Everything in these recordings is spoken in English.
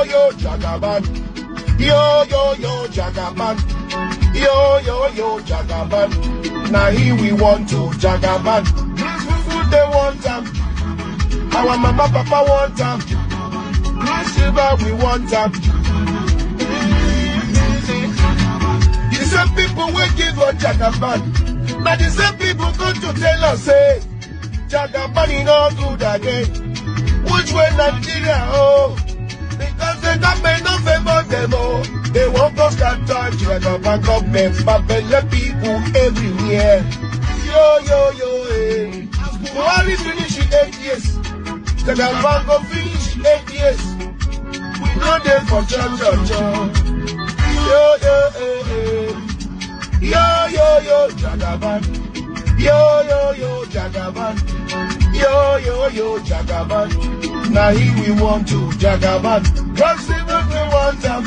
yo, Jagaban. Yo, yo, yo, Jagaban. Yo, yo, yo, Jagaban. Now here we want to Jagaban. Food they want them. Our mama, papa want them. Silver we want them. The same people will give us Jagaban. Now the same people come to tell us, say, Jagaban is not good again. Which way Nigeria, oh? Because the government don't favor them, oh. They won't go start touch Jagaban government, but let people everywhere. Yo, yo, yo, eh. Buhari finish 8 years. Jagaban go finish 8 years. We know they for church. Yo, yo, eh, eh. Yo, yo, yo, Jagaban. Yo, yo, yo, Jagaban. Yo, yo, yo, Jagaban. Now here we want to Jagaban. God see what we want them.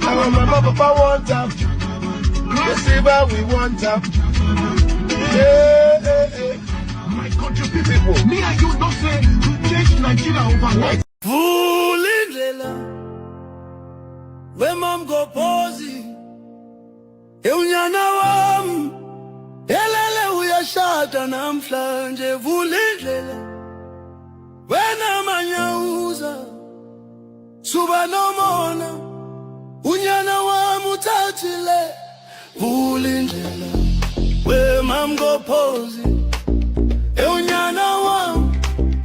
Our mama, papa want them. The silver we want them. Yeah, yeah, yeah. My country people, me and you don't say to change Nigeria overnight. Vulindlela, when mom go posy, eunyana wam, elele uyashata namhlanje. Vulindlela, when amanyauza, suba no mona, unyana wam utatile. Vulindlela, when mom go posy, eunyana wam,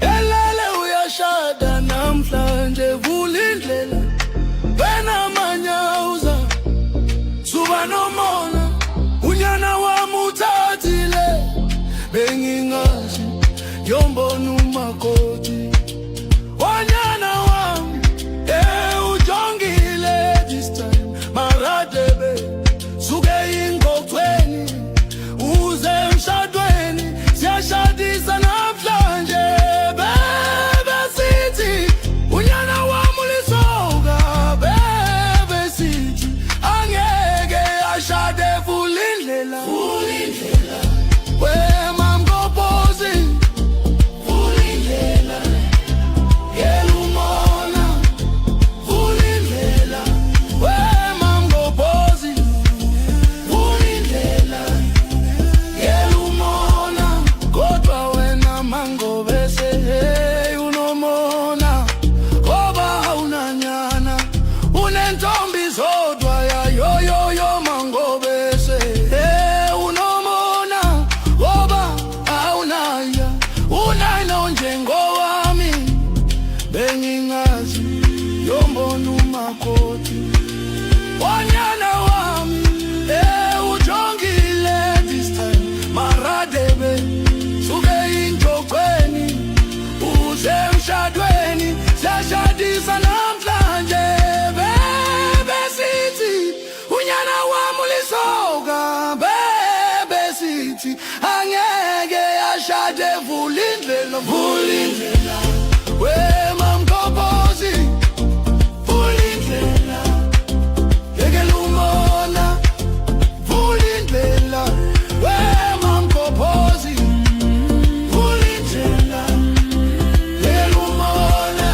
elele uyashada namhlanje. Vulindlela, wena manyauza, suba no mona, unyana wam utatile. Bengingazi yombonu makoti, wanyana wam, ujongile this time. Maradebe, suge ingokweni, uze mshadweni, siyashadisa namhlanje. Bebe sithi, unyana wam ulisoga. Bebe sithi, angeke ashade. Vulindlela, vulindlela, we mam go posy. Vulindlela, yelumona. Vulindlela, we mam go posy. Vulindlela, yelumona. Kodwa wena mango bese, hey unomona. Koba haunanyana, unentombi zodwa ya yo yo yo mango bese. Hey unomona, koba haunaya, unayna njengo wami. Bengingazi yombonu makoti, wanyana wami, ujongile this time. Maradebe, suge ingokweni, uze mshadweni, siyashadisa namhlanje. Bebe sithi, unyana wam ulisoga. Bebe sithi, angeke ashade. Vulindlela, vulindlela, we mam go posy. Vulindlela, yegelumona. Vulindlela, we mam go posy. Vulindlela, yegelumona.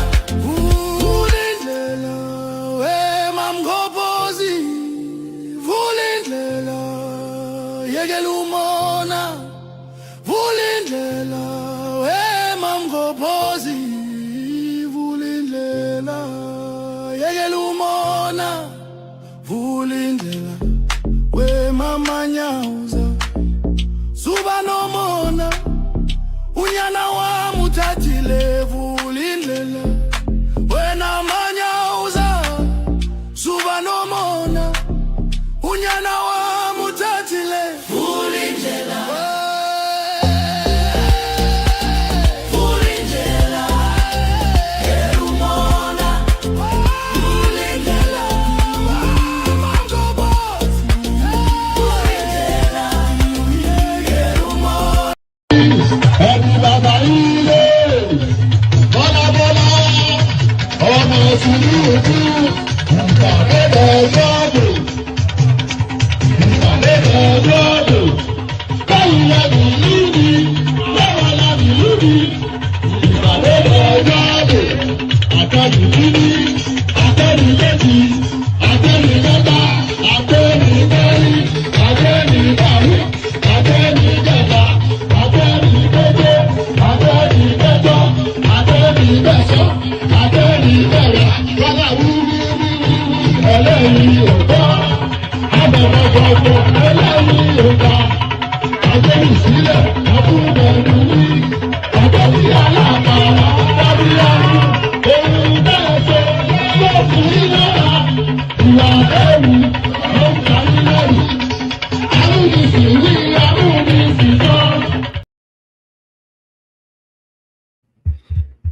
Vulindlela, we mam go posy. Vulindlela, yegelumona. Vulindlela, we mam go posy. Vulindlela, yegelumona. Vulindlela, we mamanyauza, suba no mona, unyana wam utatile. Vulindlela, wena manyauza, suba no mona, unyana wam utatile. Vulindlela, vulindlela, yelumona. Vulindlela, mango boss. Vulindlela, yelumona. Everybody,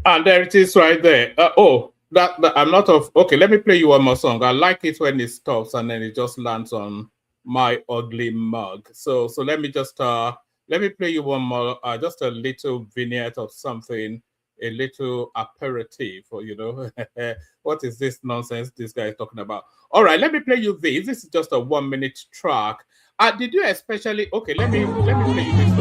And there it is right there. Oh, that I'm not of okay. Let me play you one more song. I like it when it stops and then it just lands on my ugly mug. So let me play you one more. Just a little vignette of something, a little aperitif, or what is this nonsense this guy is talking about? All right, let me play you this. This is just a 1 minute track. Did you especially? Okay, let me play you this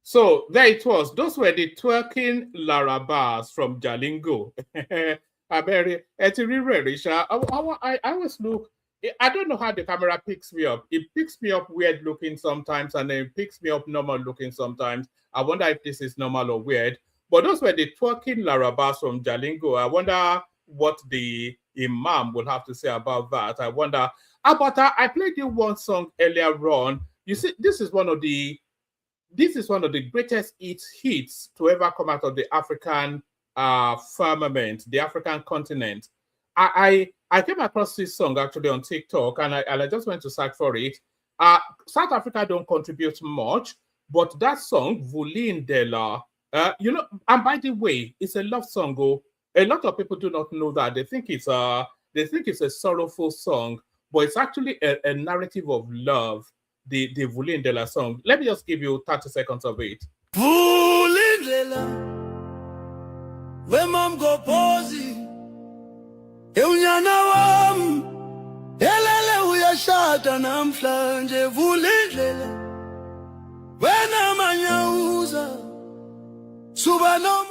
So there it was. Those were the twerking larabas from Jalingo. I always look. I don't know how the camera picks me up. It picks me up weird looking sometimes, and then it picks me up normal looking sometimes. I wonder if this is normal or weird. But those were the twerking larabas from Jalingo. I wonder what the imam will have to say about that. I wonder. But I played you one song earlier on. You see, this is one of the greatest hits to ever come out of the African firmament, the African continent. I came across this song actually on TikTok, and I just went to search for it. South Africa don't contribute much, but that song Vulindela, and by the way, it's a love song. Oh, a lot of people do not know that. They think it's a sorrowful song, but it's actually a narrative of love. The Vulindela song. Let me just give you 30 seconds of it. Vulindela, wemam go pozi, eunyana wam, elele uyashada namhlanje. Vulindela, wena manyauza, subano.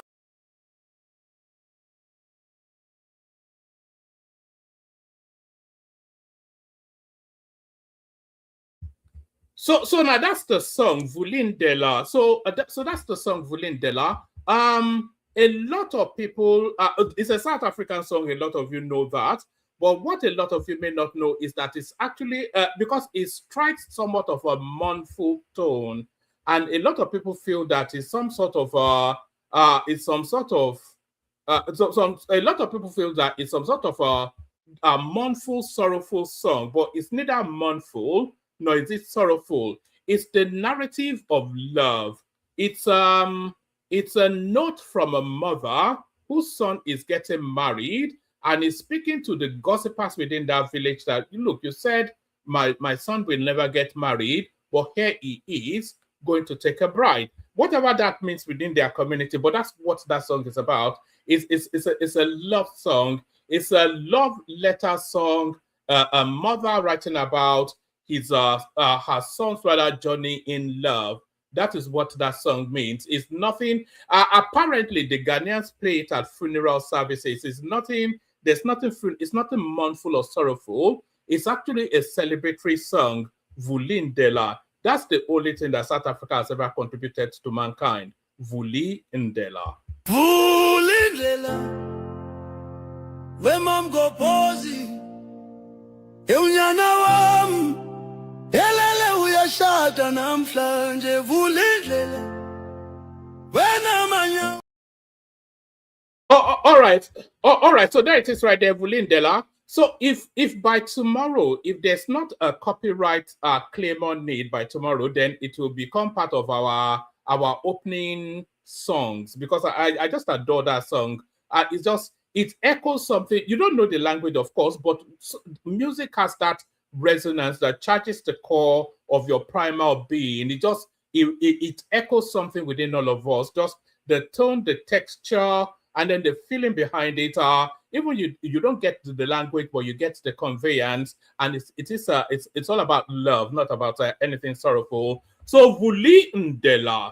So now that's the song Vulindela. So that's the song Vulindela. A lot of people, it's a South African song. A lot of you know that. But what a lot of you may not know is that it's actually because it strikes somewhat of a mournful tone, and a lot of people feel that it's some sort of a lot of people feel that it's some sort of a mournful, sorrowful song, but it's neither mournful nor is it sorrowful. It's the narrative of love. It's a note from a mother whose son is getting married and is speaking to the gossipers within that village that, look, you said my son will never get married, but here he is going to take a bride. Whatever that means within their community, but that's what that song is about. It's a love song. It's a love letter song. A mother writing about her son's rather journey in love. That is what that song means. It's nothing. Apparently, the Ghanaians play it at funeral services. It's nothing. There's nothing. It's nothing mournful or sorrowful. It's actually a celebratory song, Vulindela. That's the only thing that South Africa has ever contributed to mankind. Vulindela. Vulindela, wemam go pozi, eunyana wam. Elele uyashada namhlanje. Vulindlela, wena manya. All right. All right. So there it is right there, Vulindela. So if by tomorrow, if there's not a copyright claim on it by tomorrow, then it will become part of our opening songs, because I just adore that song. It echoes something. You don't know the language, of course, but music has that resonance that charges the core of your primal being. It echoes something within all of us. Just the tone, the texture, and then the feeling behind it. Even you don't get the language, but you get the conveyance, and it's all about love, not about anything sorrowful. So Vuli Ndela,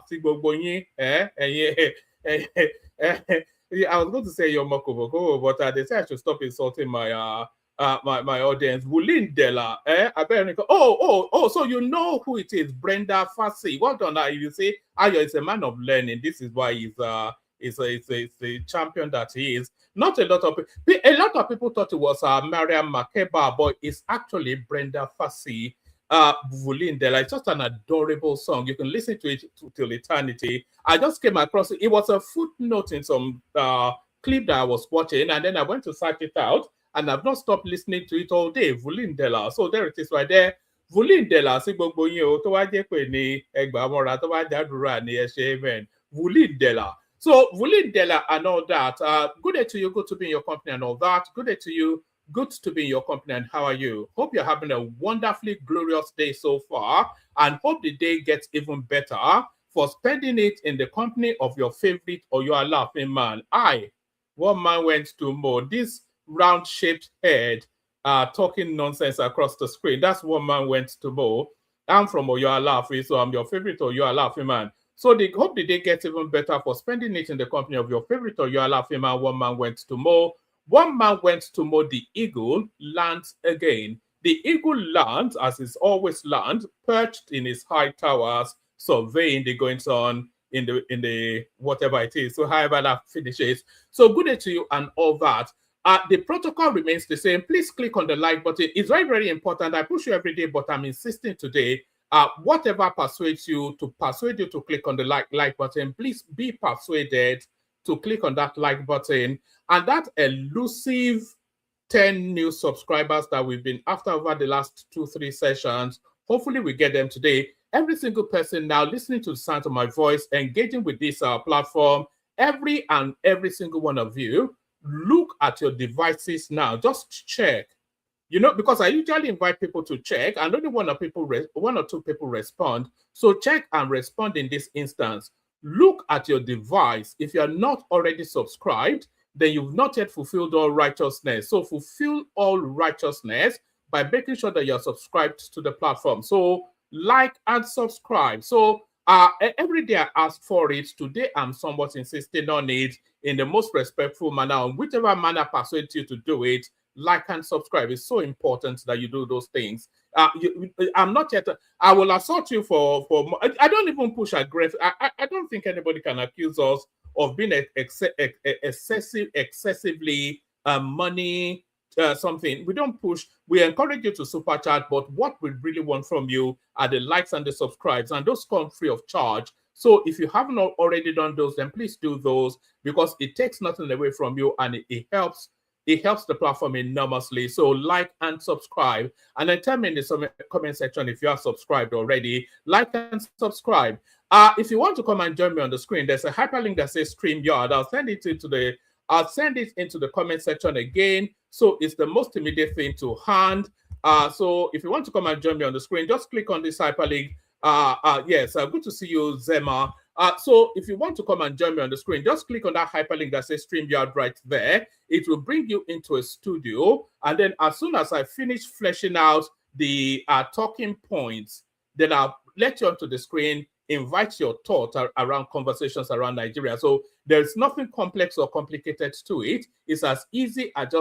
I was going to say your Mokoboko, but they said I should stop insulting my my audience. Vuli Ndela, so you know who it is, Brenda Fassi. Well done. You say Ayo is a man of learning. This is why he's the champion that he is. Not a lot of people thought it was Mariam Makeba, but it's actually Brenda Fassi. Vulindela. It's just an adorable song. You can listen to it till eternity. I just came across it. It was a footnote in some clip that I was watching, and then I went to search it out, and I've not stopped listening to it all day. Vulindela. So there it is right there. Vulindela. Vulindela. So Vulindela and all that. Good day to you. Good to be in your company and all that. Good day to you. Good to be in your company, and how are you? Hope you're having a wonderfully glorious day so far, and hope the day gets even better for spending it in the company of your favorite or your laughing man. One man went to Mo. This round-shaped head talking nonsense across the screen. That's one man went to Mo. I'm from Oyo Laughing, so I'm your favorite Oyo Laughing man. So they hope the day gets even better for spending it in the company of your favorite Oyo Laughing man. One man went to Mo. One man went to Mo. The eagle lands again. The eagle lands, as is always land, perched in his high towers, surveying the goings on in the whatever it is. So however that finishes. So good day to you and all that. The protocol remains the same. Please click on the like button. It's very, very important. I push you every day, but I'm insisting today. Whatever persuades you to click on the like button, please be persuaded to click on that like button. And that elusive 10 new subscribers that we've been after over the last 2-3 sessions, hopefully we get them today. Every single person now listening to the sound of my voice, engaging with this platform, every single one of you, look at your devices now. Just check. You know, because I usually invite people to check, and only one or two people respond. So check and respond in this instance. Look at your device. If you are not already subscribed, then you've not yet fulfilled all righteousness. So fulfill all righteousness by making sure that you're subscribed to the platform. So like and subscribe. So every day I ask for it. Today I'm somewhat insisting on it in the most respectful manner, in whichever manner persuades you to do it. Like and subscribe. It's so important that you do those things. I'm not yet. I will assault you for. I don't even push aggressive. I don't think anybody can accuse us of being excessively money something. We don't push. We encourage you to super chat, but what we really want from you are the likes and the subscribes, and those come free of charge. So if you haven't already done those, then please do those, because it takes nothing away from you, and it helps. It helps the platform enormously. So like and subscribe. And then tell me in the comment section if you are subscribed already. Like and subscribe. If you want to come and join me on the screen, there's a hyperlink that says StreamYard. I'll send it into the comment section again. So it's the most immediate thing to hand. So if you want to come and join me on the screen, just click on this hyperlink. Yes, good to see you, Zema. So if you want to come and join me on the screen, just click on that hyperlink that says StreamYard right there. It will bring you into a studio. And then as soon as I finish fleshing out the talking points, then I'll let you onto the screen, invite your thoughts around conversations around Nigeria. So there's nothing complex or complicated to it. It's as easy as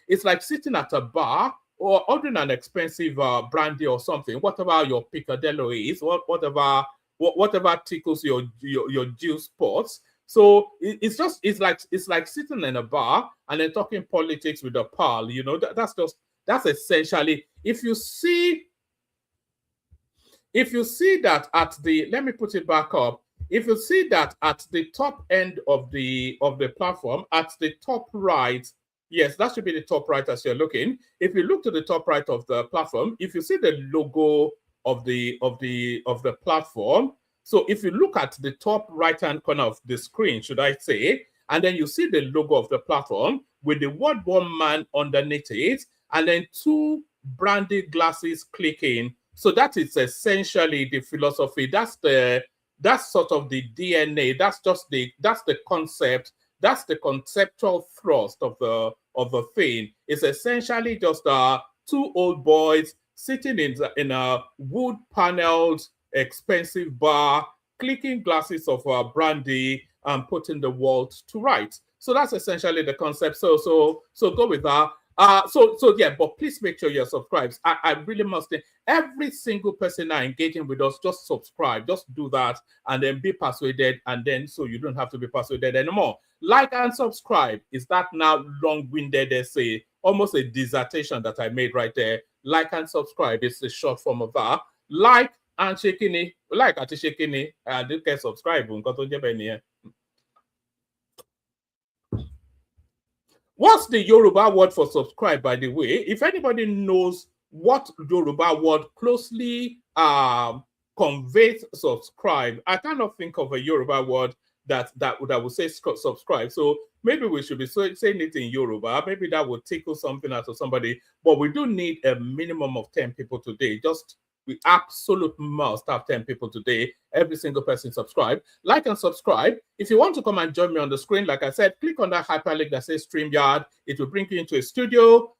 it's like sitting at a bar or ordering an expensive brandy or something, whatever your picadillo is, whatever tickles your juice spots. So it's like sitting in a bar and then talking politics with a pal. You know, that's essentially. If you see that at the, let me put it back up. If you see that at the top end of the platform, at the top right, yes, that should be the top right as you're looking. If you look to the top right of the platform, if you see the logo of the platform, so if you look at the top right-hand corner of the screen, should I say, and then you see the logo of the platform with the word "one man" underneath it, and then two branded glasses clicking. So that is essentially the philosophy. That's sort of the DNA. That's the concept That's the conceptual thrust of the thing. It's essentially just two old boys sitting in a wood-paneled, expensive bar, clicking glasses of brandy and putting the world to rights. So that's essentially the concept. So go with that. So yeah, but please make sure you're subscribed. I really must say, every single person now engaging with us, just subscribe, just do that, and then be persuaded, and then so you don't have to be persuaded anymore. Like and subscribe. Is that now long-winded essay, almost a dissertation that I made right there? Like and subscribe. It's the short form of that. Like and shekini, like and shekini, and you can subscribe. What's the Yoruba word for subscribe, by the way? If anybody knows what Yoruba word closely conveys subscribe, I cannot think of a Yoruba word that would say subscribe. So maybe we should be saying it in Yoruba. Maybe that would tickle something out of somebody. But we do need a minimum of 10 people today. We absolutely must have 10 people today. Every single person subscribe. Like and subscribe. If you want to come and join me on the screen, like I said, click on that hyperlink that says StreamYard. It will bring you into a studio.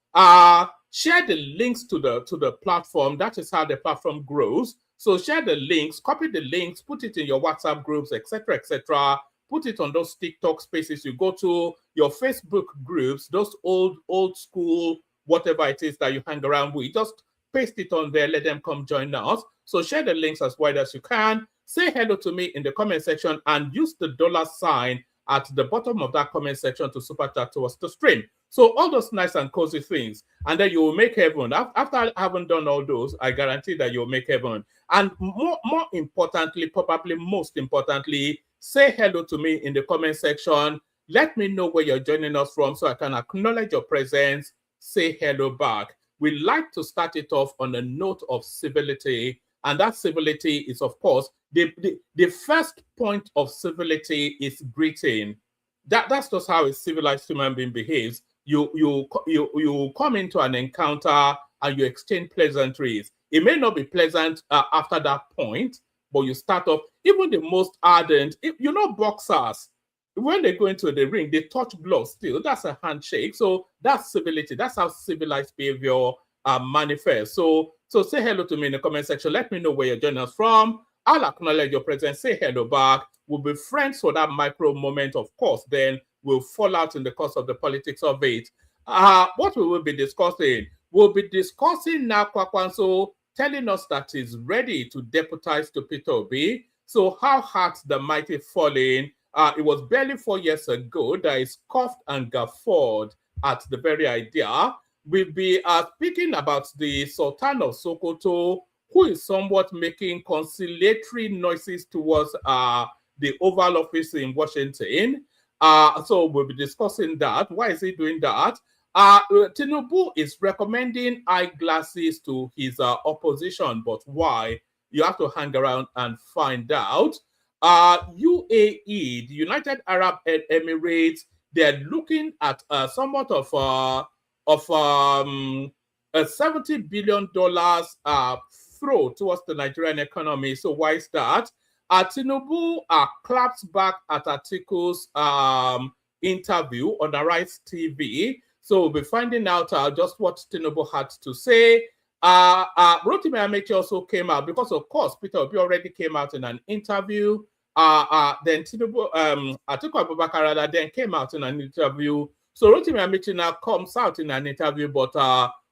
Share the links to the platform. That is how the platform grows. So share the links, copy the links, put it in your WhatsApp groups, etc., etc. Put it on those TikTok spaces you go to, your Facebook groups, those old school, whatever it is that you hang around with. Just paste it on there, let them come join us. So share the links as wide as you can. Say hello to me in the comment section and use the $sign at the bottom of that comment section to super chat towards the stream. So all those nice and cozy things, and then you will make heaven. After I haven't done all those, I guarantee that you'll make heaven. And more importantly, probably most importantly, say hello to me in the comment section. Let me know where you're joining us from so I can acknowledge your presence. Say hello back. We like to start it off on a note of civility, and that civility is, of course, the first point of civility is greeting. That's just how a civilized human being behaves. You come into an encounter and you exchange pleasantries. It may not be pleasant after that point, but you start off. Even the most ardent, boxers, when they go into the ring, they touch gloves still. That's a handshake. So that's civility. That's how civilized behavior manifests. So say hello to me in the comment section. Let me know where you're joining us from. I'll acknowledge your presence. Say hello back. We'll be friends for that micro moment, of course. Then we'll fall out in the course of the politics of it. What we will be discussing? We'll be discussing now Kwakwanso telling us that he's ready to deputize to Peter Obi. So how hard the mighty falling? It was barely 4 years ago that he scoffed and guffawed at the very idea. We'll be speaking about the Sultan of Sokoto, who is somewhat making conciliatory noises towards the Oval Office in Washington. So we'll be discussing that. Why is he doing that? Tinubu is recommending eyeglasses to his opposition, but why? You have to hang around and find out. UAE, the United Arab Emirates, they're looking at somewhat of a $70 billion throw towards the Nigerian economy. So why is that? Tinubu claps back at Atiku's interview on Arise TV. So we'll be finding out just what Tinubu had to say. Rotimi Amechi also came out because, of course, Peter Obi already came out in an interview. Then Tinubu, Atiku Abubakar then came out in an interview. So Rotimi Amechi now comes out in an interview, but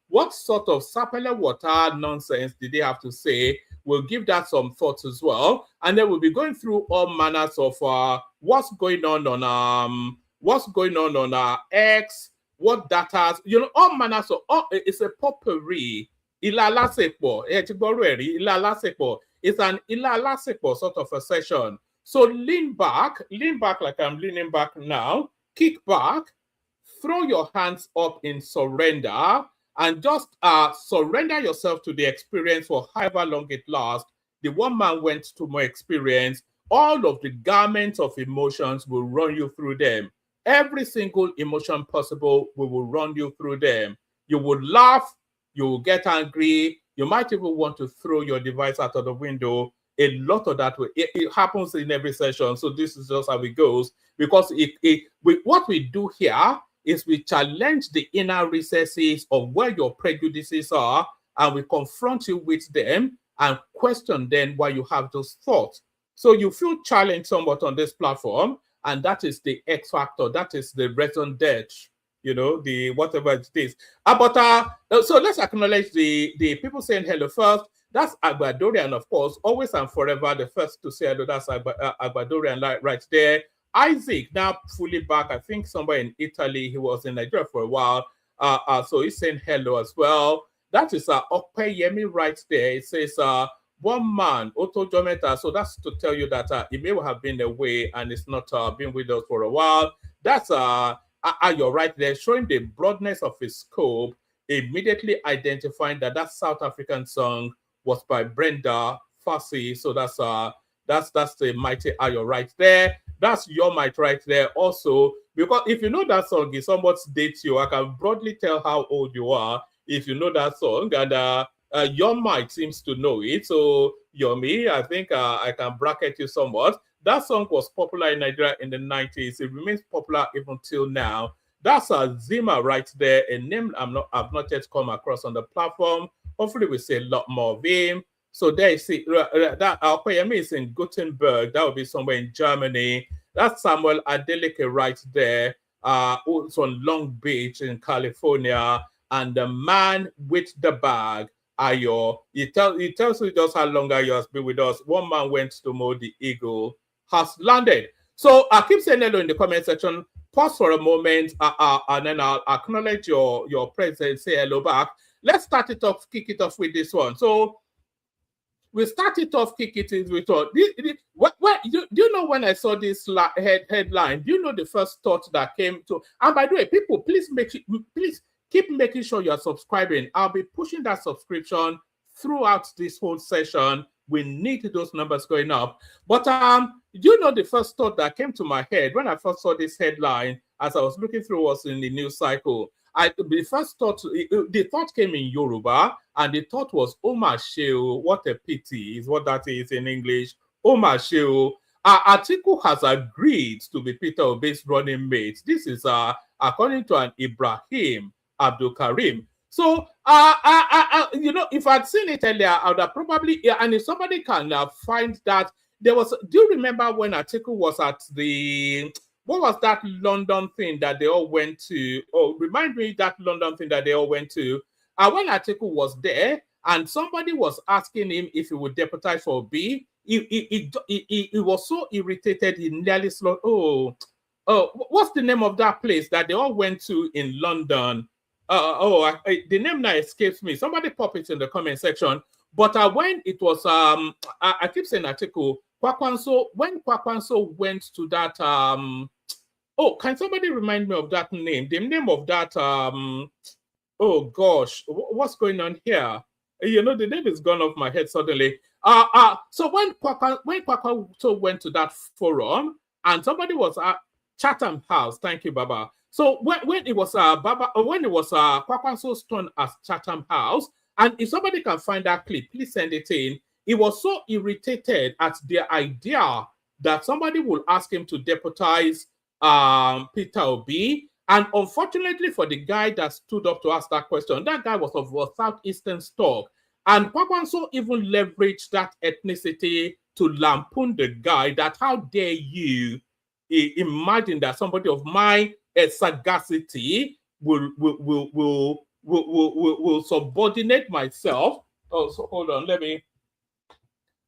what sort of sapele water nonsense did they have to say? We'll give that some thoughts as well, and then we'll be going through all manners of what's going on X, what data, all manners of. It's a potpourri. It's an ilalasepo sort of a session. So lean back like I'm leaning back now. Kick back, throw your hands up in surrender, and just surrender yourself to the experience for however long it lasts. The one man went to more experience. All of the garments of emotions will run you through them. Every single emotion possible, we will run you through them. You will laugh, you will get angry, you might even want to throw your device out of the window. a lot of that. It happens in every session. So this is just how it goes. Because what we do here is we challenge the inner recesses of where your prejudices are, and we confront you with them and question then why you have those thoughts. So you feel challenged somewhat on this platform, and that is the X factor. That is the reason dead, the whatever it is. So let's acknowledge the people saying hello first. That's Agbadorian, of course, always and forever the first to say hello. That's Agbadorian right there. Isaac, now fully back, I think somewhere in Italy. He was in Nigeria for a while. So he's saying hello as well. That is Okpeyemi right there. It says one man, Otto Jometa. So that's to tell you that he may have been away and it's not been with us for a while. That's you're right there, showing the broadness of his scope, immediately identifying that South African song was by Brenda Fassie. So that's the mighty Ayo right there. That's your might right there also, because if you know that song, if somebody dates you, I can broadly tell how old you are if you know that song, and your might seems to know it. So Yomi, I think I can bracket you somewhat. That song was popular in Nigeria in the 90s. It remains popular even till now. That's Zima right there, a name I've not yet come across on the platform. Hopefully we see a lot more of him. So there you see that Alkoyemi is in Gothenburg. That would be somewhere in Germany. That's Samuel Adeleke right there. It's on Long Beach in California. And the man with the bag, Ayo, he tells you just how long Ayo has been with us. One man went to mow the eagle, has landed. So I keep saying hello in the comment section. Pause for a moment, and then I'll acknowledge your presence. Say hello back. Let's start it off, kick it off with this one. So we started off, kick it in with all. Do you know when I saw this headline? Do you know the first thought that came to? And by the way, people, please keep making sure you're subscribing. I'll be pushing that subscription throughout this whole session. We need those numbers going up. But you know the first thought that came to my head when I first saw this headline as I was looking through what's in the news cycle. The thought came in Yoruba, and the thought was, "Oh my sheo, what a pity," is what that is in English. "Oh my sheo." Atiku has agreed to be Peter Obi's running mate. This is according to an Ibrahim Abdul Karim. So, if I'd seen it earlier, I would have probably, and if somebody can find that, there was, do you remember when Atiku was at what was that London thing that they all went to? Oh, remind me that London thing that they all went to. When Atiku was there, and somebody was asking him if he would deputize for B, he was so irritated, he nearly slaughtered. What's the name of that place that they all went to in London? The name now escapes me. Somebody pop it in the comment section. But when it was, I keep saying Atiku, Kwakwanso, when Kwakwanso went to that, can somebody remind me of that name? The name of that, oh gosh, what's going on here? The name is gone off my head suddenly. So when Kwakwanso went to that forum, and somebody was at Chatham House, thank you, Baba. So when it was Kwakwanso's turn as Chatham House, and if somebody can find that clip, please send it in. He was so irritated at the idea that somebody will ask him to deputize Peter Obi. And unfortunately for the guy that stood up to ask that question, that guy was of Southeastern stock. And Kwakwanso even leveraged that ethnicity to lampoon the guy, that how dare you imagine that somebody of my sagacity will subordinate myself. Oh, so hold on,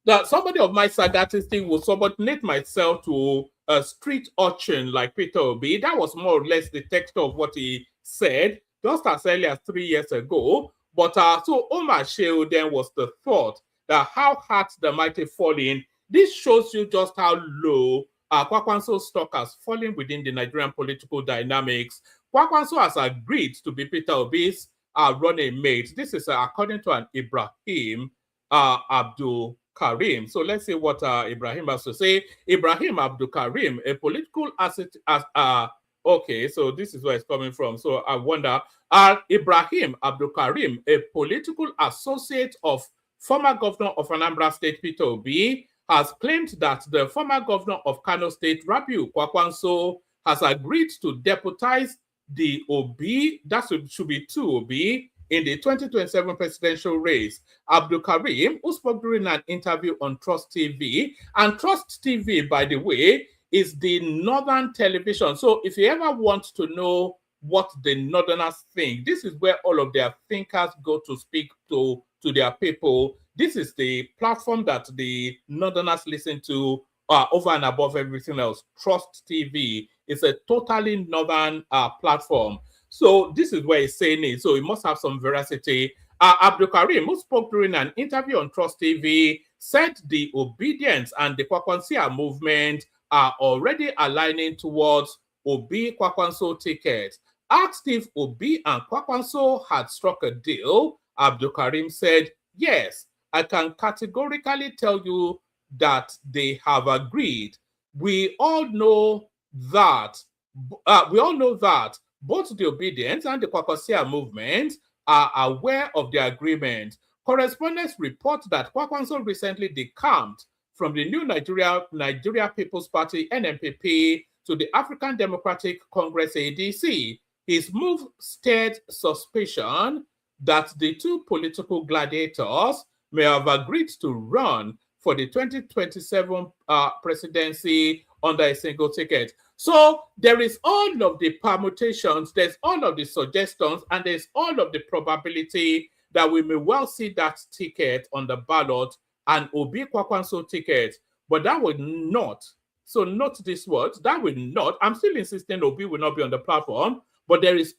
that somebody of my sagacity will subordinate myself to a street urchin like Peter Obi. That was more or less the text of what he said just as early as 3 years ago. But so Omar Sheo then was the thought that how hard the mighty falling. This shows you just how low Kwakwanso's stock has fallen within the Nigerian political dynamics. Kwakwanso has agreed to be Peter Obi's running mate. This is according to an Ibrahim Abdul Karim. So let's see what Ibrahim has to say. Ibrahim Abdul Karim, a political asset. Okay, so this is where it's coming from. So I wonder, Ibrahim Abdul Karim, a political associate of former governor of Anambra State, Peter Obi, has claimed that the former governor of Kano State, Rabiu Kwakwanso, has agreed to deputize the Obi, that should be two Obi, in the 2027 presidential race. Abdul Karim, who spoke during an interview on Trust TV, and Trust TV, by the way, is the Northern television. So if you ever want to know what the Northerners think, this is where all of their thinkers go to speak to their people. This is the platform that the Northerners listen to over and above everything else. Trust TV is a totally Northern platform. So this is where he's saying it. So it must have some veracity. Abdul Karim, who spoke during an interview on Trust TV, said the obedience and the Kwakwansia movement are already aligning towards Obi Kwakwanso ticket. Asked if Obi and Kwakwanso had struck a deal, Abdul Karim said, yes, I can categorically tell you that they have agreed. We all know that both the Obedience and the Kwakwansia movement are aware of the agreement. Correspondents report that Kwakwanso recently decamped from the new Nigeria People's Party, NNPP, to the African Democratic Congress, ADC. His move stirred suspicion that the two political gladiators may have agreed to run for the 2027 presidency under a single ticket. So there is all of the permutations, there's all of the suggestions, and there's all of the probability that we may well see that ticket on the ballot, and Obi Kwakwanso ticket. But that would not, so note this word, that will not, I'm still insisting Obi will not be on the platform, but there's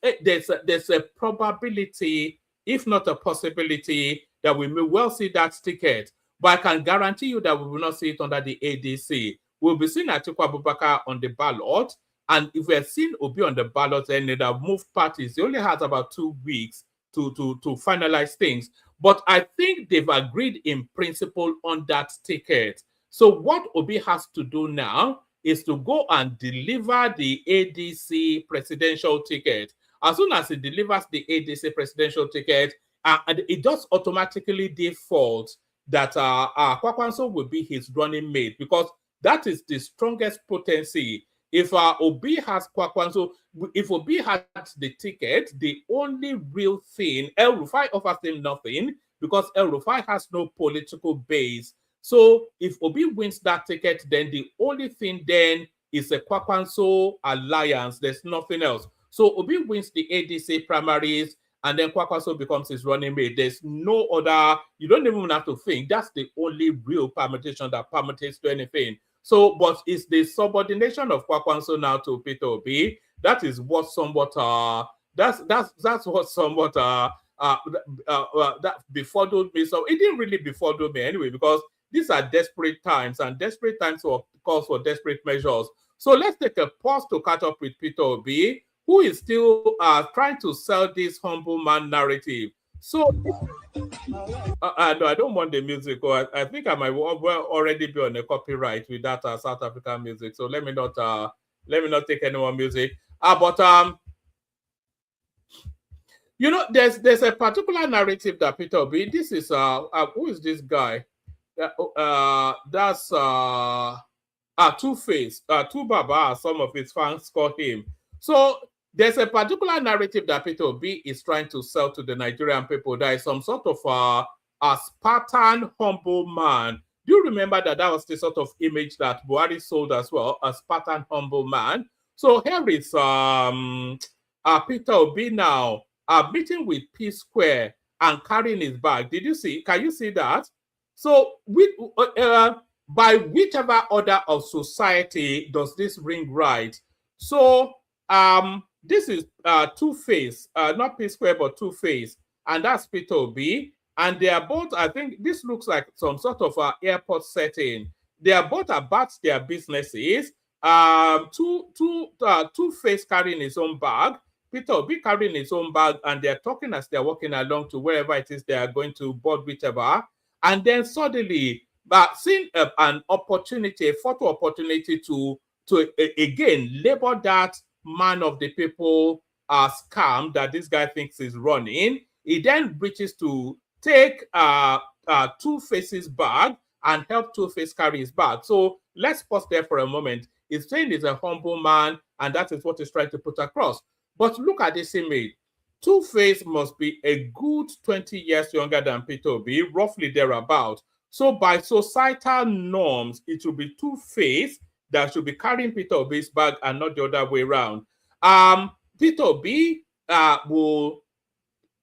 a probability, if not a possibility, that we may well see that ticket. But I can guarantee you that we will not see it under the ADC. We'll be seeing Atiku Abubakar on the ballot. And if we're seeing Obi on the ballot, then they'd have moved parties. They only has about 2 weeks to finalize things. But I think they've agreed in principle on that ticket. So what Obi has to do now is to go and deliver the ADC presidential ticket. As soon as he delivers the ADC presidential ticket, and it just automatically defaults that Kwakwanso will be his running mate, because that is the strongest potency. If Obi has Kwakwanso, if Obi has the ticket, the only real thing, El Rufai offers him nothing, because El Rufai has no political base. So if Obi wins that ticket, then the only thing then is a Kwakwanso alliance. There's nothing else. So Obi wins the ADC primaries, and then Kwakwanso becomes his running mate. There's no other, you don't even have to think. That's the only real permutation that permutates to anything. So, but it's the subordination of Kwakwanso now to Peter Obi. That is what somewhat, that's what somewhat, that befuddled me. So it didn't really befuddle me anyway, because these are desperate times, and desperate times calls for desperate measures. So let's take a pause to catch up with Peter Obi, who is still trying to sell this humble man narrative. So, no, I don't want the music. I think I might well already be on a copyright with that South African music. So let me not take any more music. But you know, there's a particular narrative that Peter Obi. This is who is this guy? That's Two-Face, Two-Baba, as some of his fans call him. So there's a particular narrative that Peter Obi is trying to sell to the Nigerian people. There is some sort of a Spartan humble man. Do you remember that was the sort of image that Buhari sold as well, a Spartan humble man? So here is Peter Obi now meeting with P Square and carrying his bag. Did you see? Can you see that? So by whichever order of society does this ring right? So this is Two-Face, not P Square, but Two-Face, and that's Peter Obi. And they are both, I think this looks like some sort of airport setting. They are both about their businesses. Two-Face carrying his own bag, Peter Obi carrying his own bag, and they're talking as they're walking along to wherever it is they are going to board, whichever. And then suddenly, seeing an opportunity, a photo opportunity to again label that man of the people scam that this guy thinks is running, he then reaches to take Two-Face's bag and help Two-Face carry his bag. So let's pause there for a moment. He's saying he's a humble man, and that is what he's trying to put across. But look at this image. Two-Face must be a good 20 years younger than Peter Obi, roughly thereabout. So by societal norms, it will be Two-Face that should be carrying Peter Obi's bag and not the other way around. Peter Obi will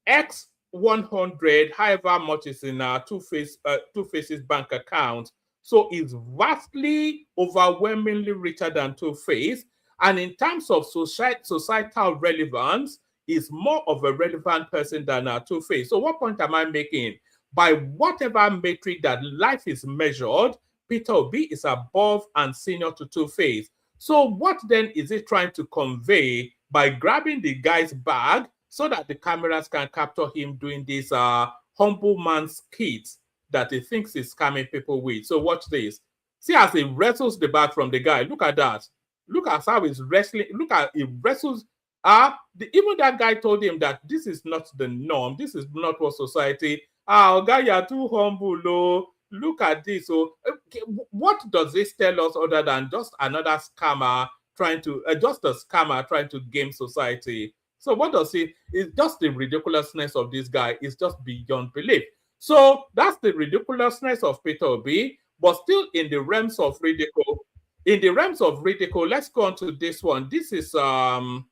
X 100, however much is in Two-Face's bank account. So it's vastly, overwhelmingly richer than Two-Face. And in terms of societal relevance, is more of a relevant person than Two-Face. So what point am I making? By whatever metric that life is measured, Peter Obi is above and senior to Two-Face. So what then is it trying to convey by grabbing the guy's bag so that the cameras can capture him doing this humble man skit that he thinks is scamming people with? So watch this. See as he wrestles the bag from the guy. Look at that. Look at how he's wrestling. Look at he wrestles. Even that guy told him that this is not the norm. This is not what society. Guy, you're too humble. Oh. Look at this. So, okay, what does this tell us other than just another scammer trying to, just a scammer trying to game society? So, what does it? It's just the ridiculousness of this guy. It's just beyond belief. So, that's the ridiculousness of Peter Obi, but still in the realms of ridicule. In the realms of ridicule, let's go on to this one. This is Rotimi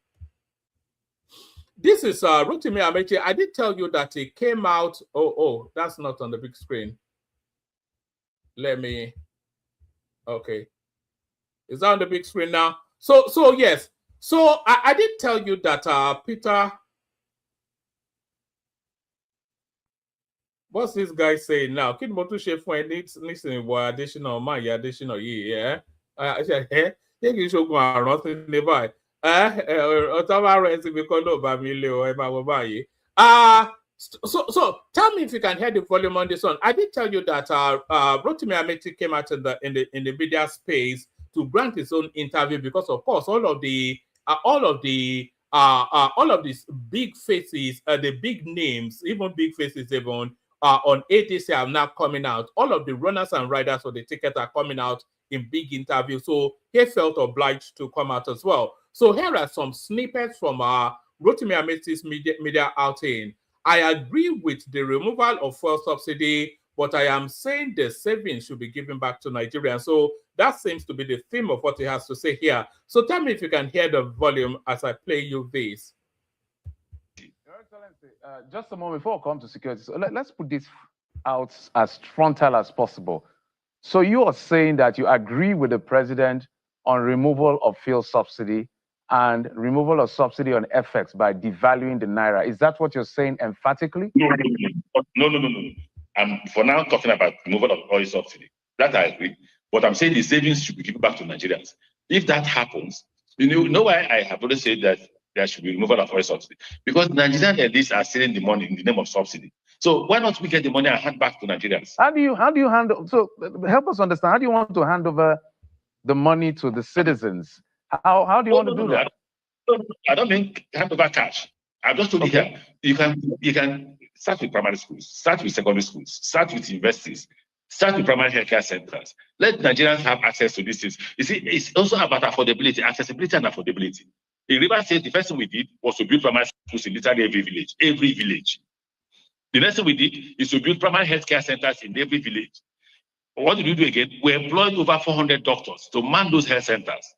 Amechi. I did tell you that it came out. Oh, that's not on the big screen. Let me. Okay, is that on the big screen now? So yes. So I did tell you that Peter. What's this guy saying now? Kid Motu Shefwe needs listening. What additional? My additional? Yeah. Think you should go around nearby. So tell me if you can hear the volume on this one. I did tell you that Rotimi Amechi came out in the media space to grant his own interview because, of course, all of these big faces, the big names, even big faces, even on ADC are now coming out. All of the runners and riders for the ticket are coming out in big interviews. So he felt obliged to come out as well. So here are some snippets from Rotimi Amechi's media outing. I agree with the removal of fuel subsidy, but I am saying the savings should be given back to Nigerians. So that seems to be the theme of what he has to say here. So tell me if you can hear the volume as I play you this. Your Excellency, just a moment before I come to security. So let's put this out as frontal as possible. So you are saying that you agree with the president on removal of fuel subsidy and removal of subsidy on FX by devaluing the naira. Is that what you're saying emphatically? No. I'm for now talking about removal of oil subsidy. That I agree. But I'm saying the savings should be given back to Nigerians. If that happens, you know why I have always said that there should be removal of oil subsidy? Because Nigerian elites are stealing the money in the name of subsidy. So why not we get the money and hand back to Nigerians? How do you handle? So help us understand. How do you want to hand over the money to the citizens? How do you want to do that? I don't mean hand over cash. I've just told you here. You can start with primary schools, start with secondary schools, start with universities, start with primary healthcare centers. Let Nigerians have access to these things. You see, it's also about affordability, accessibility, and affordability. In Rivers State, the first thing we did was to build primary schools in literally every village. Every village. The next thing we did is to build primary healthcare centers in every village. What did we do again? We employed over 400 doctors to man those health centers.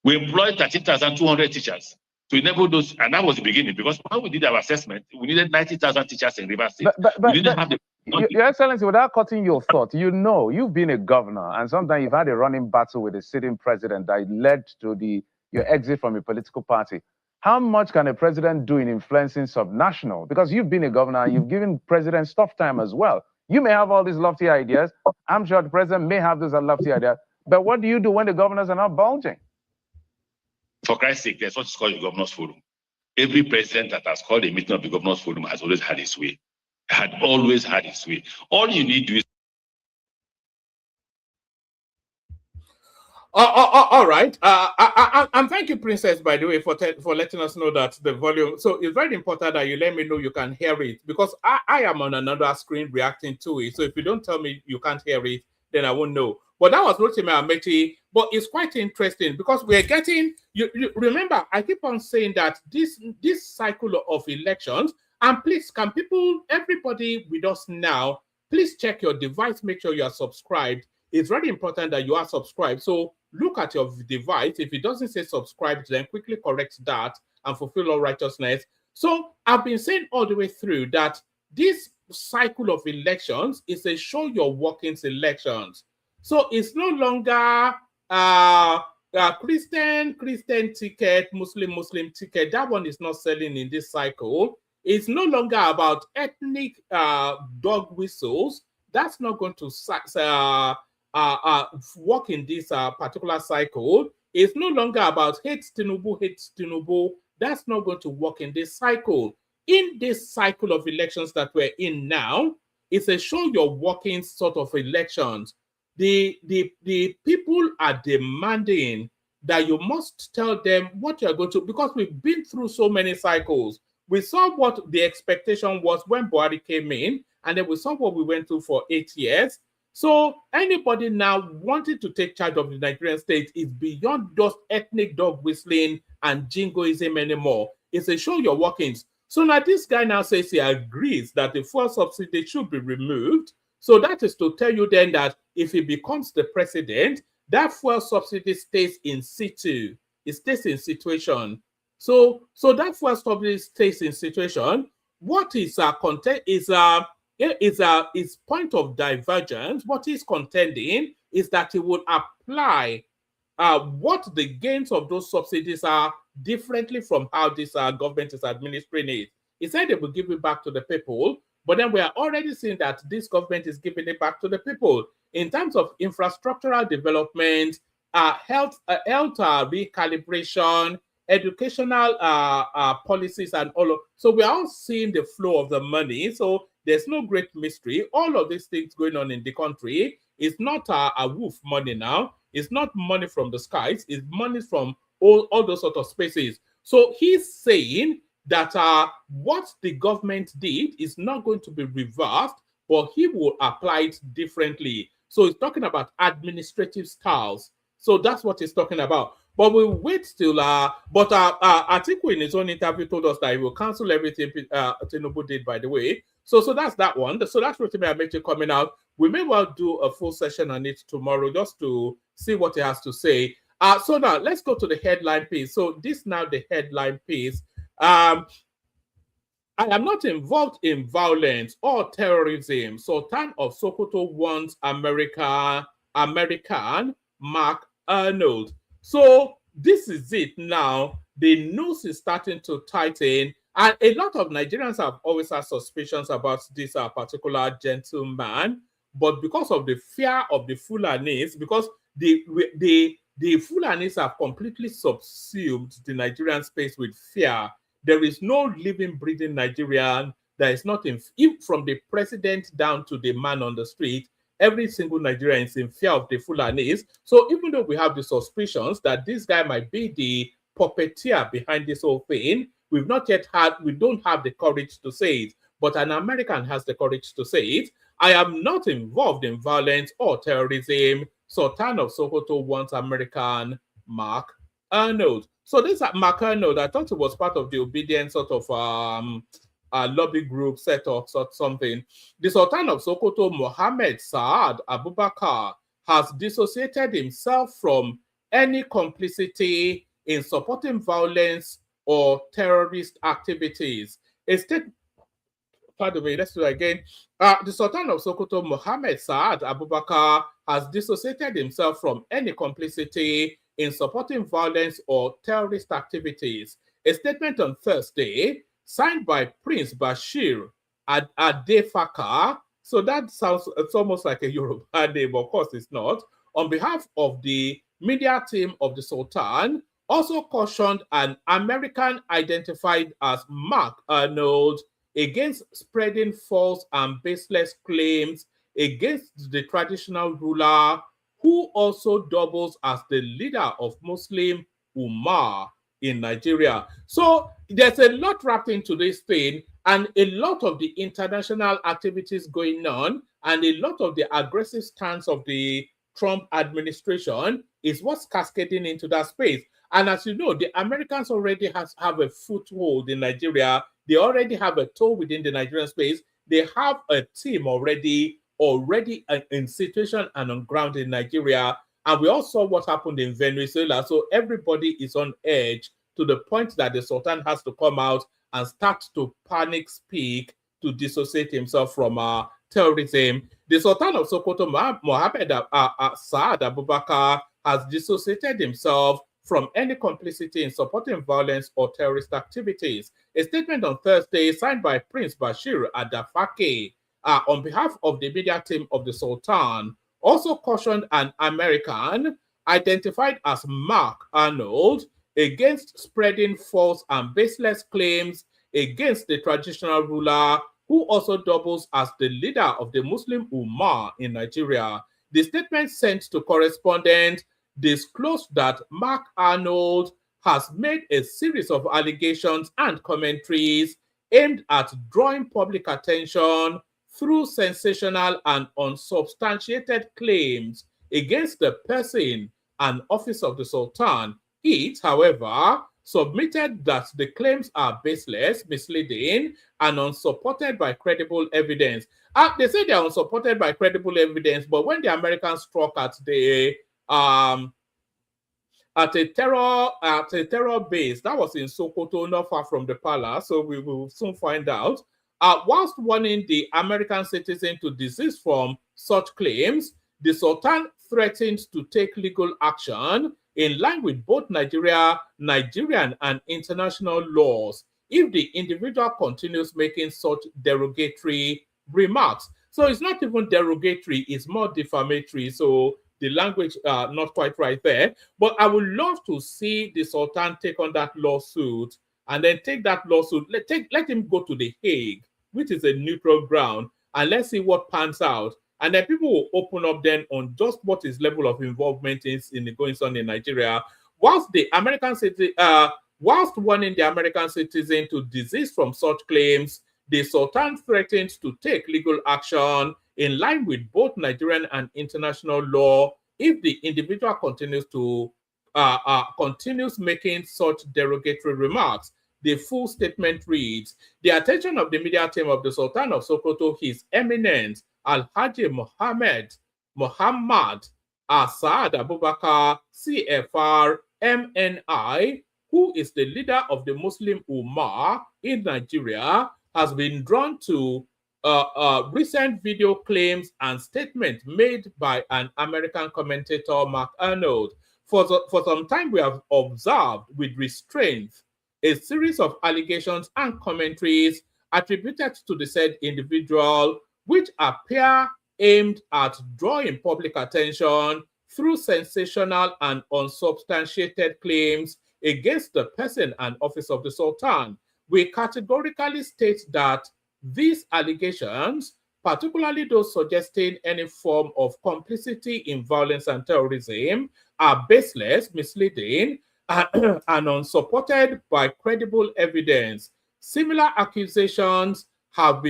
We employed 13,200 teachers to enable those, and that was the beginning, because when we did our assessment, we needed 90,000 teachers in Rivers State. But Your Excellency, without cutting your thought, you know, you've been a governor, and sometimes you've had a running battle with a sitting president that led to your exit from a political party. How much can a president do in influencing subnational? Because you've been a governor, and you've given presidents tough time as well. You may have all these lofty ideas. I'm sure the president may have those lofty ideas. But what do you do when the governors are not bulging? For Christ's sake, there's what's called the Governors Forum. Every president that has called a meeting of the Governors Forum has always had his way. Had always had his way. All you need to do is... All right. And thank you, Princess, by the way, for letting us know that the volume. So it's very important that you let me know you can hear it, because I am on another screen reacting to it. So if you don't tell me you can't hear it, then I won't know. But that was Rotimi Amechi. But it's quite interesting because we're getting. You remember, I keep on saying that this cycle of elections. And please, can people, everybody with us now, please check your device. Make sure you are subscribed. It's very important that you are subscribed. So look at your device. If it doesn't say subscribed, then quickly correct that and fulfill all righteousness. So I've been saying all the way through that this cycle of elections is a show your workings elections. So it's no longer Christian ticket, Muslim ticket. That one is not selling in this cycle. It's no longer about ethnic dog whistles. That's not going to work in this particular cycle. It's no longer about hate Tinubu. That's not going to work in this cycle. In this cycle of elections that we're in now, it's a show your working sort of elections. The people are demanding that you must tell them what you're going to, because we've been through so many cycles. We saw what the expectation was when Buhari came in, and then we saw what we went through for 8 years. So anybody now wanting to take charge of the Nigerian state is beyond just ethnic dog whistling and jingoism anymore. It's a show your workings. So now this guy now says he agrees that the fuel subsidy should be removed. So that is to tell you then that if he becomes the president, that fuel subsidy stays in situ. It stays in situation. So that fuel subsidy stays in situation. What is content is point of divergence. What he's contending is that he would apply what the gains of those subsidies are differently from how this government is administering it. He said they will give it back to the people, but then we are already seeing that this government is giving it back to the people in terms of infrastructural development, health recalibration, educational policies, and all of. So we are all seeing the flow of the money. So there's no great mystery. All of these things going on in the country is not a wolf money now. It's not money from the skies. It's money from all those sort of spaces. So he's saying that what the government did is not going to be reversed, but he will apply it differently. So he's talking about administrative styles. So that's what he's talking about. But we'll wait till, but Atiku in his own interview told us that he will cancel everything Tinubu did, by the way. So that's that one. So that's Rotimi Amechi coming out. We may well do a full session on it tomorrow just to see what he has to say. So now let's go to the headline piece. So this now the headline piece. I am not involved in violence or terrorism. Sultan of Sokoto wants American Mark Arnold. So this is it now. The news is starting to tighten. And a lot of Nigerians have always had suspicions about this particular gentleman. But because of the fear of the Fulanis, because the Fulanis have completely subsumed the Nigerian space with fear. There is no living, breathing Nigerian that is not in, from the president down to the man on the street, every single Nigerian is in fear of the Fulanis. So even though we have the suspicions that this guy might be the puppeteer behind this whole thing, we don't have the courage to say it, but an American has the courage to say it. I am not involved in violence or terrorism. Sultan of Sokoto wants American Mark Arnold. So this Mark Arnold, I thought it was part of the obedient sort of lobby group set up something. The Sultan of Sokoto, Mohammed Saad Abubakar, has dissociated himself from any complicity in supporting violence or terrorist activities. By the way, let's do it again. The Sultan of Sokoto, Mohammed Saad Abubakar, has dissociated himself from any complicity in supporting violence or terrorist activities. A statement on Thursday, signed by Prince Bashir Adefaka, so that sounds, it's almost like a Yoruba name, of course it's not, on behalf of the media team of the Sultan, also cautioned an American identified as Mark Arnold against spreading false and baseless claims against the traditional ruler who also doubles as the leader of Muslim Ummah in Nigeria. So there's a lot wrapped into this thing, and a lot of the international activities going on, and a lot of the aggressive stance of the Trump administration is what's cascading into that space. And as you know, the Americans already have a foothold in Nigeria. They already have a toe within the Nigerian space. They have a team already in situation and on ground in Nigeria. And we all saw what happened in Venezuela. So everybody is on edge to the point that the Sultan has to come out and start to panic speak to dissociate himself from terrorism. The Sultan of Sokoto, Mohammed Saad Abubakar, has dissociated himself from any complicity in supporting violence or terrorist activities. A statement on Thursday signed by Prince Bashir Adafake on behalf of the media team of the Sultan also cautioned an American identified as Mark Arnold against spreading false and baseless claims against the traditional ruler, who also doubles as the leader of the Muslim Ummah in Nigeria. The statement sent to correspondents disclosed that Mark Arnold has made a series of allegations and commentaries aimed at drawing public attention through sensational and unsubstantiated claims against the person and office of the Sultan. It, however, submitted that the claims are baseless, misleading, and unsupported by credible evidence. They say they're unsupported by credible evidence, but when the Americans struck at a terror base that was in Sokoto, not far from the palace, so we will soon find out. Whilst warning the American citizen to desist from such claims, the Sultan threatened to take legal action in line with both Nigerian and international laws if the individual continues making such derogatory remarks. So it's not even derogatory, it's more defamatory. So the language not quite right there. But I would love to see the Sultan take on that lawsuit and then take that lawsuit, let him go to the Hague, which is a neutral ground, and let's see what pans out. And then people will open up then on just what his level of involvement is in the goings on in Nigeria. Whilst warning the American citizen to desist from such claims, the Sultan threatened to take legal action in line with both Nigerian and international law if the individual continues making such derogatory remarks. The full statement reads: the attention of the media team of the Sultan of Sokoto, His Eminence Alhaji Muhammad Saad Abubakar, CFR, MNI, who is the leader of the Muslim Ummah in Nigeria, has been drawn to recent video claims and statements made by an American commentator, Mark Arnold. For some time, we have observed with restraint a series of allegations and commentaries attributed to the said individual, which appear aimed at drawing public attention through sensational and unsubstantiated claims against the person and office of the Sultan. We categorically state that these allegations, particularly those suggesting any form of complicity in violence and terrorism, are baseless, misleading, and unsupported by credible evidence. Similar accusations have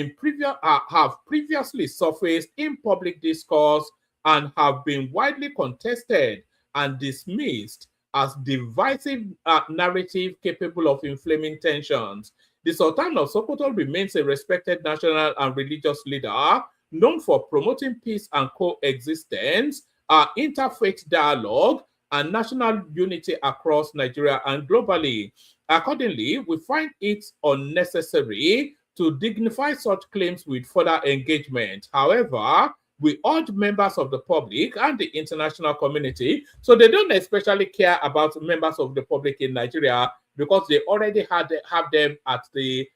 previously surfaced in public discourse and have been widely contested and dismissed as divisive narrative capable of inflaming tensions. The Sultan of Sokoto remains a respected national and religious leader known for promoting peace and coexistence, interfaith dialogue, and national unity across Nigeria and globally. Accordingly, we find it unnecessary to dignify such claims with further engagement. However, we urge members of the public and the international community, so they don't especially care about members of the public in Nigeria because they already have them at the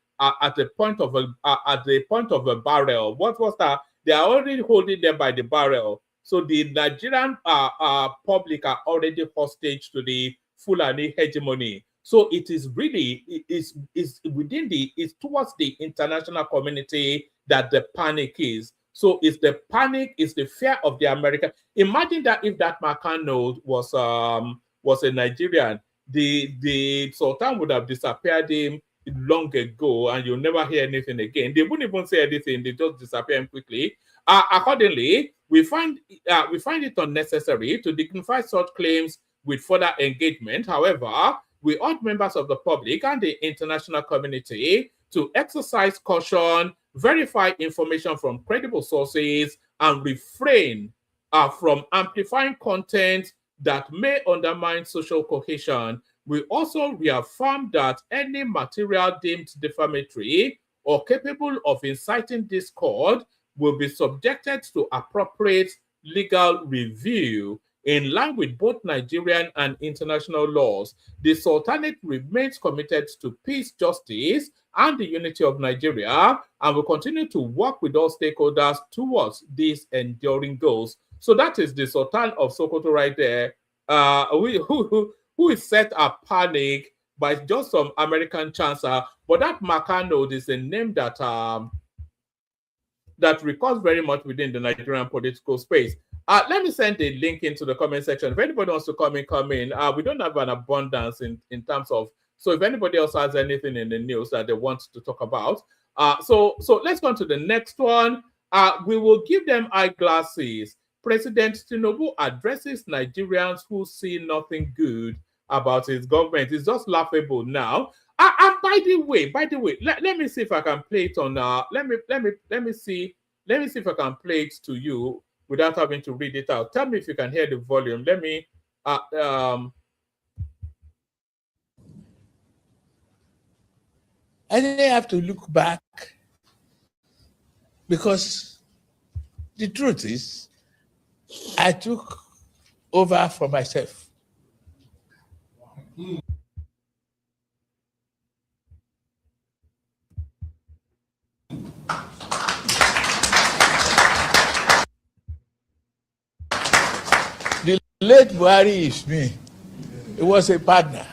point of a barrel. What was that? They are already holding them by the barrel. So the Nigerian public are already hostage to the Fulani hegemony. So it is really it's towards the international community that the panic is. So it's the panic, it's the fear of the American. Imagine that if that McConnell was a Nigerian, the Sultan would have disappeared him long ago, and you'll never hear anything again. They wouldn't even say anything; they just disappear him quickly. Accordingly, we find it unnecessary to dignify such claims with further engagement. However, we urge members of the public and the international community to exercise caution, verify information from credible sources, and refrain from amplifying content that may undermine social cohesion. We also reaffirm that any material deemed defamatory or capable of inciting discord will be subjected to appropriate legal review in line with both Nigerian and international laws. The Sultanate remains committed to peace, justice, and the unity of Nigeria, and will continue to work with all stakeholders towards these enduring goals. So that is the Sultan of Sokoto right there, who is set a panic by just some American chancellor. But that McConnell is a name that that recurs very much within the Nigerian political space. Let me send a link into the comment section. If anybody wants to come in. We don't have an abundance in terms of, so if anybody else has anything in the news that they want to talk about. So let's go on to the next one. We will give them eyeglasses. President Tinubu addresses Nigerians who see nothing good about his government. It's just laughable now. And by the way, let me see if I can play it on. Let me see if I can play it to you without having to read it out. Tell me if you can hear the volume. Let me. I didn't have to look back, because the truth is, I took over for myself. The late Buhari is me. He was a partner.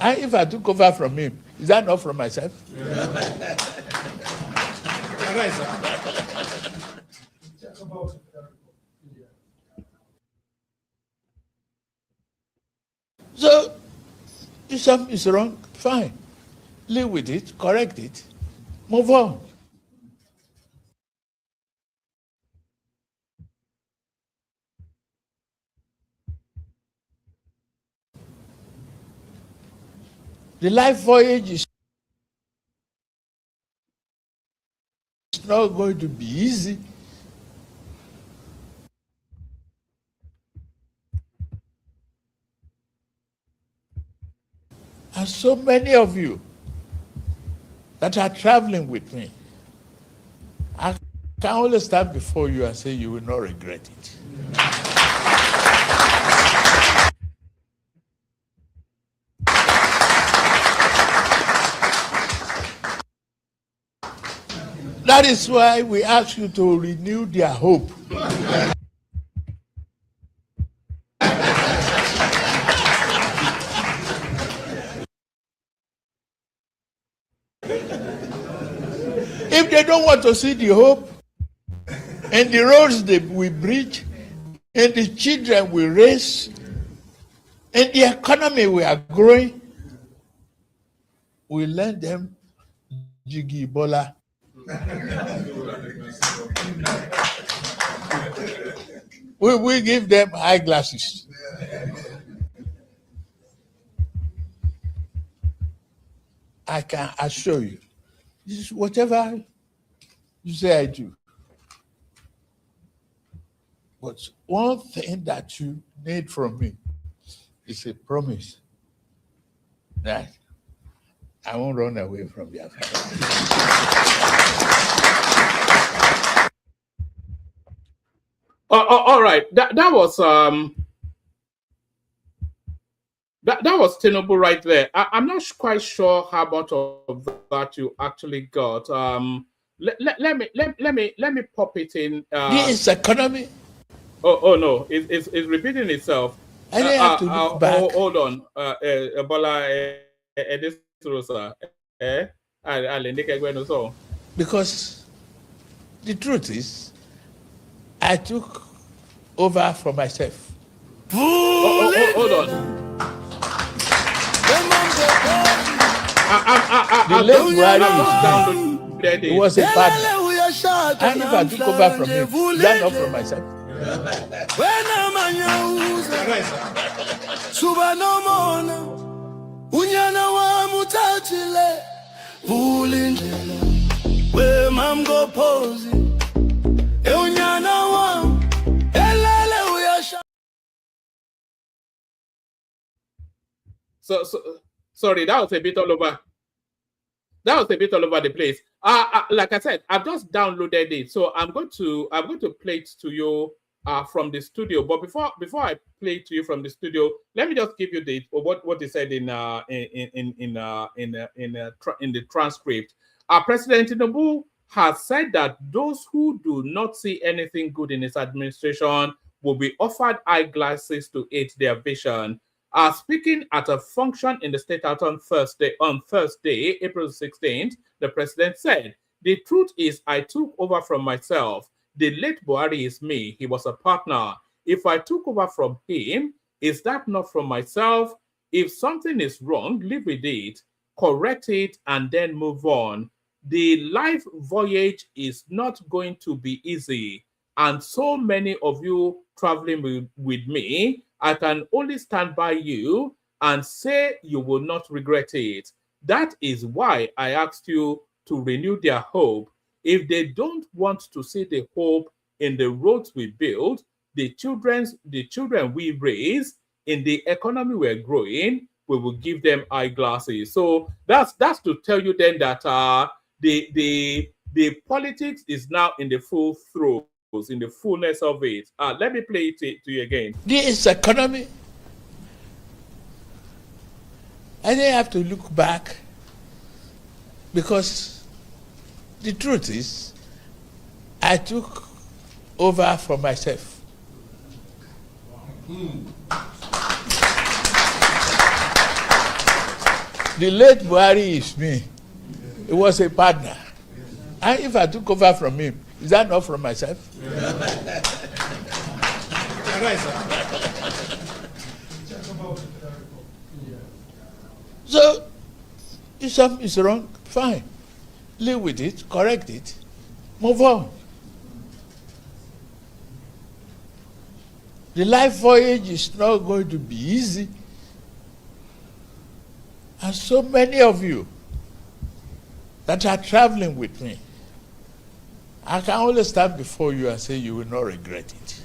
And if I took over from him, is that not from myself? So, if something is wrong, fine. Live with it, correct it, move on. The life voyage is not going to be easy. And so many of you that are traveling with me, I can only stand before you and say you will not regret it. That is why we ask you to renew their hope. If they don't want to see the hope and the roads that we bridge and the children we raise and the economy we are growing, we lend them Jiggy Bola. We give them eyeglasses. I can assure you, this is whatever you say I do. But one thing that you need from me is a promise that I won't run away from your family. All right, that was that was Tinubu right there. I'm not quite sure how much of that you actually got. Let me pop it in. This economy. Oh no, it's repeating itself. I didn't have to look back. Hold on, Bola Rosa. Because the truth is, I took over for myself. Hold on. The late Buhari, he was a partner. And if I took over from him, is that not from myself? Unyana wa mutachile Vulindlela We mamgo pozi E unyana wa Elele uyasha So sorry, that was a bit all over. That was a bit all over the place. Like I said, I've just downloaded it, so I'm going to play it to you from the studio. But before I play it to you from the studio, let me just give you the what they said in the transcript. President Tinubu has said that those who do not see anything good in his administration will be offered eyeglasses to aid their vision. Speaking at a function in the State House on Thursday, April 16th, the president said, "The truth is I took over from myself. The late Buhari is me. He was a partner. If I took over from him, is that not from myself? If something is wrong, live with it, correct it, and then move on. The life voyage is not going to be easy. And so many of you traveling with me, I can only stand by you and say you will not regret it. That is why I asked you to renew their hope. If they don't want to see the hope in the roads we build, the children we raise, in the economy we're growing, we will give them eyeglasses." So that's to tell you then that the politics is now in the full throes, in the fullness of it. Let me play it to you again. This economy, I think I have to look back, because the truth is, I took over for myself. The late Buhari is me. He was a partner. And if I took over from him, is that not from myself? So, if something is wrong, fine. Live with it, correct it, move on. The life voyage is not going to be easy. And so many of you that are traveling with me, I can only stand before you and say you will not regret it.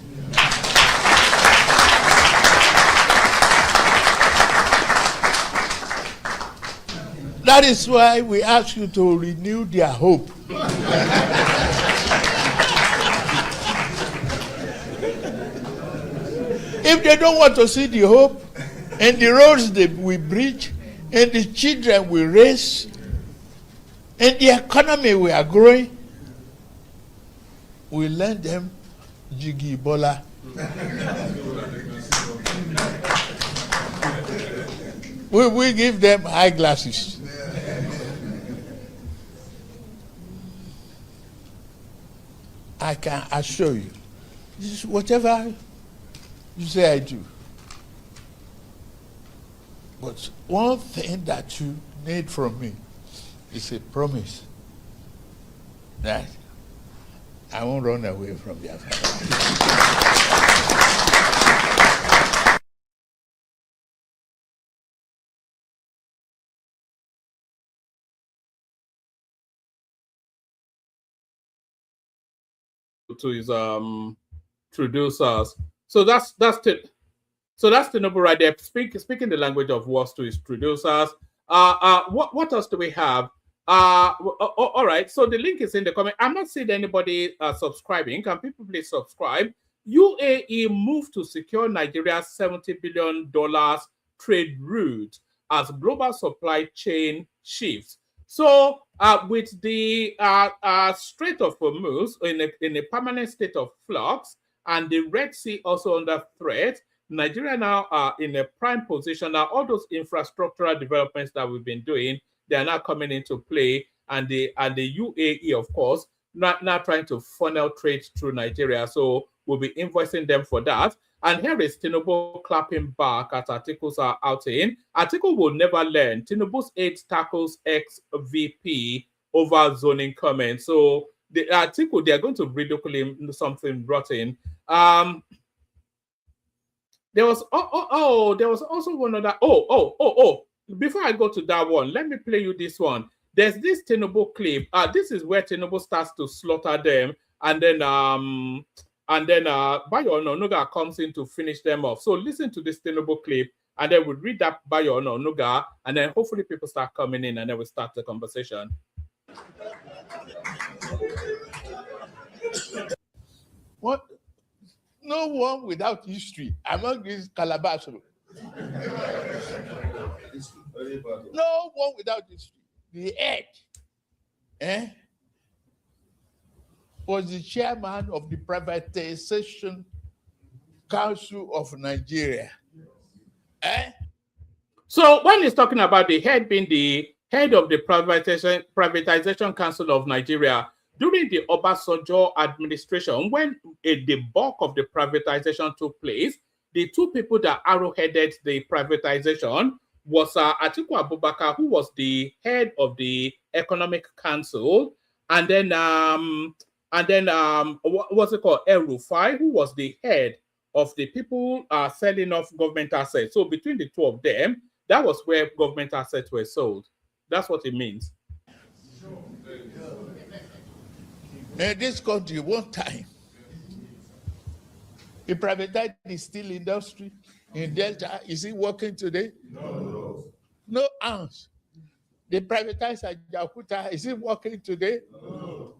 That is why we ask you to renew their hope. If they don't want to see the hope and the roads that we bridge and the children we raise and the economy we are growing, we lend them Jiggy Bola. We give them eyeglasses. I can assure you, this is whatever you say I do. But one thing that you need from me is a promise that I won't run away from your family. To his producers. So that's the number right there. Speaking the language of words to his producers. What else do we have? All right. So the link is in the comment. I'm not seeing anybody subscribing. Can people please subscribe? UAE moved to secure Nigeria's $70 billion trade route as global supply chain shifts. So, with the Strait of Hormuz in a permanent state of flux and the Red Sea also under threat, Nigeria now are in a prime position. Now, all those infrastructural developments that we've been doing, they are now coming into play, and the UAE, of course, not trying to funnel trade through Nigeria. So we'll be invoicing them for that. And here is Tinubu clapping back at Atiku's outing. Atiku will never learn. Tinubu's 8 tackles ex-VP over zoning comments. So the Atiku, they're going to ridicule him something rotten. There was there was also one other. Before I go to that one, let me play you this one. There's this Tinubu clip. This is where Tinubu starts to slaughter them, and then Bayo Ononuga comes in to finish them off. So listen to this Tinubu clip, and then we'll read that Bayo Ononuga, and then hopefully people start coming in, and then we start the conversation. What? No one without history among these Calabash. No one without history. The head was the chairman of the Privatization Council of Nigeria. So when he's talking about the head being the head of the Privatization Council of Nigeria, during the Obasanjo administration, when the bulk of the privatization took place, the 2 people that arrowheaded the privatization was Atiku Abubakar, who was the head of the Economic Council, and then what's it called, El Rufai, who was the head of the people selling off government assets. So between the 2 of them, that was where government assets were sold. That's what it means. In this country, one time, he privatized the steel industry in Delta. Is it working today? No. No ounce. They privatized Ajaokuta. Is it working today? No.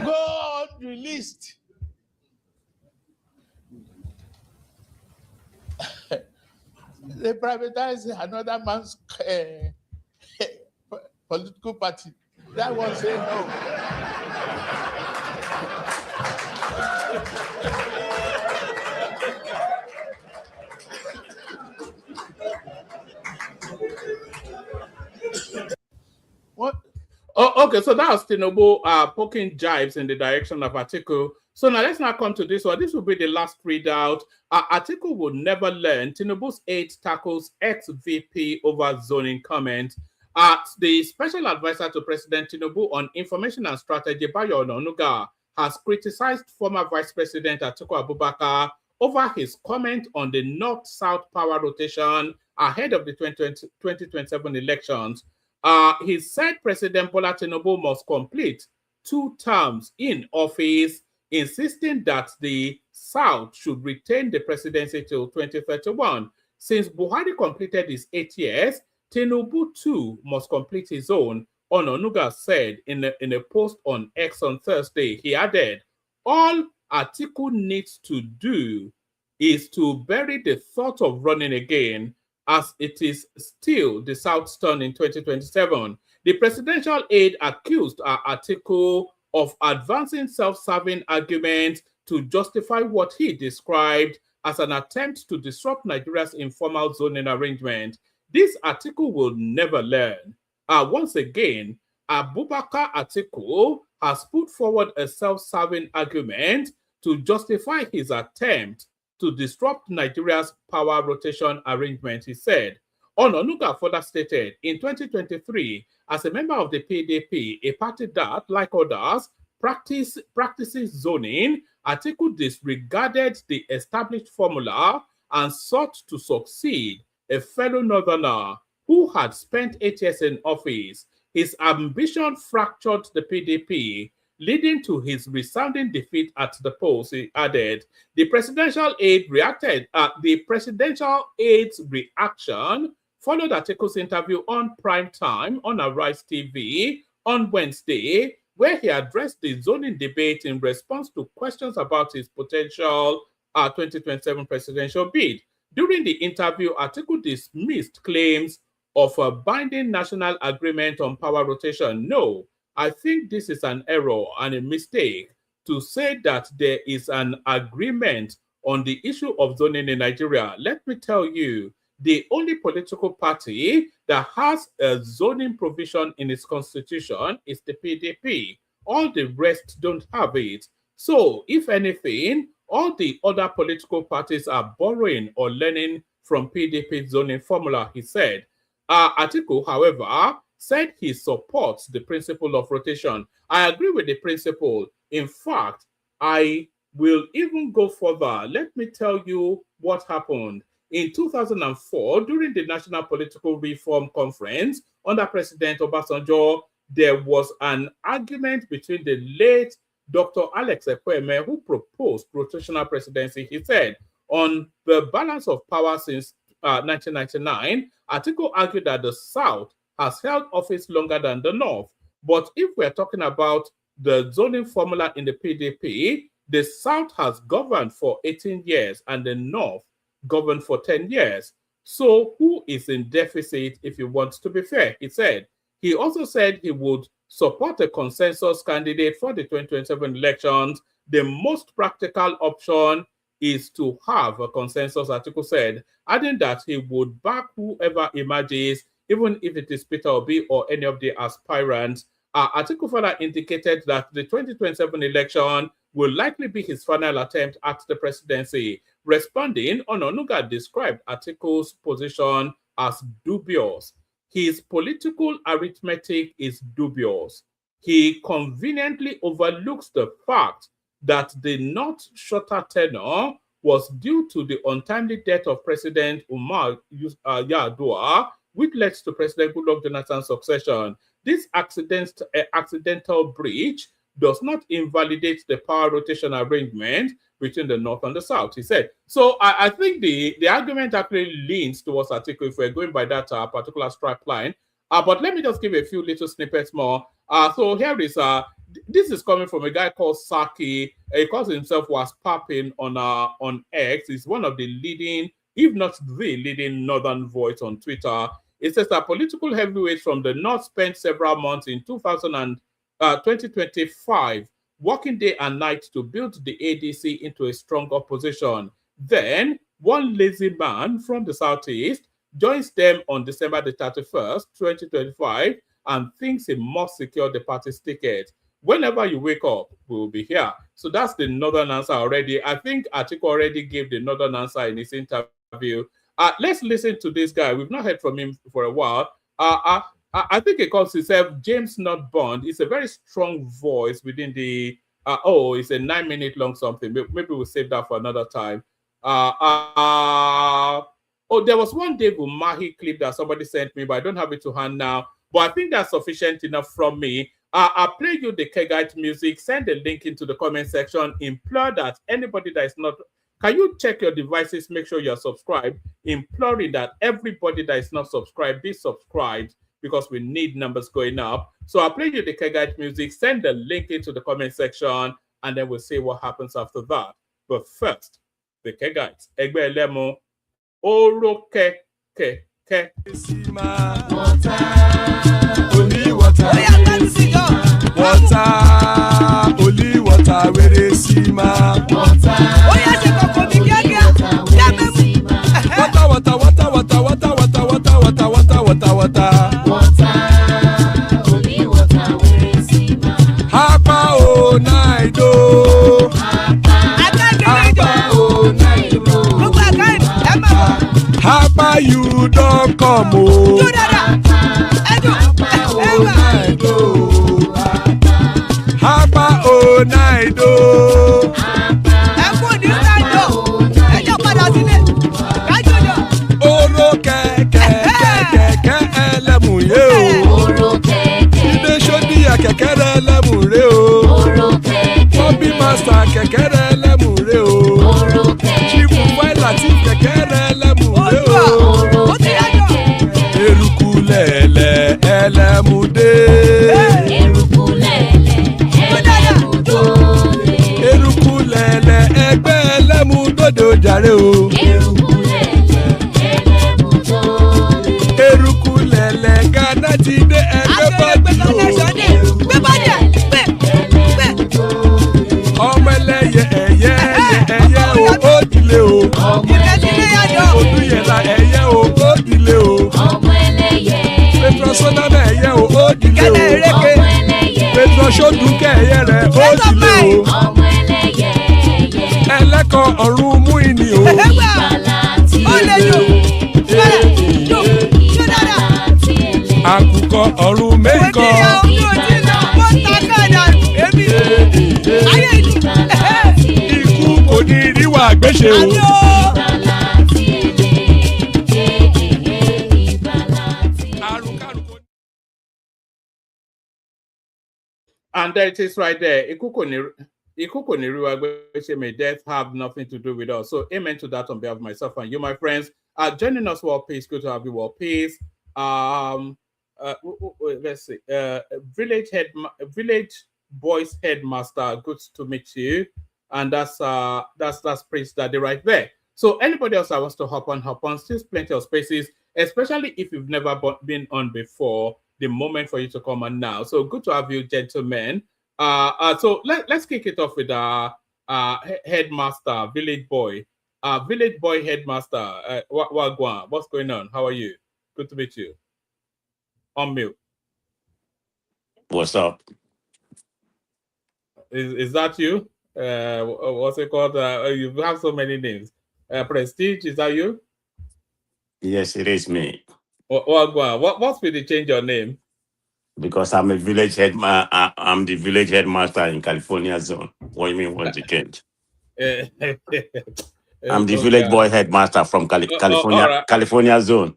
Go on the list. They privatized another man's political party. That one say no. What? Oh, okay. So that was Tinubu poking jibes in the direction of Atiku. So now let's come to this one. This will be the last readout. Atiku will never learn. Tinubu's 8 tackles ex-VP over zoning comment. The special advisor to President Tinubu on information and strategy, Bayo Ononuga, has criticized former Vice President Atiku Abubakar over his comment on the North-South power rotation ahead of the 2027 elections. He said President Bola Tinubu must complete 2 terms in office, insisting that the South should retain the presidency till 2031. Since Buhari completed his 8 years, Tinubu too must complete his own, Ononuga said in a post on X on Thursday. He added, all Atiku needs to do is to bury the thought of running again, as it is still the South's turn in 2027. The presidential aide accused Atiku of advancing self-serving arguments to justify what he described as an attempt to disrupt Nigeria's informal zoning arrangement. This Atiku will never learn. Once again, Abubakar Atiku has put forward a self-serving argument to justify his attempt to disrupt Nigeria's power rotation arrangement, he said. Ononuga further stated, in 2023, as a member of the PDP, a party that, like others, practices zoning, Atiku disregarded the established formula and sought to succeed a fellow northerner who had spent 8 years in office. His ambition fractured the PDP, leading to his resounding defeat at the polls, he added. The presidential aide's reaction followed Atiku's interview on Prime Time on Arise TV on Wednesday, where he addressed the zoning debate in response to questions about his potential 2027 presidential bid. During the interview, Atiku dismissed claims of a binding national agreement on power rotation. No, I think this is an error and a mistake to say that there is an agreement on the issue of zoning in Nigeria. Let me tell you, the only political party that has a zoning provision in its constitution is the PDP. All the rest don't have it. So, if anything, all the other political parties are borrowing or learning from PDP zoning formula, he said. Atiku, however, said he supports the principle of rotation. I agree with the principle. In fact, I will even go further. Let me tell you what happened. In 2004, during the National Political Reform Conference under President Obasanjo, there was an argument between the late Dr. Alex Ekweme, who proposed rotational presidency. He said, on the balance of power since 1999, Atiku argued that the South has held office longer than the North. But if we're talking about the zoning formula in the PDP, the South has governed for 18 years and the North governed for 10 years. So who is in deficit if you want to be fair? He said. He also said he would support a consensus candidate for the 2027 elections. The most practical option is to have a consensus, Atiku said, adding that he would back whoever emerges, even if it is Peter Obi or any of the aspirants. Atiku further indicated that the 2027 election will likely be his final attempt at the presidency. Responding, Ononuga described Atiku's position as dubious. His political arithmetic is dubious. He conveniently overlooks the fact that the not shorter tenure was due to the untimely death of President Umar Yar'Adua, which led to President Goodluck Jonathan's succession. This accidental breach does not invalidate the power rotation arrangement between the North and the South, he said. So I think the argument actually leans towards Atiku if we're going by that particular strike line. But let me just give a few little snippets more. So here is, this is coming from a guy called Saki. He calls himself Was Papping on X. He's one of the leading, if not the leading Northern voice on Twitter. It says that political heavyweights from the North spent several months in 2025 working day and night to build the ADC into a strong opposition. Then, one lazy man from the Southeast joins them on December the 31st, 2025, and thinks he must secure the party's ticket. Whenever you wake up, we will be here. So that's the Northern answer already. I think Atiku already gave the Northern answer in his interview. Let's listen to this guy. We've not heard from him for a while. I think he calls himself James Not Bond. It's a very strong voice within the... it's a 9-minute long something. Maybe we'll save that for another time. There was one Dave Umahi clip that somebody sent me, but I don't have it to hand now. But I think that's sufficient enough from me. I'll play you the Kegite music. Send a link into the comment section. Implore that anybody that is not... Can you check your devices? Make sure you're subscribed. Imploring that everybody that is not subscribed, be subscribed, because we need numbers going up. So I'll play you the Kegite music. Send the link into the comment section, and then we'll see what happens after that. But first, the Kegites. Egbe Lemo. Oro ke. Water. Only water. Water. Only water. Where they see ma. Water. Water. Only water. Where they see ma. Hapa o naido. Hapa you don't come o. Hapa o naido. Oro keke elemu ye o. Ide sodi ya kekere elemu re o. Bobby master kekere elemu re o. Chifu Failati kekere elemu re o. Eruku lele elemude. Eruku lele egbe elemudodo jare o. Eruku lele Ghana ti de everybody o. Ọmọ ẹlẹ́yẹ ẹ̀yẹ o ó dilé o. Odúyẹ̀lá ẹ̀yẹ o sọ́nàmẹ̀ ẹ̀yẹ o ó dìde o pẹ̀tọ́ sódùkẹ́ ẹ̀yẹ rẹ̀ ó dìde o ẹlẹ́kọ̀ ọ̀run mú ìní o. àkùkọ ọ̀run mẹ́kọ̀. ikú kò ní ríwà gbéṣe o. And there it is right there. May death have nothing to do with us. So amen to that on behalf of myself and you, my friends. Joining us, World Peace. Good to have you, World Peace. Let's see. Village boys headmaster. Good to meet you. And that's Priest Daddy right there. So anybody else that wants to hop on. Still plenty of spaces, especially if you've never been on before. The moment for you to come on now. So good to have you, gentlemen. So let's kick it off with headmaster, village boy headmaster. Wagwan, what's going on? How are you? Good to meet you. On mute. What's up? Is that you? What's it called? You have so many names. Prestige, is that you? Yes, it is me. Wagwan, what's with the change your name? Because I'm a village I'm the village headmaster in California zone. What do you mean what's the change? I'm the village boy headmaster from California, right. California zone.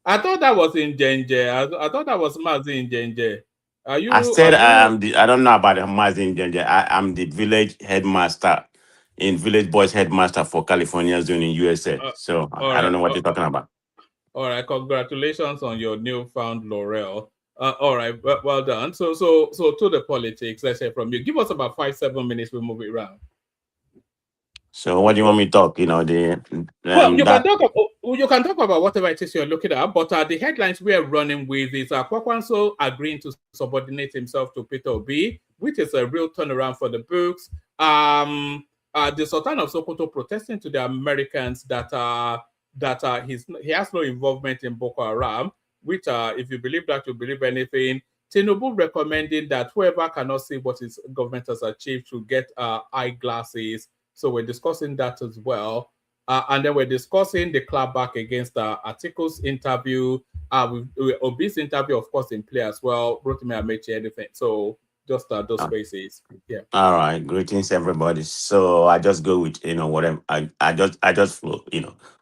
I thought that was in Genje. I thought that was Mazi in Genje. I said I don't know about Mazi in Genje. I'm the village headmaster in village boys headmaster for California zone in USA. So I don't know what you're talking about. All right, congratulations on your newfound laurel. All right, well done. So to the politics, let's say from you. Give us about 5-7 minutes. We'll move it around. So what do you want me to talk? You know, you can talk about whatever it is you're looking at. But the headlines we are running with is Kwakwanso agreeing to subordinate himself to Peter Obi, which is a real turnaround for the books. The Sultan of Sokoto protesting to the Americans that he has no involvement in Boko Haram, which if you believe that, you believe anything. Tinubu recommending that whoever cannot see what his government has achieved should get eyeglasses. So we're discussing that as well. And then we're discussing the clapback against Atiku's interview. With Obi's interview, of course, in play as well. Rotimi Amechi, anything. So just those spaces. Yeah. All right. Greetings, everybody. So I just go with, whatever. I just flow,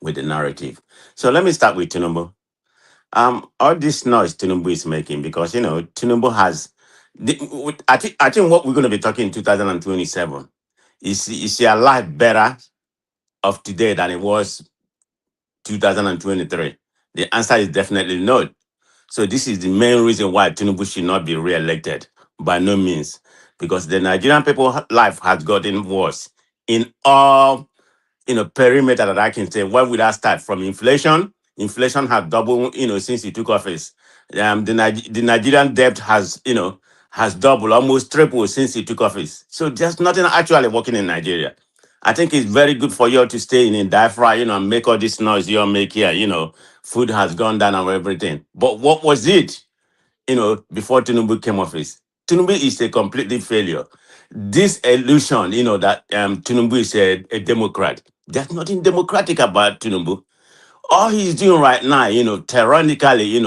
with the narrative. So let me start with Tinubu. All this noise Tinubu is making, because, Tinubu has, I think what we're going to be talking in 2027 is a lot better of today than it was 2023. The answer is definitely no. So this is the main reason why Tinubu should not be re-elected, by no means, because the Nigerian people's life has gotten worse in all, perimeter that I can say. Where would I start? From inflation? Inflation has doubled, since he took office. The Nigerian debt has doubled, almost tripled since he took office. So there's nothing actually working in Nigeria. I think it's very good for you all to stay in diaphragm, and make all this noise you all make here. Food has gone down and everything. But what was it, before Tinubu came office? Tinubu is a completely failure. This illusion, that Tinubu is a Democrat. There's nothing democratic about Tinubu. All he's doing right now, tyrannically,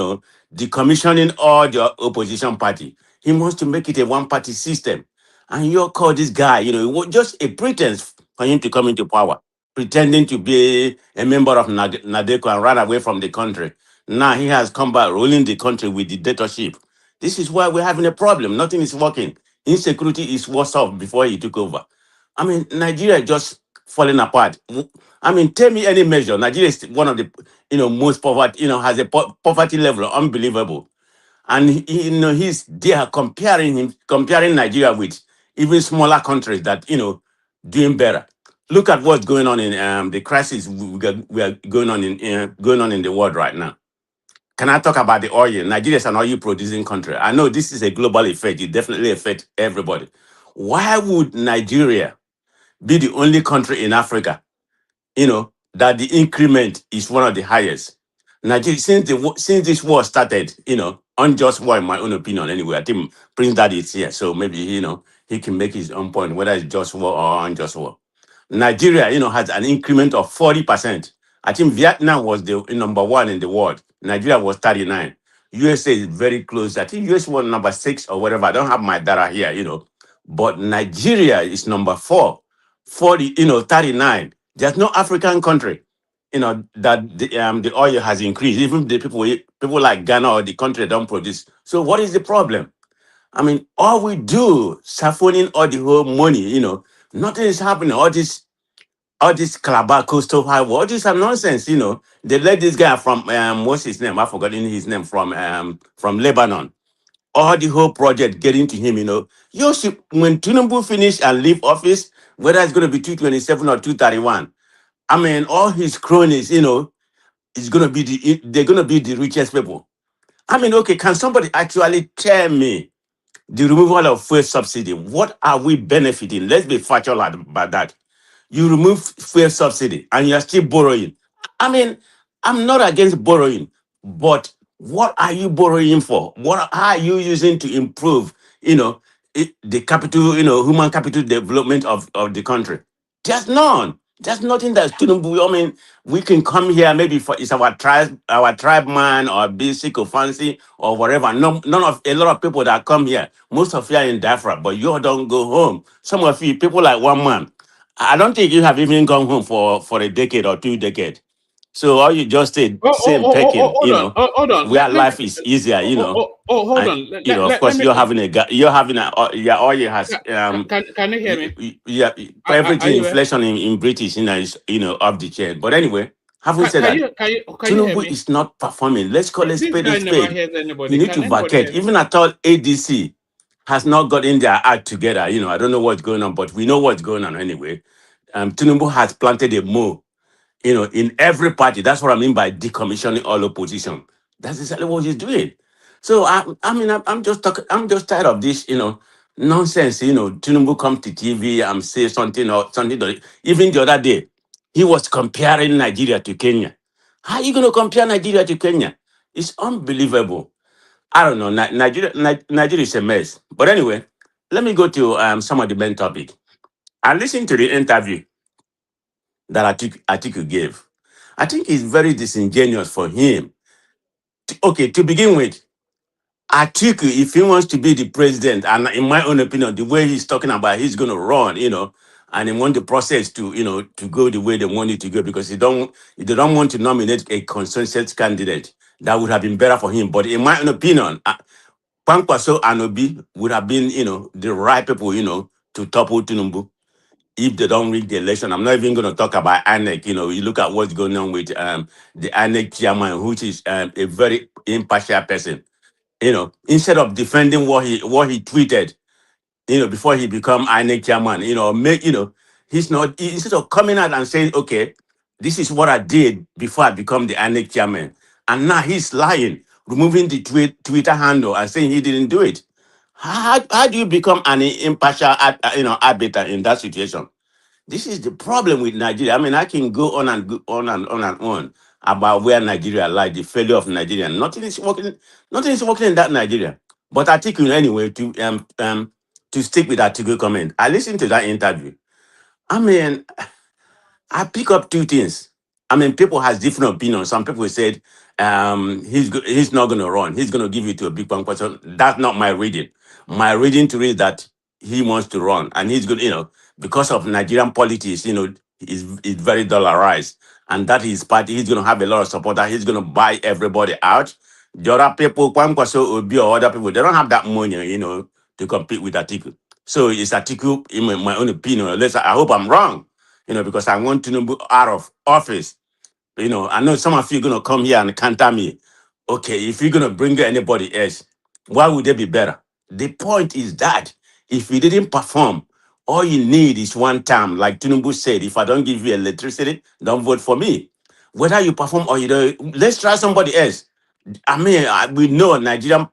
decommissioning all the opposition party. He wants to make it a one-party system. And you call this guy, it was just a pretense for him to come into power, pretending to be a member of Nadeko and run away from the country. Now he has come back ruling the country with dictatorship. This is why we're having a problem. Nothing is working. Insecurity is worse off before he took over. I mean, Nigeria is just falling apart. I mean, tell me any measure. Nigeria is one of the, most poverty, has a poverty level unbelievable. And, he's there comparing Nigeria with even smaller countries that, doing better. Look at what's going on in the crisis we are going on in the world right now. Can I talk about the oil? Nigeria is an oil producing country. I know this is a global effect. It definitely affects everybody. Why would Nigeria be the only country in Africa, that the increment is one of the highest? Nigeria, since this war started, unjust war, in my own opinion, anyway. I think Prince Daddy is here, so maybe he can make his own point whether it's just war or unjust war. Nigeria, has an increment of 40%. I think Vietnam was the number one in the world. Nigeria was 39. USA is very close. I think US was number 6 or whatever. I don't have my data here, but Nigeria is number 4, 40, 39. There's no African country, that the oil has increased. Even the people like Ghana or the country don't produce. So what is the problem? I mean, all we do, siphoning all the whole money, nothing is happening. All this Calabar coastal highway, all this are nonsense, They let this guy from what's his name? I've forgotten his name from Lebanon. All the whole project getting to him, when Tinubu finish and leave office, whether it's going to be 227 or 231, I mean, all his cronies, they're gonna be the richest people. I mean, okay, can somebody actually tell me the removal of fuel subsidy? What are we benefiting? Let's be factual about that. You remove fuel subsidy and you're still borrowing. I mean, I'm not against borrowing, but what are you borrowing for? What are you using to improve, the capital, human capital development of the country? There's none. There's nothing that's Tinubu. I mean, we can come here maybe for it's our tribe man or basic or fancy or whatever. No, none of a lot of people that come here. Most of you are in Biafra, but you all don't go home. Some of you people like one man. I don't think you have even gone home for a decade or 2 decades. So all you just stay same pecking, hold on. where life is easier, Hold and on. of course you're having yeah, all you has Can you hear me? yeah, Are everything you there? inflation in British, is off the chain. But anyway, having said Can that, you can you hear Tinubu me? is not performing. Let's call a This spade a guy never spade. hears You anybody. need to Can anybody vacate. hear me? Even at all, ADC has not gotten their act together. I don't know what's going on, but we know what's going on anyway. Tinubu has planted a move, in every party. That's what I mean by decommissioning all opposition. That's exactly what he's doing. So I mean, I'm just talking. I'm just tired of this, nonsense. Tinubu come to TV and say something or something. Even the other day, he was comparing Nigeria to Kenya. How are you going to compare Nigeria to Kenya? It's unbelievable. I don't know. Nigeria is a mess. But anyway, let me go to some of the main topic. I listened to the interview that Atiku gave. I think it's very disingenuous for him. Okay, to begin with, Atiku, if he wants to be the president, and in my own opinion, the way he's talking about he's going to run, and he want the process to go the way they want it to go, because they don't want to nominate a consensus candidate. That would have been better for him. But in my own opinion, Kwankwaso and Obi would have been, the right people, to topple Tinubu if they don't rig the election. I'm not even going to talk about INEC. You look at what's going on with the INEC chairman, which is a very impartial person. Instead of defending what he tweeted, before he become INEC chairman, he's not, instead of coming out and saying, okay, this is what I did before I become the INEC chairman, and now he's lying, removing the Twitter handle and saying he didn't do it. How do you become an impartial arbiter in that situation? This is the problem with Nigeria. I mean, I can go on and go on and on and on about where Nigeria lies, the failure of Nigeria. Nothing is working. Nothing is working in that Nigeria. But I think anyway to stick with that to comment. I listened to that interview. I mean, I pick up two things. I mean, people has different opinions. Some people said he's not going to run. He's going to give it to a big one person. That's not my reading. My reading to read that he wants to run, and he's going, because of Nigerian politics, is very dollarized, and that his party, he's going to have a lot of supporters. He's going to buy everybody out. The other people, Kwankwaso Obi or other people, they don't have that money, to compete with Atiku. So it's Atiku, in my own opinion. I hope I'm wrong, because I want to out of office. I know some of you are going to come here and counter me. Okay, if you're going to bring anybody else, why would they be better? The point is that if you didn't perform, all you need is one term. Like Tinubu said, if I don't give you electricity, don't vote for me. Whether you perform or you don't, let's try somebody else. I mean, we know Nigerian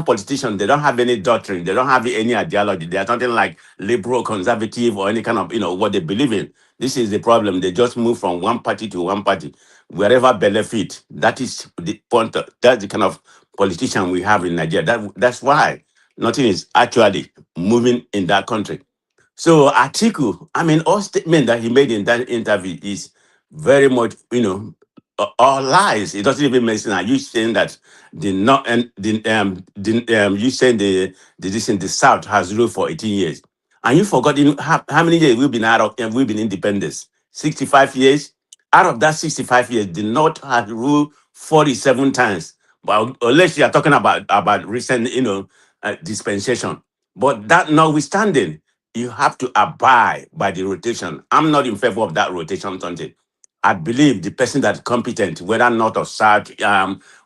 politicians, they don't have any doctrine. They don't have any ideology. They are nothing like liberal, conservative, or any kind of, what they believe in. This is the problem. They just move from one party to one party, wherever benefit. That is the point. That's the kind of politician we have in Nigeria. That's why nothing is actually moving in that country. So Atiku, I mean, all statement that he made in that interview is very much, all lies. It doesn't even make sense. Are you saying that the not and you saying the South has ruled for 18 years, and you forgot how many years we've been out of and we've been independence? 65 years. Out of that 65 years, the North has ruled 47 times. Well, unless you are talking about recent, dispensation. But that notwithstanding, you have to abide by the rotation. I'm not in favor of that rotation, something. I believe the person that's competent, whether North or South,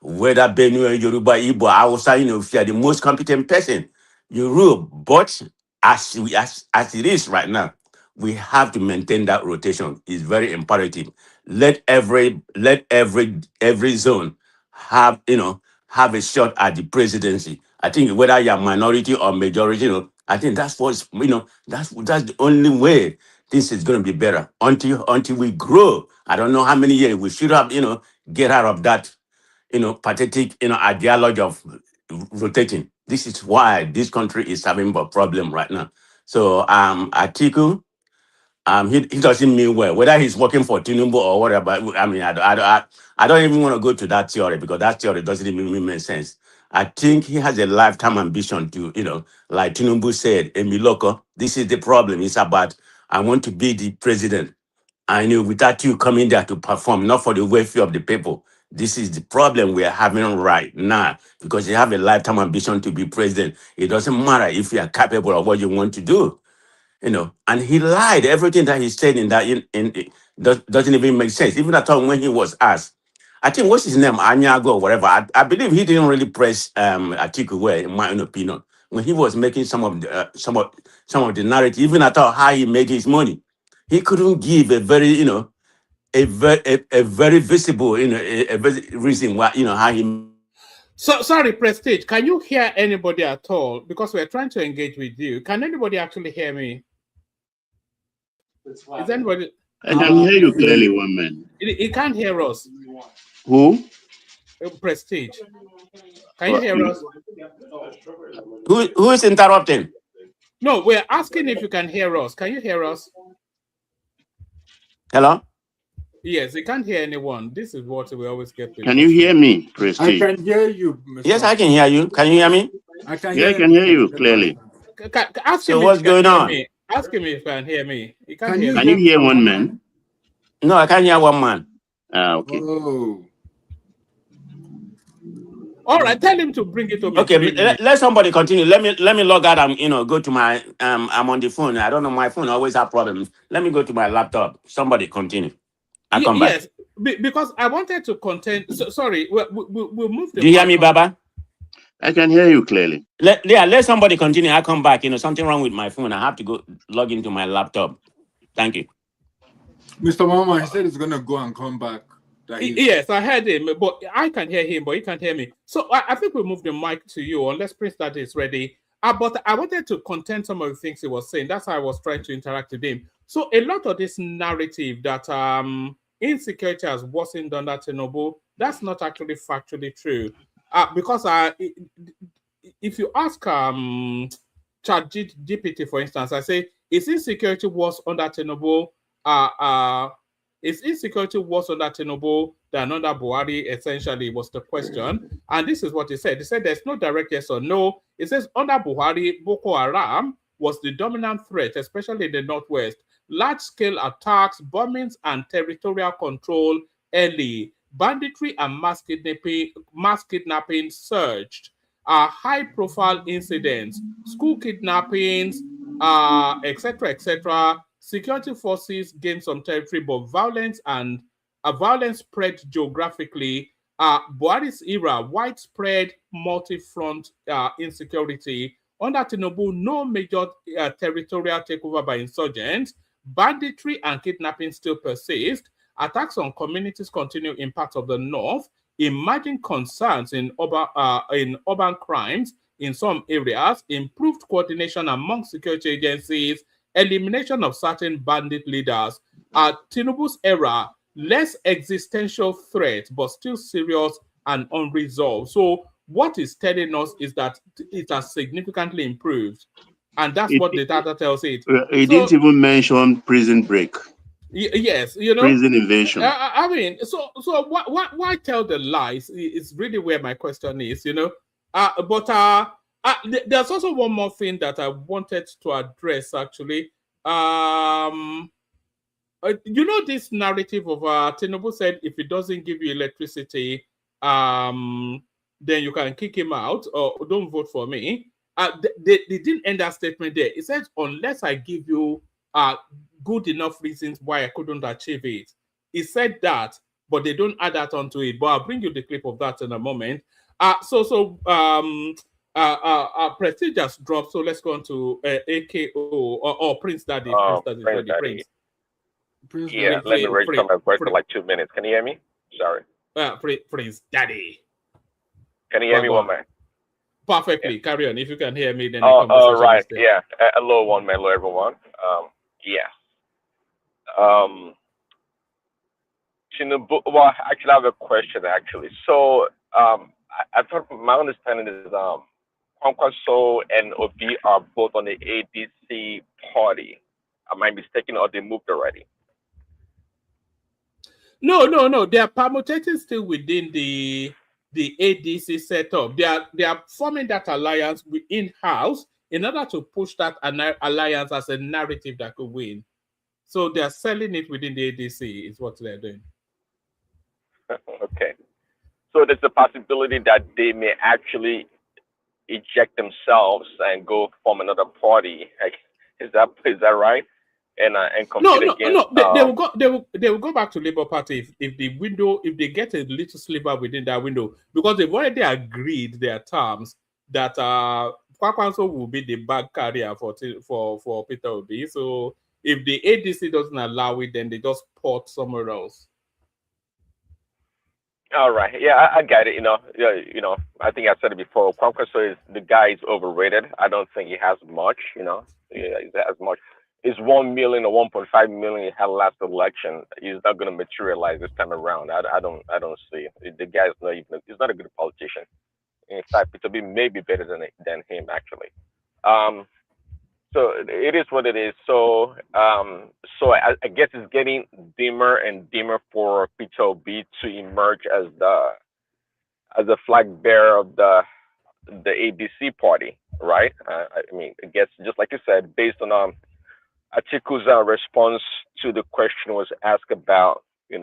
whether Benue, Yoruba, Igbo, Hausa, if you are the most competent person, you rule. But as it is right now, we have to maintain that rotation. It's very imperative. Let every zone have a shot at the presidency. I think whether you're minority or majority, I think that's that's the only way this is going to be better until we grow. I don't know how many years we should have, get out of that, pathetic, ideology of rotating. This is why this country is having a problem right now. So, Atiku, he doesn't mean well. Whether he's working for Tinubu or whatever, I mean, I don't even want to go to that theory because that theory doesn't even make sense. I think he has a lifetime ambition to, like Tinubu said, Emiloko, this is the problem. It's about, I want to be the president. I knew without you coming there to perform, not for the welfare of the people. This is the problem we are having right now because you have a lifetime ambition to be president. It doesn't matter if you are capable of what you want to do. And he lied. Everything that he said in that doesn't even make sense. Even at all when he was asked, I think what's his name, Anyago or whatever. I believe he didn't really press Atiku well, in my own opinion, when he was making some of the narrative. Even at all how he made his money, he couldn't give a very a very visible a very reason why how he. So sorry, Prestige. Can you hear anybody at all? Because we're trying to engage with you. Can anybody actually hear me? Is anybody? I can hear you clearly, one man. He can't hear us. Who? Prestige. Can you hear us? Who is interrupting? No, we're asking if you can hear us. Can you hear us? Hello? Yes, he can't hear anyone. This is what we always get. Can you hear me, Prestige? I can hear you, Mr. Yes, I can hear you. Can you hear me? I can hear you clearly. Ask him so what's going on? Ask him if he can hear me. He can't can hear you hear one man? No, I can't hear one man. Okay. Oh. All right, tell him to bring it up. Okay, let somebody continue. Let me log out and go to my I'm on the phone. I don't know, my phone always have problems. Let me go to my laptop. Somebody continue. I'll come back. Yes, because I wanted to contend. Sorry, we'll move the. Do you hear me, Baba? I can hear you clearly. Let somebody continue. I'll come back. Something wrong with my phone. I have to go log into my laptop. Thank you. Mr. Mama, he said he's gonna go and come back. Yes, I heard him, but I can hear him, but he can't hear me. So I think we'll move the mic to you, unless Prince that is ready. But I wanted to contend some of the things he was saying. That's how I was trying to interact with him. So a lot of this narrative that insecurity has worsened under Tinubu, that's not actually factually true. Because if you ask ChatGPT, for instance, I say, is insecurity worse under Tinubu? Is insecurity worse under Tinubu than under Buhari? Essentially, was the question. And this is what he said. He said there's no direct yes or no. It says under Buhari, Boko Haram was the dominant threat, especially in the Northwest. Large-scale attacks, bombings, and territorial control early. Banditry and mass kidnapping surged. High-profile incidents, school kidnappings, etc., etc. Security forces gained some territory, but violence spread geographically. Buhari's era, widespread multi-front insecurity. Under Tinubu, no major territorial takeover by insurgents. Banditry and kidnapping still persist. Attacks on communities continue in parts of the north. emerging concerns in urban crimes in some areas, improved coordination among security agencies, elimination of certain bandit leaders. At Tinubu's era, less existential threat, but still serious and unresolved. So what it's telling us is that it has significantly improved. And that's what the data tells it. It didn't even mention prison break. Yes, prison invasion. I mean, so why tell the lies? It's really where my question is, But there's also one more thing that I wanted to address, actually. This narrative of Tinubu said if he doesn't give you electricity, then you can kick him out or don't vote for me. They didn't end that statement there. It says unless I give you good enough reasons why I couldn't achieve it. He said that, but they don't add that onto it. But I'll bring you the clip of that in a moment. Prestige just dropped, so let's go on to AKO or Prince Daddy. Prince Daddy. Let me register my voice for like 2 minutes. Can you hear me? Sorry. Prince Daddy. Can you hear me, one man? Perfectly. Yeah. Carry on. If you can hear me, then right. Yeah. Hello, one man. Hello, everyone. Tinubu. Well, actually, I have a question. Actually, so I thought my understanding is Kwankwaso and Obi are both on the ADC party. Am I mistaken, or they moved already? No. They are permutating still within the ADC setup. They are forming that alliance in-house in order to push that alliance as a narrative that could win. So they are selling it within the ADC is what they're doing. Okay. So there's a possibility that they may actually eject themselves and go form another party. Is that right? And compete against. They will go back to Labour Party if they get a little sliver within that window, because they've already agreed their terms that Kwakwanso will be the bag carrier for Peter Obi. So if the ADC doesn't allow it, then they just port somewhere else. All right. Yeah, I get it. I think I said it before. Kwankwaso the guy is overrated. I don't think he has much. He has much. It's 1 million or 1.5 million he had last election. He's not going to materialize this time around. I don't see it. The guy's he's not a good politician. In fact, Peter B may be better than him actually. So it is what it is. So I guess it's getting dimmer and dimmer for Peter Obi to emerge as the flag bearer of the ADC party, right? I mean, I guess just like you said, based on Atiku's response to the question was asked about, in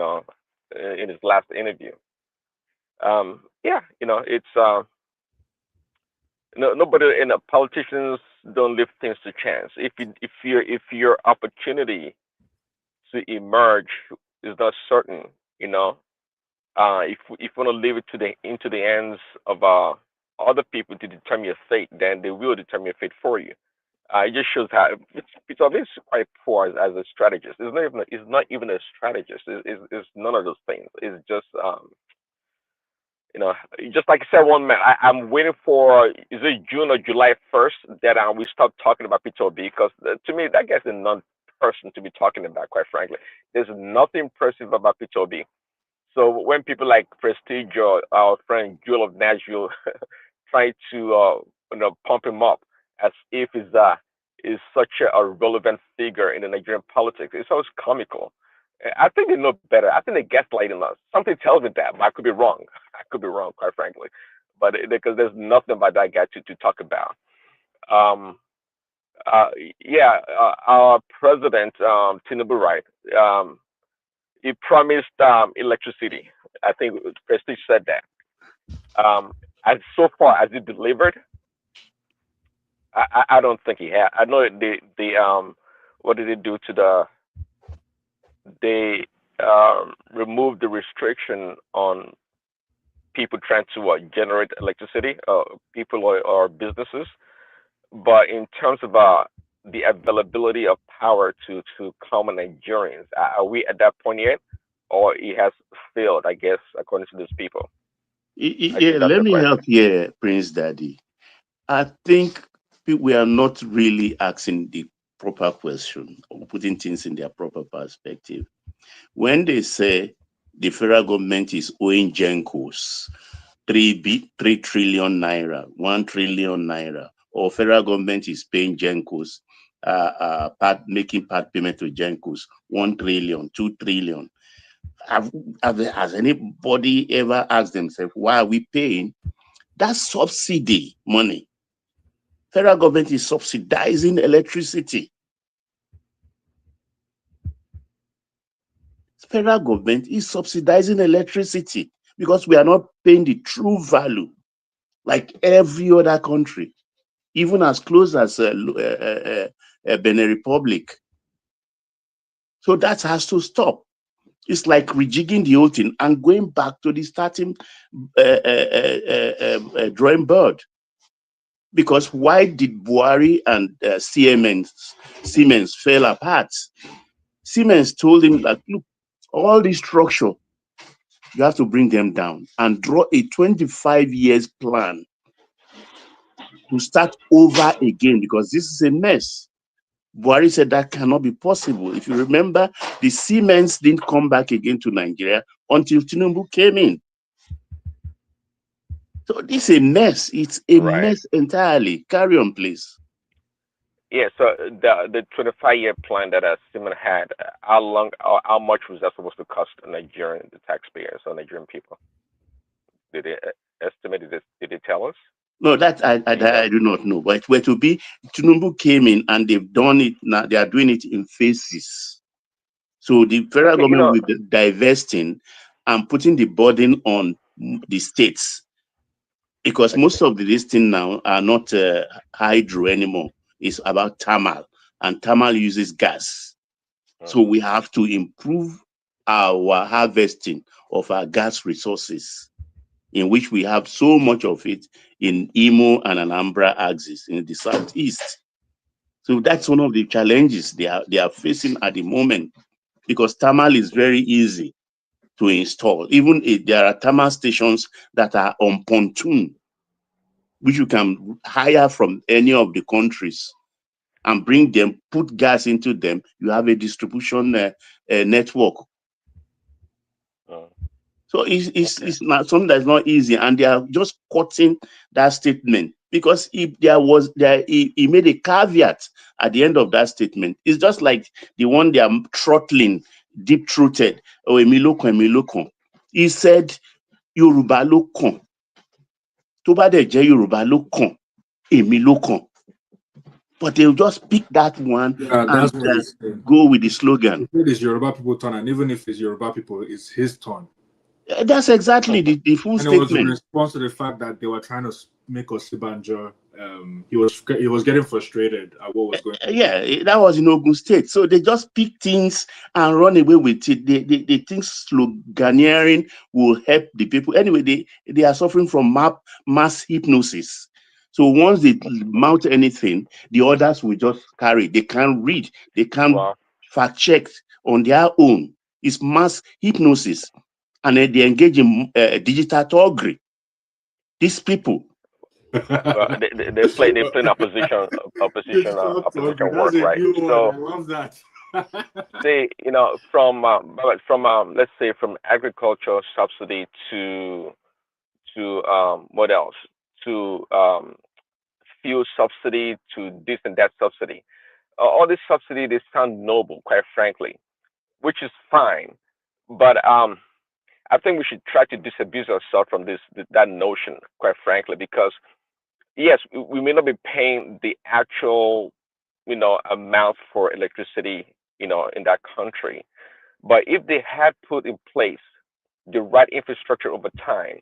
his last interview. It's nobody in politicians don't leave things to chance. If your opportunity to emerge is not certain, if you want to leave it into the hands of other people to determine your fate, then they will determine your fate for you. It just shows how Peter Obi is quite poor as a strategist. It's not even a strategist. It's none of those things. It's just just like I said, one man. I'm waiting for, is it June or July 1st that we stop talking about Peter Obi, because to me that guy's a non-person to be talking about. Quite frankly, there's nothing impressive about Peter Obi. So when people like Prestige or our friend Jewel of Nashville try to pump him up as if is such a relevant figure in the Nigerian politics, it's always comical. I think they know better. I think they're gaslighting us. Something tells me that, but I could be wrong. Quite frankly. But because there's nothing about that guy to talk about. Our president, Tinubu, right? He promised electricity. I think Prestige said that. And so far, has he delivered? I don't think he had. I know what did they do to they removed the restriction on people trying to generate electricity, people or businesses. But in terms of the availability of power to common Nigerians, are we at that point yet? Or he has failed, I guess, according to these people? Yeah, let me help here, Prince Daddy. I think we are not really asking the proper question or putting things in their proper perspective. When they say the federal government is owing Gencos 3 trillion naira, 1 trillion naira, or federal government is paying Gencos, making part payment to Gencos 1 trillion, 2 trillion. Has anybody ever asked themselves, why are we paying? That's subsidy money. Federal government is subsidizing electricity. Federal government is subsidizing electricity because we are not paying the true value like every other country, even as close as Benin Republic. So that has to stop. It's like rejigging the whole thing and going back to the starting drawing board. Because why did Buhari and Siemens fell apart? Siemens told him that, look, all this structure, you have to bring them down and draw a 25 years plan to start over again, because this is a mess. Buhari said that cannot be possible. If you remember, the Siemens didn't come back again to Nigeria until Tinubu came in. So this is a mess. It's a mess entirely. Carry on, please. Yeah, so the 25-year plan that Siemens had, how long, or how much was that supposed to cost Nigerian, the taxpayers or Nigerian people? Did they estimate it? Did they tell us? No, that I do not know. But it were to be, Tinubu came in and they've done it now. They are doing it in phases. So the federal government will be divesting and putting the burden on the states, because most of these things now are not hydro anymore. It's about thermal, and thermal uses gas. So we have to improve our harvesting of our gas resources, in which we have so much of it in Imo and Anambra axis in the southeast. So that's one of the challenges they are facing at the moment, because thermal is very easy to install. Even if there are thermal stations that are on pontoon, which you can hire from any of the countries and bring them, put gas into them. You have a distribution network. So it's not something that's not easy, and they are just cutting that statement, because if he made a caveat at the end of that statement. It's just like the one they are throttling, deep throated. Oh, Emiloko. He said, Yoruba ló kàn. Tó bá dẹ̀ jẹ́ Yoruba ló kàn, èmi ló kàn. But they'll just pick that one and go with the slogan. It's Yoruba people turn, and even if it's Yoruba people, it's his turn. That's exactly the full statement. And it was in response to the fact that they were trying to make Osibanjo. He was getting frustrated at what was going on. Yeah, that was in Ogun State. So they just pick things and run away with it. They think sloganeering will help the people. Anyway, they are suffering from mass hypnosis. So once they mount anything, the others will just carry. They can't read. They can't fact check on their own. It's mass hypnosis. And then they engage in digital thuggery. These people. They play opposition work, right? So I love that. say, from let's say from agriculture subsidy to what else, to fuel subsidy, to this and that subsidy. All this subsidy, they sound noble, quite frankly, which is fine, but I think we should try to disabuse ourselves from that notion, quite frankly, because yes, we may not be paying the actual, amount for electricity, in that country, but if they had put in place the right infrastructure over time,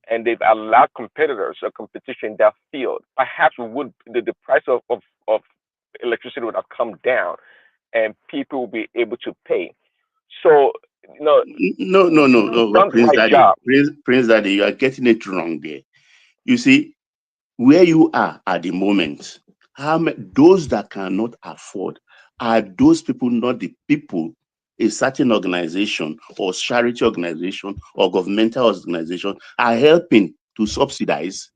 and they've allowed competitors or competition in that field, perhaps the price of electricity would have come down, and people will be able to pay. So no, Prince Daddy, you are getting it wrong there. You see, where you are at the moment, those that cannot afford are those people, not the people a certain organization or charity organization or governmental organization are helping to subsidize?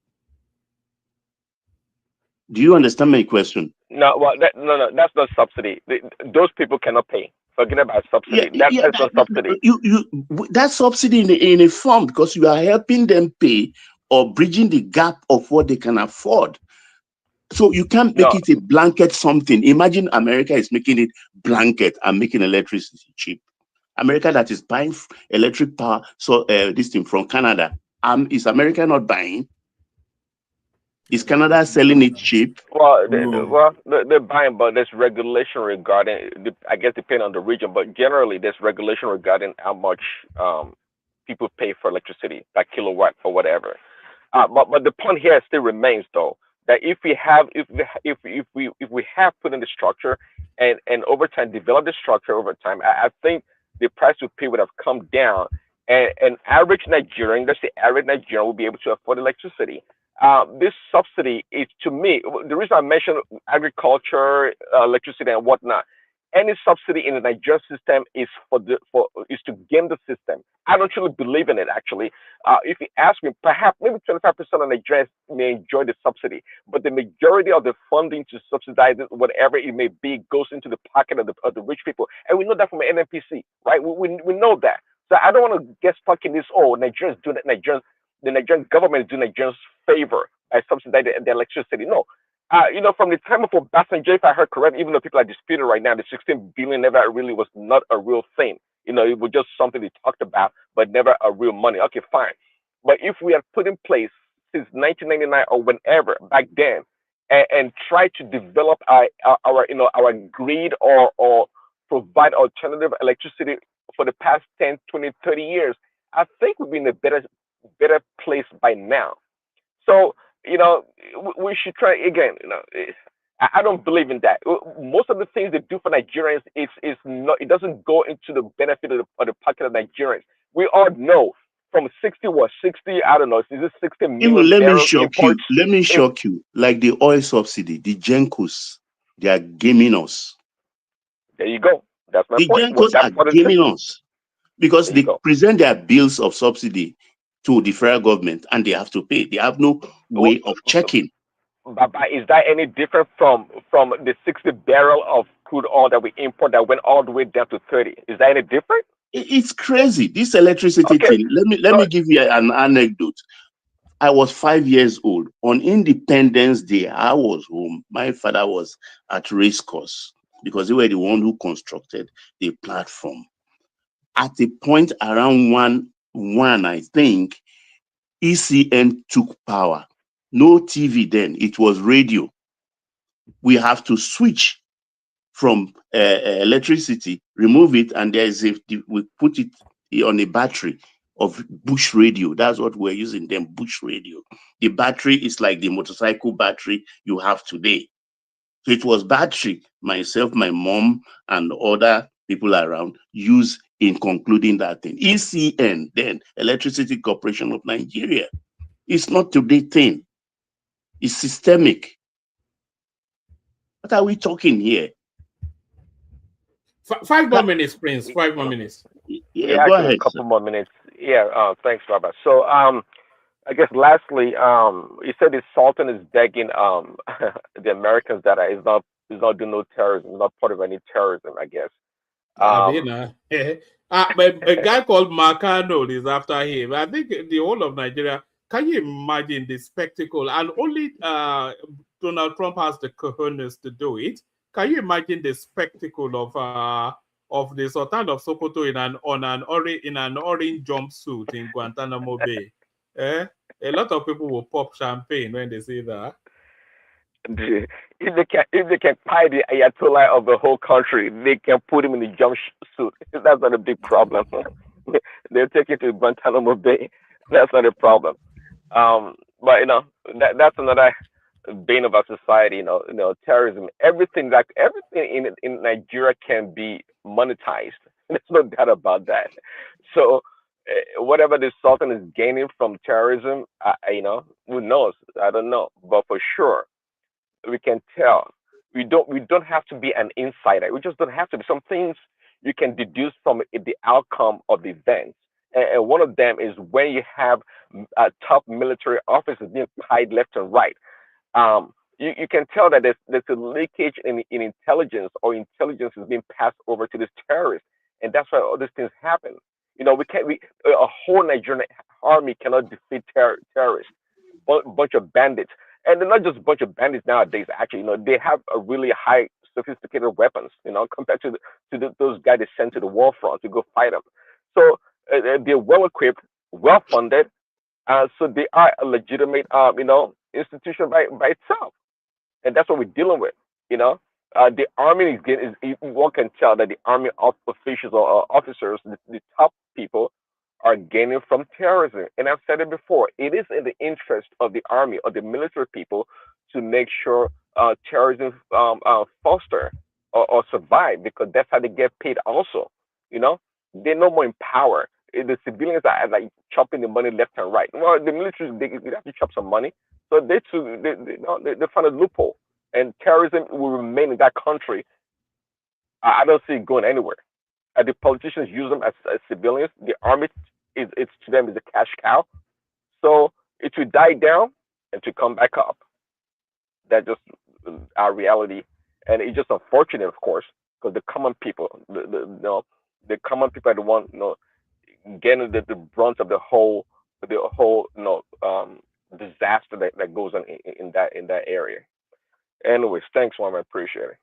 Do you understand my question? No, well, no, that's not subsidy. Those people cannot pay. Forget about Yeah, subsidy. yeah, That's not subsidy. that subsidy in a form, because you are helping them pay or bridging the gap of what they can afford. So you can't make No, it a blanket something. Imagine America is making it blanket and making electricity cheap. America that is buying electric power, so this thing from Canada, is America not buying? Is Canada selling it cheap? well, No. they're buying, but there's regulation regarding. I guess depending on the region, but generally there's regulation regarding how much people pay for electricity, like kilowatt or whatever. But the point here still remains though that if we have put in the structure and over time develop the structure over time, I think the price we pay would have come down, and an average Nigerian, let's say average Nigerian, will be able to afford electricity. This subsidy is, to me, the reason I mentioned agriculture, electricity, and whatnot. Any subsidy in the Nigerian system is is to game the system. I don't truly believe in it. Actually, if you ask me, perhaps maybe 25% of Nigerians may enjoy the subsidy, but the majority of the funding to subsidize it, whatever it may be, goes into the pocket of the rich people, and we know that from the NNPC, right? We know that. So I don't want to get stuck in this. Oh, Nigerians do that. The Nigerian government is doing Nigerians favor by subsidizing the electricity. No, from the time of Obasanjo, if I heard correctly, even though people are disputing right now, the 16 billion never really was not a real thing. It was just something they talked about, but never a real money. Okay, fine. But if we had put in place since 1999 or whenever back then, and try to develop our grid or provide alternative electricity for the past 10, 20, 30 years, I think we'd be in a better place by now. So, we should try again. I don't believe in that. Most of the things they do for Nigerians is not. It doesn't go into the benefit of the pocket of Nigerians. We all know from 60. I don't know. Is it 60 Even million let me barrels shock you. imports? Let me If shock you. Like the oil subsidy, the Gencos, they are gaming us. there you go. That's my The point. Well, Gencos that's are what it is. gaming us because There you they go. present their bills of subsidy to the federal government and they have to pay. They have no way of checking. But is that any different from the 60 barrel of crude oil that we import that went all the way down to 30? Is that any different? It's crazy. This electricity Okay, thing. Let so me give you an anecdote. I was 5 years old. On Independence Day, I was home. My father was at race course because they were the one who constructed the platform. At a point around one, I think, ECN took power. No TV then, it was radio. We have to switch from electricity, remove it, and we put it on a battery of bush radio. That's what we're using them, bush radio. The battery is like the motorcycle battery you have today. So it was battery, myself, my mom, and other people around use in concluding that thing. ECN, then Electricity Corporation of Nigeria. It's not today thing. It's systemic. What are we talking here? 5 more minutes, Prince. 5 more minutes. Yeah, yeah, go actually ahead, a sir. couple more minutes. Yeah, thanks, Robert. So I guess lastly, you said the Sultan is begging the Americans that is not doing no terrorism, not part of any terrorism, I guess. I mean, but a guy called Marcano is after him. I think the whole of Nigeria. Can you imagine the spectacle? And only Donald Trump has the cojones to do it. Can you imagine the spectacle of the Sultan of Sokoto in an orange jumpsuit in Guantanamo Bay? A lot of people will pop champagne when they see that. If they can pie the Ayatollah of the whole country, they can put him in the suit. That's not a big problem. They'll take it to Guantanamo Bay. That's not a problem. But that's another bane of our society. Terrorism. Everything in Nigeria can be monetized. There's no doubt about that. So whatever the Sultan is gaining from terrorism, who knows? I don't know, but for sure we can tell. We don't have to be an insider. We just don't have to be. Some things you can deduce from it the outcome of the events. And one of them is when you have top military officers being pied left and right. You can tell that there's a leakage in intelligence, or intelligence is being passed over to these terrorists, and that's why all these things happen. We a whole Nigerian army cannot defeat terrorists, bunch of bandits, and they're not just a bunch of bandits nowadays. Actually, they have a really high sophisticated weapons, compared to those guys they sent to the war front to go fight them. So they're well equipped, well funded, so they are a legitimate, institution by itself, and that's what we're dealing with. The army one can tell that the army officials or officers, the top people, are gaining from terrorism. And I've said it before, it is in the interest of the army or the military people to make sure terrorism foster or survive, because that's how they get paid also. They're no more in power. The civilians are like chopping the money left and right. Well, the military, they have to chop some money. So they find a loophole, and terrorism will remain in that country. I don't see it going anywhere. The politicians use them as civilians. The army, it's to them is a cash cow. So it will die down and to come back up. That's just our reality, and it's just unfortunate, of course, because the common people, the common people are the one, getting the brunt of the whole disaster that goes on in that area. Anyways, thanks, Mom. I appreciate it.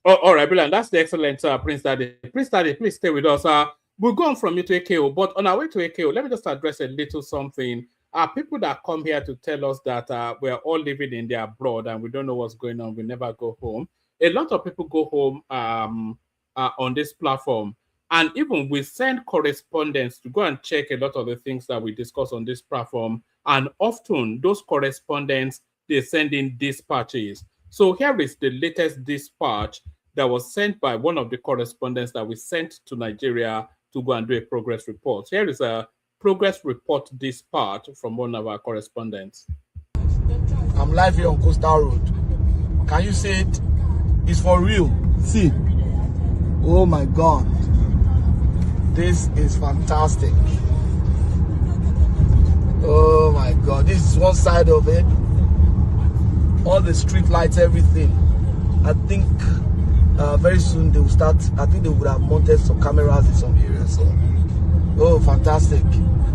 Oh, all right, brilliant. That's the excellent Prince Daddy. Prince Daddy, please stay with us. We'll go on from you to AKO, but on our way to AKO, let me just address a little something. People that come here to tell us that we're all living in the abroad and we don't know what's going on, we never go home. A lot of people go home on this platform, and even we send correspondents to go and check a lot of the things that we discuss on this platform, and often those correspondents, they send in dispatches. So here is the latest dispatch that was sent by one of the correspondents that we sent to Nigeria to go and do a progress report. Here is a progress report dispatch from one of our correspondents. I'm live here on Coastal Road. Can you see it? It's for real. See. Oh my God. This is fantastic. Oh my God. This is one side of it. All the street lights, everything. I think very soon they will start. I think they would have mounted some cameras in some areas. So, oh, fantastic.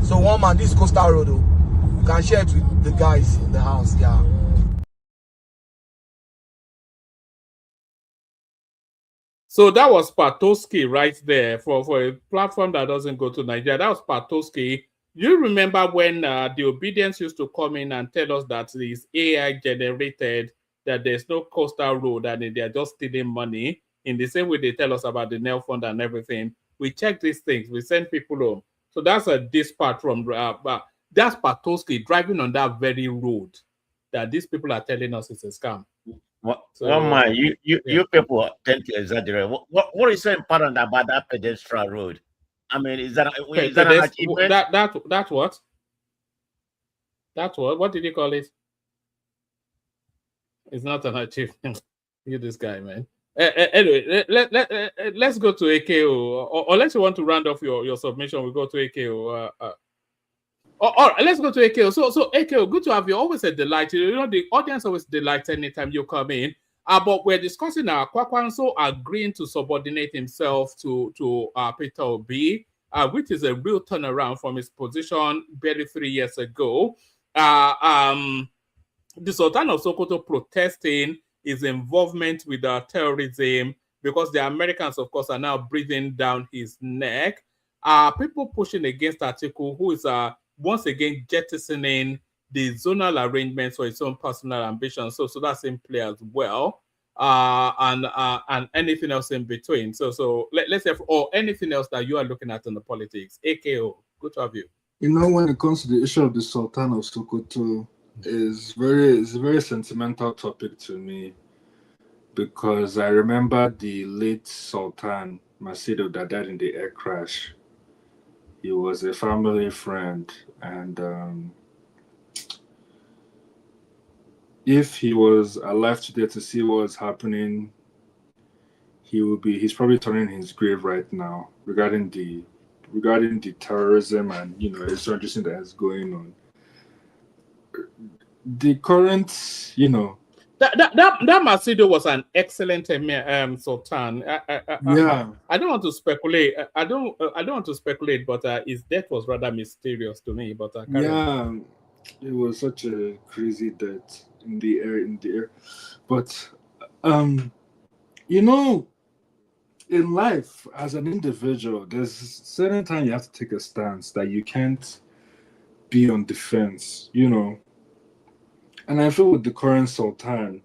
So, one man, this Coastal Road, you can share it with the guys in the house. Yeah. So that was Patoski right there for a platform that doesn't go to Nigeria. That was Patoski. You remember when the obedience used to come in and tell us that it's AI generated, that there's no Coastal Road and they're just stealing money? In the same way they tell us about the Nel Fund and everything. We check these things. We send people home. So that's a dispatch from that's Patoski driving on that very road that these people are telling us is a scam. One man, you people tend to exaggerate. What is so important about that pedestrian road? I mean, is that an achievement? That what? That's what? What did you call it? It's not an achievement. You this guy, man. Anyway, let's go to AKO. Or unless you want to round off your submission, we'll go to AKO. All right, let's go to AKO. So AKO, good to have you. Always a delight. The audience always delights anytime you come in. But we're discussing Kwakwanso agreeing to subordinate himself to Peter Obi, which is a real turnaround from his position barely 3 years ago. The Sultan of Sokoto protesting his involvement with terrorism because the Americans, of course, are now breathing down his neck. People pushing against Atiku, who is once again jettisoning the zonal arrangements for his own personal ambitions. So that's in play as well. And anything else in between. So let's say, or anything else that you are looking at in the politics. AKO, good to have you. When it comes to the issue of the Sultan of Sokoto, it's a very sentimental topic to me, because I remember the late Sultan Macedo that died in the air crash. He was a family friend, and if he was alive today to see what's happening, he's probably turning his grave right now regarding the terrorism and insurgency that is going on. The current, that Masido was an excellent Sultan. yeah, I don't want to speculate. I don't want to speculate, but his death was rather mysterious to me. But carry on. yeah, it was such a crazy death in the air. But in life as an individual, there's certain time you have to take a stance that you can't be on defense, And I feel with the current Sultan,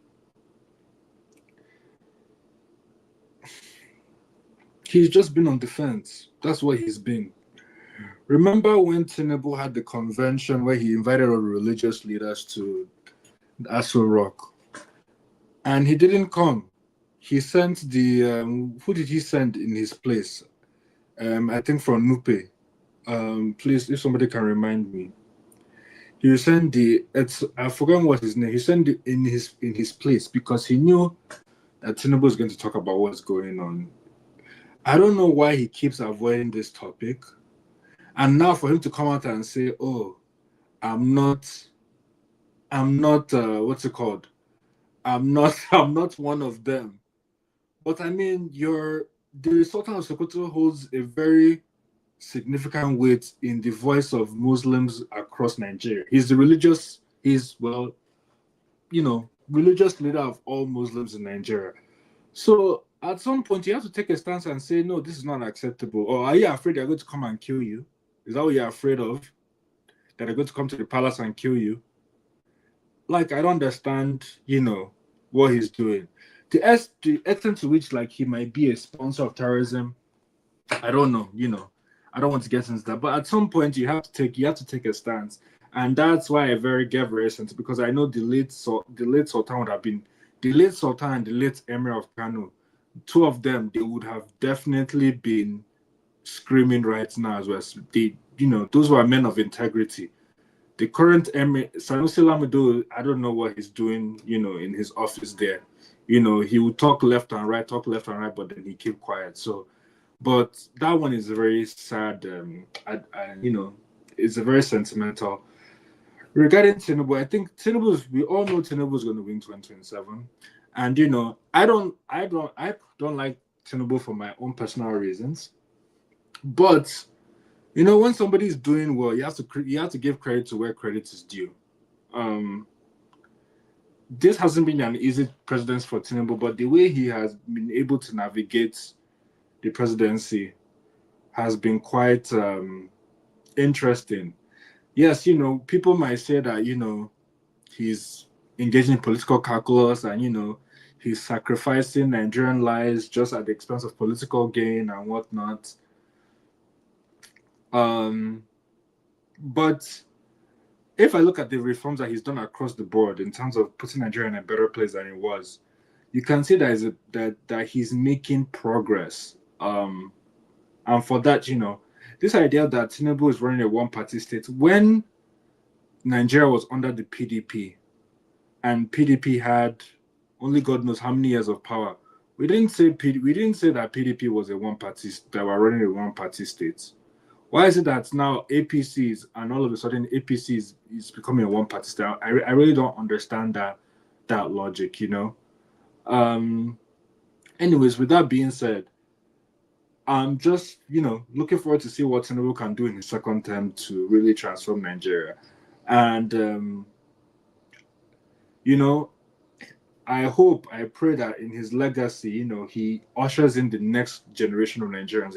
he's just been on defense. That's what he's been. Remember when Tinubu had the convention where he invited all the religious leaders to Aso Rock, and he didn't come. He sent the who did he send in his place? I think from Nupe. Please, if somebody can remind me. He sent I forgot what his name. He sent it in his place because he knew that Tinubu was going to talk about what's going on. I don't know why he keeps avoiding this topic. And now for him to come out and say, "Oh, I'm not what's it called? I'm not one of them." But I mean, the Sultan of Sokoto holds a very significant weight in the voice of Muslims across Nigeria. He's religious leader of all Muslims in Nigeria. So at some point, you have to take a stance and say, no, this is not acceptable. Or are you afraid they're going to come and kill you? Is that what you're afraid of? That they're going to come to the palace and kill you? Like, I don't understand, what he's doing. The extent to which, he might be a sponsor of terrorism, I don't know, I don't want to get into that. But at some point, you have to take a stance. And that's why I get very sensitive, because I know the late Sultan would have been, the late Sultan and the late Emir of Kano, two of them, they would have definitely been screaming right now as well. Those were men of integrity. The current Emir, Sanusi Lamido, I don't know what he's doing, in his office there. He would talk left and right, but then he keep quiet. So, but that one is very sad. It's a very sentimental. Regarding Tinubu, I think we all know Tinubu is going to win 2027. And, I don't like Tinubu for my own personal reasons. But, when somebody's doing well, you have to give credit to where credit is due. This hasn't been an easy presidency for Tinubu, but the way he has been able to navigate the presidency has been quite interesting. Yes, people might say that, he's engaging in political calculus and, he's sacrificing Nigerian lives just at the expense of political gain and whatnot. But if I look at the reforms that he's done across the board in terms of putting Nigeria in a better place than it was, you can see that he's making progress. And for that, this idea that Tinubu is running a one-party state, when Nigeria was under the PDP, and PDP had only God knows how many years of power, we didn't say that PDP was a one-party, that were running a one-party state. Why is it that now APCs and all of a sudden APCs is becoming a one-party state? I really don't understand that logic, Anyways, with that being said, I'm just, looking forward to see what Tinubu can do in his second term to really transform Nigeria. And, I pray that in his legacy, he ushers in the next generation of Nigerians,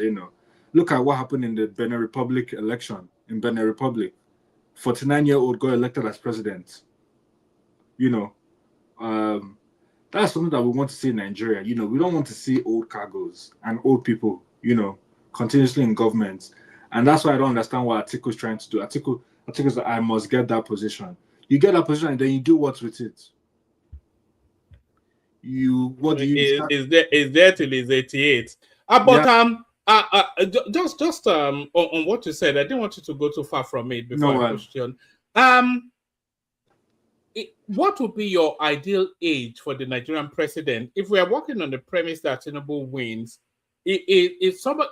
Look at what happened in the Benin Republic election. In Benin Republic, 49-year-old got elected as president. That's something that we want to see in Nigeria. We don't want to see old cargoes and old people, continuously in government. And that's why I don't understand what Atiku's trying to do. Atiku's like, I must get that position. You get that position and then you do what with it? Is there till he's 88? Just on what you said, I didn't want you to go too far from it before I question. what would be your ideal age for the Nigerian president if we are working on the premise that Tinubu wins? If somebody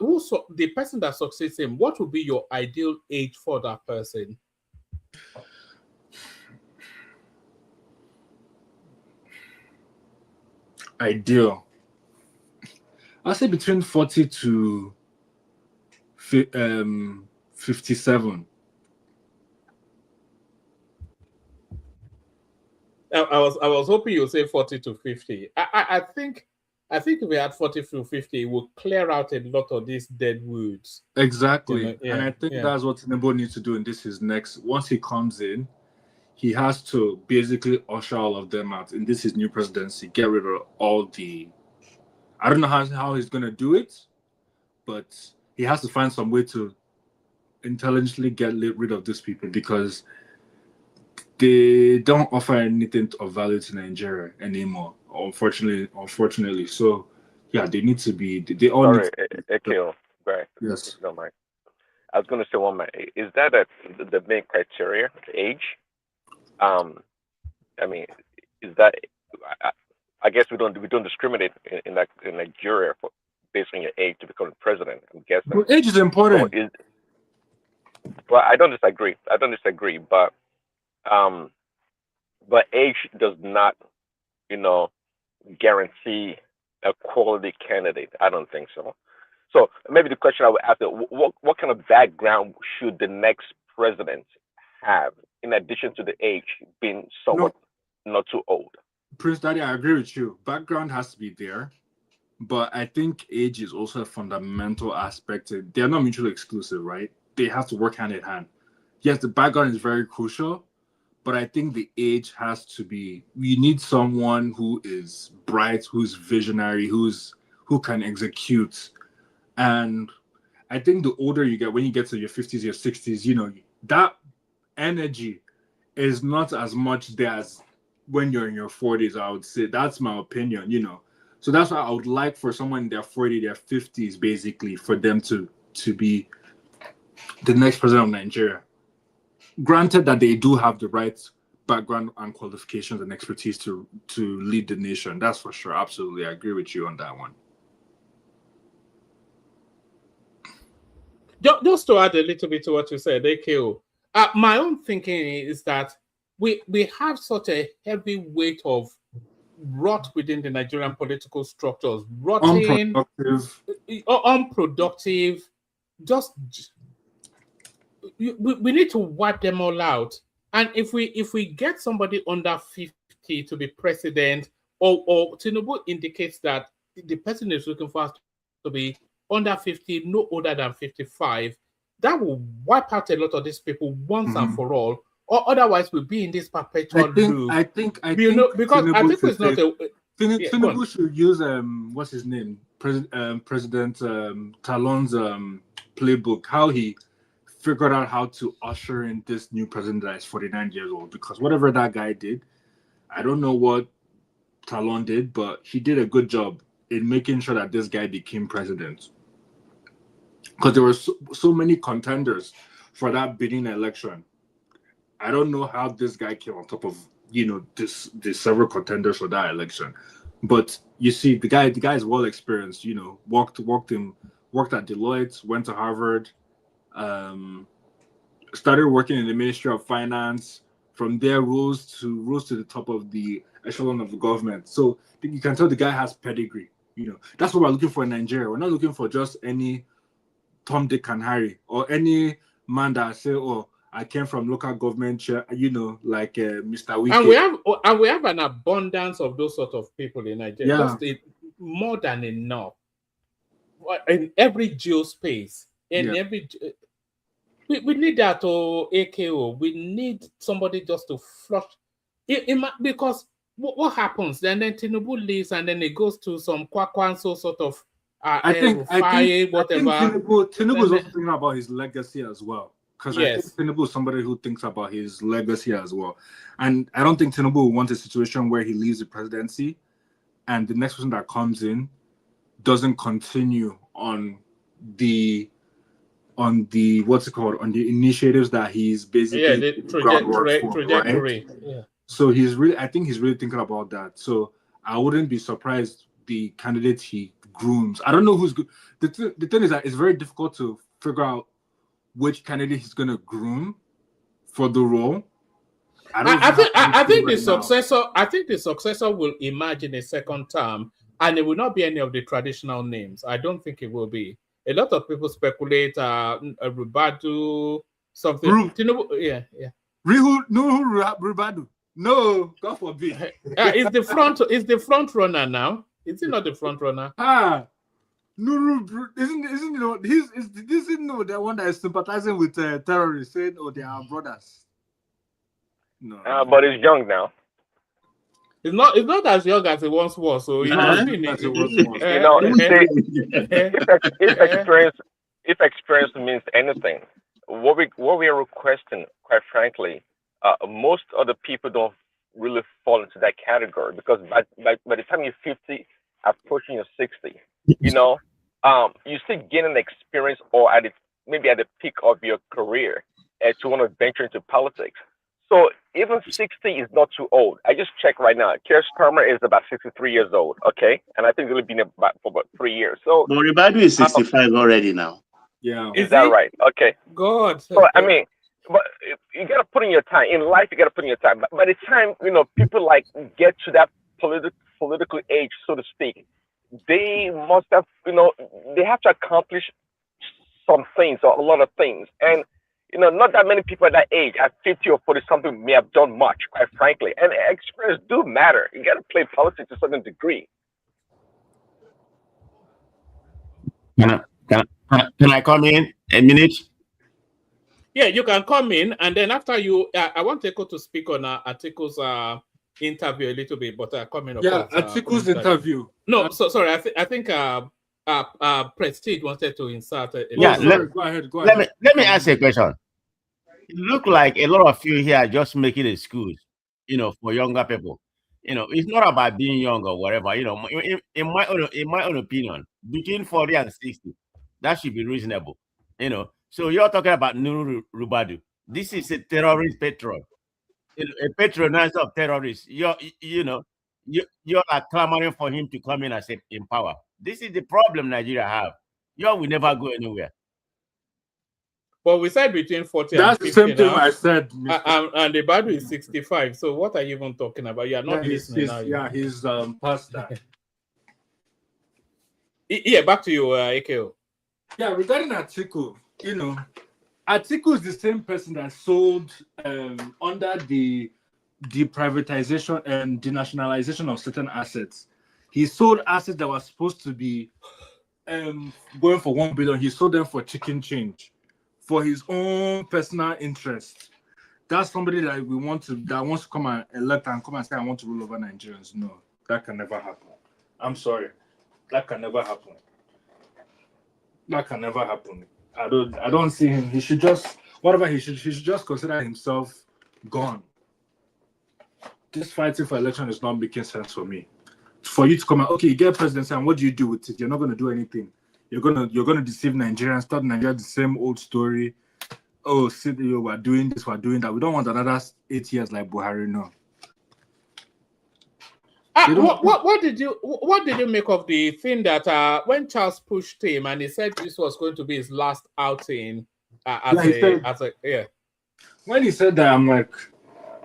the person that succeeds him, what would be your ideal age for that person? Ideal. I'll say between 40 to 57. I was hoping you'd say 40 to 50. I think if we had 40 to 50, it would clear out a lot of these dead woods. Exactly. And I think that's what Tinubu needs to do in his next. Once he comes in, he has to basically usher all of them out in his new presidency, get rid of all the. I don't know how he's going to do it, but he has to find some way to intelligently get rid of these people because they don't offer anything of value to Nigeria anymore, unfortunately. So, yeah, they need to be. They all Sorry, need to be. Akil, right? Yes. No, Mike. I was going to say one minute. Is that the main criteria, age? I mean, is that? I guess we don't discriminate in Nigeria based on your age to become president. I'm guessing. Well, age is important. Well, I don't disagree. But age does not, guarantee a quality candidate. I don't think so. So maybe the question I would ask is, what kind of background should the next president have, in addition to the age being somewhat not too old? Prince Daddy, I agree with you. Background has to be there, but I think age is also a fundamental aspect. They're not mutually exclusive, right? They have to work hand in hand. Yes, the background is very crucial, but I think the age has to be. We need someone who is bright, who's visionary, who can execute. And I think the older you get, when you get to your 50s, your 60s, that energy is not as much there as when you're in your 40s, I would say. That's my opinion, So that's why I would like for someone in their 40s, their 50s, basically, for them to be the next president of Nigeria. Granted that they do have the right background and qualifications and expertise to lead the nation. That's for sure. Absolutely. I agree with you on that one. Just to add a little bit to what you said, AKO, my own thinking is that we have such a heavy weight of rot within the Nigerian political structures, rotting, unproductive. We need to wipe them all out. And if we get somebody under 50 to be president, or Tinubu indicates that the person is looking for us to be under 50, no older than 55, that will wipe out a lot of these people once and for all. Or otherwise, we'll be in this perpetual loop. I think because I think it's not a. Tinubu should use what's his name, President Talon's playbook. How he figured out how to usher in this new president that is 49 years old. Because whatever that guy did, I don't know what Talon did, but he did a good job in making sure that this guy became president. Because there were so many contenders for that bidding election. I don't know how this guy came on top of the several contenders for that election, but you see the guy is well experienced. Worked at Deloitte, went to Harvard, started working in the Ministry of Finance. From there, rose to the top of the echelon of the government. So you can tell the guy has pedigree. That's what we're looking for in Nigeria. We're not looking for just any Tom, Dick, and Harry, or any man that say, "Oh, I came from local government," like Mr. Wike. And we have an abundance of those sort of people in Nigeria. Yeah. Just more than enough. In every geospace, every. We need that AKO. We need somebody just to flush. Because what happens? Then Tinubu leaves and then it goes to some Kwakwanso sort of I think whatever. Tinubu is also thinking about his legacy as well. Because I think Tinubu is somebody who thinks about his legacy as well. And I don't think Tinubu will want a situation where he leaves the presidency and the next person that comes in doesn't continue on the what's it called, on the initiatives that he's basically the trajectory. Right? Yeah. So I think he's really thinking about that. So I wouldn't be surprised the candidate he grooms. I don't know who's good. The thing is that it's very difficult to figure out which candidate he's going to groom for the role. I think the successor. I think the successor will emerge in a second term, and it will not be any of the traditional names. I don't think it will be. A lot of people speculate. Rubadu, something. Yeah. Rubadu. No, God forbid. Is the front runner now? Is he not the front runner? Nuru isn't the one that is sympathizing with terrorists, saying, "Oh, they are brothers." No, but he's young now. It's not as young as it once was. So if experience means anything, what we are requesting, quite frankly, most of the people don't really fall into that category, because by the time you're 50, approaching your 60, you still gaining experience, or maybe at the peak of your career, to want to venture into politics. So even 60 is not too old. I just checked right now. Keir Starmer is about 63 years old, okay? And I think he's been for about 3 years. So Ribadu is 65 already now. Yeah. Is that right? Okay. God. So, I mean, but you got to put in your time. In life, you got to put in your time. But by the time, people get to that political age, so to speak, they must have, they have to accomplish some things, or a lot of things. And not that many people at that age, at 50 or 40 something, may have done much, quite frankly. And experience do matter. You got to play politics to a certain degree. Can I come in a minute? Yeah, you can come in, and then after you, I want Eko to speak on Atiku's interview a little bit, but coming up. Yeah, Atiku's interview. No, sorry. I think Prestige wanted to insert. Go ahead. Let me ask you a question. It looks like a lot of you here are just making excuses, for younger people. It's not about being young or whatever. In my own opinion, between 40 and 60, that should be reasonable. So you're talking about Nuru Rubadu. This is a terrorist patron, a patronizer of terrorists. You're clamoring for him to come in in power. This is the problem Nigeria have. You will never go anywhere. But we said between 40 That's and 50 the same thing now. I said. And the Badu is 65. So what are you even talking about? You are not listening now. Yeah, he's past that. Yeah, back to you, AKO. Yeah, regarding Atiku, Atiku is the same person that sold under the privatization and denationalization of certain assets. He sold assets that were supposed to be going for 1 billion. He sold them for chicken change, for his own personal interest. That's somebody that wants to come and elect and come and say, I want to rule over Nigerians. No, that can never happen. I'm sorry. That can never happen. That can never happen. I don't see him. He should just he should just consider himself gone. This fighting for election is not making sense for me. For you to come out, okay, you get presidency, and what do you do with it? You're not going to do anything. You're gonna deceive Nigerians, start Nigeria the same old story. Oh, we're doing this, we're doing that. We don't want another 8 years like Buhari. No. What did you make of the thing that when Charles pushed him and he said this was going to be his last outing When he said that, I'm like,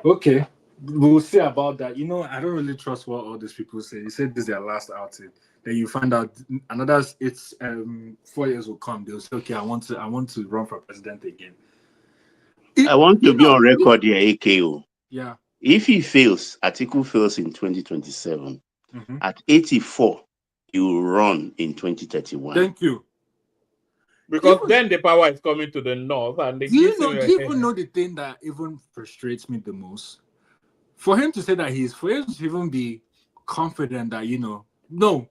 okay, we'll see about that. I don't really trust what all these people say. He said this is their last outing. Then you find out another 4 years will come. They'll say, okay, I want to run for president again. I want to be on record here, AKO. Yeah. If he fails, Atiku fails in 2027. At 84, he will run in 2031. Thank you. Because then the power is coming to the north. And do you even know the thing that even frustrates me the most? For him to say that for him to even be confident that, no,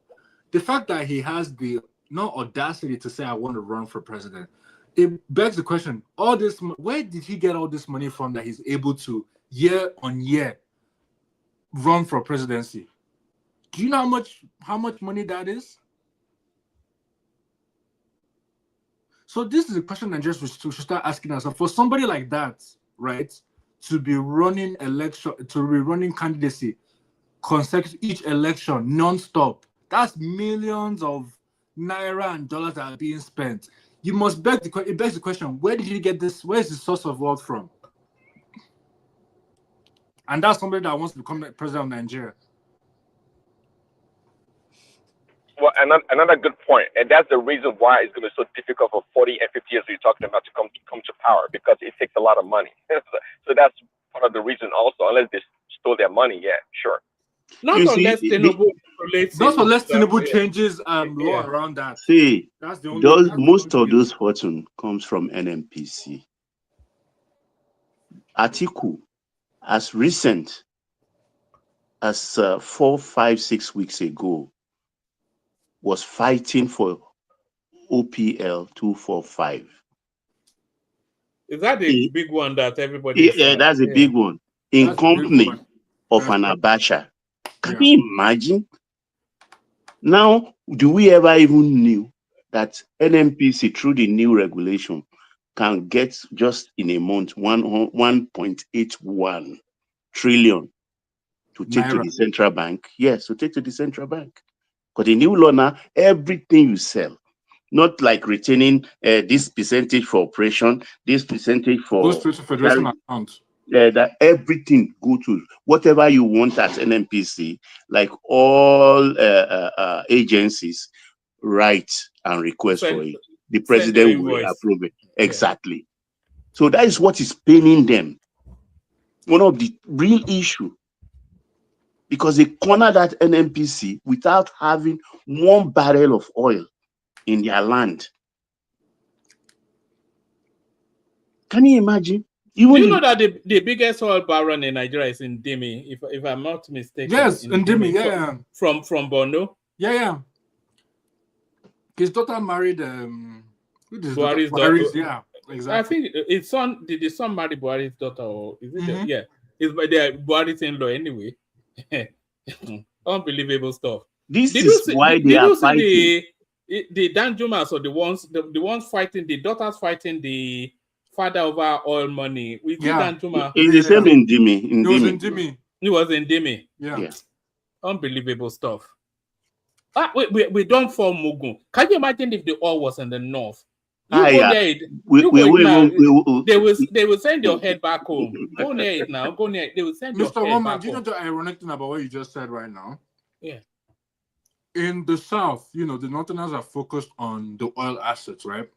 the fact that he has the audacity to say, I want to run for president, it begs the question, where did he get all this money from that he's able to year on year run for presidency? Do you know how much money that is? So this is a question that just should start asking ourselves. For somebody like that, right, to be running candidacy consecutive each election non-stop. That's millions of naira and dollars that are being spent. You must it begs the question, where did he get this? Where is the source of wealth from? And that's somebody that wants to become the president of Nigeria. Well, another good point, and that's the reason why it's going to be so difficult for 40 and 50 years you're talking about to come to power, because it takes a lot of money. So that's part of the reason also, unless they stole their money, yeah, sure. Not unless Tinubu changes law around that. See, that's the only, most of those fortune comes from NNPC. Atiku, as recent as 4, 5, 6 weeks ago, was fighting for OPL 245. Is that the big one that everybody? Yeah, that's a big one. In company of an Abacha. Can you imagine? Now, do we ever even knew that NNPC, through the new regulation, can get just in a month 1.81 trillion to take to the central bank? Yes, to take to the central bank. Because the new law now, everything you sell, not like retaining this percentage for operation, this percentage for goes to federation account. That everything go to whatever you want at NNPC, like all agencies, write and request for it. The president will approve it. Exactly. So that is what is paining them. One of the real issue, because they corner that NNPC without having 1 barrel of oil in their land. Can you imagine? Do you know that the biggest oil baron in Nigeria is in Dimi, if I'm not mistaken? Yes, in Dimi, yeah. From Borno? Yeah. His daughter married Buhari's daughter. Yeah, exactly. I think his son, did his son marry Buhari's daughter? Or is it yeah. It's by their Buhari's in-law anyway. Unbelievable stuff. This is why they are fighting. The Danjumas, or the ones fighting, the daughters fighting the father over oil money. With Danjuma. It's the same in Dimi. He was in Dimi. Yeah. Unbelievable stuff. We don't fall Mugu. Can you imagine if the oil was in the north? They will send your head back home. Go near it now. Go near it. They will send your head back home. Do you know the ironic thing about what you just said right now? Yeah. In the south, the Northerners are focused on the oil assets, right?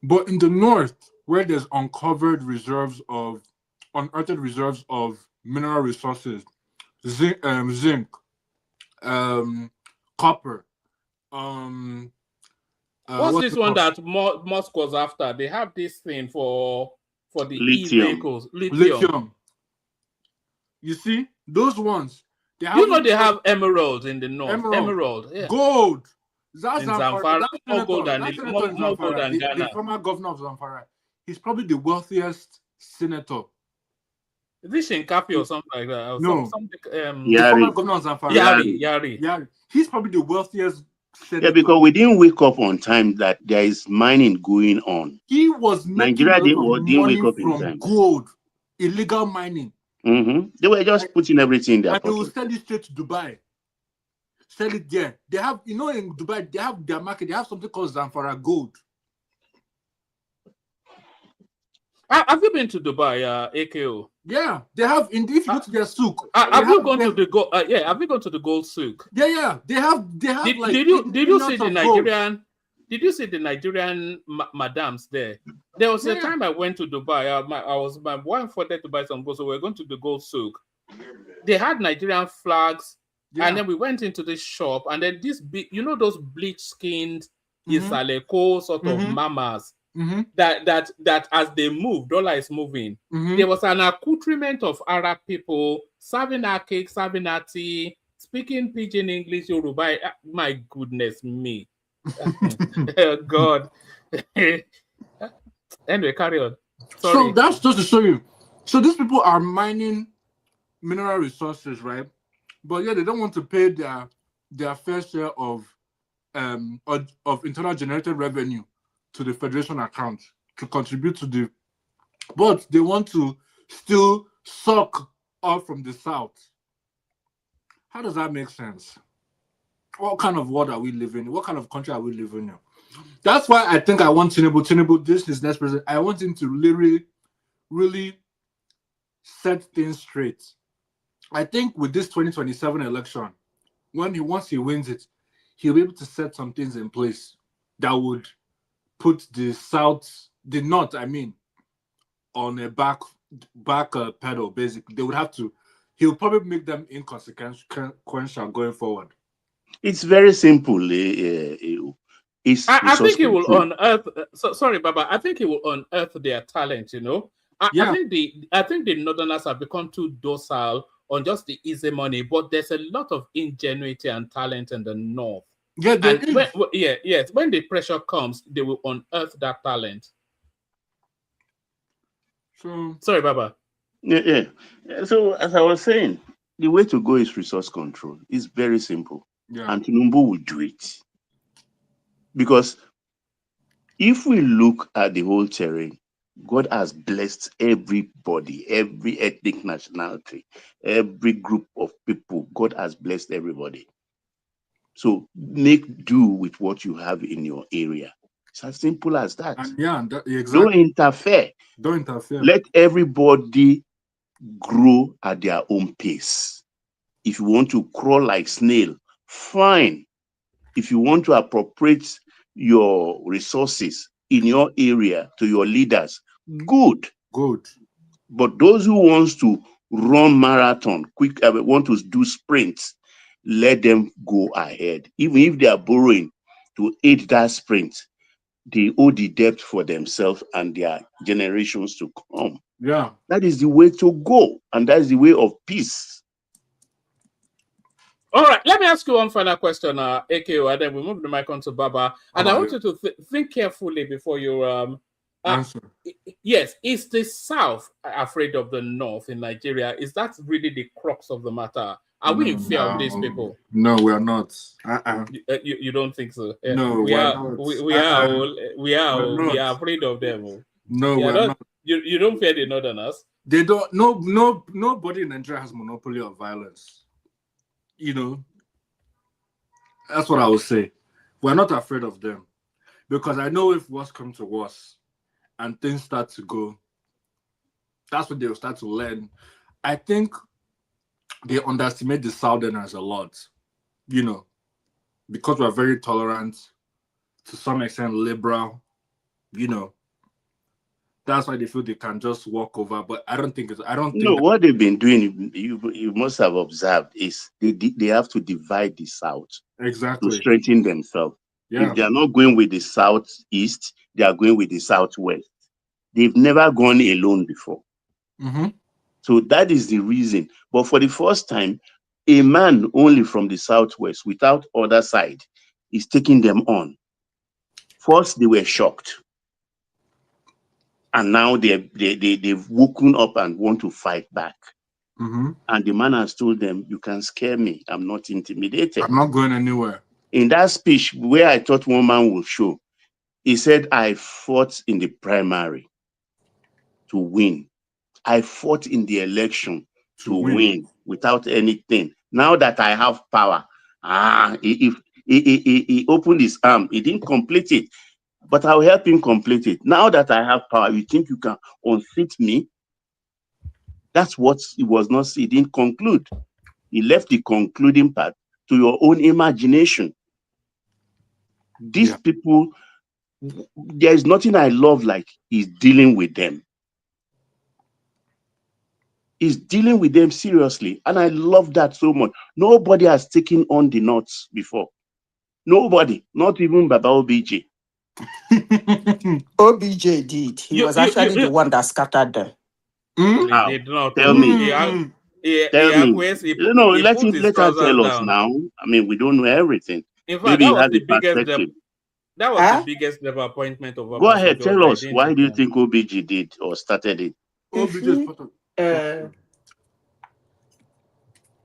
But in the north, where there's unearthed reserves of mineral resources, zinc, copper. What's this one that Musk was after? They have this thing for the e-vehicles, lithium. You see, those ones. They have emeralds in the north. Emerald, yeah. Gold. That's Zamfara. More gold than Ghana. The former governor of Zamfara. He's probably the wealthiest senator. Is this Shinkapi or something like that? No. The former governor of Zamfara. Yari. He's probably the wealthiest senator. Yeah, because we didn't wake up on time that there is mining going on. He was making Nigeria didn't wake up in from time. Gold, illegal mining. They were just putting everything in their pocket. And they will sell it straight to Dubai. Sell it there. They have, in Dubai, they have their market. They have something called Zamfara Gold. Have you been to Dubai, AKO? Yeah, they have. If you go to their souk, have you gone to the gold? Have you gone to the gold souk? Yeah. They have. Did you see the Nigerian? Gold. Did you see the Nigerian madams there? There was a time I went to Dubai. My wife wanted to buy some gold, so we were going to the gold souk. They had Nigerian flags, and then we went into this shop, and then this big, those bleach-skinned Isaleko sort of mamas. That as they move, dollar is moving. There was an accoutrement of Arab people serving our cake, serving our tea, speaking pidgin English, Yoruba. My goodness me. God. Anyway, carry on. Sorry. So that's just to show you. So these people are mining mineral resources, right? But they don't want to pay their fair share of internal generated revenue to the federation account to contribute to but they want to still suck up from the south. How does that make sense? What kind of world are we living in? What kind of country are we living in? That's why I think I want Tinubu, this is next president. I want him to literally, really set things straight. I think with this 2027 election, once he wins it, he'll be able to set some things in place that would put the north, on a back pedal. Basically, they would have to. He'll probably make them inconsequential going forward. It's very simple. I think he will unearth. Sorry, Baba. I think he will unearth their talent. I think the Northerners have become too docile on just the easy money, but there's a lot of ingenuity and talent in the North. Yeah, when the pressure comes, they will unearth that talent. Sorry, Baba. Yeah. So as I was saying, the way to go is resource control. It's very simple. Yeah. And Tinubu will do it. Because if we look at the whole terrain, God has blessed everybody, every ethnic nationality, every group of people. God has blessed everybody. So make do with what you have in your area. It's as simple as that. And exactly. Don't interfere. Don't interfere. Let everybody grow at their own pace. If you want to crawl like snail, fine. If you want to appropriate your resources in your area to your leaders, good. But those who wants to run marathon, want to do sprints, let them go ahead. Even if they are borrowing to aid that sprint, they owe the debt for themselves and their generations to come. Yeah. That is the way to go. And that is the way of peace. All right, let me ask you one final question, AKO, and then we move the mic on to Baba. And I want you to think carefully before you answer. Yes, is the South afraid of the North in Nigeria? Is that really the crux of the matter? Are we in fear of these people? No, we are not. You don't think so? No, we are afraid of them. No, we are not. You don't fear the Northerners? They don't. Nobody in Nigeria has monopoly of violence. That's what I would say. We're not afraid of them, because I know if worse comes to worse and things start to go, that's when they'll start to learn. I think they underestimate the Southerners a lot, because we're very tolerant, to some extent liberal, That's why they feel they can just walk over. But I don't think what they've been doing, you must have observed, is they have to divide the South. Exactly. To strengthen themselves. Yeah. If they are not going with the Southeast, they are going with the Southwest. They've never gone alone before. Mm-hmm. So that is the reason. But for the first time, a man only from the Southwest without other side is taking them on. First, they were shocked. And now they've woken up and want to fight back. Mm-hmm. And the man has told them, you can scare me. I'm not intimidated. I'm not going anywhere. In that speech, where I thought one man would show, he said, I fought in the primary to win. I fought in the election to win without anything. Now that I have power, he opened his arm. He didn't complete it, but I'll help him complete it. Now that I have power, you think you can unseat me? That's what he was not. He didn't conclude. He left the concluding part to your own imagination. These people, there is nothing I love like he's dealing with them. He's dealing with them seriously. And I love that so much. Nobody has taken on the knots before. Nobody, not even Baba OBJ. OBJ did. He was actually the one that scattered them. How? They did not. Tell me. Tell me. Let her tell us now. I mean, we don't know everything. In fact, maybe that was the biggest. That was the biggest ever appointment of. Go ahead, tell us. Why do you think OBJ did or started it? The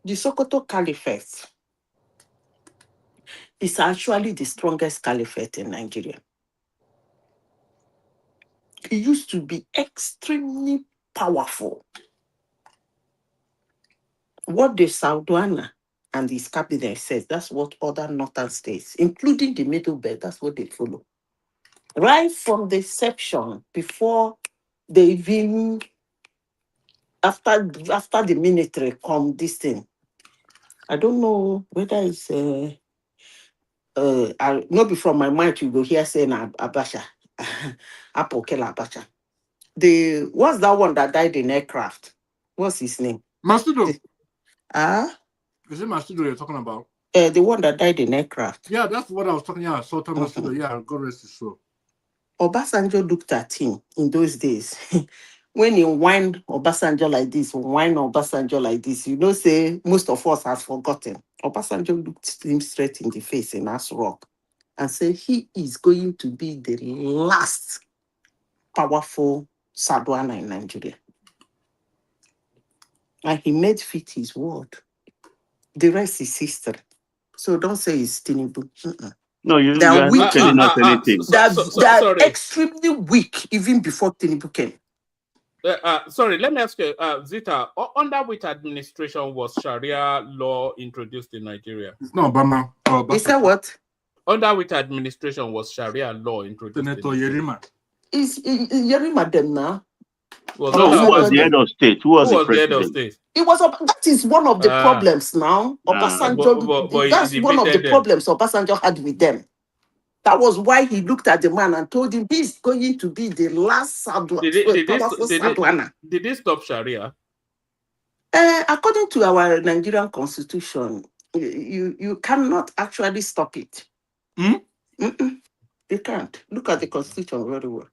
Sokoto Caliphate is actually the strongest caliphate in Nigeria. It used to be extremely powerful. What the Sauduana and his cabinet says, that's what other northern states, including the Middle Belt, that's what they follow. Right from the inception, before they even, after the military come, this thing. I don't know whether it's not be from my mind you go hear saying Abacha. Apokela Abacha. What's that one that died in aircraft? What's his name? Mastudo. Is it Mastudo you're talking about? The one that died in aircraft. Yeah, that's what I was talking about. Sultan Mastudo. Yeah, God rest his soul. Obasanjo looked at him in those days. When he whined Obasanjo like this, you know, say most of us have forgotten. Obasanjo looked him straight in the face in Aso Rock and said he is going to be the last powerful Saduana in Nigeria. And he made fit his word. The rest is history. So don't say it's Tinubu. No, you are weak. not telling us anything. They're extremely weak even before Tinubu came. Sorry, let me ask you, Zita, under which administration was Sharia law introduced in Nigeria? It's not Obama. Is that what? Under which administration was Sharia law introduced? Senator Yerima. Is Yerima them now? Who was the head of state? Who was the president? Head of state? It was that is one of the problems now. Obasanjo, that's one of the problems Obasanjo had with them. That was why he looked at the man and told him he's going to be the last powerful Saduana. Did they stop Sharia? According to our Nigerian constitution, you cannot actually stop it. You can't. Look at the constitution very well.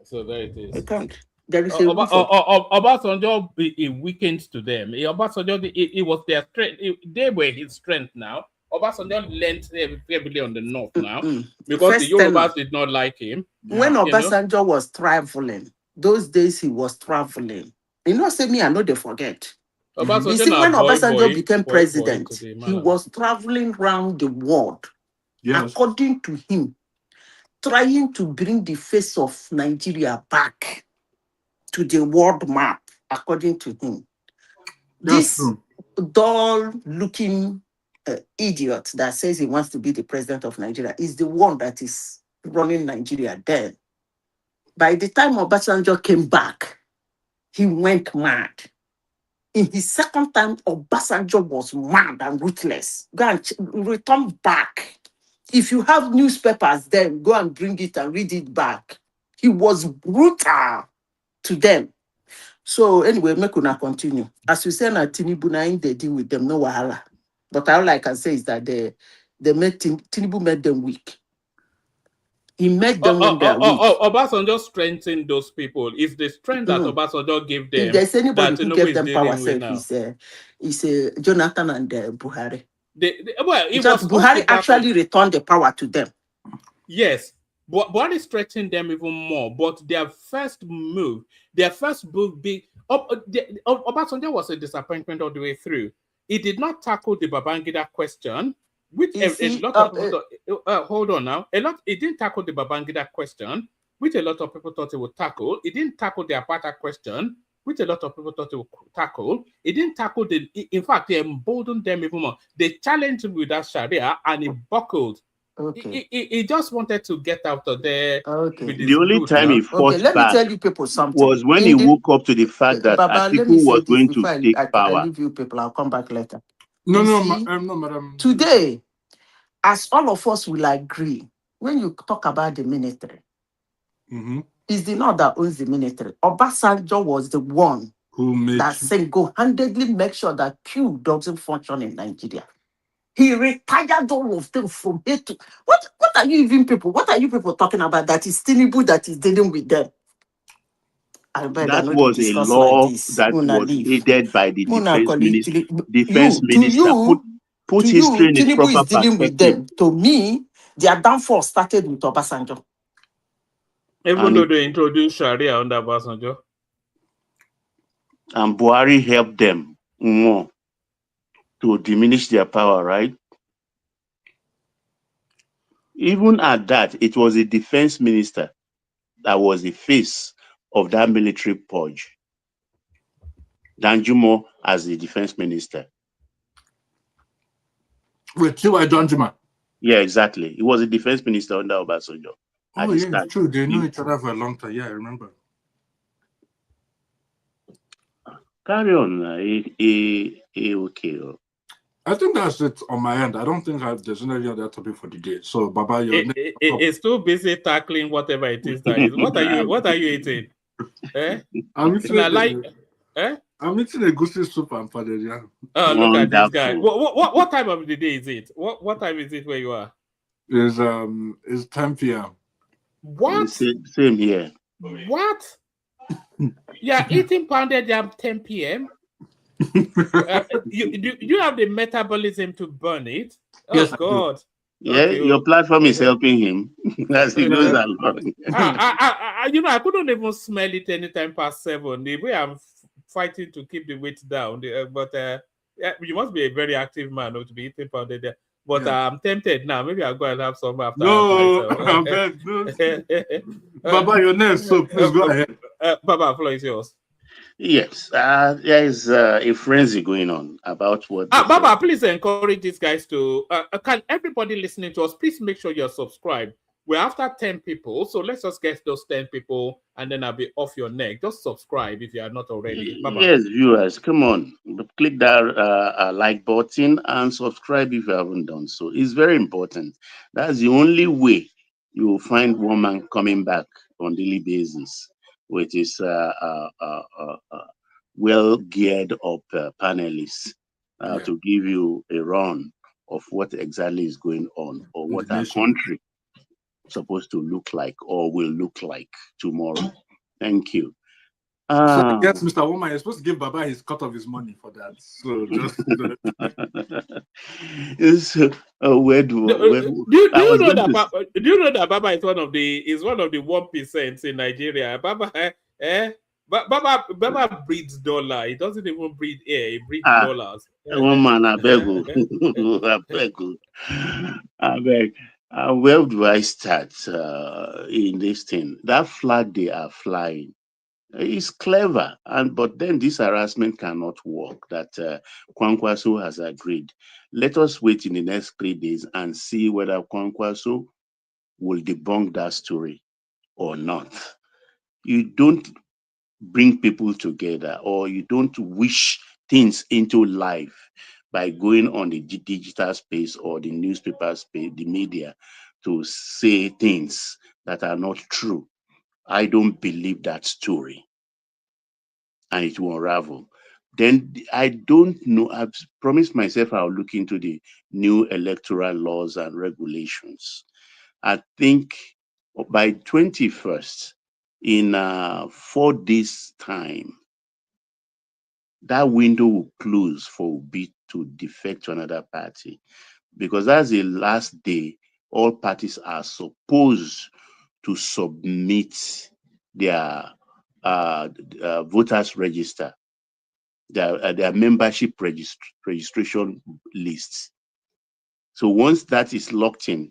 So there it is. You can't. There is a Obasanjo, it weakened to them. Obasanjo, it was their strength. They were his strength now. Obasanjo lent heavily on the north now because the Yorubas did not like him. When Obasanjo was traveling, those days he was traveling. You know, say me, I know they forget. You see, when Obasanjo became president, he was traveling around the world, according to him, trying to bring the face of Nigeria back to the world map, according to him. This dull-looking idiot that says he wants to be the president of Nigeria is the one that is running Nigeria then. By the time Obasanjo came back, he went mad. In his second time, Obasanjo was mad and ruthless. Go and return back. If you have newspapers, then go and bring it and read it back. He was brutal to them. So anyway, make una continue. As you say, na Tinubu na they deal with them, no wahala. But all I can say is that Tinubu made them weak. He made them when they are weak. Obasanjo strengthened those people. It's the strength that Obasanjo gave them. If there's anybody who gave them power, it's Jonathan and Buhari. Buhari actually returned the power to them. Yes, but Buhari strengthened them even more. But their first move, Obasanjo was a disappointment all the way through. He did not tackle the Babangida question, which a lot of people thought, hold on now. It didn't tackle the Babangida question, which a lot of people thought it would tackle. It didn't tackle the apartheid question, which a lot of people thought it would tackle. It didn't tackle in fact, they emboldened them even more. They challenged him with that Sharia and he buckled. Okay. He just wanted to get out of there. Okay. The only time he fought let me tell you people something. Was when he woke up to the fact that Atiku was going to take power. I leave you people. I'll come back later. No, madam. Today, as all of us will agree, when you talk about the military, it's the North that owns the military. Obasanjo was the one that single-handedly make sure that Q doesn't function in Nigeria. He retired all of them from here to what are you even people? What are you people talking about? That is Tinubu that is dealing with them. That was a law that was aided by the defense minister. Put history in its proper perspective. Dealing with them. To me, their downfall started with Obasanjo. Even though they introduced Sharia under Obasanjo. And Buhari helped them more to diminish their power, right? Even at that, it was a defense minister that was the face of that military purge. Danjumo as the defense minister. Wait, T.Y. Danjuma. Yeah, exactly. He was a defense minister under Obasanjo. Oh, yeah, it's true. They know each other for a long time. Yeah, I remember. Carry on. Okay. I think that's it on my end. I don't think there's any other topic for the day. So, Baba, it's too busy tackling whatever it is that is. What are you eating? Eh? I'm eating eh? I'm eating a goosey soup and pounded yam. Oh, look at this guy. What time of the day is it? What time is it where you are? It's 10 p.m. What? Same here. What? Yeah, eating pounded yam 10 p.m. You have the metabolism to burn it. Oh, yes, God. Yeah, okay. Your platform is helping him as he goes along. I couldn't even smell it anytime past 7. The way I'm fighting to keep the weight down, but you must be a very active man to be eating pounded yam. But I'm tempted now. Maybe I'll go and have some after. No. Baba, your name, so please go ahead. Baba, floor is yours. Yes, there is a frenzy going on about what. Baba, please encourage these guys to. Can everybody listening to us please make sure you're subscribed? We're after 10 people, so let's just get those 10 people, and then I'll be off your neck. Just subscribe if you are not already. Baba. Yes, viewers, come on, click that like button and subscribe if you haven't done so. It's very important. That's the only way you will find one man coming back on daily basis with his well geared up panelists to give you a run of what exactly is going on or what our country is supposed to look like or will look like tomorrow. Thank you. So I guess Mr. Woman, you're supposed to give Baba his cut of his money for that. So just do you know that Baba is one of the 1% in Nigeria? Baba, Baba breeds dollar. He doesn't even breed air. He breeds dollars. One man, I beg you. I beg. Where do I start in this thing? That flag they are flying is clever, but then this harassment cannot work. That Kwankwaso has agreed. Let us wait in the next 3 days and see whether Kwankwaso will debunk that story or not. You don't bring people together, or you don't wish things into life by going on the digital space or the newspaper space, the media, to say things that are not true. I don't believe that story, and it will unravel. Then I don't know. I've promised myself I'll look into the new electoral laws and regulations. I think by 21st, in 4 days' time, that window will close for Obi to defect to another party, because that's the last day all parties are supposed to submit their voters register, their membership registration lists. So once that is locked in,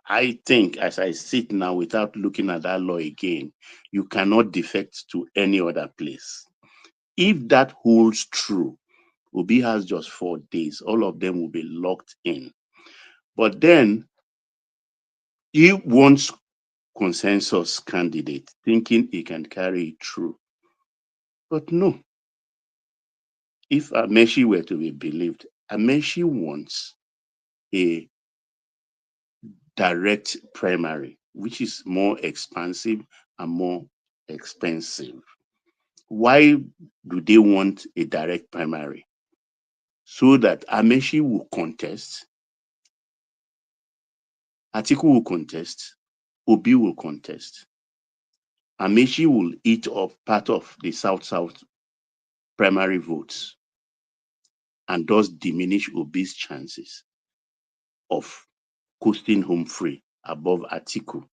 I think, as I sit now without looking at that law again, you cannot defect to any other place. If that holds true, Obi has just 4 days. All of them will be locked in. But then he wants consensus candidate, thinking he can carry it through. But no. If Amechi were to be believed, Amechi wants a direct primary, which is more expansive and more expensive. Why do they want a direct primary? So that Amechi will contest, Atiku will contest, Obi will contest. Amechi will eat up part of the South-South primary votes and thus diminish Obi's chances of coasting home free above Atiku.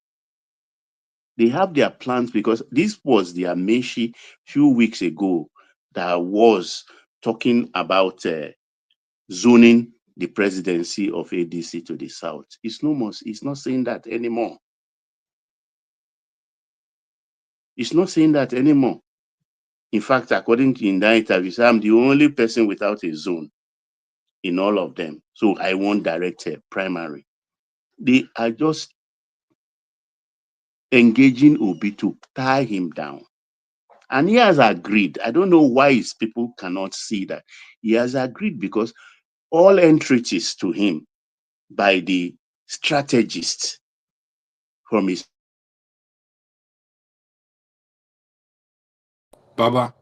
They have their plans, because this was the Amechi few weeks ago that was talking about zoning the presidency of ADC to the South. It's no more. It's not saying that anymore. It's not saying that anymore. In fact, according to in that interview, I'm the only person without a zone in all of them. So I won't direct a primary. They are just engaging Obi to tie him down. And he has agreed. I don't know why his people cannot see that. He has agreed because all entreaties to him by the strategists from his Baba.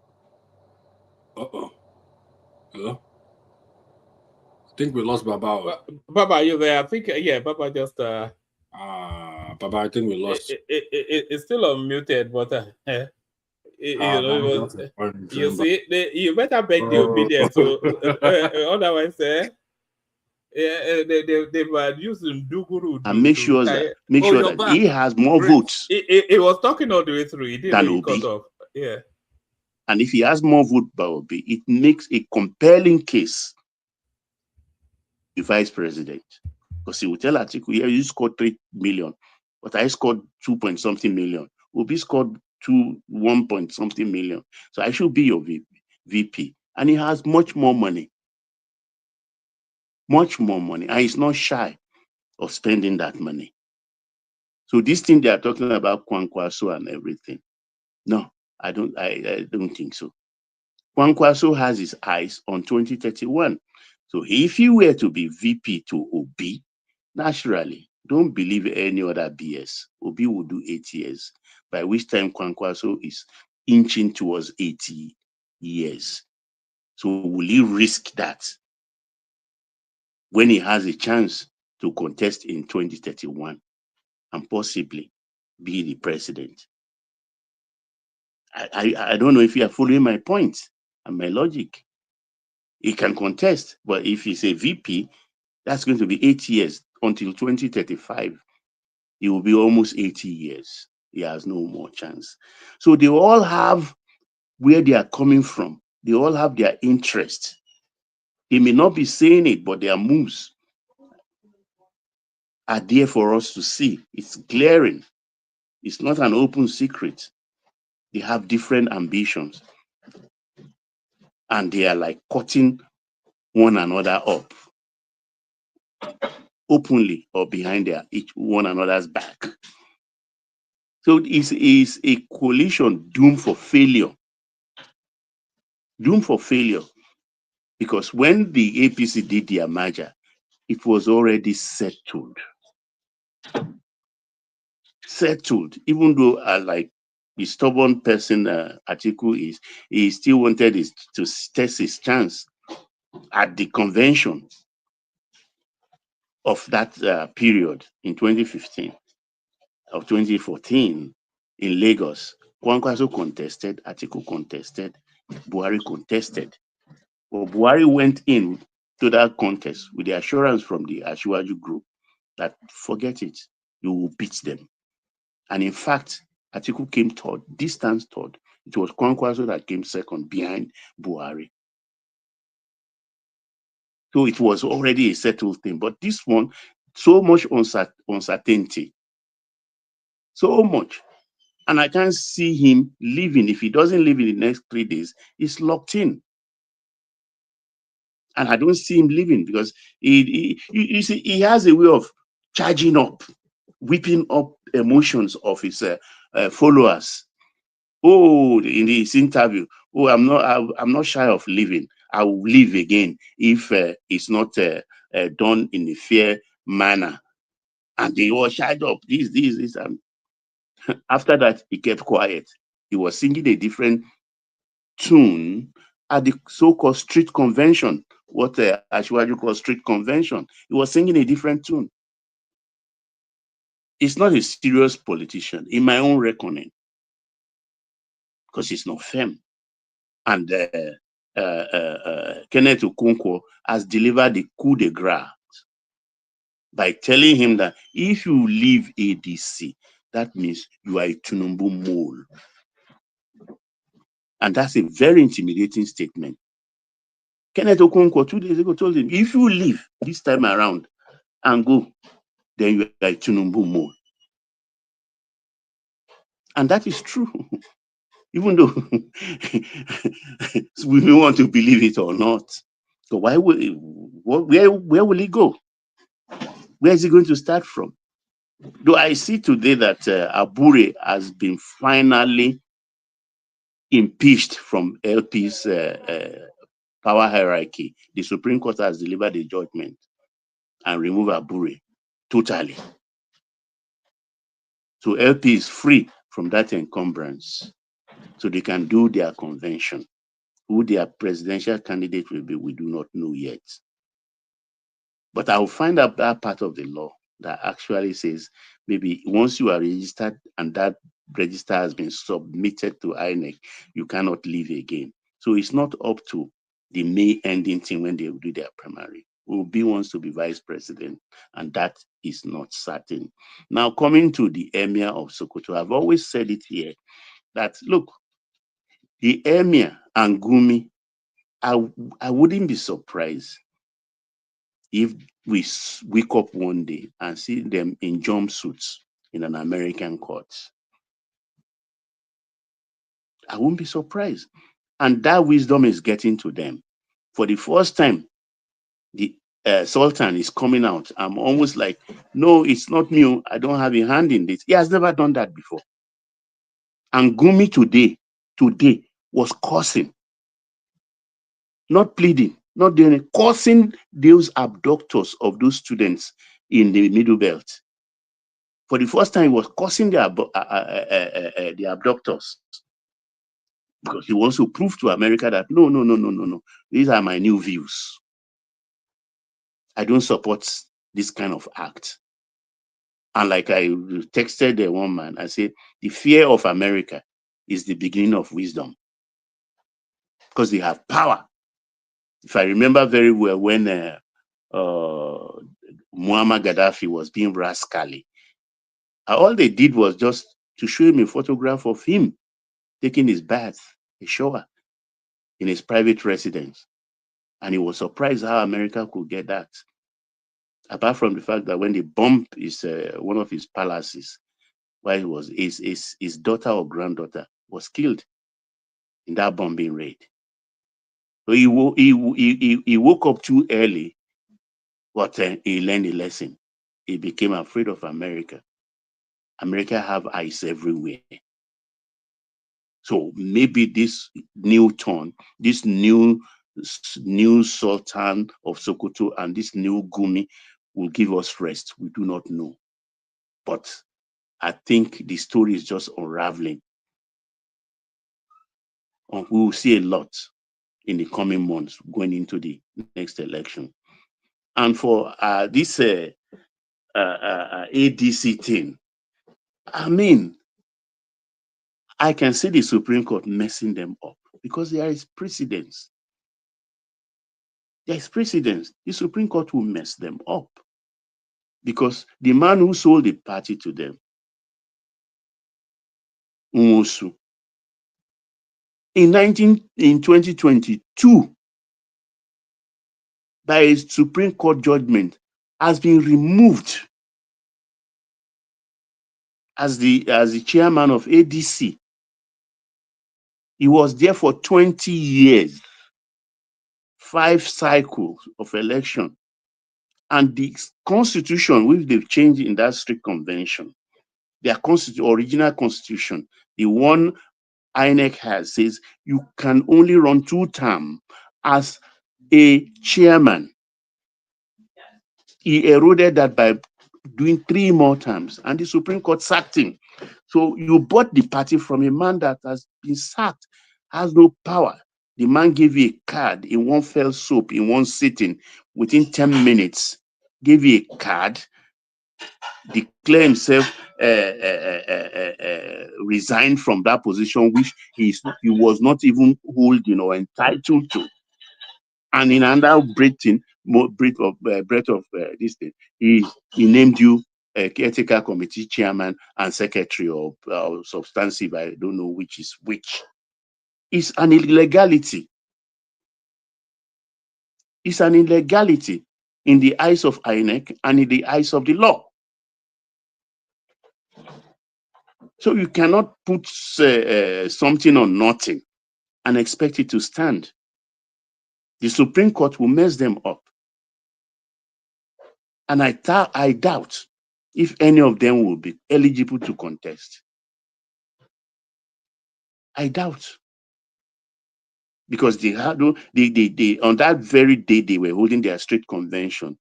Uh-oh. Hello? I think we lost Baba. Baba, are you there? I think, yeah, Baba just... Baba, I think we lost. It's still unmuted, but... you know, it was, you see, you better beg the obedience. So, otherwise, they were using Duguru. And make sure that he has more votes. He was talking all the way through. He didn't really cut off. Yeah. And if he has more votes by Obi, it makes a compelling case the vice president. Because he will tell Atiku, yeah, you scored 3 million, but I scored 2-point-something million. Obi scored 1-point-something million. So I should be your VP. And he has much more money. Much more money. And he's not shy of spending that money. So this thing they are talking about Kwankwaso and everything. No, I don't think so. Kwankwaso has his eyes on 2031. So if he were to be VP to Obi, naturally, don't believe any other BS. Obi will do 8 years, by which time Kwankwaso is inching towards 80 years. So will he risk that when he has a chance to contest in 2031 and possibly be the president? I don't know if you are following my point and my logic. He can contest, but if he's a VP, that's going to be 8 years until 2035. He will be almost 80 years. He has no more chance. So they all have where they are coming from. They all have their interest. They may not be saying it, but their moves are there for us to see. It's glaring. It's not an open secret. They have different ambitions. And they are like cutting one another up, openly or behind each one another's back. So it is a coalition doomed for failure. Doomed for failure. Because when the APC did their merger, it was already settled. Settled. Even though, like the stubborn person Atiku is, he still wanted to test his chance at the convention of that period in 2015 or 2014 in Lagos. Kwankwaso contested, Atiku contested, Buhari contested. But Buhari went in to that contest with the assurance from the Asiwaju group that forget it, you will beat them. And in fact, Atiku came third, distance third. It was Kwankwaso that came second behind Buhari. So it was already a settled thing. But this one, so much uncertainty. So much. And I can't see him leaving. If he doesn't leave in the next 3 days, he's locked in. And I don't see him leaving because you see, he has a way of charging up, whipping up emotions of his followers. Oh, in his interview, I'm not shy of leaving. I will leave again if it's not done in a fair manner. And they all shied up. This. After that, he kept quiet. He was singing a different tune at the so-called street convention, what Ashwaju calls street convention. He was singing a different tune. He's not a serious politician, in my own reckoning, because he's not firm. And Kenneth Okonkwo has delivered the coup de grace by telling him that if you leave ADC, that means you are a Tinubu mole. And that's a very intimidating statement. Kenneth Okonkwo 2 days ago told him, if you leave this time around and go, then you are a Tinubu mole. And that is true. even though we may want to believe it or not. So where will he go? Where is he going to start from? Though I see today that Abure has been finally impeached from LP's power hierarchy. The Supreme Court has delivered a judgment and removed Abure totally. So LP is free from that encumbrance. So they can do their convention. Who their presidential candidate will be, we do not know yet. But I will find out that part of the law that actually says maybe once you are registered and that register has been submitted to INEC, you cannot leave again. So it's not up to the May ending thing when they will do their primary. Obi wants to be vice president, and that is not certain. Now, coming to the Emir of Sokoto, I've always said it here that look, the Emir and Gumi, I wouldn't be surprised if we wake up one day and see them in jumpsuits in an American court. I won't be surprised. And that wisdom is getting to them. For the first time, the Sultan is coming out. I'm almost like, no, it's not me. I don't have a hand in this. He has never done that before. And Gumi today was cursing, not pleading, not doing it, cursing those abductors of those students in the Middle Belt. For the first time, he was cursing the abductors because he wants to prove to America that no. These are my new views. I don't support this kind of act. And like I texted the one man, I said, the fear of America is the beginning of wisdom because they have power. If I remember very well, when Muammar Gaddafi was being rascally, all they did was just to show him a photograph of him taking his bath, a shower, in his private residence. And he was surprised how America could get that. Apart from the fact that when they bombed one of his palaces, while he was his daughter or granddaughter was killed in that bombing raid. So he woke up too early, but he learned a lesson. He became afraid of America. America have eyes everywhere. So maybe this new turn, this new Sultan of Sokoto and this new Gumi will give us rest. We do not know. But I think the story is just unraveling. We will see a lot in the coming months going into the next election. And for this ADC thing, I mean, I can see the Supreme Court messing them up because there is precedence. There is precedence. The Supreme Court will mess them up because the man who sold the party to them, Nwosu, in 2022, by a Supreme Court judgment, has been removed as the chairman of ADC. He was there for 20 years, 5 cycles of election. And the constitution, which they've changed in that strict convention, their original constitution, the one INEC has, says you can only run 2 terms as a chairman. He eroded that by doing 3 more terms, and the Supreme Court sacked him. So you bought the party from a man that has been sacked, has no power. The man gave you a card in one fell swoop, in one sitting, within 10 minutes, gave you a card, declare himself resigned from that position, which he was not even holding or entitled to. And in another breath of this thing, he named you a caretaker committee chairman and secretary or substantive. I don't know which is which. It's an illegality. It's an illegality in the eyes of INEC and in the eyes of the law. So you cannot put something on nothing and expect it to stand. The Supreme Court will mess them up. And I doubt if any of them will be eligible to contest. I doubt. Because they had on that very day they were holding their state convention,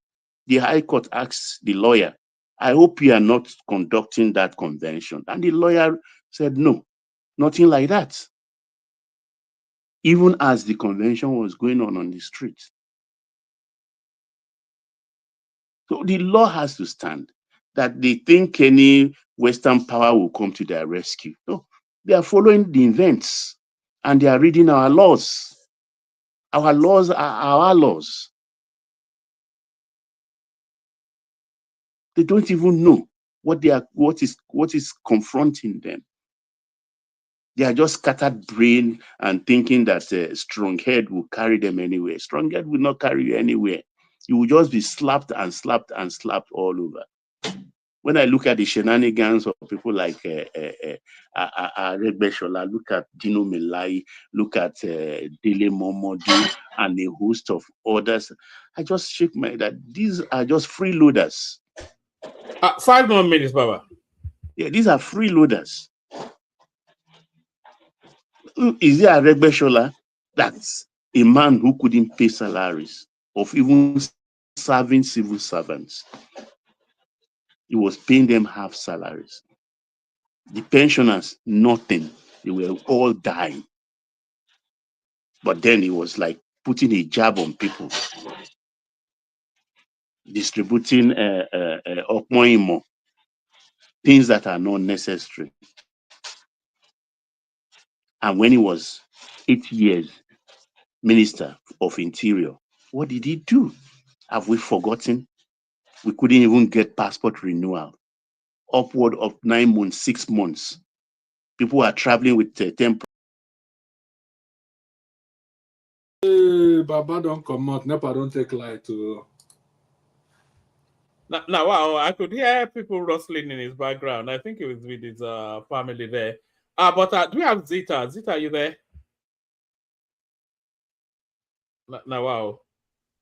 the High Court asked the lawyer, I hope you are not conducting that convention. And the lawyer said, no, nothing like that. Even as the convention was going on the street. So the law has to stand. That they think any Western power will come to their rescue. No, they are following the events and they are reading our laws. Our laws are our laws. They don't even know what is confronting them. They are just scattered brain and thinking that a strong head will carry them anywhere. Strong head will not carry you anywhere. You will just be slapped and slapped and slapped all over. When I look at the shenanigans of people like Regbeshola, look at Dino Melai, look at Dele Momodu, and a host of others, I just shake my head that these are just freeloaders. 5 more minutes, Baba. Yeah, these are freeloaders. Is there a Regbeshola? That's a man who couldn't pay salaries of even serving civil servants. He was paying them half salaries. The pensioners, nothing. They were all dying. But then he was like putting a jab on people, distributing okmoimo, things that are not necessary. And when he was 8 years Minister of Interior, what did he do? Have we forgotten? We couldn't even get passport renewal. Upward of 9 months, 6 months. People are traveling with 10. Baba don't come out. Nepa don't take light to. Now, wow, I could hear people rustling in his background. I think it was with his family there. But do we have Zita? Zita, are you there? Now, wow.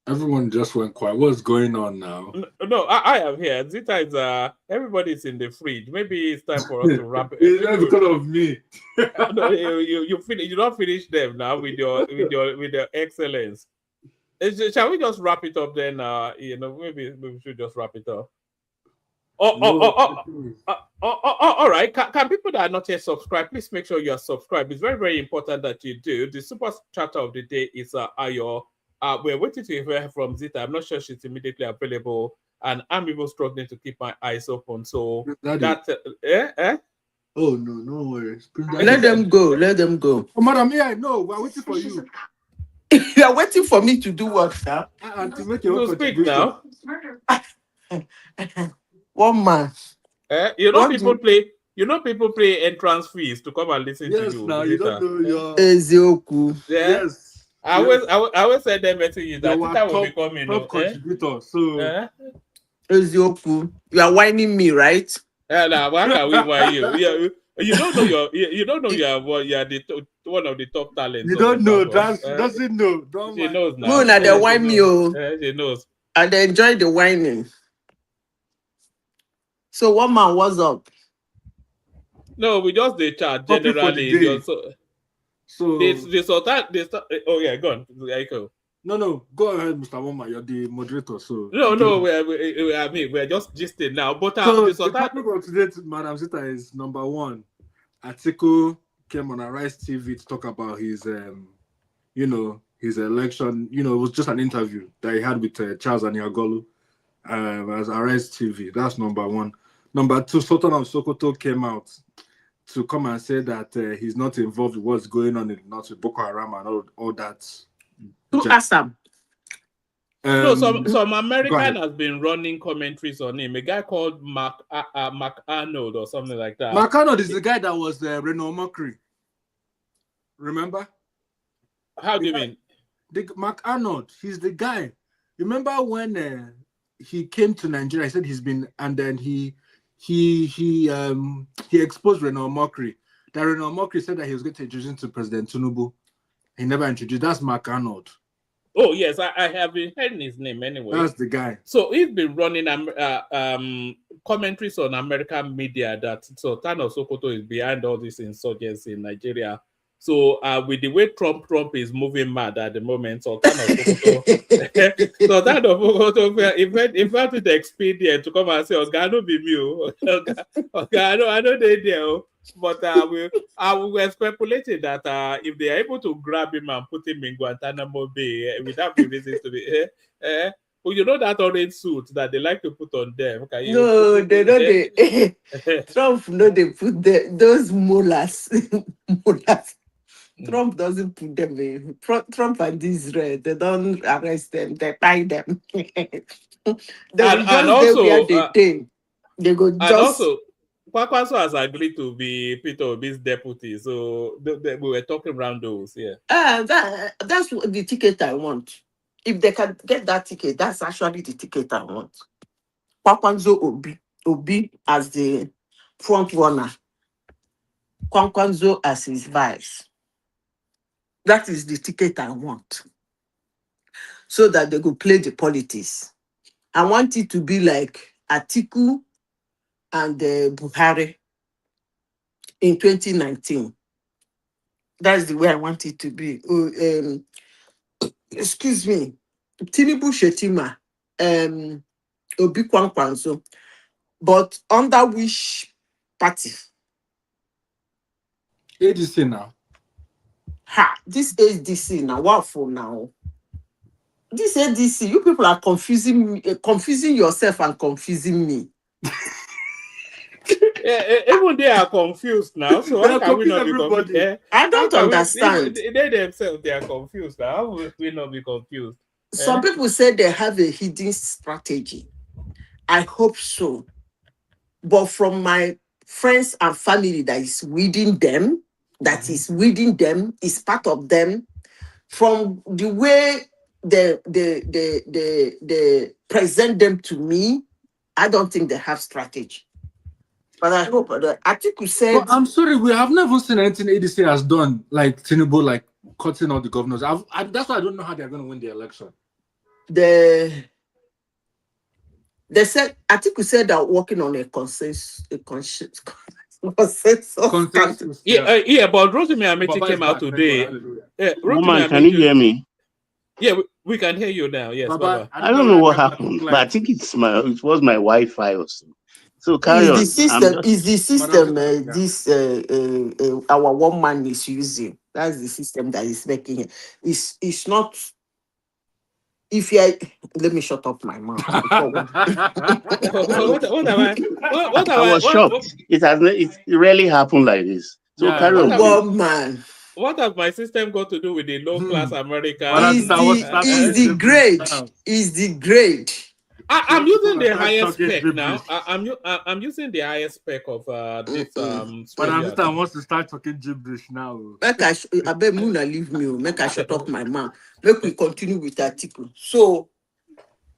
Everyone just went quiet. What's going on now? No, I am here. Zita is everybody's in the fridge. Maybe it's time for us to wrap it. It's not because of me. No, you finish. You don't finish them now with your excellence. Shall we just wrap it up then? Maybe we should just wrap it up. All right. Can people that are not yet subscribed, please make sure you are subscribed. It's very, very important that you do. The super chatter of the day is Ayo. We're waiting to hear from Zita. I'm not sure she's immediately available, and I'm even struggling to keep my eyes open. So Oh no worries. Let them go. Let them go. Oh, madam, yeah, no, we're waiting for you. You're waiting for me to do what now? To make your speak now. 1 man. People play. People pay entrance fees to come and listen to you. Now you don't know your Ezioku. Yeah? Yes. I always send them messages that Zita will be coming. Top contributor. So Ezioku, you are whining me, right? Now why can we whine you? You don't know you are one of the top talents. You don't know. Doesn't know. She knows now. No, they whine me. She knows. And they enjoy the whining. So 1 man, what's up? No, we just the chat generally. So the Sultan. Oh yeah, go on. No, go ahead, Mr. Woma. You're the moderator. So no, we're just gisting now. But so the Sultan. The topic of today, Madam Zita, is number 1. Atiku came on Arise TV to talk about his, his election. It was just an interview that he had with Charles Aniagolu as Arise TV. That's number 1. Number 2, Sultan of Sokoto came out to come and say that he's not involved with what's going on in the north with Boko Haram and all that. Who asked him? No, some American has been running commentaries on him. A guy called Mark Arnold or something like that. Mark Arnold is the guy that was Renault Mercury. Remember? How do you mean? Mark Arnold, he's the guy. Remember when he came to Nigeria? He said he's been, and then he he exposed Renaud Mokri. That Renaud Mokri said that he was going to introduce him to President Tinubu. He never introduced. That's Mark Arnold. Oh yes, I have been hearing his name anyway. That's the guy. So he's been running commentaries on American media that Sultan of Sokoto is behind all this insurgency in Nigeria. So with the way Trump is moving mad at the moment, Sultan of Sokoto, in fact, the expedient to come and say, "Okay, no be me, okay, I know they there." But we were speculating that if they are able to grab him and put him in Guantanamo Bay, without be reason to be, well, you know that orange suit that they like to put on them. No, they don't. Trump, no, they put those molars. Trump doesn't put them in. Trump and Israel, they don't arrest them, they tie them. They will just also, where they take. They go just. And also, Kwakwaso has agreed to be Peter Obi's deputy, so we were talking around those, yeah. That's the ticket I want. If they can get that ticket, that's actually the ticket I want. Kwakwaso Obi as the front runner, Kwakwaso as his vice. That is the ticket I want. So that they go play the politics. I want it to be like Atiku and Buhari in 2019. That's the way I want it to be. Excuse me. Tinubu Shetima, Obi Kwakwaso, but under which party? ADC now. This ADC now. What for now? This ADC, you people are confusing me, confusing yourself and confusing me. Even they are confused now. So how can we not be confused? I don't understand. They themselves, they are confused now. How will we not be confused? Some people say they have a hidden strategy. I hope so. But from my friends and family that is within them, is part of them, from the way they present them to me, I don't think they have strategy. But I hope that Atiku said. But I'm sorry, we have never seen anything ADC has done, like Tinubu, like cutting out the governors. That's why I don't know how they're going to win the election. They said Atiku said they're working on a consensus. Yeah, but Rosemary Amechi came out today. Woman, can you hear me? Yeah, we can hear you now. Yes, Baba. I don't know what happened, but I think it was my Wi-Fi or so. So carry on. The system our one man is using. That's the system that is making it. It's not. If you let me shut up my mouth. What am I? I was shocked. It rarely happened like this. So carry on. One man. What has my system got to do with the low class America? Is the grade. I'm using the highest spec now. I'm using the highest spec of this. But I wants to start talking gibberish now. Make I bet Muna leave me. Make I shut up my mouth. Make we continue with the article. So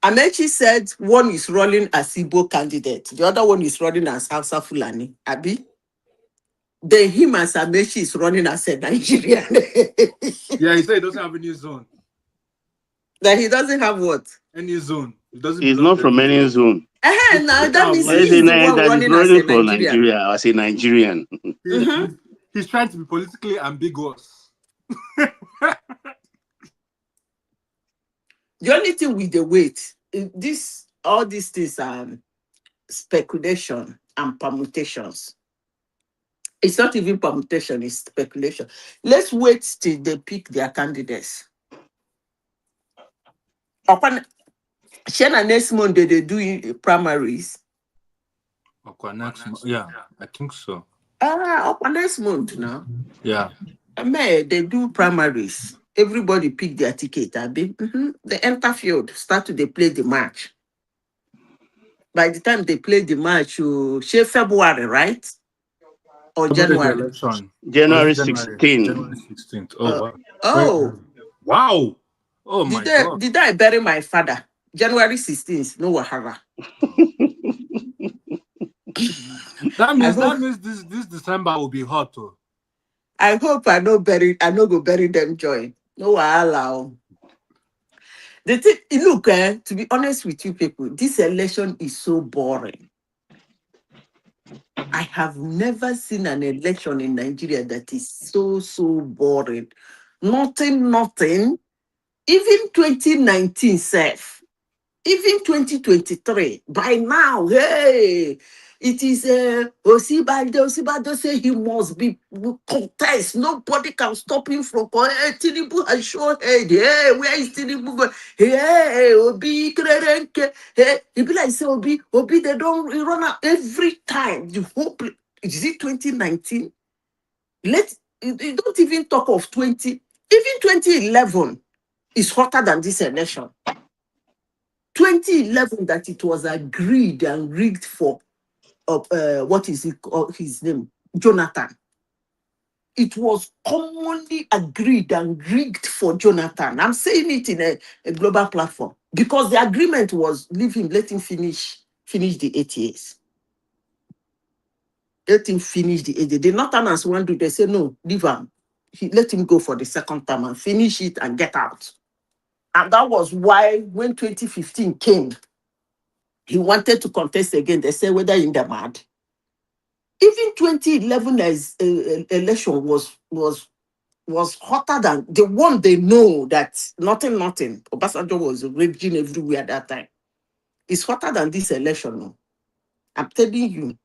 Amechi said one is running as Igbo candidate, the other one is running as Hausa Fulani. Abi. Then him as Amechi is running as a Nigerian. Yeah, he said he doesn't have any zone. That he doesn't have what? Any zone. He's not from any zone. Now that means he's the one running as a Nigerian. As a Nigerian. He's trying to be politically ambiguous. The only thing with the weight, all these things are speculation and permutations. It's not even permutation, it's speculation. Let's wait till they pick their candidates. Next Monday they do primaries. Yeah, I think so. Next month now. Yeah. They do primaries. Everybody pick their ticket. They enter field, start to play the match. By the time they play the match, February, right? Or January? January 16th. January 16th. Oh. Wow. Oh my God. Did I bury my father? January 16th, no Wahara. That means this December will be hot too. I hope I no go bury them joy. No allow. The thing, look, to be honest with you people, this election is so boring. I have never seen an election in Nigeria that is so boring. Nothing. Even 2019 self, even 2023, by now, hey, it is Osibado say he must be contest. Nobody can stop him from Tinubu has shown head. Hey, where is Tinubu going? Hey, Obi, hey, he be like say Obi, they don't run out every time. You hope is it 2019? You don't even talk of 20, even 2011 is hotter than this election. 2011 that it was agreed and rigged for what is it called, his name? Jonathan. It was commonly agreed and rigged for Jonathan. I'm saying it in a global platform because the agreement was let him finish the 8 years. Let him finish the 8 years. The Northerners want to do, they say no, leave him. Let him go for the second term and finish it and get out. And that was why when 2015 came, he wanted to contest again. They said whether in the mad. Even 2011 election was hotter than the one they know that nothing. Obasanjo was raging everywhere at that time. It's hotter than this election. No? I'm telling you.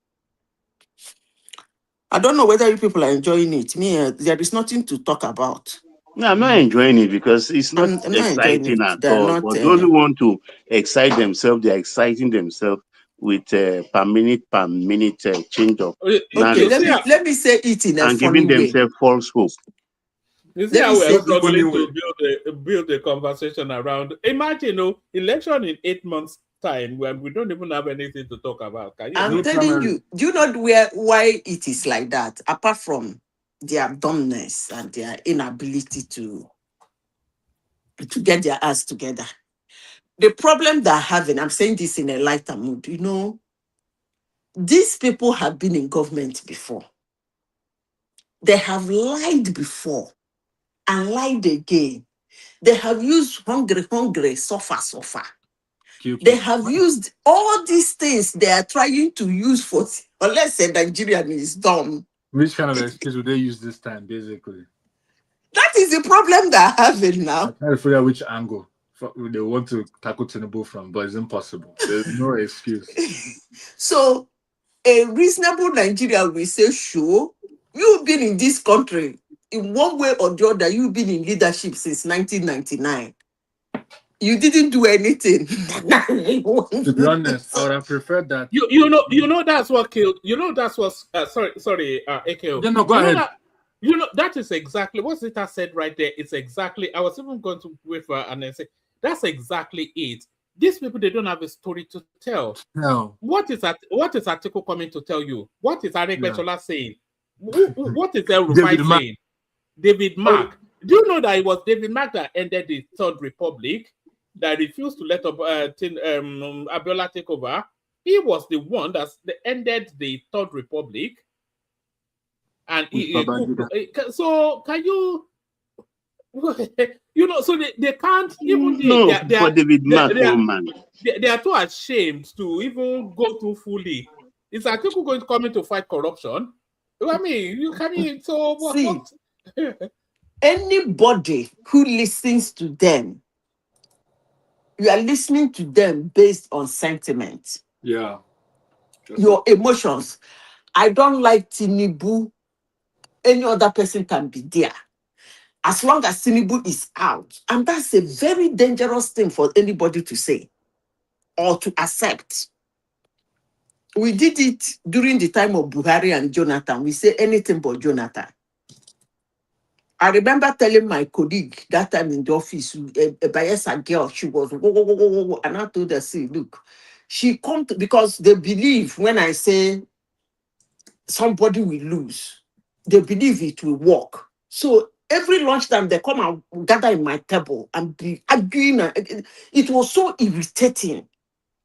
I don't know whether you people are enjoying it. Me, there is nothing to talk about. No, I'm not enjoying it because it's not I'm not enjoying exciting it. at They're all. not. But those who want to excite themselves, they're exciting themselves with per minute change of Okay, narrative let me say it in a and funny giving way. themselves false hope. You see Let me how we say are it struggling funny to build a conversation around. Imagine, election in 8 months' time when we don't even have anything to talk about. Can you I'm No imagine? telling primary. you, do you know why it is like that? Apart from their dumbness and their inability to get their ass together. The problem they're having, I'm saying this in a lighter mood, these people have been in government before. They have lied before and lied again. They have used hungry, suffer. They have used all these things they are trying to use for, unless a Nigerian is dumb. Which kind of excuse would they use this time, basically? That is the problem they're having I now. try to figure out which angle they want to tackle Tinubu from, but it's impossible. There's no excuse. So a reasonable Nigerian will say, sure, you've been in this country in one way or the other, you've been in leadership since 1999. You didn't do anything. To be honest, I would have preferred that. You know that's what killed. That's what. Sorry, AKO. Yeah, no, go ahead. That is exactly what Zita said right there. It's exactly. I was even going to wait for and then say that's exactly it. These people, they don't have a story to tell. No. What is article coming to tell you? What is Arek Bechola saying? What is El Rufai saying? David Mark. Do you know that it was David Mark that ended the Third Republic, that refused to let Abiola take over? He was the one that ended the Third Republic. And so can you so they can't even for David Mark, they are too ashamed to even go through fully. Is Atiku going to come in to fight corruption? I mean, you can so what? See, anybody who listens to them, you are listening to them based on sentiment. Yeah. Your emotions. I don't like Tinubu. Any other person can be there. As long as Tinubu is out. And that's a very dangerous thing for anybody to say or to accept. We did it during the time of Buhari and Jonathan. We say anything but Jonathan. I remember telling my colleague that time in the office, a Bayelsa girl, she was, and I told her, see, look, she come to, because they believe when I say somebody will lose, they believe it will work. So every lunchtime they come and gather in my table and be arguing. It was so irritating.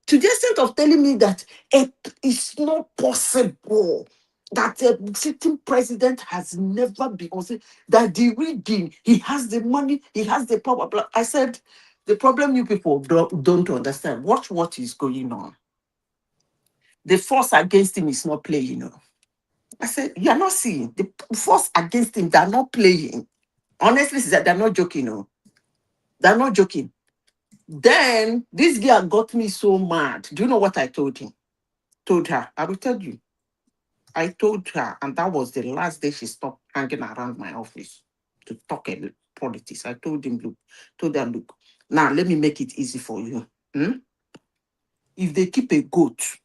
To the extent of telling me that it's not possible that a sitting president has never been considered, that the reading, he has the money, he has the power. Blah. I said, the problem you people don't understand. Watch what is going on. The force against him is not playing. I said, you are not seeing. The force against him, they're not playing. Honestly, they're not joking. They're not joking. Then this girl got me so mad. Do you know what I told him? Told her, I will tell you. I told her, and that was the last day she stopped hanging around my office to talk politics. I told her, look, now let me make it easy for you. If they keep a goat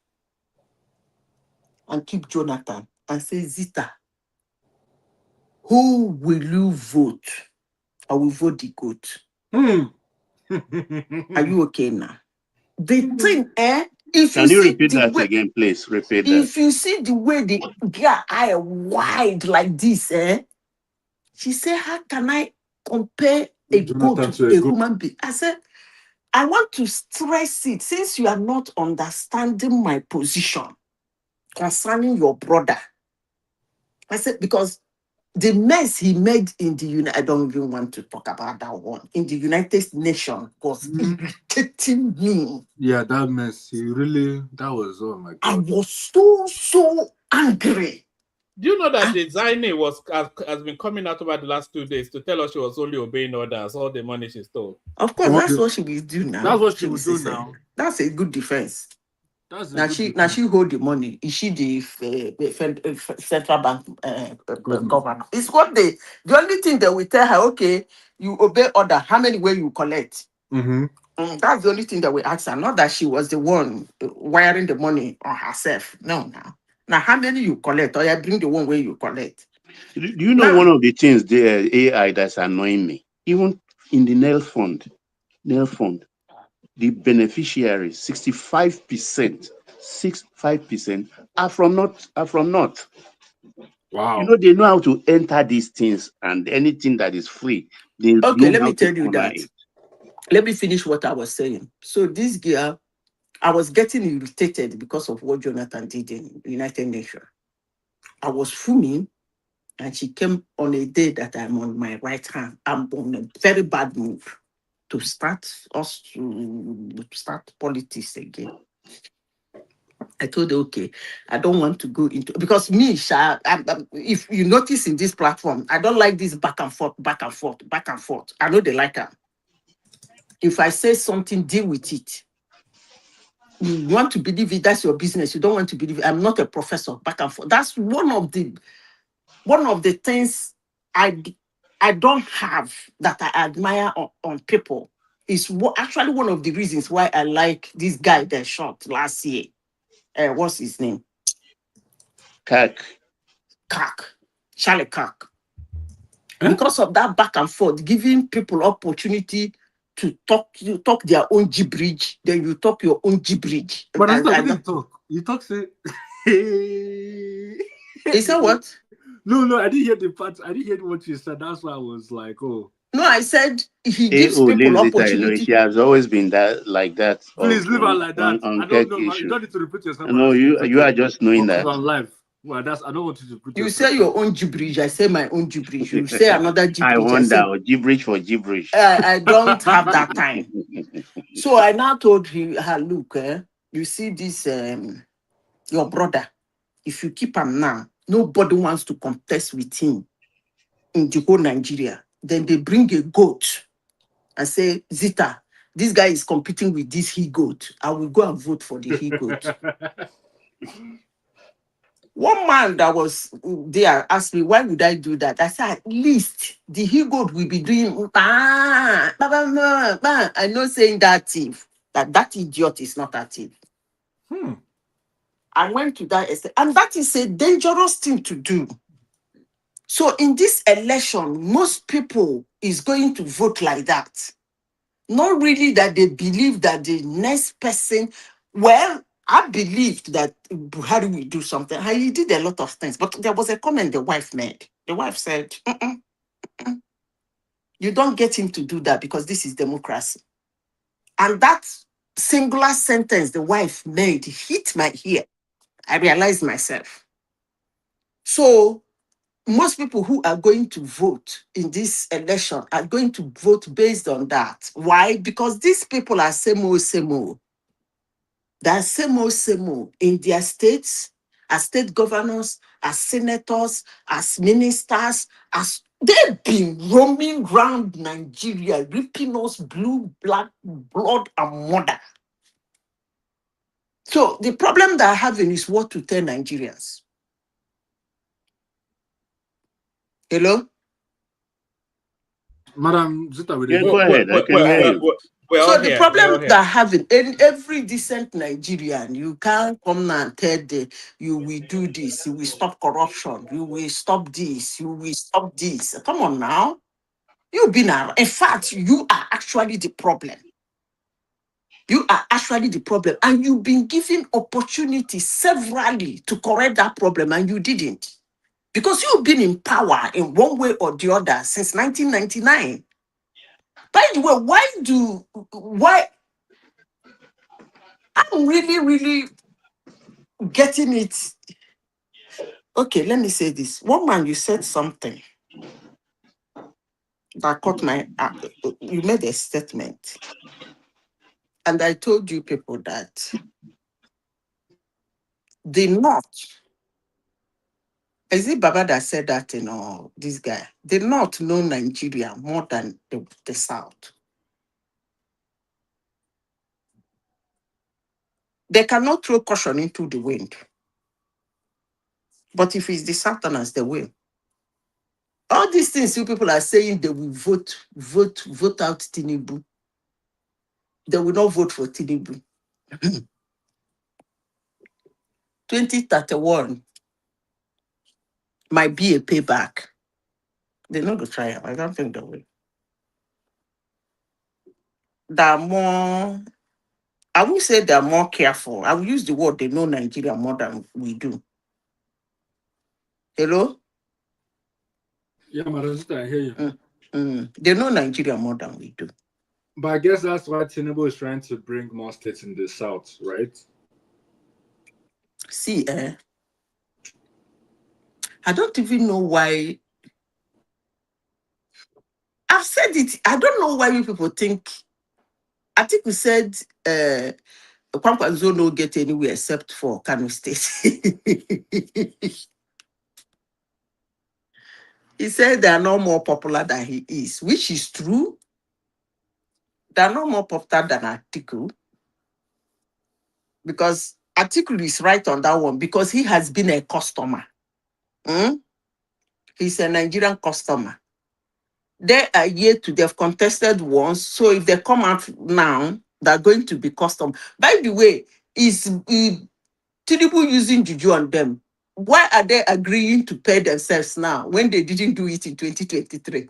and keep Jonathan and say, Zita, who will you vote? I will vote the goat. Are you okay now? The thing, if Can you repeat that again, please? Repeat that. If you see the way the girl eye wide like this, she said, how can I compare a goat to a human being? I said, I want to stress it since you are not understanding my position concerning your brother. I said, because the mess he made in the United, I don't even want to talk about that one, in the United Nations was irritating me. Yeah, that mess, that was, oh my God. I was so angry. Do you know that the Zaine has been coming out over the last 2 days to tell us she was only obeying orders, all the money she stole? Of course, that's what she will do now. That's what she will do now. That's a good defense. Now she hold the money. Is she the central bank governor? It's what the only thing that we tell her, okay, you obey order. How many will you collect? That's the only thing that we ask her. Not that she was the one wiring the money on herself. No. Now, how many you collect? Or you bring the one where you collect. Do you know one of the things the AI that's annoying me? Even in the nail fund, the beneficiaries, 65% are from North. Wow. They know how to enter these things, and anything that is free, they okay, know let me tell you that. Let me finish what I was saying. So this girl, I was getting irritated because of what Jonathan did in the United Nations. I was fuming, and she came on a day that I'm on my right hand. I'm on a very bad mood to start politics again. I told her, okay, I don't want to go into, because me, Sha, if you notice in this platform, I don't like this back and forth. I know they like her. If I say something, deal with it. You want to believe it, that's your business. You don't want to believe it. I'm not a professor, back and forth. That's one of the things I don't have that I admire on people. Is actually one of the reasons why I like this guy that shot last year. What's his name? Charlie Kirk. Because of that back and forth, giving people opportunity to talk their own gibberish, then you talk your own gibberish. But that's not what you talk. You talk, say... Is that what? No, I didn't hear the part. I didn't hear what you said. That's why I was like, oh. No, I said he gives people opportunity. She has always been like that. Please leave her like that. On I don't know. You don't need to repeat yourself. No, you are just knowing that. On live. Well, I don't want you to repeat you yourself. say your own gibberish. I say my own gibberish. You say another gibberish. I wonder, gibberish for gibberish. I don't have that time. So I now told her, look, you see this, your brother, if you keep him now, nobody wants to contest with him in the whole Nigeria. Then they bring a goat and say, Zita, this guy is competing with this he-goat. I will go and vote for the he-goat. One man that was there asked me, why would I do that? I said, at least the he-goat will be doing, I'm not saying that thief, that idiot is not a thief. I went to that estate, and that is a dangerous thing to do. So in this election, most people is going to vote like that. Not really that they believe that the next person, well, I believed that Buhari will do something. He did a lot of things, but there was a comment the wife made. The wife said, you don't get him to do that because this is democracy. And that singular sentence the wife made hit my ear. I realized myself. So most people who are going to vote in this election are going to vote based on that. Why? Because these people are same old. They're same old in their states, as state governors, as senators, as ministers, as they've been roaming around Nigeria, ripping us blue, black, blood, and murder. So the problem they're having is what to tell Nigerians. Hello? Madam Zita, Yeah, go ahead. I can hear you. So the problem they're having in every decent Nigerian, you can't come now and tell you will do this, you will stop corruption, you will stop this, you will stop this. Come on now. You've been around. In fact, you are actually the problem. You are actually the problem. And you've been given opportunities severally to correct that problem, and you didn't. Because you've been in power in one way or the other since 1999. By the way, why I'm really getting it. Okay, let me say this. One man, you said something that caught my, you made a statement. And I told you people that the North, is it Baba that said that, this guy? The North know Nigeria more than the South. They cannot throw caution into the wind. But if it's the Southerners, they will. All these things you people are saying they will vote out Tinubu. They will not vote for Tinubu. 2031 might be a payback. They're not going to try it. I don't think they will. They're more, I will say they're more careful. I will use the word they know Nigeria more than we do. Hello? Yeah, Madam Zita, I hear you. They know Nigeria more than we do. But I guess that's why Tinubu is trying to bring more states in the South, right? See, I don't even know why. I've said it. I don't know why you people think. I think we said Kwankwaso no get anywhere except for Kano State. He said they are no more popular than he is, which is true. They are no more popular than Atiku. Because Atiku is right on that one because he has been a customer. He's a Nigerian customer. They are yet to, they've contested once. So if they come out now, they're going to be custom. By the way, is Tinubu using juju on them? Why are they agreeing to pay themselves now when they didn't do it in 2023?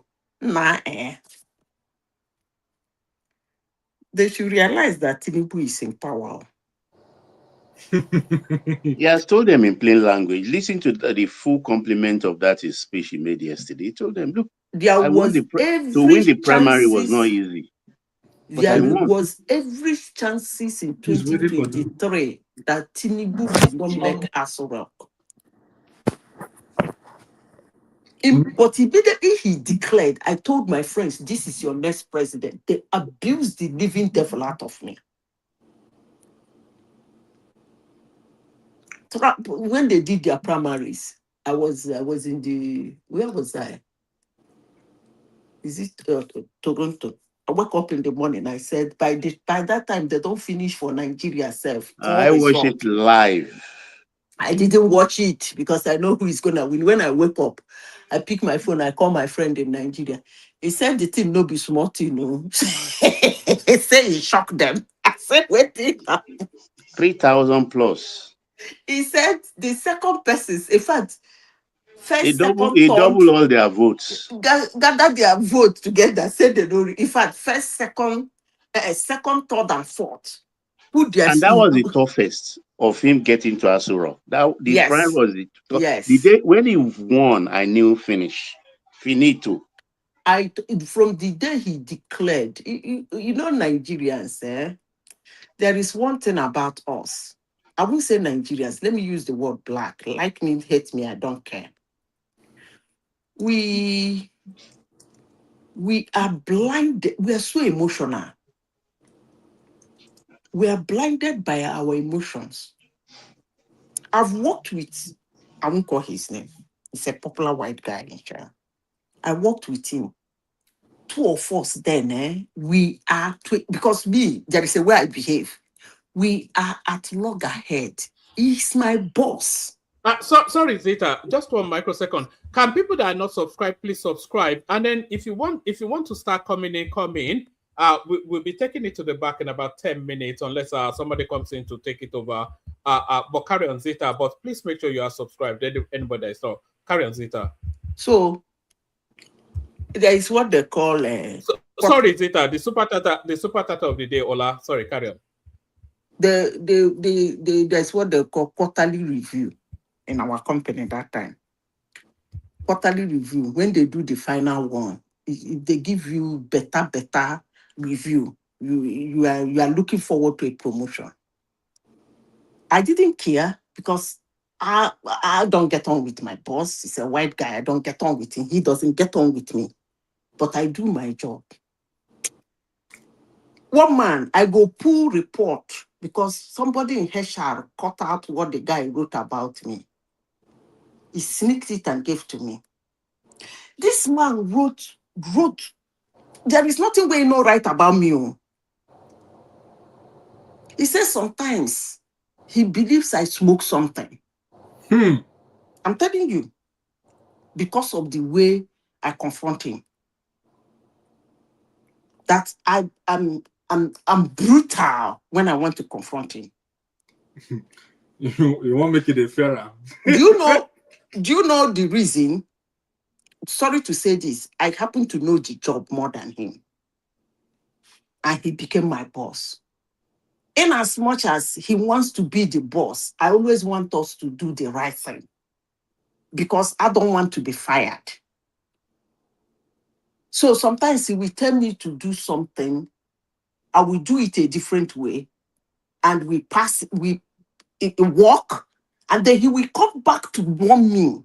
They should realize that Tinubu is in power. He has told them in plain language. Listen to the full complement of that his speech he made yesterday. He told them, look, to win the primary was not easy. There was every chances in 2023 that Tinubu will not make Aso Rock. But immediately he declared, I told my friends, this is your next president. They abused the living devil out of me. When they did their primaries, I was in the, where was I? Is it Toronto? I woke up in the morning. I said, by that time, they don't finish for Nigeria self. I watched it live. I didn't watch it because I know who is going to win. When I wake up, I pick my phone, I call my friend in Nigeria. He said the team no be smart, He said he shocked them. I said, wait. 3,000 plus. He said the second persons, in fact, He double all their votes. Gather their vote together, said they don't. In fact, first, second, third, and fourth. And that was the toughest of him getting to Asura. The prime was the tough. Yes. The day when he won, I knew finito. From the day he declared, you know Nigerians, There is one thing about us. I won't say Nigerians. Let me use the word black. Like me, hate me, I don't care. We are blinded. We are so emotional. We are blinded by our emotions. I've worked with, I won't call his name. He's a popular white guy in China. I worked with him. Two of us then, we are, because me, there is a way I behave. We are at loggerhead. He's my boss. Sorry, Zeta. Just 1 microsecond. Can people that are not subscribed please subscribe? And then if you want to start coming in, come in. We'll be taking it to the back in about 10 minutes, unless somebody comes in to take it over. But carry on, Zeta. But please make sure you are subscribed. Anybody is not. Carry on, Zeta. So there is what they call sorry, Zeta. The super tata of the day, Ola. Sorry, carry on. There's what they call quarterly review in our company that time. Quarterly review, when they do the final one, they give you better review. You are looking forward to a promotion. I didn't care because I don't get on with my boss. He's a white guy. I don't get on with him. He doesn't get on with me. But I do my job. One man, I go pull report because somebody in HR cut out what the guy wrote about me. He sneaked it and gave to me. This man wrote, there is nothing we know right about me. He says sometimes he believes I smoke something. I'm telling you, because of the way I confront him, that I'm brutal when I want to confront him. You won't make it a fairer. Do you know the reason? Sorry to say this, I happen to know the job more than him. And he became my boss. In as much as he wants to be the boss, I always want us to do the right thing. Because I don't want to be fired. So sometimes he will tell me to do something, I will do it a different way, and we walk, and then he will come back to warn me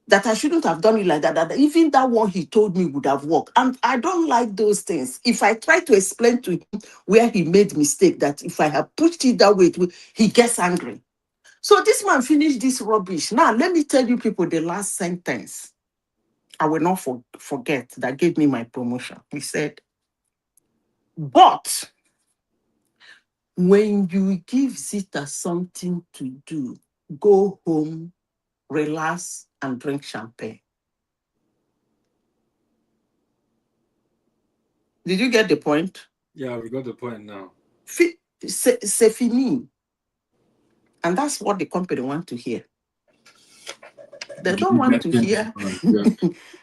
that I shouldn't have done it like that, that even that one he told me would have worked. And I don't like those things. If I try to explain to him where he made mistake, that if I have pushed it that way, he gets angry. So this man finished this rubbish. Now, let me tell you people the last sentence I will not forget that gave me my promotion. He said, but when you give Zita something to do, go home, relax, and drink champagne. Did you get the point? Yeah, we got the point now. C'est fini. And that's what the company want to hear. They don't want to hear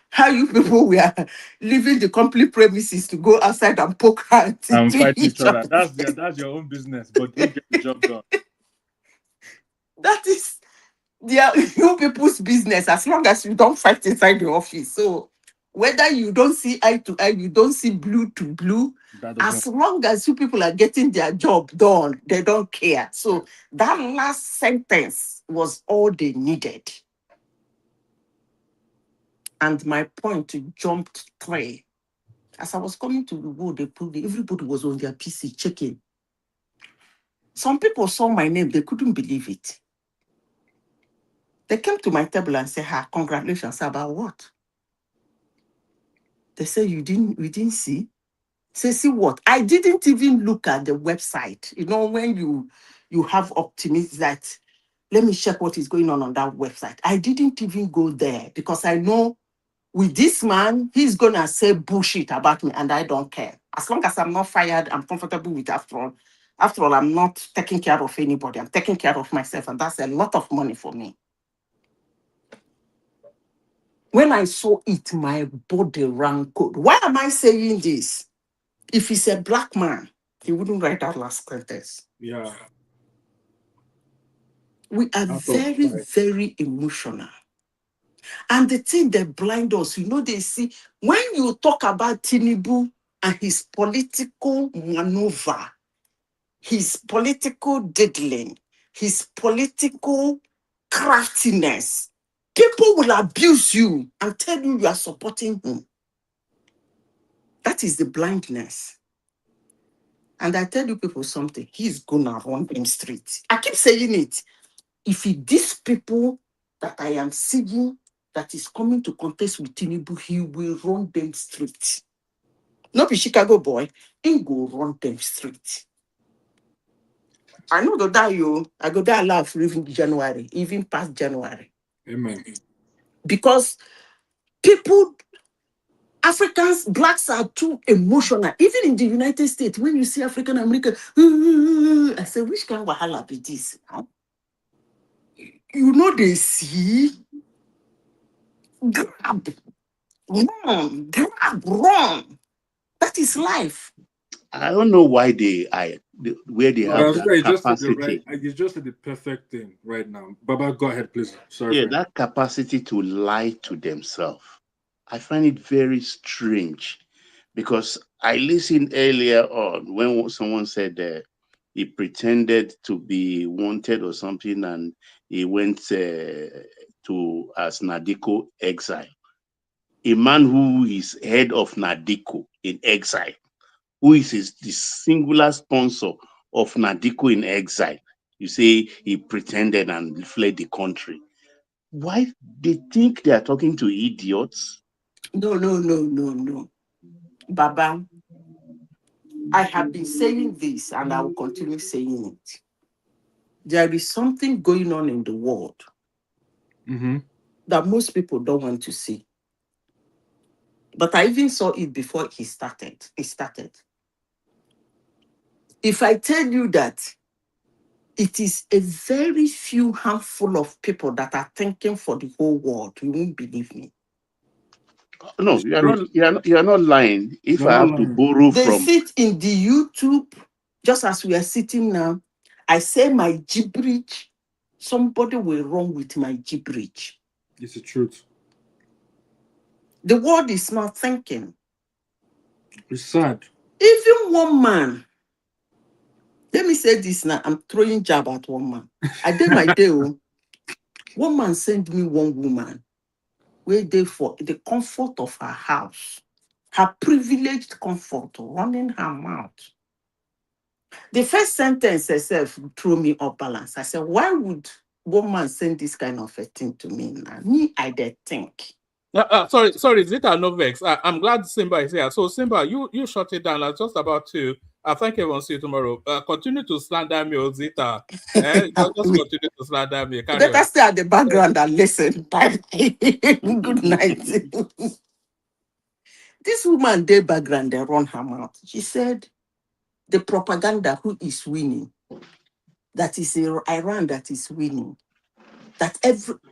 how you people were leaving the company premises to go outside and poke hands and fight each other. That's your own business, but you get the job done. That is you people's business, as long as you don't fight inside the office. So whether you don't see eye to eye, you don't see blue to blue, as long as you people are getting their job done, they don't care. So that last sentence was all they needed. And my point jumped 3. As I was coming to the road, everybody was on their PC checking. Some people saw my name, they couldn't believe it. They came to my table and said, congratulations. About what? They said, we didn't see. Say, see what? I didn't even look at the website. You know, when you have optimism that, let me check what is going on that website. I didn't even go there because I know with this man, he's going to say bullshit about me and I don't care. As long as I'm not fired, I'm comfortable with after all. After all, I'm not taking care of anybody. I'm taking care of myself, and that's a lot of money for me. When I saw it, my body ran cold. Why am I saying this? If he's a black man, he wouldn't write that last sentence. Yeah. We are very, very emotional. And the thing that blind us, they see, when you talk about Tinubu and his political maneuver, his political diddling, his political craftiness, people will abuse you and tell you are supporting him. That is the blindness. And I tell you people something, he's gonna run them straight. I keep saying it. If these people that I am seeing that is coming to contest with Tinubu, he will run them straight. Not be Chicago boy, he go run them straight. I know go die you. I go die laugh even January, even past January. Amen. Because people, Africans, blacks are too emotional. Even in the United States, when you see African American, I say, which kind of wahala be this? You know they see grab, run, grab, run. That is life. I don't know why where they have that You capacity. You just said the perfect thing right now. Baba, go ahead, please. Sorry. Yeah, that capacity to lie to themselves. I find it very strange because I listened earlier on when someone said he pretended to be wanted or something and he went to as Nadiko exile. A man who is head of Nadiko in exile, who is the singular sponsor of Nadiko in exile. You say he pretended and fled the country. Why they think they are talking to idiots? No. Baba, I have been saying this and I will continue saying it. There is something going on in the world that most people don't want to see. But I even saw it before it started. If I tell you that it is a very few handful of people that are thinking for the whole world, you won't believe me. No, you are not lying. If I have to borrow they from, sit in the YouTube, just as we are sitting now. I say my gibberish, somebody will run with my gibberish. It's the truth. The world is not thinking. It's sad. Even one man, let me say this now, I'm throwing jab at one man. I did my day. One man sent me one woman where they for the comfort of her house, her privileged comfort, running her mouth. The first sentence herself threw me off balance. I said, why would one man send this kind of a thing to me now? Me, I did think. Sorry, Zita Novex. I'm glad Simba is here. So Simba, you shut it down. I was just about to thank everyone. See you tomorrow. Continue to slander me, Zita. Just continue to slander me. Let us stay at the background and listen. Good night. This woman, their background, they run her mouth. She said, the propaganda who is winning, that is Iran that is winning. That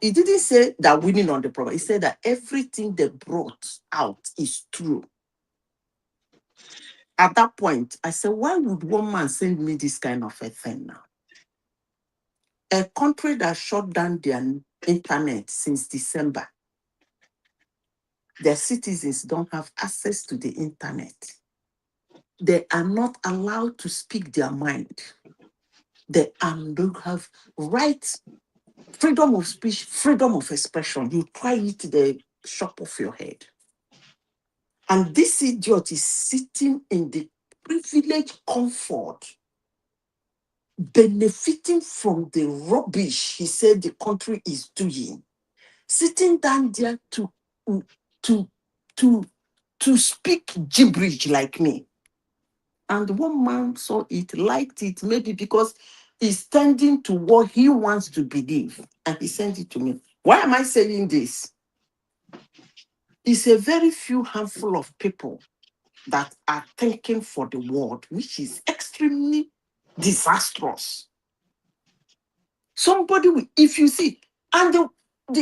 he didn't say that winning on the propaganda. He said that everything they brought out is true. At that point, I said, why would one man send me this kind of a thing now? A country that shut down their internet since December, their citizens don't have access to the internet. They are not allowed to speak their mind. They don't have rights, freedom of speech, freedom of expression. You try it, the shop of your head. And this idiot is sitting in the privileged comfort, benefiting from the rubbish he said the country is doing, sitting down there to speak gibberish like me. And one man saw it, liked it, maybe because he's tending to what he wants to believe, and he sent it to me. Why am I saying this? It's a very few handful of people that are thinking for the world, which is extremely disastrous. Somebody will, if you see, and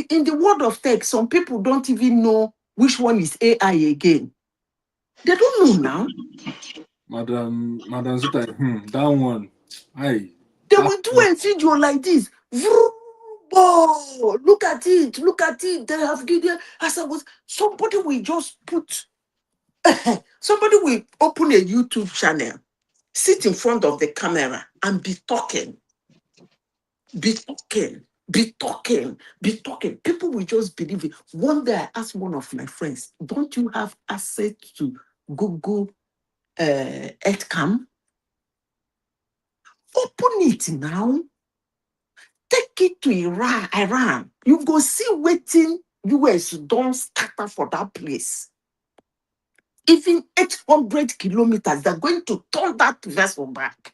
in the world of tech, some people don't even know which one is AI again. They don't know now. Madam Zita, that one. They will do a video like this. Oh, look at it. They have given. Somebody will just put. Somebody will open a YouTube channel sit in front of the camera and be talking. Be talking. Be talking. Be talking. People will just believe it. One day I asked one of my friends, don't you have access to Google Earthcam? Open it now. Take it to Iran. You go see waiting US don't scatter for that place. Even 800 kilometers, they're going to turn that vessel back.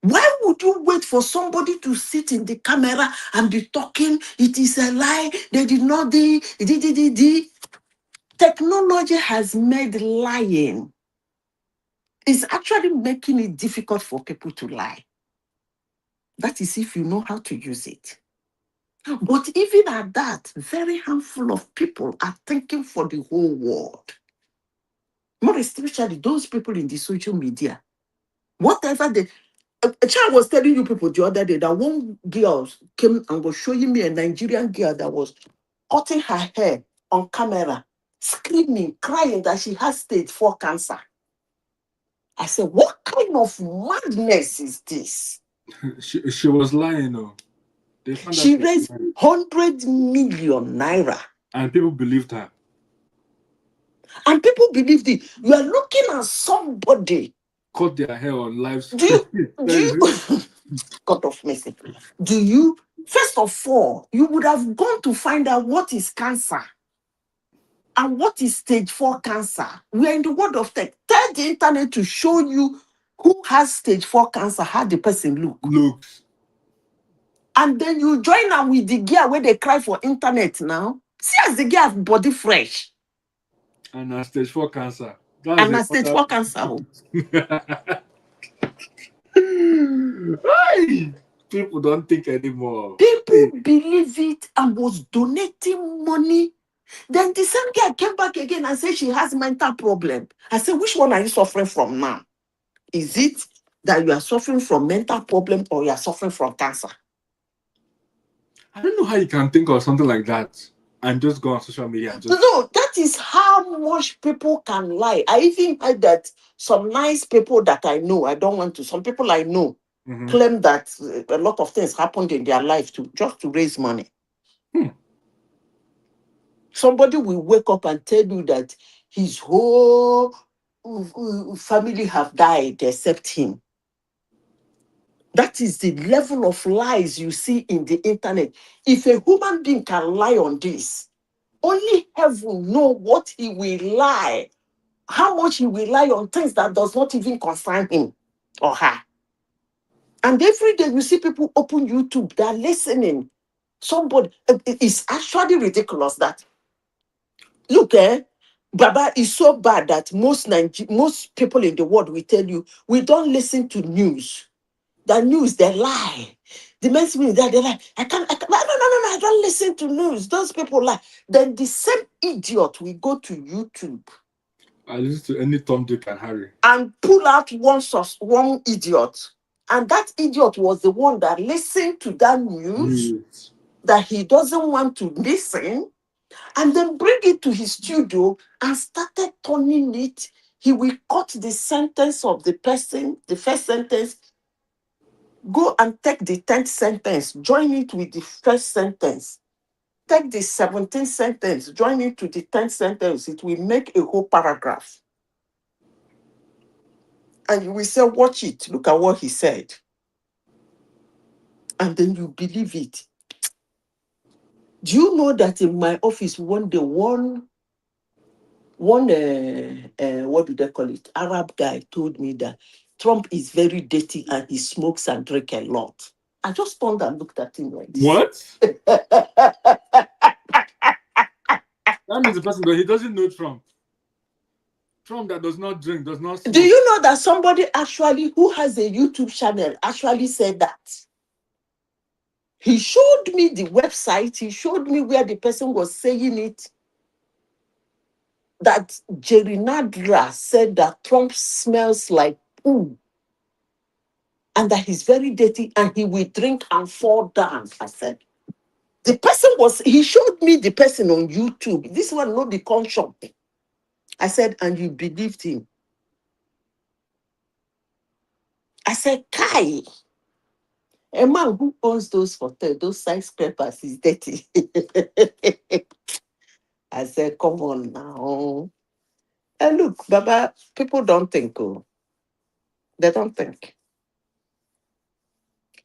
Why would you wait for somebody to sit in the camera and be talking? It is a lie. They did not do. Technology has made lying. It's actually making it difficult for people to lie. That is if you know how to use it. But even at that, very handful of people are thinking for the whole world. More especially those people in the social media. Whatever they... A child was telling you people the other day that one girl came and was showing me a Nigerian girl that was cutting her hair on camera, screaming, crying that she has stage 4 cancer. I said, what kind of madness is this? she was lying, though. She raised 100 million naira. And people believed her. And people believed it. You are looking at somebody. Cut their hair on live stream. God of mercy. Do you, first of all, you would have gone to find out what is cancer and what is stage 4 cancer. We are in the world of tech. Tell the internet to show you who has stage 4 cancer, how the person looks. And then you join them with the girl where they cry for internet now. See as the girl body fresh. And stage 4 cancer. And stage 4 cancer. People don't think anymore. People believe it and was donating money. Then the same girl came back again and said she has mental problem. I said, which one are you suffering from now? Is it that you are suffering from mental problem or you are suffering from cancer? I don't know how you can think of something like that and just go on social media and just... No, that is how much people can lie. I even heard that some nice people that I know, I don't want to, some people I know claim that a lot of things happened in their life just to raise money. Somebody will wake up and tell you that his whole family have died except him. That is the level of lies you see in the internet. If a human being can lie on this, only heaven knows what he will lie, how much he will lie on things that does not even concern him or her. And every day you see people open YouTube, they're listening. Somebody, it's actually ridiculous that, look, Baba, is so bad that most people in the world will tell you, we don't listen to news. The news, they lie. The next minute they lie. I can't, no, I don't listen to news. Those people lie. Then the same idiot will go to YouTube. I listen to any Tom, Dick, and Harry. And pull out one idiot. And that idiot was the one that listened to that news that he doesn't want to listen. And then bring it to his studio and started turning it. He will cut the sentence of the person, the first sentence, go and take the 10th sentence, join it with the first sentence. Take the 17th sentence, join it to the 10th sentence. It will make a whole paragraph. And you will say, watch it, look at what he said. And then you believe it. Do you know that in my office one day, one what do they call it? Arab guy told me that Trump is very dirty and he smokes and drinks a lot. I just turned and looked at him like this. What? That means the person, but he doesn't know Trump. Trump that does not drink, does not smoke. Do you know that somebody actually who has a YouTube channel actually said that? He showed me the website. He showed me where the person was saying it. That Jerry Nadler said that Trump smells like poo. And that he's very dirty and he will drink and fall down. I said, the person he showed me the person on YouTube. This one, not the con shop. I said, and you believed him. I said, Kai, a man who owns those hotels, those skyscrapers is dirty. I said, come on now. And look, Baba, people don't think, oh, they don't think.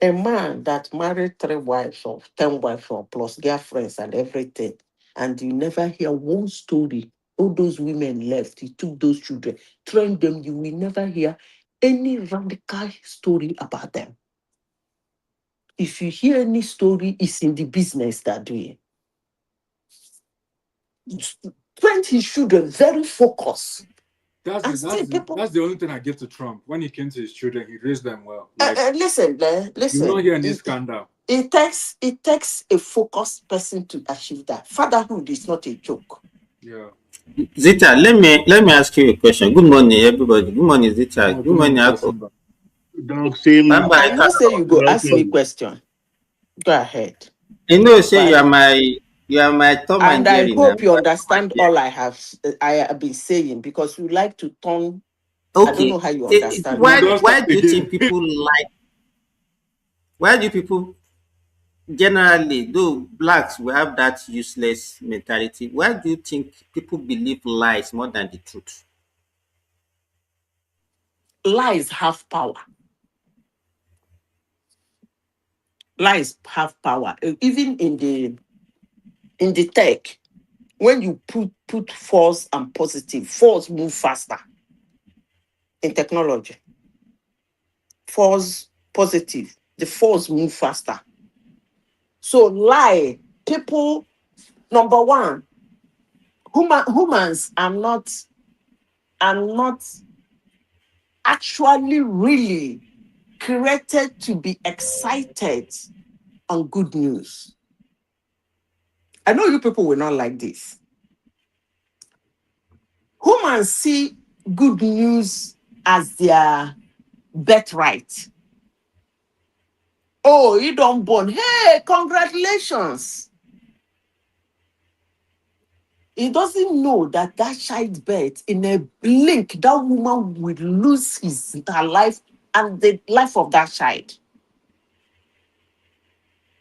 A man that married 3 wives or 10 wives or plus girlfriends and everything, and you never hear one story. All those women left, he took those children, trained them, you will never hear any radical story about them. If you hear any story, it's in the business they're doing. Trained his children, very focused. That's the only thing I give to Trump. When he came to his children, he raised them well. Listen. You don't hear any scandal. It takes a focused person to achieve that. Fatherhood is not a joke. Yeah. Zita, let me ask you a question. Good morning, everybody. Good morning, Zita. Good morning, Ako. I know say you go ask me question. Go ahead. I know say you are my Tom and Jerry. And I hope you understand all I have been saying, because you like to turn. Okay. I don't know how you understand. Why do you think people like? Why do people generally, though blacks will have that useless mentality? Why do you think people believe lies more than the truth? Lies have power. Lies have power. Even in the tech, when you put false and positive, false move faster. In technology, false, positive, the false move faster. So lie, people, number one, humans are not actually really created to be excited on good news. I know you people will not like this. Humans see good news as their birthright. Oh, you don't born. Hey, congratulations. He doesn't know that childbirth, in a blink, that woman will lose her life and the life of that child.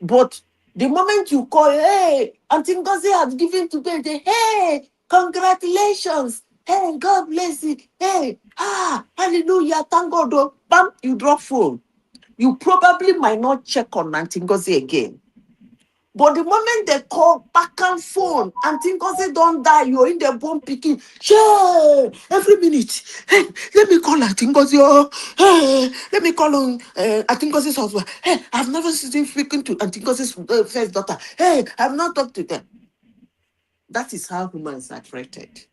But the moment you call, hey, Auntie Ngozi has given to birth, hey, congratulations. Hey, God bless you. Hey, hallelujah, thank God. Oh, bam, you drop phone. You probably might not check on Auntie Ngozi again. But the moment they call back and phone, Auntie Ngozi don't die, you're in the bone picking. Yeah, every minute. Hey, let me call Auntie Ngozi. Oh, hey, let me call on Auntie Ngozi's husband. Hey, I've never seen speaking to Auntie Ngozi's first daughter. Hey, I've not talked to them. That is how humans are treated.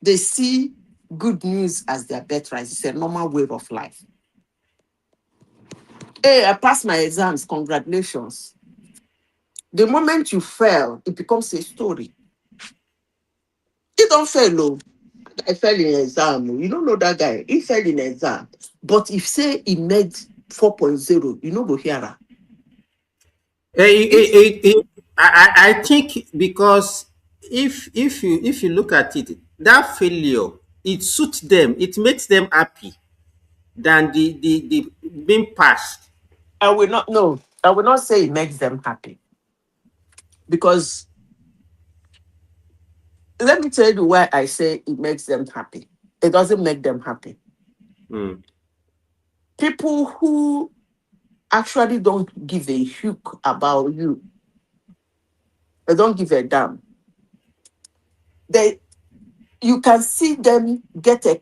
They see good news as their birthright. It's a normal way of life. Hey, I passed my exams. Congratulations. The moment you fail, it becomes a story. You don't fail, no. I fell in exam. You don't know that guy. He fell in exam. But if say he made 4.0, you know go hear her. I think because if you look at it, that failure, it suits them, it makes them happy than the being passed. I will not say it makes them happy. Because let me tell you why I say it makes them happy. It doesn't make them happy. People who actually don't give a hoot about you, they don't give a damn. You can see them get have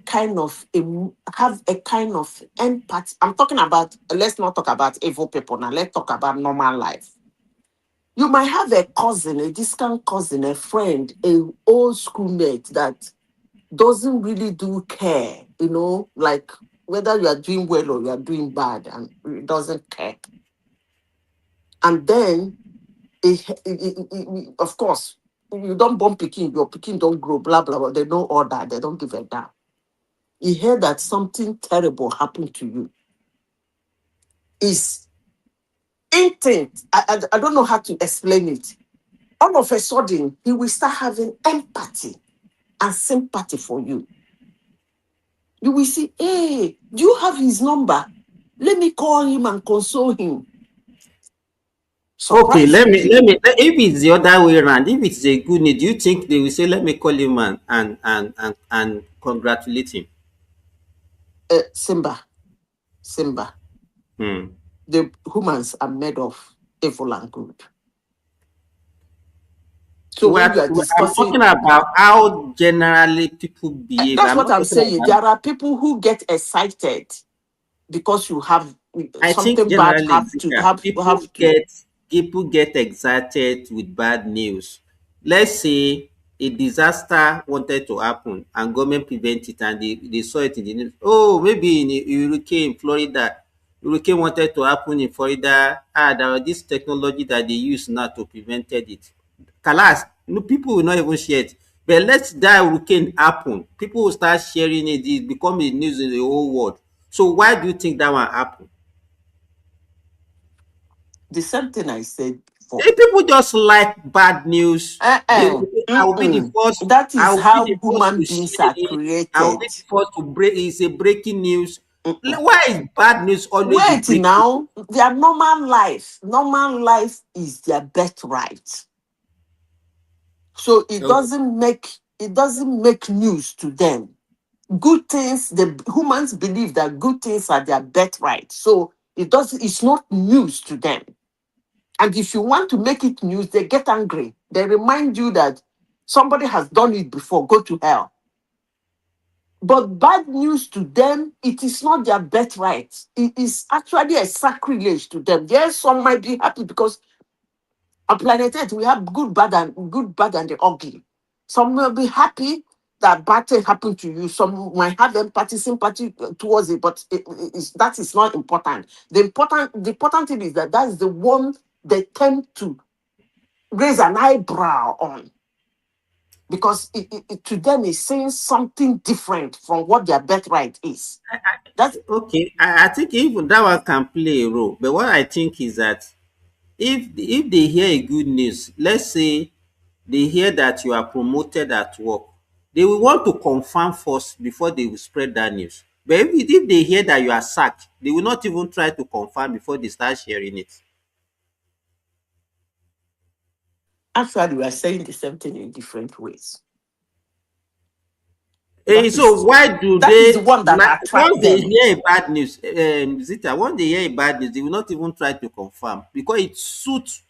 a kind of empathy. I'm talking about, let's not talk about evil people now. Let's talk about normal life. You might have a cousin, a distant cousin, a friend, an old schoolmate that doesn't really do care, like whether you are doing well or you are doing bad, and it doesn't care. And then, of course, you don't born Peking, your Peking don't grow, blah, blah, blah. They know all that. They don't give a damn. You hear that something terrible happened to you. Is instinct. I don't know how to explain it. All of a sudden, he will start having empathy and sympathy for you. You will see, hey, do you have his number? Let me call him and console him. Okay, if it's the other way around, if it's a good news, do you think they will say, let me call him and congratulate him? Simba. The humans are made of evil and good. So when you are discussing, I'm talking about how generally people behave. That's what I'm saying. There are people who get excited because you have something bad people get excited with bad news. Let's say a disaster wanted to happen and government prevent it, and they saw it in the news. Oh, maybe in a hurricane in Florida, hurricane wanted to happen in Florida. There was this technology that they use now to prevent it. Kalas, people will not even share it. But let that hurricane happen, people will start sharing it. It become a news in the whole world. So why do you think that one happen? The same thing I said before. If people just like bad news, I will be the first. That is how human beings are created. I will be the first to break. It's a breaking news. Why is bad news always breaking? Now, their normal life is their birthright. So it doesn't make news to them. Good things, the humans believe that good things are their birthright. So it's not news to them. And if you want to make it news, they get angry. They remind you that somebody has done it before, go to hell. But bad news to them, it is not their birthright. It is actually a sacrilege to them. Yes, some might be happy because on planet Earth, we have good, bad, and the ugly. Some will be happy that bad thing happened to you. Some might have empathy, sympathy towards it, but that is not important. The important thing is that is the one they tend to raise an eyebrow on, because it to them is saying something different from what their birthright is. That's okay. I think even that one can play a role. But what I think is that if they hear a good news, let's say they hear that you are promoted at work, they will want to confirm first before they will spread that news. But if they hear that you are sacked, they will not even try to confirm before they start sharing it. Actually, we are saying the same thing in different ways. So why do that they? Is the one that once they them. hear a bad news, Zita, once they hear a bad news, they will not even try to confirm because it suits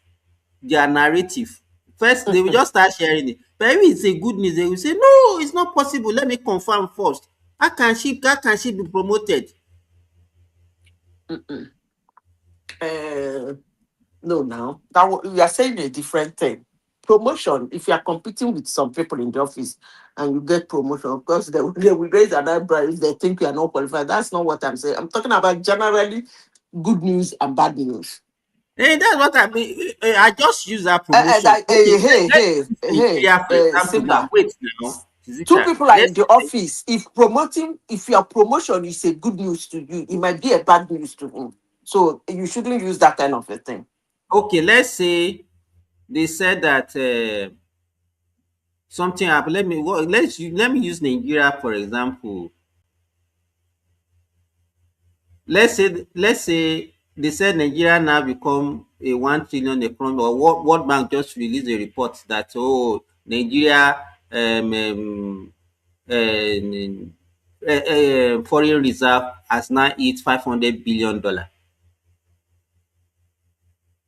their narrative. First, they will just start sharing it. But if it's a good news, they will say, "No, it's not possible. Let me confirm first. How can she be promoted?" No, now we are saying a different thing. Promotion, if you are competing with some people in the office and you get promotion, of course they will raise an eyebrow if they think you are not qualified. That's not what I'm saying. I'm talking about generally good news and bad news. Hey, that's what I mean. I just use that promotion. Simba. Wait now. Two people are in the office. If your promotion is a good news to you, it might be a bad news to him. So you shouldn't use that kind of a thing. Okay, let's say they said that something happened. Let me use Nigeria for example. Let's say they said Nigeria now become a 1 trillion economy, or World Bank just released a report that Nigeria foreign reserve has now hit $500 billion.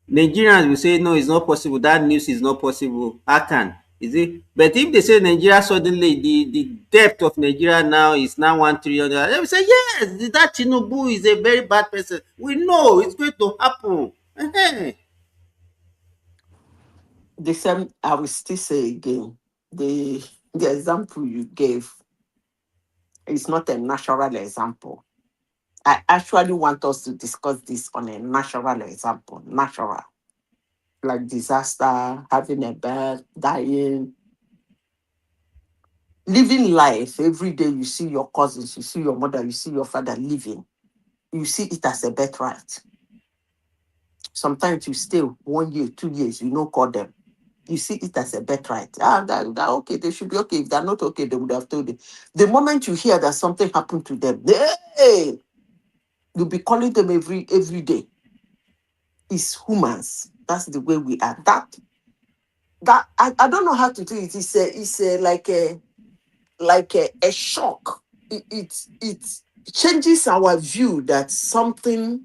Nigerians will say no, it's not possible. That news is not possible. How can? Is it? But if they say Nigeria suddenly the debt of Nigeria now is now 1 trillion, they will say yes, that Tinubu is a very bad person. We know it's going to happen. The same, I will still say again, the example you gave is not a natural example. I actually want us to discuss this on a natural example. Natural. Like disaster, having a birth, dying, living life. Every day you see your cousins, you see your mother, you see your father living. You see it as a birthright. Sometimes you stay 1 year, 2 years, you don't call them. You see it as a birthright. They're okay, they should be okay. If they're not okay, they would have told you. The moment you hear that something happened to them, you'll be calling them every day. It's humans. That's the way we are. That I don't know how to do it. It's like a shock. It changes our view that something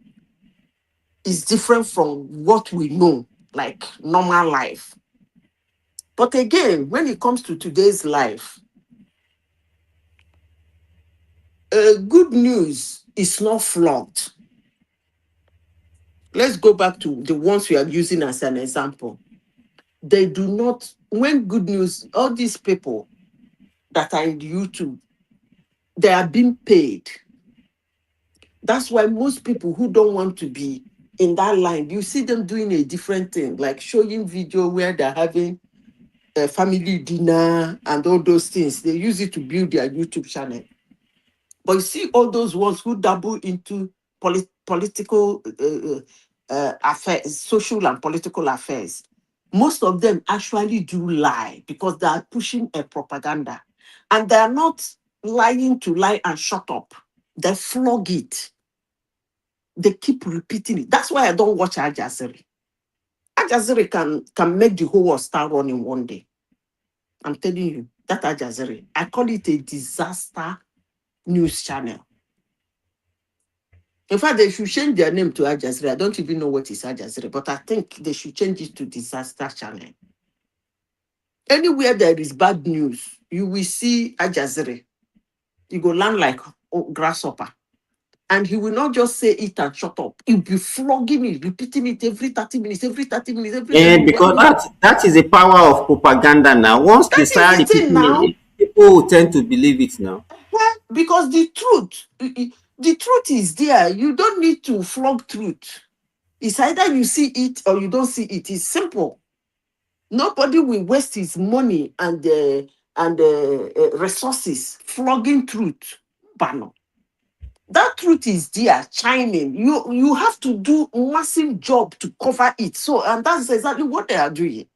is different from what we know, like normal life. But again, when it comes to today's life, good news is not flogged. Let's go back to the ones we are using as an example. They do not, when good news, all these people that are in YouTube, they are being paid. That's why most people who don't want to be in that line, you see them doing a different thing, like showing video where they're having a family dinner and all those things. They use it to build their YouTube channel. But you see all those ones who dabble into political affairs, social and political affairs, most of them actually do lie because they are pushing a propaganda. And they are not lying to lie and shut up. They flog it. They keep repeating it. That's why I don't watch Al Jazeera. Al Jazeera can make the whole world start running one day. I'm telling you, that Al Jazeera, I call it a disaster news channel. In fact, they should change their name to Al Jazeera. I don't even know what is Al Jazeera, but I think they should change it to disaster channel. Anywhere there is bad news, you will see Al Jazeera. You go land like grasshopper. And he will not just say it and shut up. He'll be flogging it, repeating it every 30 minutes, every 30 minutes, every And because that is the power of propaganda now. Once they start repeating it, people will tend to believe it now. Because the truth is there. You don't need to flog truth. It's either you see it or you don't see it. It's simple. Nobody will waste his money and resources flogging truth. Bano. That truth is there, shining. You have to do massive job to cover it. So, and that's exactly what they are doing.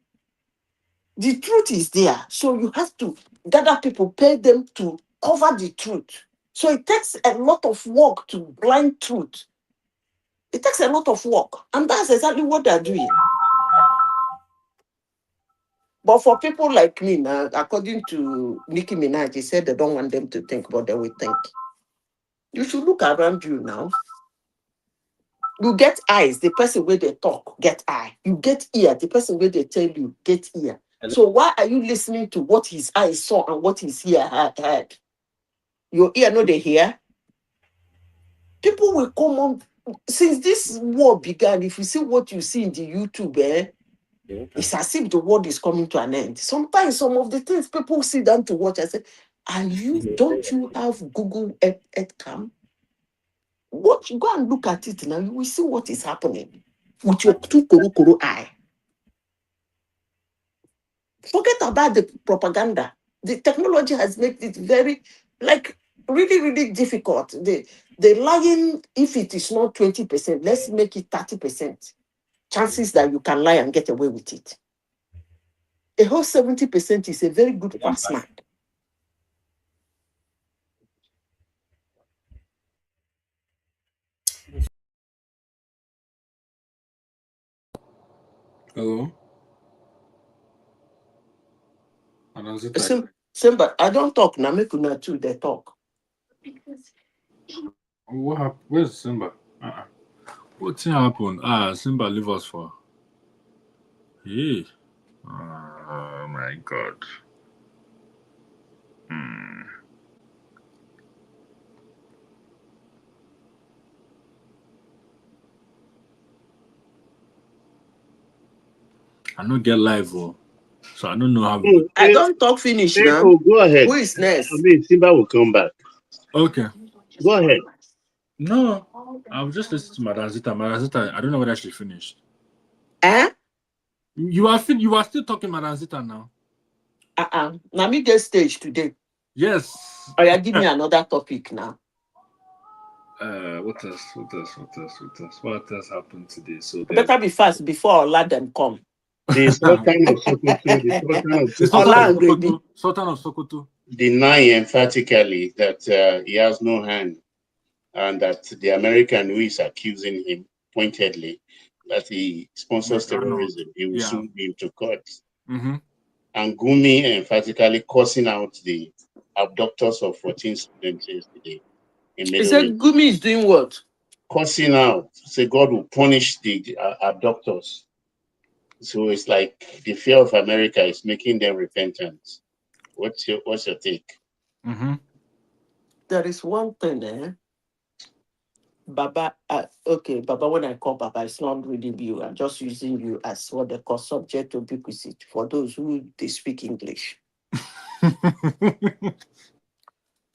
The truth is there. So you have to gather people, pay them to cover the truth. So it takes a lot of work to blind truth. It takes a lot of work. And that's exactly what they're doing. But for people like me now, according to Nicki Minaj, he said they don't want them to think, but they will think. You should look around you now. You get eyes, the person where they talk, get eye. You get ear, the person where they tell you, get ear. So why are you listening to what his eyes saw and what his ear heard? Your ear know they hear? People will come on. Since this war began, if you see what you see in the YouTube, it's as if the world is coming to an end. Sometimes some of the things people sit down to watch, I say, don't you have Google Earthcam? Go and look at it now. You will see what is happening with your two koro eye. Forget about the propaganda. The technology has made it very, really, really difficult. The lying, if it is not 20%, let's make it 30%. Chances that you can lie and get away with it. A whole 70% is a very good pass mark. Hello? Simba, I don't talk now. Make una too, they talk. What happened? Where's Simba? What thing happened? Simba leave us for. Hey. Oh my God. I don't get live, so I don't know how. I don't talk finish now. Go ahead. Who is next? I mean, Simba will come back. Okay. Go ahead. No, I was just listening to Madam Zita. Madam Zita, I don't know whether she finished. You are still talking Madam Zita now. Now me get stage today. Yes. Oh, yeah, give me another topic now. What else happened today? So better be fast before I let them come. The Sultan of Sokoto, Sultan of Sokoto deny emphatically that he has no hand, and that the American who is accusing him pointedly that he sponsors terrorism, he will soon be to court. Mm-hmm. And Gumi emphatically cursing out the abductors of 14 students yesterday in He Middle said East. Gumi is doing what? Cursing out, say God will punish the abductors. So it's like the fear of America is making them repentant. What's your take? Mm-hmm. There is one thing, Baba, okay, Baba, when I call Baba, it's not really you. I'm just using you as what they call subject ubiquity for those who they speak English.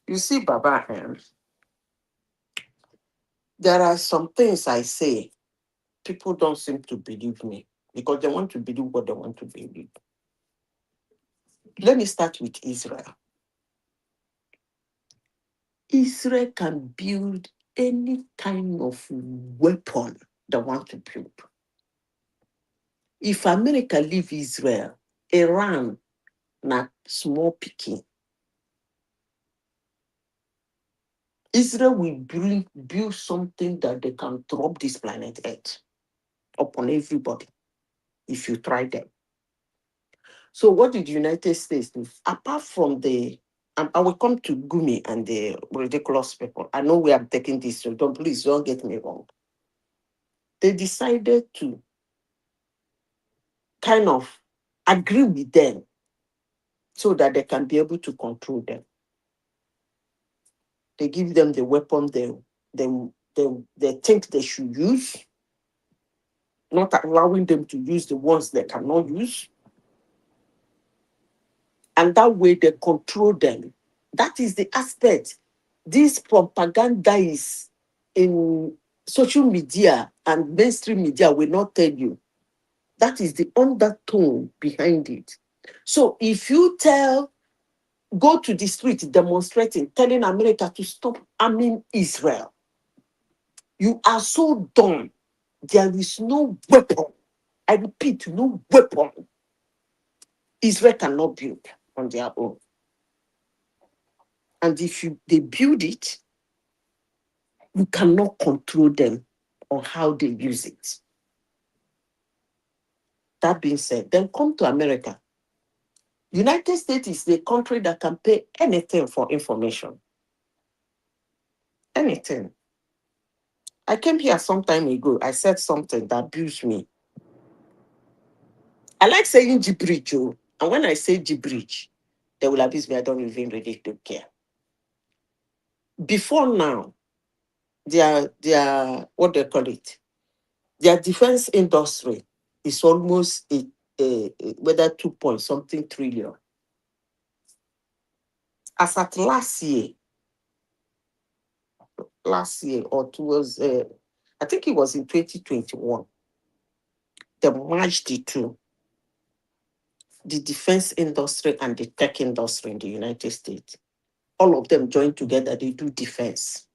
You see, Baba, there are some things I say, people don't seem to believe me because they want to believe what they want to believe. Let me start with Israel. Israel can build any kind of weapon they want to build. If America leave Israel, Iran, not small picking. Israel will build something that they can drop this planet Earth upon everybody if you try them. So what did the United States do? Apart from I will come to Gumi and the ridiculous people. I know we are taking this, so please don't get me wrong. They decided to kind of agree with them so that they can be able to control them. They give them the weapon they think they should use, not allowing them to use the ones they cannot use. And that way they control them. That is the aspect. This propaganda is in social media and mainstream media will not tell you. That is the undertone behind it. So if you go to the street demonstrating, telling America to stop arming Israel, you are so dumb. There is no weapon. I repeat, no weapon Israel cannot build on their own. And if they build it, you cannot control them on how they use it. That being said, then come to America. United States is the country that can pay anything for information. Anything. I came here some time ago. I said something that abused me. I like saying gibberish, and when I say gibberish, they will abuse me. I don't even really care. Before now, their what they call it, their defense industry is almost whether 2 point something trillion. As at last year or towards, I think it was in 2021, they merged the two, the defense industry and the tech industry in the United States. All of them joined together, they do defense.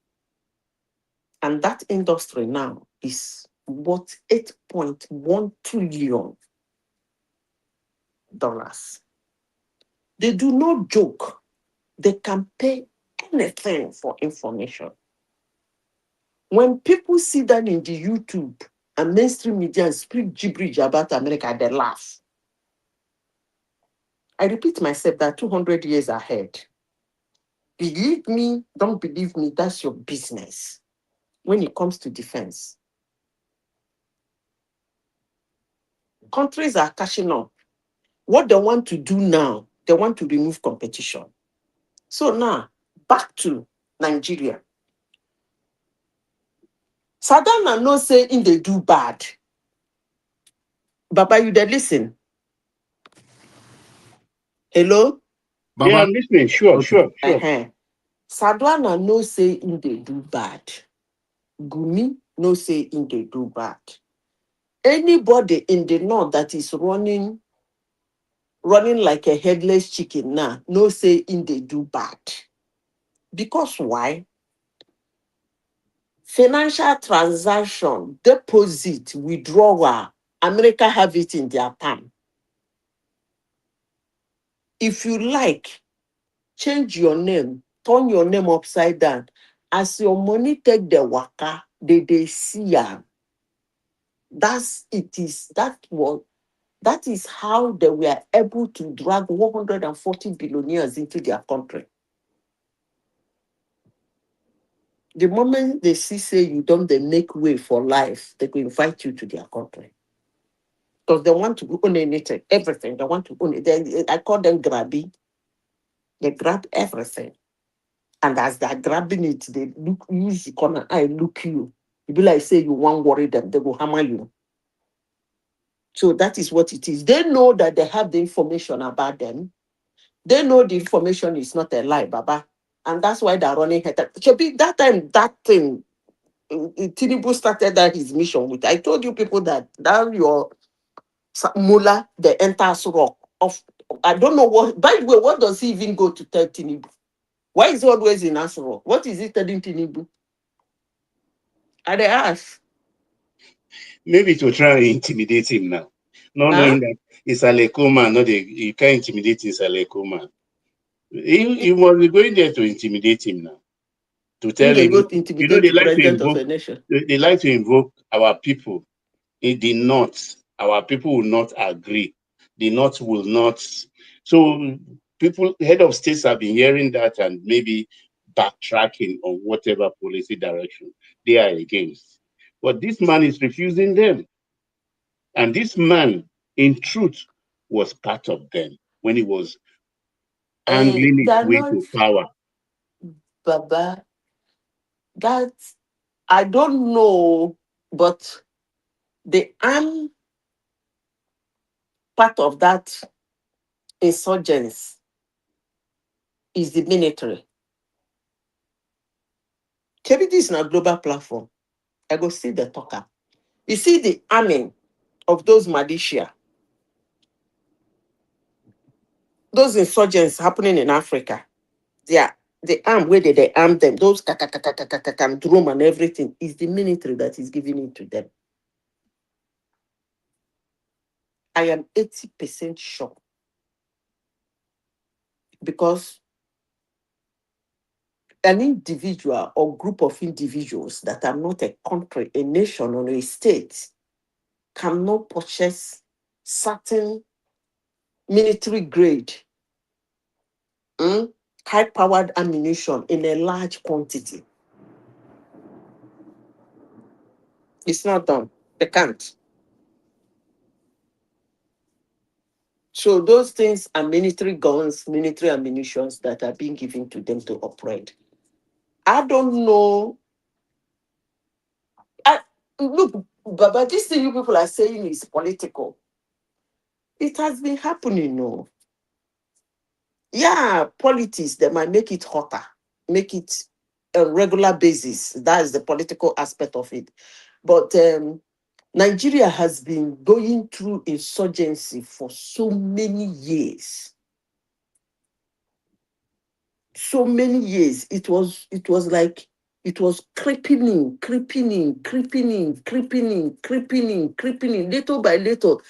And that industry now is worth $8.1 trillion. They do not joke. They can pay anything for information. When people see that in the YouTube and mainstream media and speak gibberish about America, they laugh. I repeat myself that 200 years ahead. Believe me, don't believe me, that's your business when it comes to defense. Countries are catching up. What they want to do now, they want to remove competition. So now, back to Nigeria. Sadana no say in they do bad. Baba, you there listen? Hello? Baba? Yeah, I'm listening. Sure. Sadana no say in they do bad. Gumi no say in they do bad. Anybody in the north that is running like a headless chicken now, no say in they do bad. Because why? Financial transaction, deposit, withdrawal, America have it in their palm. If you like, change your name, turn your name upside down. As your money take the waka, they see ya. That is how they were able to drag 140 billionaires into their country. The moment they see say you don't, they make way for life, they will invite you to their country. Because they want to own anything, everything. They want to own it. I call them grabby. They grab everything. And as they're grabbing it, they use the corner eye, look you. You be like, say you won't worry them, they will hammer you. So that is what it is. They know that they have the information about them. They know the information is not a lie, Baba. And that's why they're running head. That time, that thing, Tinubu started that his mission with. I told you people that your mullah, the entire rock of, I don't know what, by the way, what does he even go to tell Tinubu? Why is he always in Asuro? What is he telling Tinubu? And they ask. Maybe to try and intimidate him now. Not knowing that it's a Lekoma, you can't intimidate his Lekoma. You must be going there to intimidate him now. To tell him, go to intimidate they the like to president invoke, of a nation. They like to invoke our people. In the North, our people will not agree. The North will not. So people, head of states have been hearing that and maybe backtracking on whatever policy direction they are against. But this man is refusing them. And this man, in truth, was part of them when he was angling his way to power. Baba, that I don't know, but the arm part of that insurgents is the military. KBD is not a global platform. I go see the talker. You see the arming of those militia, those insurgents happening in Africa. The arm where they arm them, those drum and everything is the military that is giving it to them. I am 80% sure because an individual or group of individuals that are not a country, a nation, or a state cannot purchase certain military grade, high-powered ammunition in a large quantity. It's not done. They can't. So those things are military guns, military ammunitions that are being given to them to operate. I don't know. Look, but this thing you people are saying is political. It has been happening, no. Yeah, politics, they might make it hotter, make it a regular basis. That is the political aspect of it. But Nigeria has been going through insurgency for so many years. So many years. It was like it was creeping in, little by little.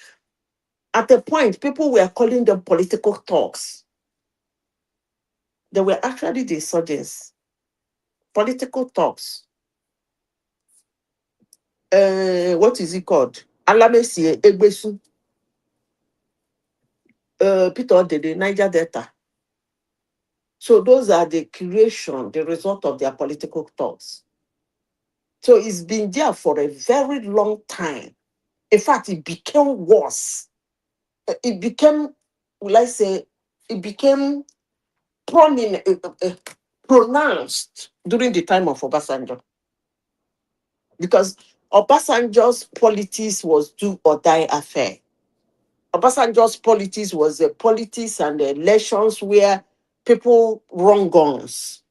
At a point, people were calling them political talks. They were actually the insurgents. Political talks. What is it called? Alamesi Egbesu. Peter Odede, Niger Delta. So those are the result of their political thoughts. So it's been there for a very long time. In fact, it became worse. It became, it became pronounced during the time of Obasanjo. Because Obasanjo's politics was do or die affair. Obasanjo's politics was a politics and the elections where people run guns.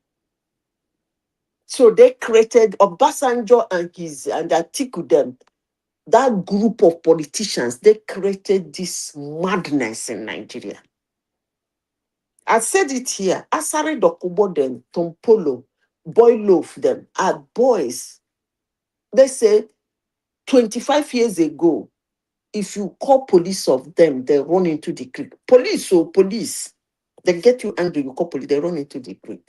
So they created Obasanjo and Atiku them, that group of politicians, they created this madness in Nigeria. I said it here. Asari Dokubo them, Tompolo, Boy Loaf them are boys. They say 25 years ago, if you call police of them, they run into the creek. Police, so police, they get you angry, you call police, they run into the creek.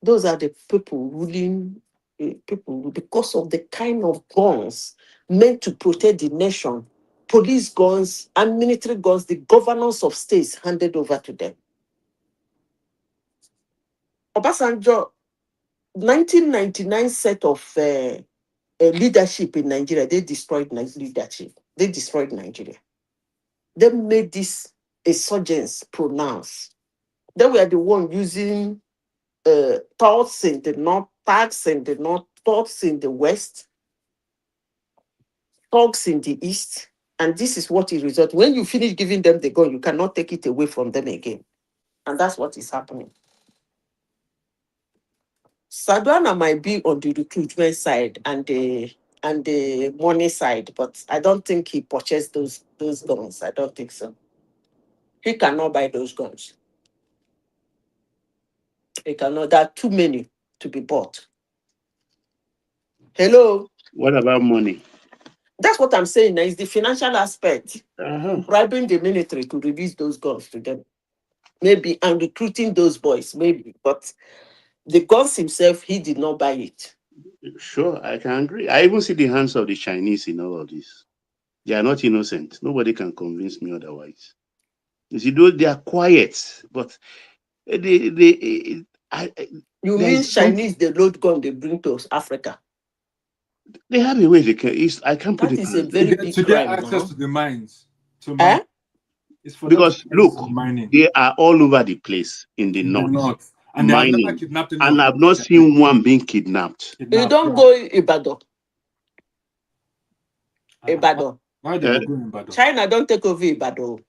Those are the people ruling, people, because of the kind of guns meant to protect the nation, police guns and military guns, the governors of states handed over to them. Obasanjo, 1999 set of leadership in Nigeria, they destroyed leadership. They destroyed Nigeria. They made this insurgents pronounce. They were the one using thoughts in the north, tags in the north, thoughts in the west, thugs in the east. And this is what it results. When you finish giving them the gun, you cannot take it away from them again. And that's what is happening. Sadwana might be on the recruitment side and the money side, but I don't think he purchased those guns. I don't think so. He cannot buy those guns. He cannot. There are too many to be bought. Hello? What about money? That's what I'm saying. It's the financial aspect. Bribing the military to release those guns to them. Maybe, and recruiting those boys, maybe. But the guns himself, he did not buy it. Sure, I can agree. I even see the hands of the Chinese in all of this. They are not innocent. Nobody can convince me otherwise. You see, though they are quiet, but you mean Chinese, they load gun, they bring to Africa? They have a way they can. I can't put that it. That is a very big crime. To get access to the mines. It's for because look, they are all over the place in the north. And they have never kidnapped anyone. And I've not seen one being kidnapped. You don't go Ibadan. Ibadan. Why they go Ibadan? China don't take over Ibadan.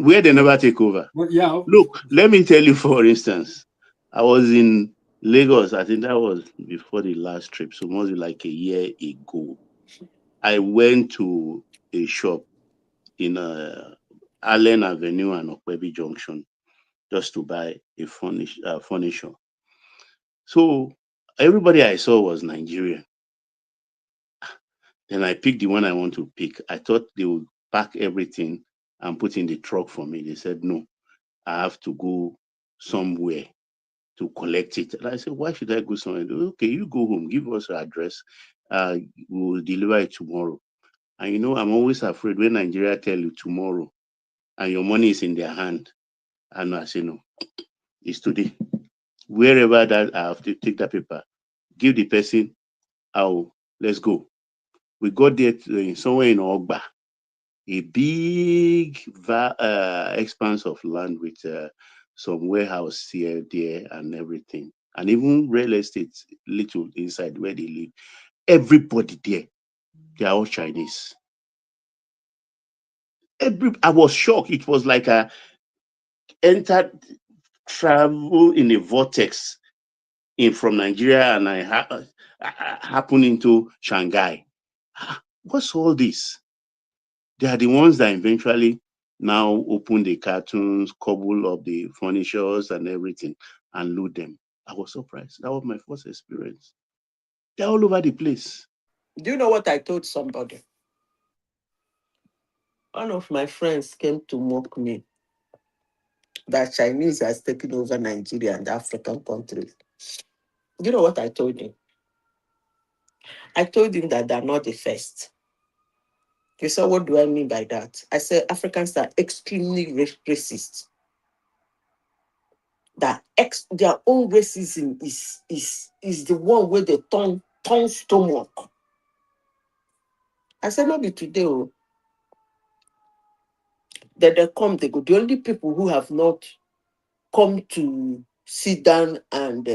Where they never take over. Well, yeah. Look, let me tell you, for instance, I was in Lagos. I think that was before the last trip, so must be like a year ago. I went to a shop in Allen Avenue and Okwebi Junction just to buy a furniture. So everybody I saw was Nigerian. Then I picked the one I want to pick. I thought they would pack everything and put in the truck for me. They said, no, I have to go somewhere to collect it. And I said, why should I go somewhere? Okay, you go home, give us your address. We'll deliver it tomorrow. And you know, I'm always afraid when Nigeria tell you tomorrow and your money is in their hand. And I say, no, it's today. Wherever that I have to take that paper, give the person, let's go. We got there somewhere in Ogba, a big expanse of land with some warehouse here, there, and everything. And even real estate, little inside where they live. Everybody there, they are all Chinese. I was shocked. It was like I entered travel in a vortex from Nigeria, and I happened into Shanghai. What's all this? They are the ones that eventually now open the cartons, cobble up the furnitures and everything, and loot them. I was surprised. That was my first experience. They're all over the place. Do you know what I told somebody? One of my friends came to mock me that Chinese has taken over Nigeria and African countries. Do you know what I told him? I told him that they're not the first. He said, what do I mean by that? I said, Africans are extremely racist. That their own racism is the one where they turn stomach. I said, maybe today, that they come, they go. The only people who have not come to sit down and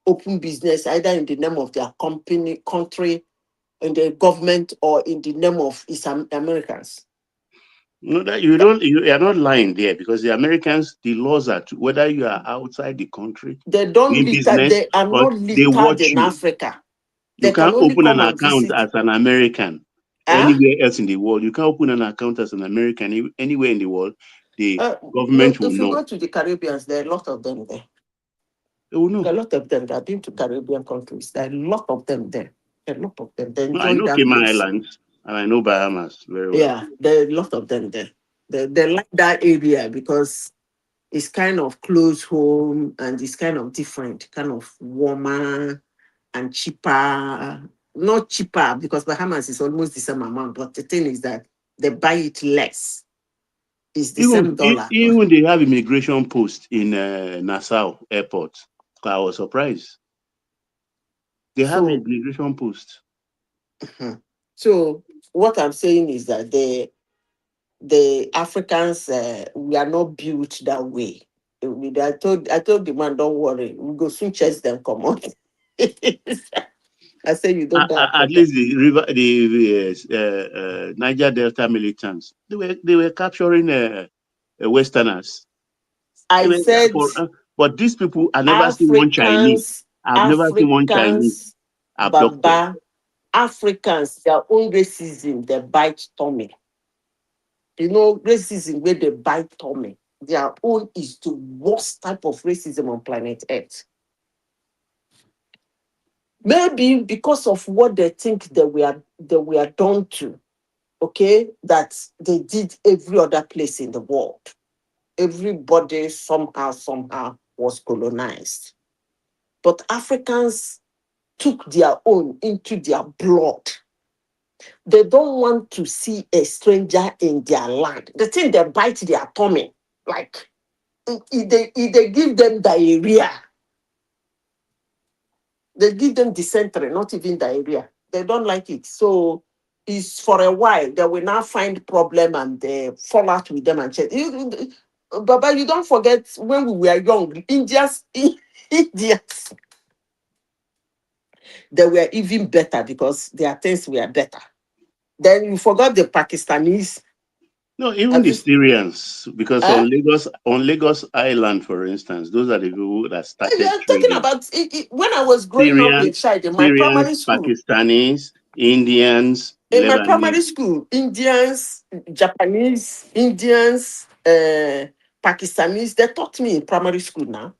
open business, either in the name of their country, in the government, or in the name of Americans. No, that you are not lying there, because the Americans, the laws are whether you are outside the country, they don't litter, they are not littered in Africa. You can't open an account as an American anywhere else in the world. You can't open an account as an American anywhere in the world. The government will know. If you go to the Caribbean, there are a lot of them there. They will know. There are a lot of them that have been to Caribbean countries. There are a lot of them there. A lot of them. They enjoy I know that Cayman place. Islands. And I know Bahamas very well. Yeah, there are a lot of them there. They like that area because it's kind of close home and it's kind of different, kind of warmer and cheaper. Not cheaper because Bahamas is almost the same amount, but the thing is that they buy it less. It's the same dollar. Even they have immigration post in Nassau Airport. I was surprised. They have So, immigration post. so what I'm saying is that the Africans we are not built that way. I told the man, don't worry, we go soon chase them, come on. I say you don't die. At least the river, the Niger Delta militants, they were capturing Westerners. I said, But these people, I never seen one Chinese. I've never seen one Chinese abducted. Baba, Africans, their own racism, they bite tummy. You know, racism where they bite tummy. Their own is the worst type of racism on planet Earth. Maybe because of what they think that we are done to, okay, that they did every other place in the world. Everybody somehow was colonized. But Africans took their own into their blood. They don't want to see a stranger in their land. The thing they bite their tummy, like if they give them diarrhea, they give them dysentery, not even diarrhea. They don't like it. So it's for a while. They will now find problem and they fall out with them and check. Baba, you don't forget when we were young, Indians, they were even better because their things were better. Then you forgot the Pakistanis. No, even the Syrians, because on Lagos Island, for instance, those are the people that started I'm talking about when I was growing up in Chad, in my primary school. Pakistanis, Indians, in my Lebanese. primary school, Indians, Japanese, Indians, Pakistanis, they taught me in primary school now.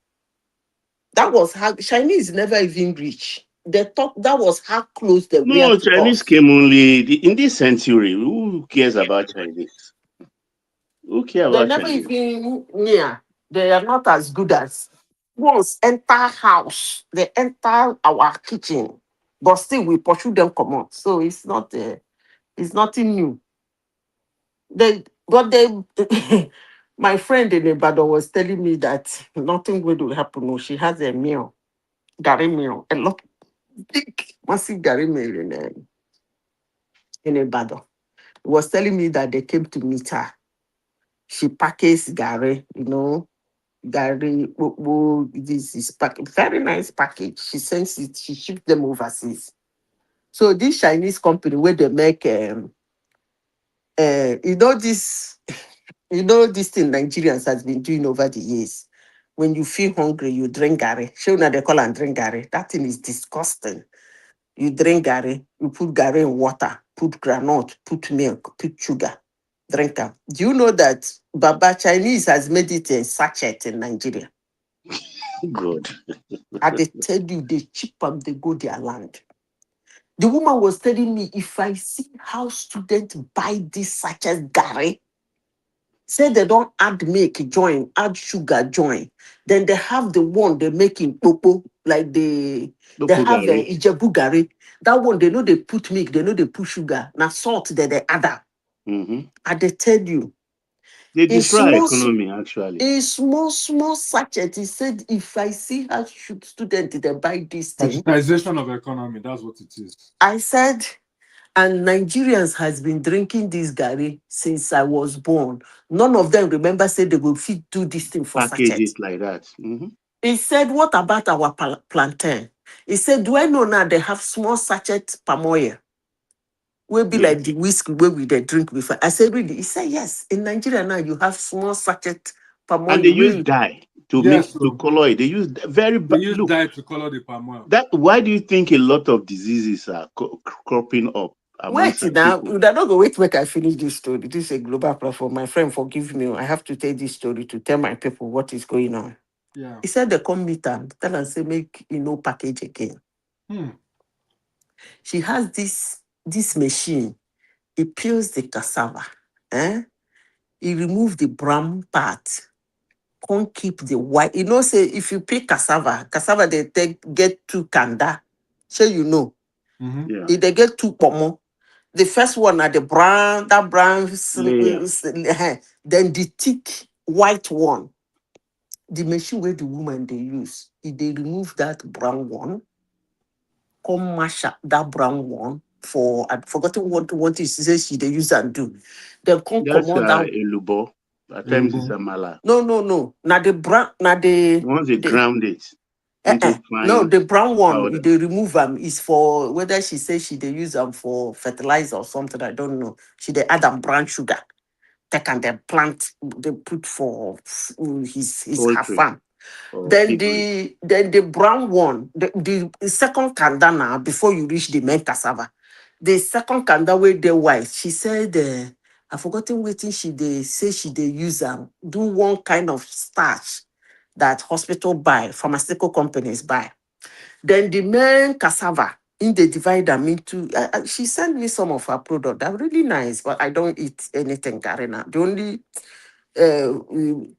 That was how Chinese never even reach. They thought that was how close they were. No, Chinese came only in this century. Who cares about Chinese? Who cares about They never Chinese? even near. They are not as good as once enter house. They enter our kitchen, but still we pursue them come out. So it's not. It's nothing new. My friend in Ibadan was telling me that nothing good will happen. No, she has a meal, Gary meal, a lot big, massive Gary meal in Ibadan. Was telling me that they came to meet her. She packaged Gary, Gary, this is very nice package. She sends it, she ships them overseas. So this Chinese company where they make this thing Nigerians has been doing over the years. When you feel hungry, you drink Gary. Show now they call and drink Gary. That thing is disgusting. You drink Gary, you put Gary in water, put granite, put milk, put sugar, drink them. Do you know that Baba Chinese has made it a sachet in Nigeria? Good. And they tell you they chip them, they go their land. The woman was telling me, if I see how students buy this sachet Gary, say they don't add milk join, add sugar join. Then they have the one they make in Boko, like they have the Ijebu Gari. That one, they know they put milk, they know they put sugar. Now salt that they add up. And they tell you. They destroy economy, actually. In small sachet, he said, if I see how students they buy this thing. Digitization of economy, that's what it is. I said, and Nigerians has been drinking this Gary since I was born. None of them remember said they will fit do this thing for package sachet. it like that. He said, what about our plantain? He said, do I know now they have small sachet palm oil? Will be like the whiskey where we they drink before. I said, really? He said, yes. In Nigeria now, you have small sachet palm oil. And they use dye to to color it. They use dye to color the palm oil. Why do you think a lot of diseases are cropping up? Wait now, they're not going to wait make I finish this story. This is a global platform. My friend, forgive me. I have to tell this story to tell my people what is going on. Yeah. He said they come meet her, tell her say make package again. She has this machine He peels the cassava. He remove the brown part. Can't keep the white. You know, say if you pick cassava, they get two kanda. So you know. Mm-hmm. If they get two pomo, the first one are the brown, that brown, then the thick white one. The machine where the woman they use, if they remove that brown one, come mash up that brown one for I've forgotten what it says she they use and do. Then come That's on that. Elubo. At times it's a mala. No. Now the brown, now the Once they ground it into no, fine the brown one, powder. they remove them is for whether she says she they use them for fertilizer or something. I don't know. She they add them brown sugar. Take and they plant, they put for his her Poultry farm. or Then piggery. the brown one, the second kanda now before you reach the main cassava. The second kanda where they white, she said, I forgotten waiting she they say she they use do one kind of starch that hospital buy, pharmaceutical companies buy. Then the main cassava, in they divide them into. She sent me some of her product. They're really nice, but I don't eat anything, Karina. The only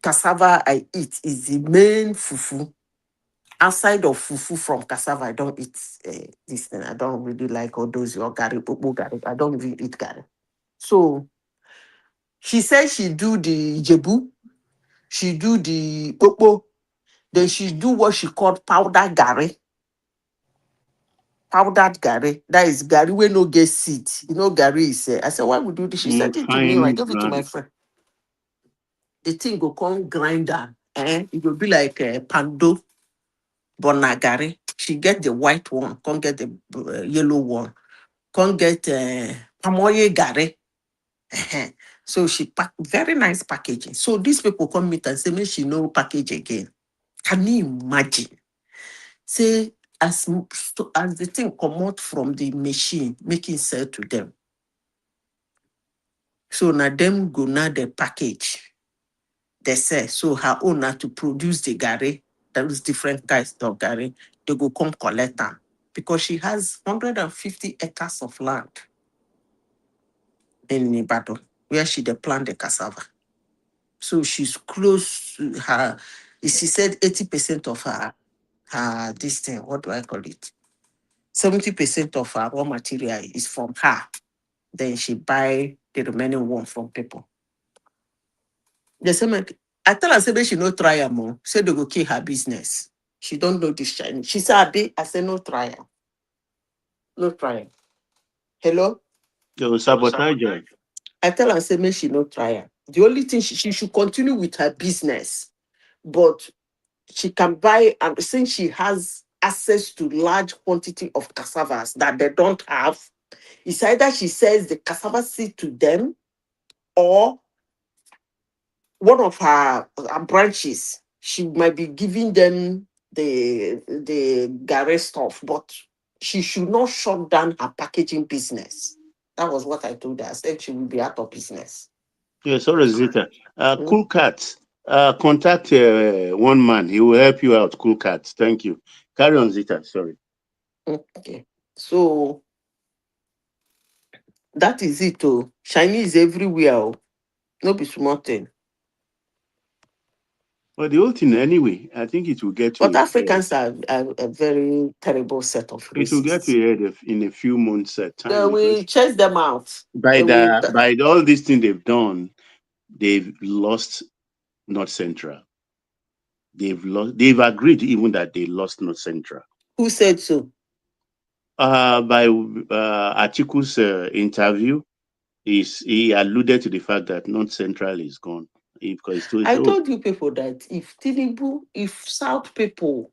cassava I eat is the main fufu. Outside of fufu from cassava, I don't eat this thing. I don't really like all those your gari, popo gari. I don't really eat gari. So she said she do the jebu, she do the popo, then she do what she called powder gari. Powdered gari. That is gari where no get seed. You know, gari is. I said, why would you do this? She sent it to me. I Fine gave it to my ground. friend. The thing go come grinder. It will be like pando bonagari. She get the white one, can't get the yellow one, can't get pamoye gari. So she pack very nice packaging. So these people come meet and say, me she no package again. Can you imagine? Say as the thing come out from the machine, making sell to them. So now them go now the package. They say so her own now to produce the gari. Those different kinds of gari. They go come collect them because she has 150 acres of land in Ibadan where she dey plant the cassava. So she's close to her. She said 80% of her this thing. What do I call it? 70% of her raw material is from her. Then she buy the remaining one from people. The same. I tell her say make she no try am o. Say they go kill her business. She don't know this Chinese. She said, Abi, I said no try am. No try am. Hello? They will sabotage her. I tell her say make she no try am. The only thing she should continue with her business, but she can buy and since she has access to large quantity of cassavas that they don't have, it's either she sells the cassava seed to them or one of her branches, she might be giving them the Gary stuff, but she should not shut down her packaging business. That was what I told her. I said she will be out of business. Yeah, sorry, Zita. Mm. Cool Cats. Contact one man. He will help you out. Cool Cats. Thank you. Carry on, Zita. Sorry. Okay. So that is it. Oh, Chinese everywhere. Oh. No be small thing. Well, the whole thing, anyway, I think it will get to But a head. Africans are a very terrible set of It will get racists. to a head in a few months' They time will because chase them out. by They will. all these things they've done, they've lost North Central. They've agreed even that they lost North Central. Who said so? By Atiku's interview, he alluded to the fact that North Central is gone. Because I told you people that if Tinubu, if South people,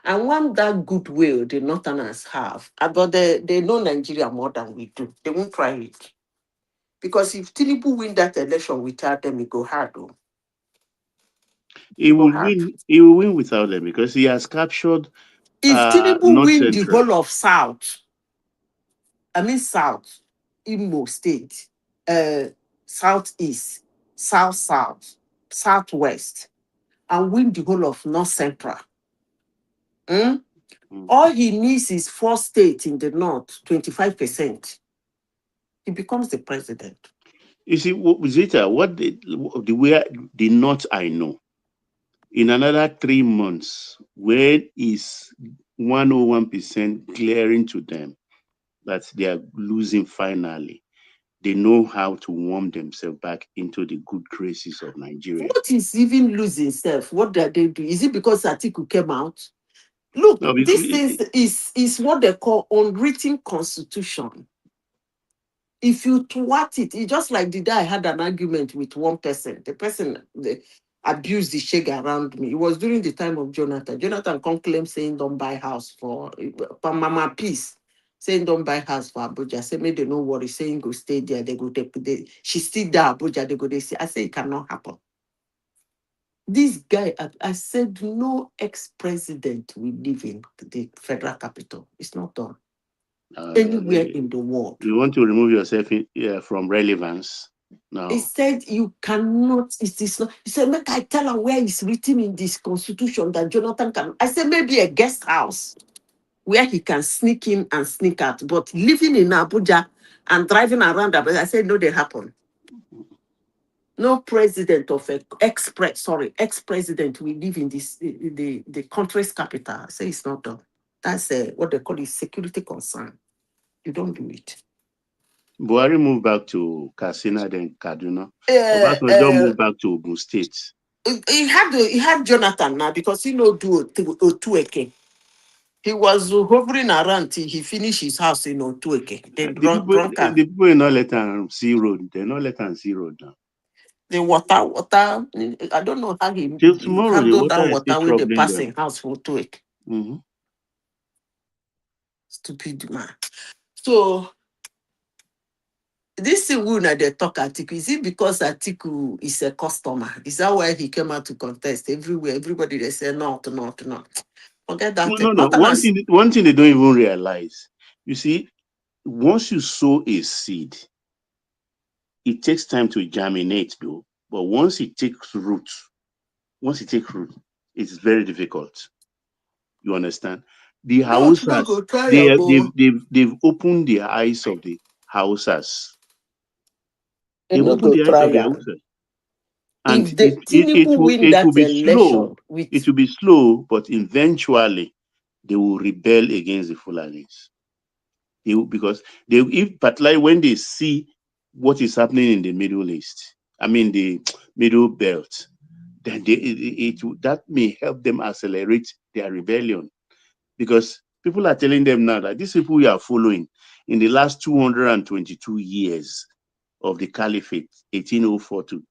and want that goodwill the Northerners have, but they know Nigeria more than we do. They won't try it. Because if Tinubu win that election without them, it go hard. Oh. he will win. He will win without them because he has captured If Tinubu North win the Central. whole of South, South, Imo State, Southeast, South, Southwest, and win the whole of North Central. All he needs is 4 states in the north, 25%. he becomes the president. You see, Zita, what the way the not I know. In another 3 months, when is 101% clearing to them that they are losing finally, they know how to warm themselves back into the good graces of Nigeria. What is even losing self? What did they do? Is it because Atiku came out? Look, No, this is what they call unwritten constitution. If you thwart it, it's just like the day I had an argument with one person. The person abused the shake around me. It was during the time of Jonathan. Jonathan come claim saying don't buy house for Mama Peace. Saying don't buy house for Abuja. Say me they no worry. Saying go stay there. They go take she still there Abuja. They go they say. I say it cannot happen. This guy, I said no ex-president will live in the federal capital. It's not done. Anywhere in the world. You want to remove yourself from relevance? No. He said you cannot, it is not. He said, make I tell her where it's written in this constitution that Jonathan can. I said, maybe a guest house where he can sneak in and sneak out. But living in Abuja and driving around Abuja, I said, no, they happen. No president of ex-president will live in this the country's capital. I say it's not done. That's what they call it security concern. You don't do it. Buhari moved back to Katsina, then Kaduna. Obasanjo moved back to Ogun State. He had Jonathan now because he no do Otueke. He was hovering around till he finished his house in Otueke. The people in not let them see road. They not let them see road now. The water. I don't know how he till tomorrow. The water with the passing house for Otueke. Mm-hmm. Stupid man. So this thing we they talk Atiku. Is it because Atiku is a customer? Is that why he came out to contest everywhere? Everybody they say no. Forget that. No. One thing they don't even realize. You see, once you sow a seed, it takes time to germinate, though. But once it takes root, it's very difficult. You understand? The Hausas, they've opened the eyes of the Hausas. They've opened the eyes of the Hausas. And it will be slow. It will be slow, but eventually they will rebel against the Fulanis. Particularly when they see what is happening in the Middle East, the Middle Belt, then that may help them accelerate their rebellion. Because people are telling them now that these people we are following in the last 222 years of the Caliphate, 1804 to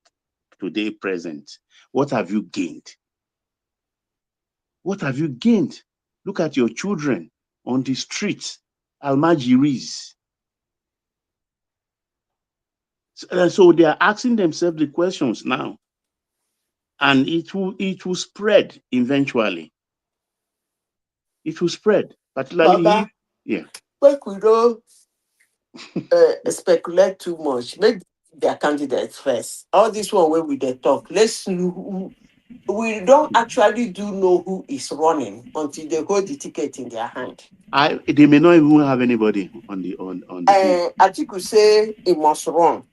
today present, what have you gained? What have you gained? Look at your children on the streets, Almajiris. So they are asking themselves the questions now. And it will spread eventually. It will spread. Particularly, Baba, Make we don't speculate too much. Make their candidates first. All this one where we they talk. We don't actually know who is running until they hold the ticket in their hand. They may not even have anybody on the Atiku say he must run.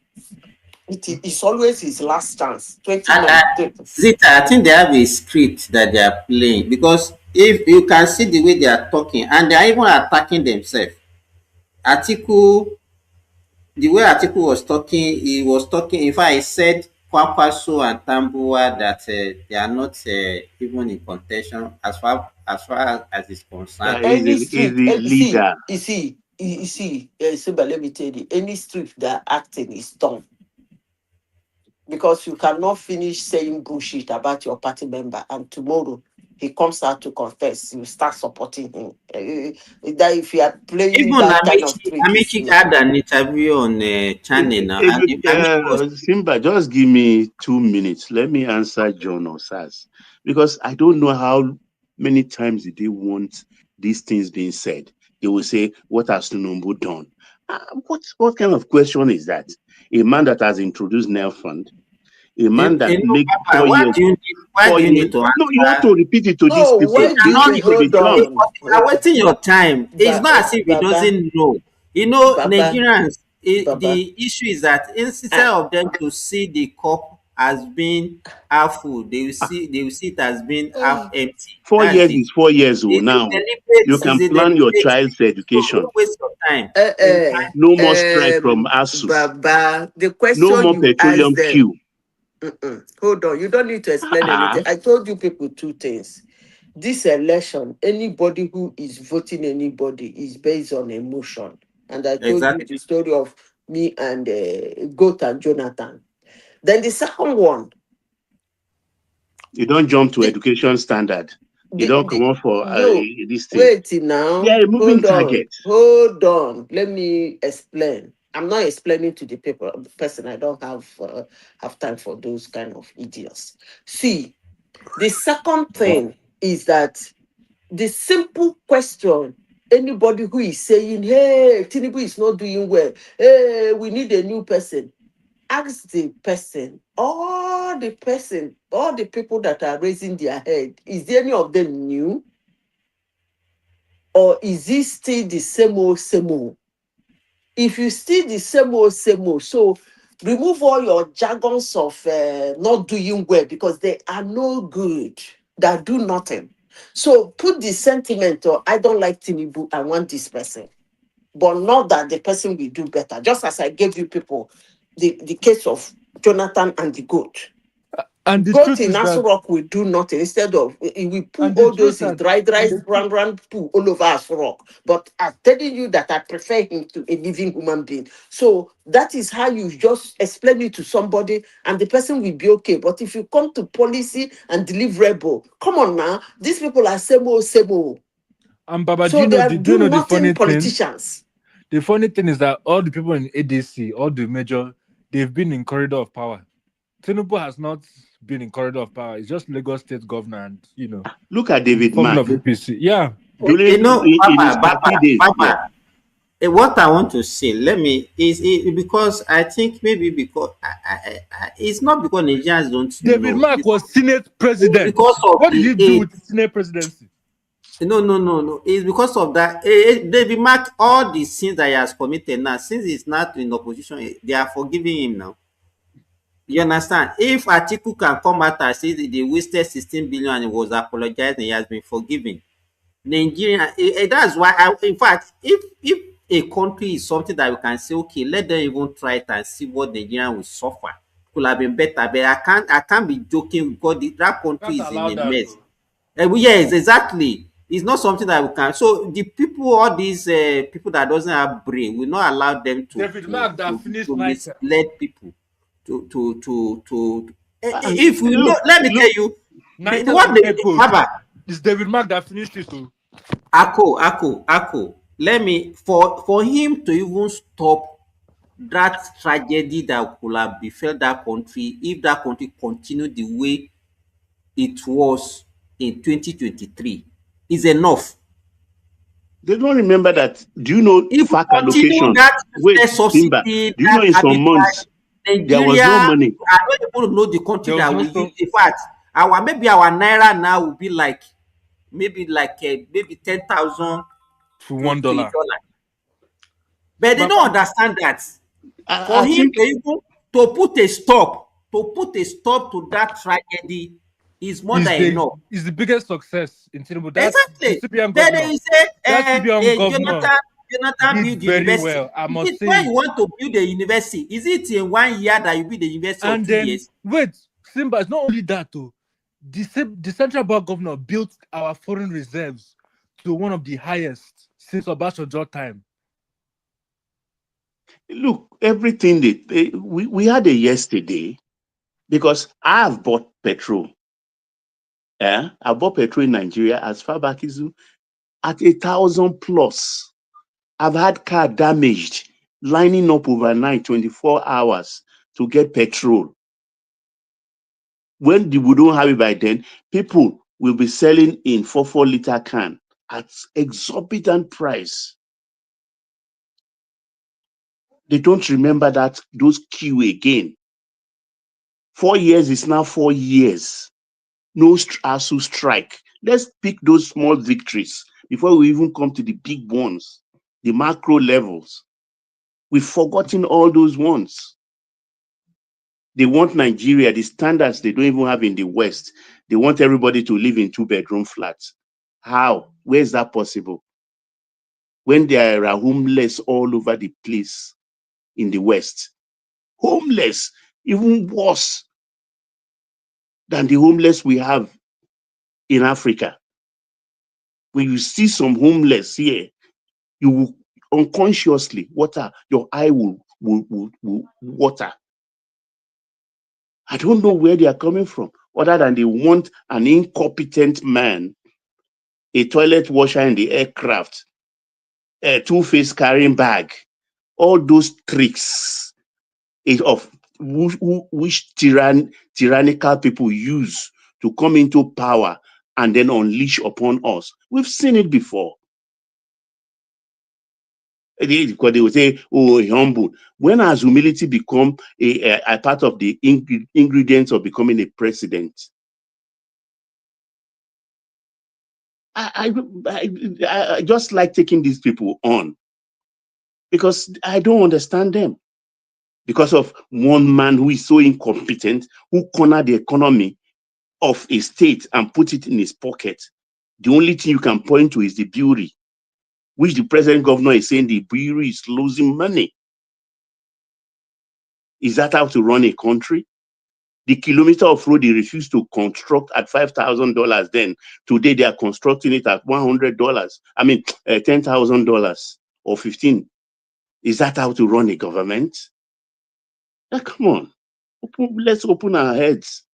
It's always his last chance. 2019. Zita, I think they have a script that they are playing, because if you can see the way they are talking, and they are even attacking themselves. Atiku, the way Atiku was talking, he was talking. In fact, he said Kwakwaso and Tambua that they are not even in contention as far as is concerned. He's the leader. You see, but let me tell you, any street that acting is done. Because you cannot finish saying bullshit about your party member and tomorrow he comes out to confess, you start supporting him. That if you are playing even that kind of trick. Amici had an interview on channel now. Simba, just give me 2 minutes. Let me answer John Osas. Because I don't know how many times did they want these things being said. They will say, what has Tinubu done? What kind of question is that? A man that has introduced Nel Fund, a man that makes 4 years. Why do you need to answer? No, you have to repeat it to these people. I'm wasting your time. It's not as if he doesn't know. Baba, Nigerians, the issue is that instead of them to see the cup as being half full, they will see it as being half empty. 4 That's years it. is 4 years old It's a now. deliberate. You can plan your child's education. Don't waste your time. No more strike from ASUS. Baba, the No question more you petroleum asked them. queue. Hold on, you don't need to explain anything. I told you people two things. This election, anybody who is voting anybody is based on emotion. And I told you the story of me and Goat and Jonathan. Then the second one. You don't jump to education standard. You don't come up for this thing. Wait now. They are a moving target. Hold on. Let me explain. I'm not explaining to the person. I don't have time for those kind of idiots. See, the second thing is that the simple question, anybody who is saying, hey, Tinubu is not doing well, hey, we need a new person, ask the person, all the people that are raising their head, is there any of them new? Or is it still the same old, same old? If you still the same old, so remove all your jargons of not doing well, because they are no good, that do nothing. So put the sentiment, or I don't like Tinubu, I want this person. But not that the person will do better. Just as I gave you people the case of Jonathan and the goat. And the goat in Asurok will do nothing. Instead of, we put all those dry, brown poo all over Asurok. But I'm telling you that I prefer him to a living human being. So that is how you just explain it to somebody and the person will be okay. But if you come to policy and deliverable, come on now, these people are same old. And Baba, so do you know the funny politicians. Thing? The funny thing is that all the people in ADC, all the major, they've been in corridor of power. Tinubu has not been in corridor of power. It's just Lagos State governor and, Look at David governor Mark. of APC. Yeah. In his party days. What I want to say, is because I think maybe because it's not because Nigerians don't know. David Mark was Senate president. Because of what did he do with the Senate presidency? No. It's because of that. David Mark, all the sins that he has committed now, since he's not in opposition, they are forgiving him now. You understand? If Atiku can come out and say they wasted 16 billion and he was apologizing, he has been forgiven. Nigeria, that's why, in fact, if a country is something that we can say, okay, let them even try it and see what Nigeria will suffer. Could have been better, but I can't be joking because that country is in a mess. Yes, exactly. It's not something that we can. So the people, all these people that doesn't have brain, will not allow them to mislead people. If we know, let me tell you, what they it's David Mark that finished it too. Ako. Let me for him to even stop that tragedy that could have befell that country if that country continued the way it was in 2023 is enough. They don't remember that. Do you know FAC allocation? Wait, Simba. Do you know in some months there was no money? I don't even know the country that we use. In fact, maybe our naira now will be like maybe 10,000 to $1. But they don't understand that. For him to put a stop to that tragedy is more than enough. It's the biggest success in Tinubu. Exactly. The then you say, Jonathan build the university. Well, I must say, when you want to build a university, is it in 1 year that you build the university or 2 years? Wait, Simba, it's not only that though. The central bank governor built our foreign reserves to one of the highest since Obasanjo time. Look, everything we had it yesterday because I have bought petrol. I bought petrol in Nigeria as far back as at 1,000 plus. I've had car damaged, lining up overnight, 24 hours to get petrol. When we don't have it by then, people will be selling in 4-liter can at exorbitant price. They don't remember those queue again. 4 years is now 4 years. No ASU strike. Let's pick those small victories before we even come to the big ones, the macro levels. We've forgotten all those ones. They want Nigeria, the standards they don't even have in the West. They want everybody to live in 2-bedroom flats. How? Where is that possible? When there are homeless all over the place in the West. Homeless, even worse than the homeless we have in Africa. When you see some homeless here, you will unconsciously your eye will water. I don't know where they are coming from, other than they want an incompetent man, a toilet washer in the aircraft, a two-face carrying bag, all those tricks of which tyrannical people use to come into power and then unleash upon us. We've seen it before. Because they will say, oh, humble. When has humility become a part of the ingredients of becoming a president? I just like taking these people on because I don't understand them. Because of one man who is so incompetent, who cornered the economy of a state and put it in his pocket. The only thing you can point to is the brewery, which the president governor is saying the brewery is losing money. Is that how to run a country? The kilometer of road they refused to construct at $5,000 then. Today they are constructing it at $100. I mean, $10,000 or 15. Is that how to run a government? Come on, let's open our heads.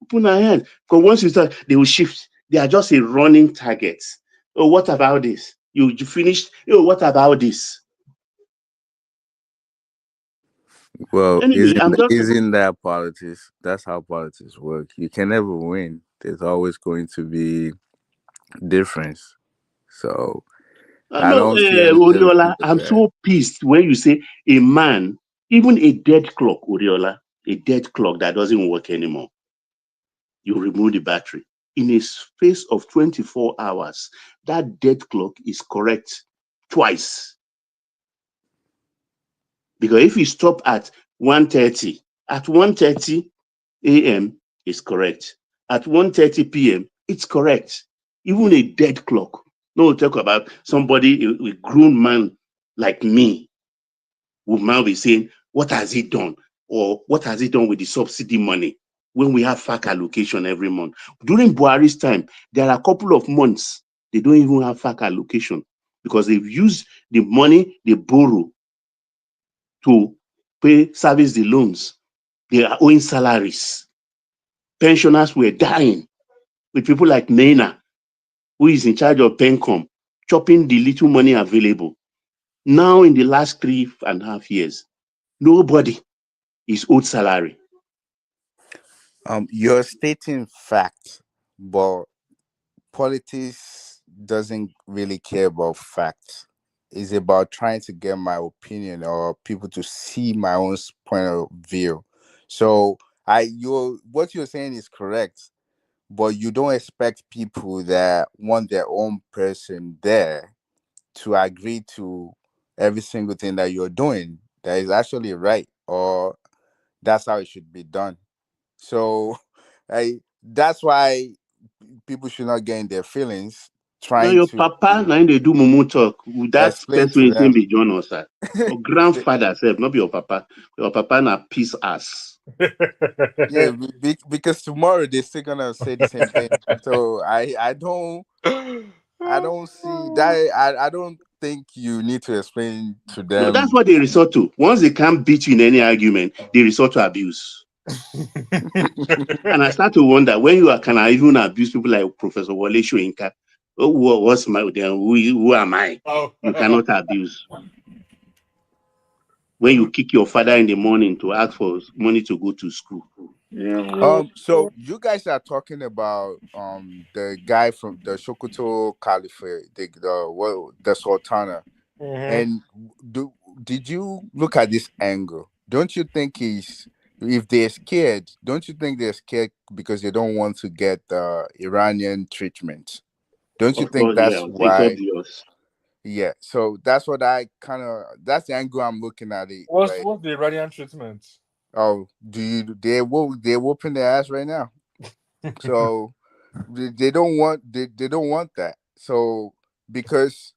Open our heads. Because once you start, they will shift. They are just a running target. Oh, what about this? You finished? Oh, what about this? Well, Anyway, isn't that politics? That's how politics work. You can never win. There's always going to be difference. So I no, don't see anything wrong Oriola, with I'm that. so pissed when you say a man, even a dead clock, Oriola, a dead clock that doesn't work anymore. You remove the battery. In a space of 24 hours, that dead clock is correct twice. Because if you stop at 1:30, at 1:30 a.m. is correct. At 1:30 p.m., it's correct. Even a dead clock. No, talk about somebody, a grown man like me, would now be saying, what has he done? Or what has he done with the subsidy money when we have FAC allocation every month? During Buhari's time, there are a couple of months they don't even have FAC allocation because they've used the money they borrow to service the loans. They are owing salaries. Pensioners were dying with people like Nena, who is in charge of Pencom, chopping the little money available. Now, in the last 3.5 years, nobody is owed salary. You're stating facts, but politics doesn't really care about facts. It's about trying to get my opinion or people to see my own point of view. So what you're saying is correct, but you don't expect people that want their own person there to agree to every single thing that you're doing that is actually right or that's how it should be done. So that's why people should not get in their feelings Now trying your to papa, now they do mumu talk. That explain person to is going them. to be John Osa. Your grandfather self, not be your papa. Your papa na peace ass. Yeah, because tomorrow they're still gonna say the same thing. So I don't see that. I don't think you need to explain to No, that's them. what they resort to. Once they can't beat you in any argument, they resort to abuse. And I start to wonder when can I even abuse people like Professor Wale Soyinka? Oh, what's my then? Who am I? You cannot abuse. When you kick your father in the morning to ask for money to go to school. So you guys are talking about the guy from the Sokoto Caliphate, the Sultana, and did you look at this angle? Don't you think if they're scared, don't you think they're scared because they don't want to get the Iranian treatment? Don't you Of think course, that's yeah, it's why? obvious. Yeah, so that's what that's the angle I'm looking at it. What's Right? the Iranian treatment? Oh, they're whooping their ass right now. So they don't want they don't want that. So because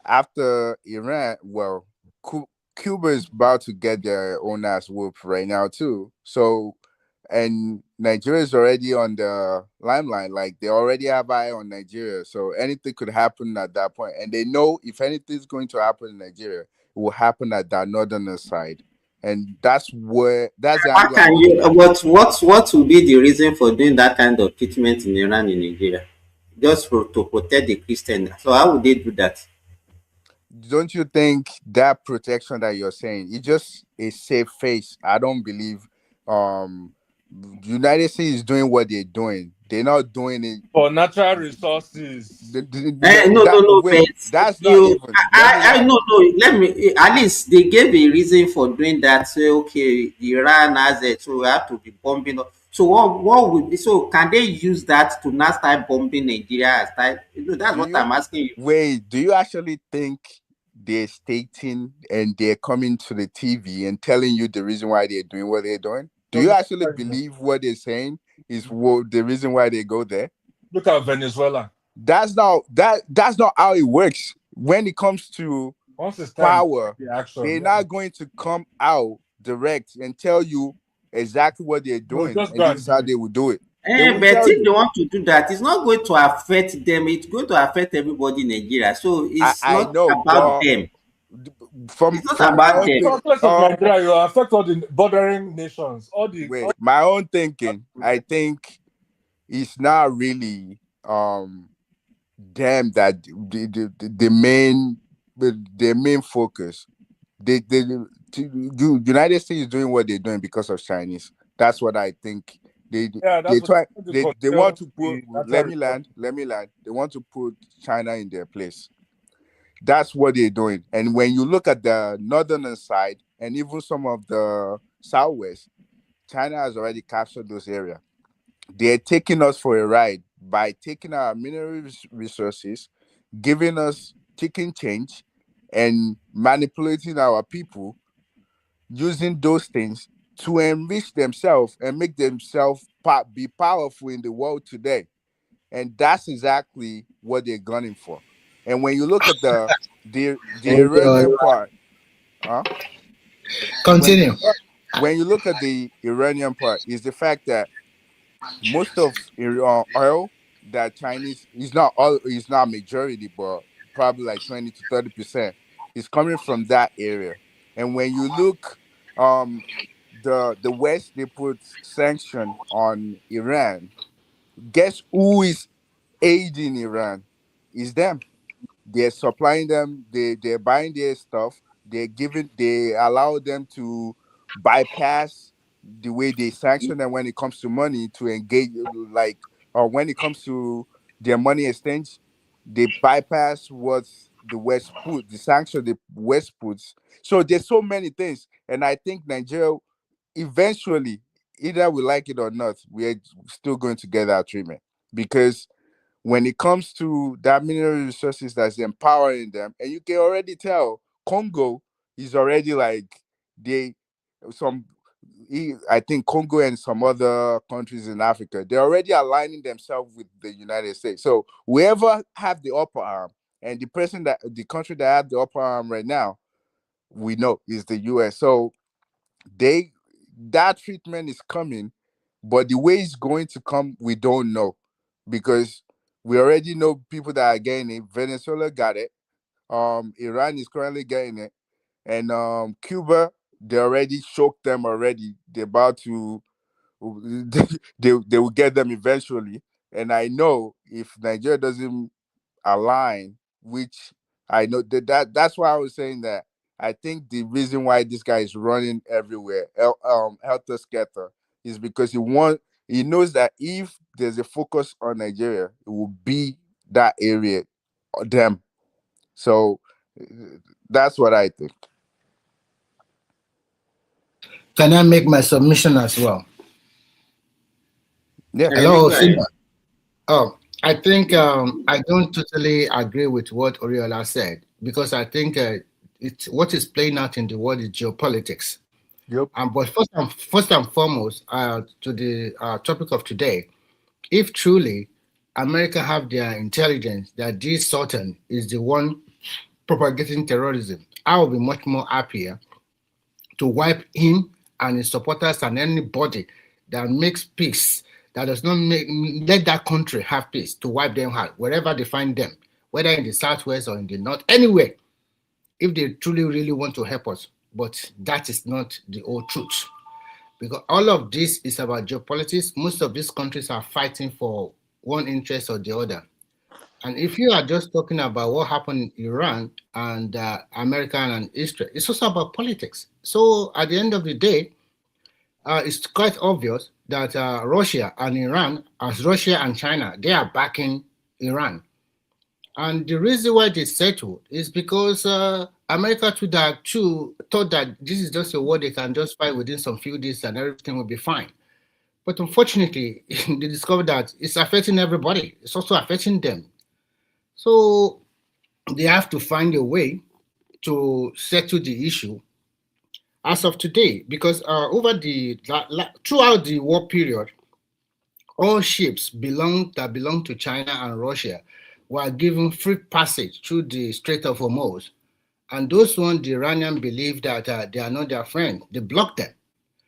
after Iran, well, Cuba is about to get their own ass whooped right now too. So, and Nigeria is already on the limelight. Like they already have eye on Nigeria. So anything could happen at that point. And they know if anything's going to happen in Nigeria, it will happen at that northern side. And that's the How angle I'm can looking you? at. What will be the reason for doing that kind of treatment in Iran in Nigeria? Just to protect the Christian. So how would they do that? Don't you think that protection that you're saying is just a safe face? I don't believe the United States is doing what they're doing. They're not doing it For natural resources. No, but wait, that's not you, even, let me I land. no, let me, at least they gave a reason for doing that. Say, okay, Iran has it, so we have to be bombing. So what would be, so can they use that to not start bombing Nigeria? That's Do what you I'm asking you. wait, do you actually think they're stating and they're coming to the TV and telling you the reason why they're doing what they're doing? Do you actually believe what they're saying is the reason why they go there? Look at Venezuela. That's not how it works. When it comes to power, they're not going to come out direct and tell you exactly what they're doing, and this is how they will do it. They won't But tell if they you. want to do that, it's not going to affect them. It's going to affect everybody in Nigeria. So it's I not know, about but them. from It's not my about own them. Southwest of Nigeria, you affect all the bordering nations. wait, my own thinking, I think it's not really them that the main focus. United States is doing what they're doing because of Chinese. That's what I think. They try they want to put let me land. They want to put China in their place. That's what they're doing. And when you look at the northern side and even some of the southwest, China has already captured those areas. They're taking us for a ride by taking our mineral resources, giving us chicken change, and manipulating our people, using those things to enrich themselves and make themselves be powerful in the world today. And that's exactly what they're gunning for. And when you look at the Iranian part, huh? Continue. When you look at the Iranian part, is the fact that most of oil that Chinese is not majority, but probably like 20 to 30% is coming from that area. And when you look, the West, they put sanction on Iran. Guess who is aiding Iran? Is them. They're supplying them, they're buying their stuff, they allow them to bypass the way they sanction them when it comes to money to engage, like, or when it comes to their money exchange, they bypass what the sanction the West puts. So there's so many things. And I think Nigeria eventually, either we like it or not, we're still going to get our treatment. Because when it comes to that mineral resources that's empowering them, and you can already tell Congo is already like they some I think Congo and some other countries in Africa, they're already aligning themselves with the United States. So whoever have the upper arm, and the country that have the upper arm right now, we know is the US. So they that treatment is coming, but the way it's going to come, we don't know, because we already know people that are getting it. Venezuela got it. Iran is currently getting it, and Cuba, they already choked them already. They're about to they will get them eventually. And I know if Nigeria doesn't align, which I know that's why I was saying that I think the reason why this guy is running everywhere, helter skelter, is because he knows that if there's a focus on Nigeria, it will be that area, or them. So that's what I think. Can I make my submission as well? Yeah. Hello, feedback. Oh, I think I don't totally agree with what Oriola said because I think it's what is playing out in the world is geopolitics. Yep. But first and foremost, to the topic of today, if truly America have their intelligence that this Sultan is the one propagating terrorism, I will be much more happier to wipe him and his supporters and anybody that makes peace, that does not let that country have peace, to wipe them out wherever they find them, whether in the southwest or in the north, anywhere, if they truly really want to help us. But that is not the whole truth, because all of this is about geopolitics. Most of these countries are fighting for one interest or the other. And if you are just talking about what happened in Iran and America and Israel, it's also about politics. So at the end of the day, it's quite obvious that Russia and Iran, as Russia and China, they are backing Iran. And the reason why they settled is because America too thought that this is just a war they can just fight within some few days and everything will be fine. But unfortunately, they discovered that it's affecting everybody. It's also affecting them. So they have to find a way to settle the issue as of today, because throughout the war period, all ships that belong to China and Russia were given free passage through the Strait of Hormuz. And those ones, the Iranian believe that they are not their friend. They block them.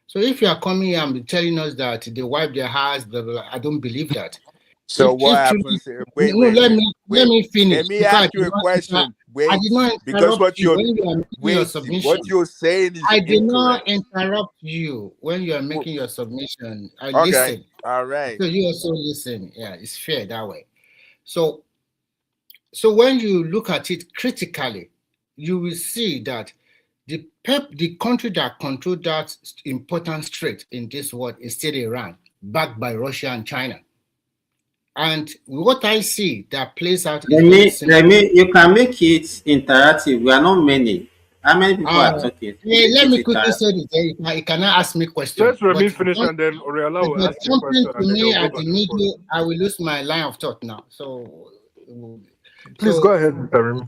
So if you are coming here and telling us that they wipe their hands, blah, blah, blah, I don't believe that. So what happens? Let me finish. Let me ask you a question. I did not because interrupt you when you are making your submission. What you're saying is I did not incorrect. interrupt you when you are making your submission. I Okay. listen. All right. So you also listen. Yeah, it's fair that way. So when you look at it critically, you will see that the country that controls that important strait in this world is still Iran, backed by Russia and China. And what I see that plays out is very simple. You can make it interactive. We are not many. How many people are talking? Let me quickly say this. You cannot ask me questions. Let Remy finish and then Oriola will ask you a question. To me at the middle, I will lose my line of thought now. So please go ahead, Remy.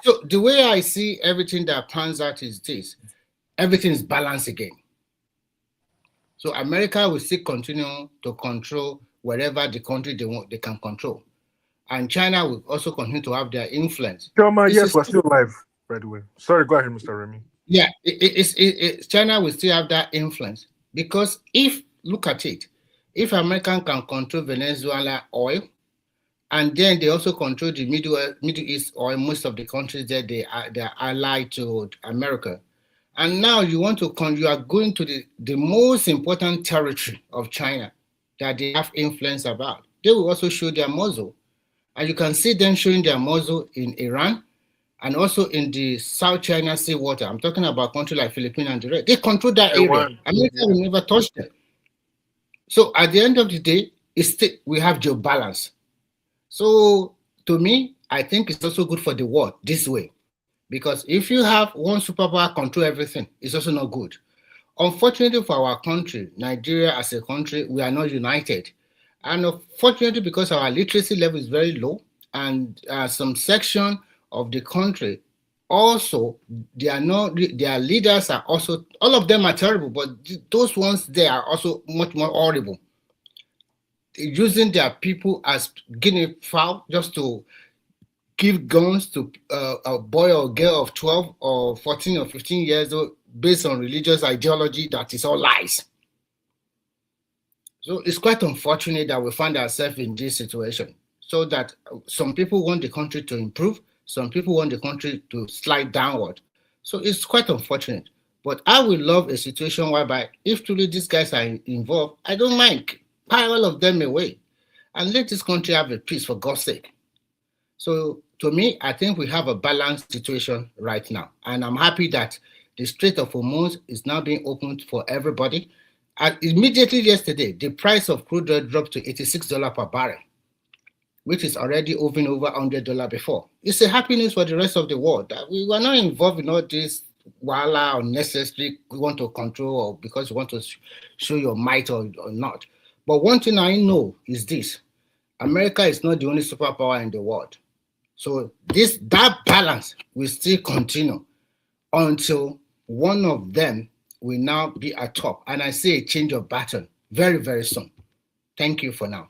So the way I see everything that pans out is this: everything is balanced again. So America will still continue to control wherever the country they can control, and China will also continue to have their influence. Yes, we're still live, by the way. Sorry, go ahead, Mr. Remy. Yeah, China will still have that influence, because look at it, if America can control Venezuela oil, and then they also control the Middle East oil, most of the countries there they are allied to America. And now you are going to the most important territory of China that they have influence about. They will also show their muzzle. And you can see them showing their muzzle in Iran and also in the South China Sea water. I'm talking about countries like Philippines and the rest. They control that area. America will never touch them. So at the end of the day, we have geobalance. So to me, I think it's also good for the world this way. Because if you have one superpower control everything, it's also not good. Unfortunately for our country, Nigeria as a country, we are not united. And unfortunately, because our literacy level is very low, and some section of the country also, their leaders are also, all of them are terrible, but those ones, they are also much more horrible. Using their people as guinea fowl just to give guns to a boy or girl of 12 or 14 or 15 years old based on religious ideology that is all lies. So it's quite unfortunate that we find ourselves in this situation, so that some people want the country to improve, some people want the country to slide downward. So it's quite unfortunate. But I would love a situation whereby if truly these guys are involved, I don't mind, pile all of them away and let this country have a peace, for God's sake. So to me, I think we have a balanced situation right now. And I'm happy that the Strait of Hormuz is now being opened for everybody. And immediately yesterday, the price of crude oil dropped to $86 per barrel, which is already over $100 before. It's a happiness for the rest of the world that we were not involved in all this wala unnecessarily we want to control, or because you want to show your might or not. But one thing I know is this: America is not the only superpower in the world. So that balance will still continue until one of them will now be at top. And I see a change of pattern very, very soon. Thank you for now.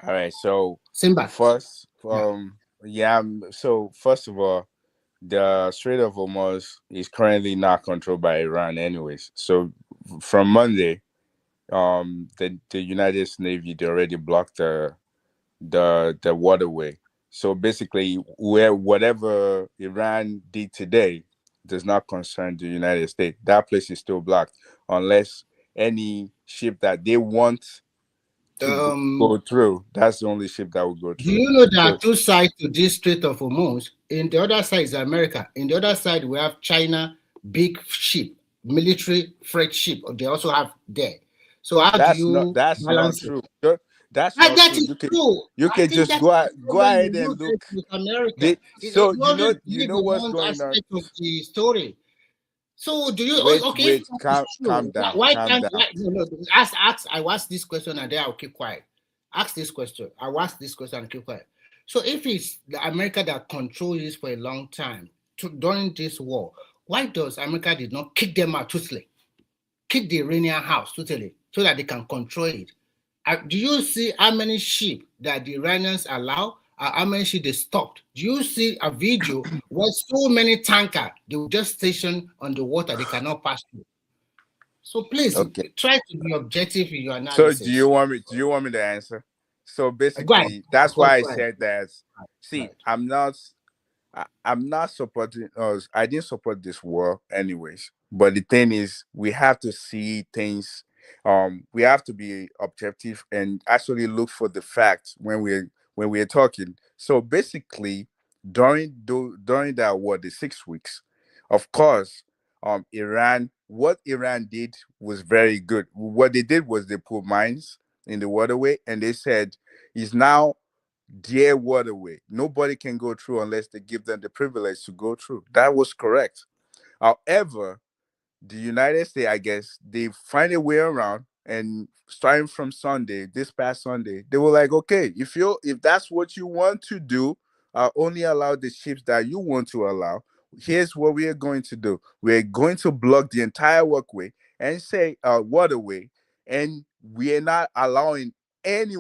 All right. So Simba. first, so first of all, the Strait of Hormuz is currently not controlled by Iran, anyways. So from Monday, the United States Navy, they already blocked the waterway. So basically, whatever Iran did today does not concern the United States. That place is still blocked unless any ship that they want to go through. That's the only ship that will go Do through. you know there are two sides to this Strait of Hormuz? In the other side is America. In the other side, we have China, big ship, military freight ship. They also have there. So how do you that's not balance true. it? That's not That true. is true. You I can think just that's go the ahead problem and you look. with America. So You always you believe know in what's one going on. aspect of the story. So do you okay? If Wait, that is calm true, down, why calm can't down. no, ask? I will ask this question and then I'll keep quiet. Ask this question. I will ask this question and keep quiet. So if it's the America that controls this for a long time during this war, why does America did not kick them out totally, kick the Iranian house totally, so that they can control it? Do you see how many sheep that the Iranians allow? How many sheep they stopped? Do you see a video where so many tankers they will just station on the water they cannot pass through? So please Okay. try to be objective in your So do analysis. you want me to answer? So Go ahead. basically, that's Of course, why I go ahead. said that. See, Right. I'm not supporting us. I didn't support this war anyways. But the thing is, we have to see things. We have to be objective and actually look for the facts when we're talking. So basically, during that war, the 6 weeks, of course, what Iran did was very good. What they did was they put mines in the waterway, and they said is now their waterway. Nobody can go through unless they give them the privilege to go through. That was correct. However, the United States, I guess, they find a way around, and starting from Sunday, this past Sunday, they were like, okay, if that's what you want to do, I'll only allow the ships that you want to allow. Here's what we are going to do. We're going to block the entire walkway and say waterway, and we are not allowing any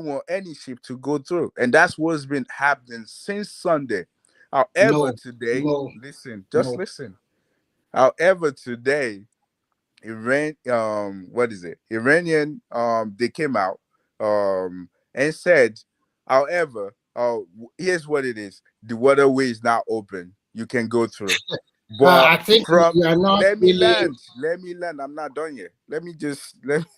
ship to go through. And that's what's been happening since Sunday. However, No, today, no, just no. listen. However, today, what is it? Iranian, they came out, and said, however, here's what it is: the waterway is now open. You can go through, but I think from you are not let me really. land. Let me land. I'm not done yet. Let me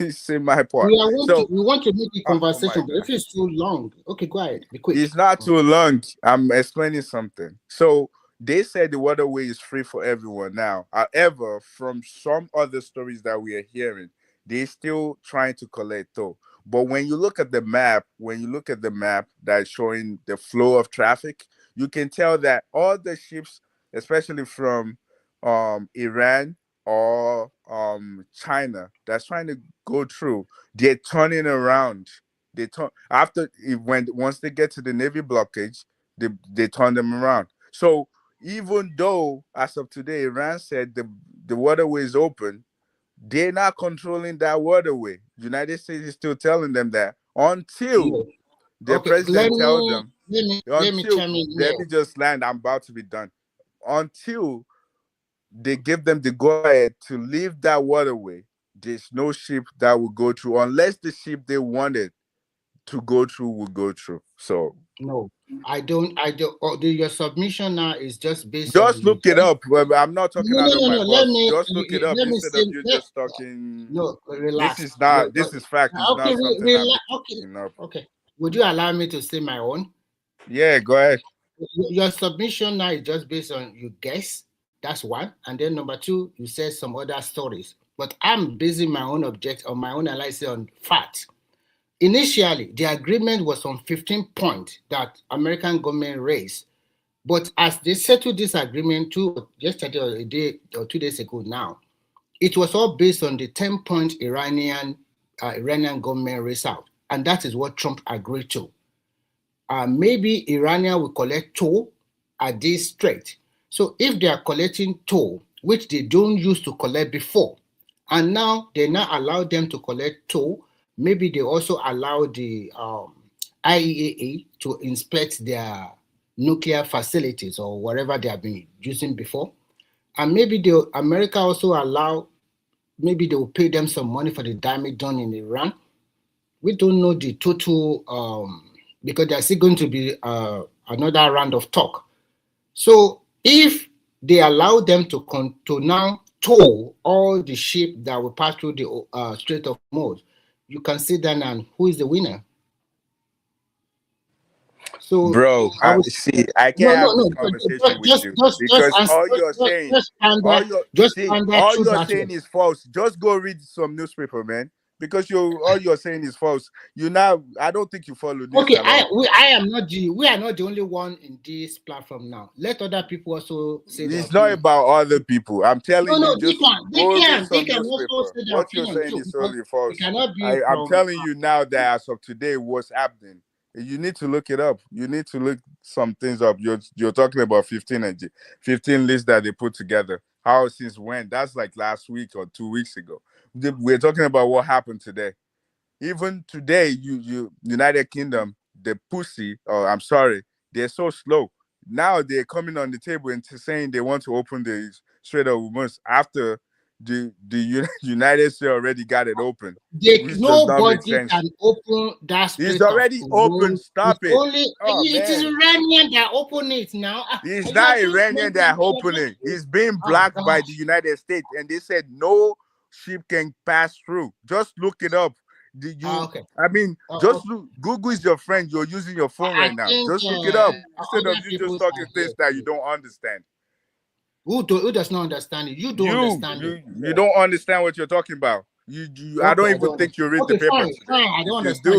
say my part. We So, want to make a oh my conversation, but god. if it's too long, okay, go ahead. Be quick. It's not too long. I'm explaining something. So they said the waterway is free for everyone now. However, from some other stories that we are hearing, they're still trying to collect though. But when you look at the map that's showing the flow of traffic, you can tell that all the ships, especially from Iran or China, that's trying to go through, they're turning around. They turn after once they get to the Navy blockage, they turn them around. So even though as of today, Iran said the waterway is open, they're not controlling that waterway. United States is still telling them that until No. their Okay, president tells them, let me until chime in let here. me just land, I'm about to be done. Until they give them the go ahead to leave that waterway, there's no ship that will go through unless the ship they wanted to go through will go through. So No, I don't. Your submission now is just based on just you. look it up. Well, I'm not talking No, out no, of no, my no. Let butt. me Just look it up let me instead say. of you just talking. No, This relax. is not. This is fact. It's Okay, not something I'm relax. just Okay, making up. okay. Would you allow me to say my own? Yeah, go ahead. Your submission now is just based on you guess. That's one, and then number two, you said some other stories. But I'm basing my own object on my own analysis on fact. Initially, the agreement was on 15 points that American government raised. But as they settled this agreement yesterday or a day or 2 days ago now, it was all based on the 10-point Iranian Iranian government race out. And that is what Trump agreed to. Maybe Iranian will collect toll at this strait. So if they are collecting toll, which they don't used to collect before, and now they now allow them to collect toll, maybe they also allow the IAEA to inspect their nuclear facilities or whatever they have been using before. And maybe America also allow, maybe they will pay them some money for the damage done in Iran. We don't know the total, because there's still going to be another round of talk. So if they allow them to now tow all the ship that will pass through the Strait of Hormuz, you can see then and who is the winner. So bro, see, I can't have this conversation with you because all you're saying is false. Just go read some newspaper, man. Because all you're saying is false. I don't think you follow this. Okay, we are not the only one in this platform now. Let other people also say their It's not about other people. I'm telling you, they can some also say their what you're saying is solely false. I'm telling you now that as of today, what's happening. You need to look it up. You need to look some things up. You're talking about 15 lists that they put together. How since when? That's like last week or 2 weeks ago. We're talking about what happened today. Even today, United Kingdom, the pussy, I'm sorry, they're so slow. Now they're coming on the table and saying they want to open the Strait of Hormuz after the United States already got it open. Nobody can open that Strait. It's already open. Stop it. It is Iranian that open it now. It's not Iranian that opening. It's being blocked by the United States, and they said no ship can pass through. Just look it up. I mean, look. Google is your friend. You're using your phone right now. Just look it up instead of you just talking things that you don't understand. Who does not understand it? You don't understand it. You don't understand what you're talking about. I don't even think you read the paper. Fine, I don't understand.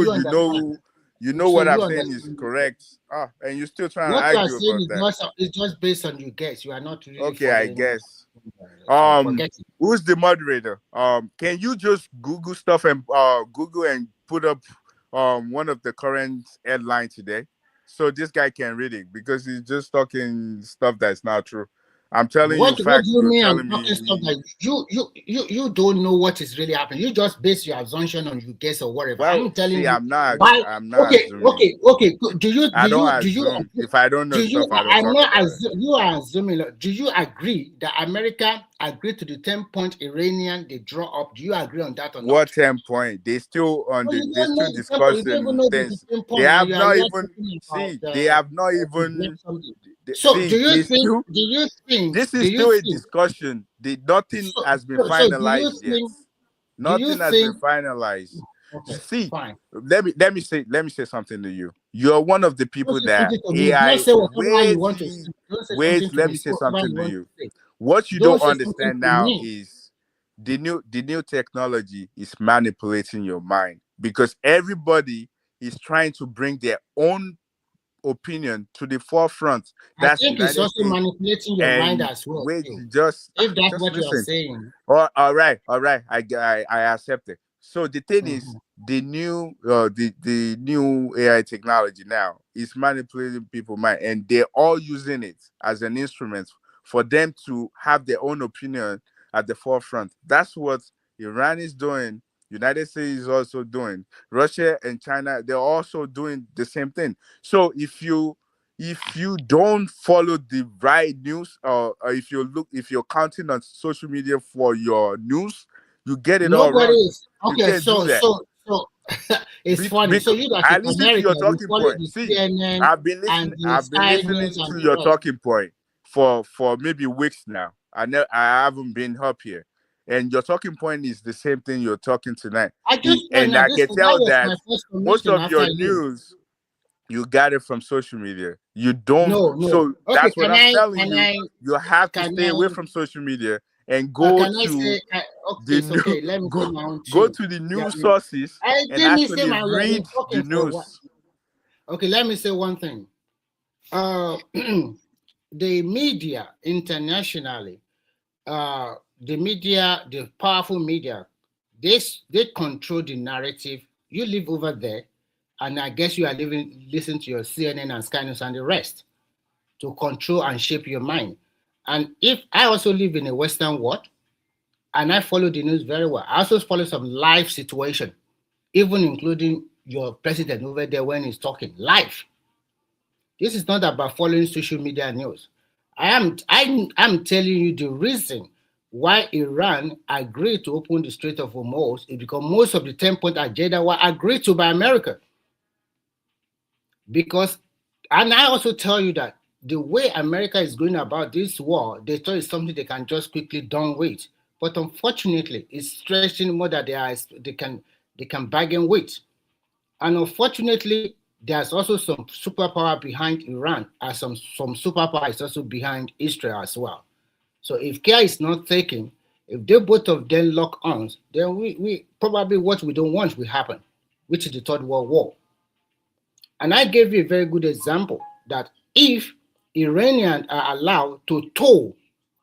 You know what I'm saying is correct. And you're still trying to argue about that. It's just based on your guess. You are not really okay. I guess. Who's the moderator? Can you just Google stuff and Google and put up one of the current headlines today, so this guy can read it because he's just talking stuff that's not true. I'm telling you facts. What do you mean I'm talking stuff that you don't know what is really happening? You just base your assumption on your guess or whatever. Well, I'm telling you. I'm not. Okay. Do you assume. If I don't know stuff, I don't talk about it. You are assuming. Do you agree that America agreed to the 10-point Iranian they draw up? Do you agree on that or not? What 10 point? They still discussing things. They have not even They have not even. So do you think this is still a discussion? Nothing has been finalized yet. Nothing has been finalized. Okay, see, fine. let me say something to you. You're one of the people that AI. Wait, let me say something to you. What you don't understand now is the new technology is manipulating your mind because everybody is trying to bring their own opinion to the forefront. I think it's also manipulating your mind as well. Wait, if that's what listen. you're saying. All right. I accept it. So the thing is, the new AI technology now is manipulating people's mind, and they're all using it as an instrument for them to have their own opinion at the forefront. That's what Iran is doing. United States is also doing. Russia and China, they're also doing the same thing. So if you don't follow the right news, or if you're counting on social media for your news, you get it all wrong. Okay, so it's funny. So you guys, I listen to your talking point. See, I've been listening to your talking point for maybe weeks now. I haven't been up here. And your talking point is the same thing you're talking tonight. I can tell that most of your news, you got it from social media. You don't. No. So that's what I'm telling you. You have to stay away from social media and go to the news sources and actually read the news. Okay, let me say one thing. The media internationally, the powerful media, they control the narrative. You live over there, and I guess you are listen to your CNN and Sky News and the rest to control and shape your mind. And if I also live in a Western world, and I follow the news very well, I also follow some live situation, even including your president over there when he's talking live. This is not about following social media news. I'm telling you the reason why Iran agreed to open the Strait of Hormuz is because most of the 10-point agenda were agreed to by America. Because, and I also tell you that the way America is going about this war, they thought it's something they can just quickly done with. But unfortunately, it's stretching more than they can bargain with. And unfortunately, there's also some superpower behind Iran, and some superpower is also behind Israel as well. So if care is not taken, if they both of them lock arms, then we probably what we don't want will happen, which is the Third World War. And I gave you a very good example that if Iranians are allowed to tow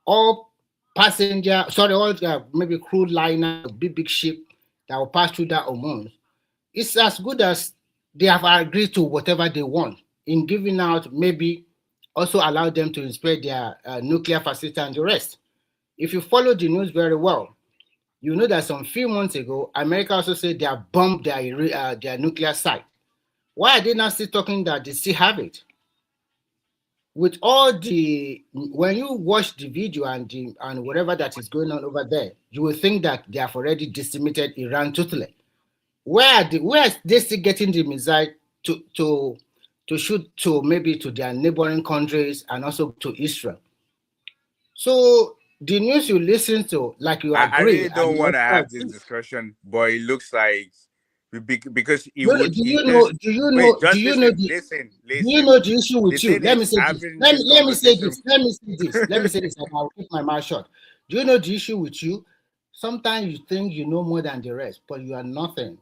all all maybe crude liner, big ship that will pass through that Oman, it's as good as they have agreed to whatever they want in giving out, maybe also allow them to inspect their nuclear facility and the rest. If you follow the news very well, you know that some few months ago, America also said they have bombed their nuclear site. Why are they not still talking that they still have it? With all the, when you watch the video and whatever that is going on over there, you will think that they have already decimated Iran totally. Where are they still getting the missile to shoot to maybe to their neighboring countries and also to Israel? So the news you listen to, like you I agree, really don't and you want to also have this agree. discussion, but it looks like because it Do would you it know? just Do you wait, know? Do just you know listen, the? listen, Do you listen. know the issue The with you? thing Let me is say this. having this Let me say conversation. this. Let me say this. Let me say this, and I'll keep my mouth shut. Do you know the issue with you? Sometimes you think you know more than the rest, but you are nothing.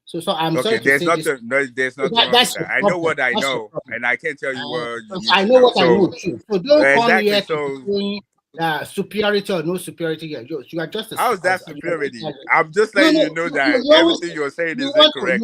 So I'm sorry Okay, to say this. there's nothing wrong with That's your that. I know problem. what I That's your know, problem. and I can't tell you what you Because need I to know know. what I So know too. So don't come exactly. here to be So showing superiority or no superiority here. You are just how is that a superiority? I'm just no, letting no, you know that you always everything you're saying you is want to incorrect.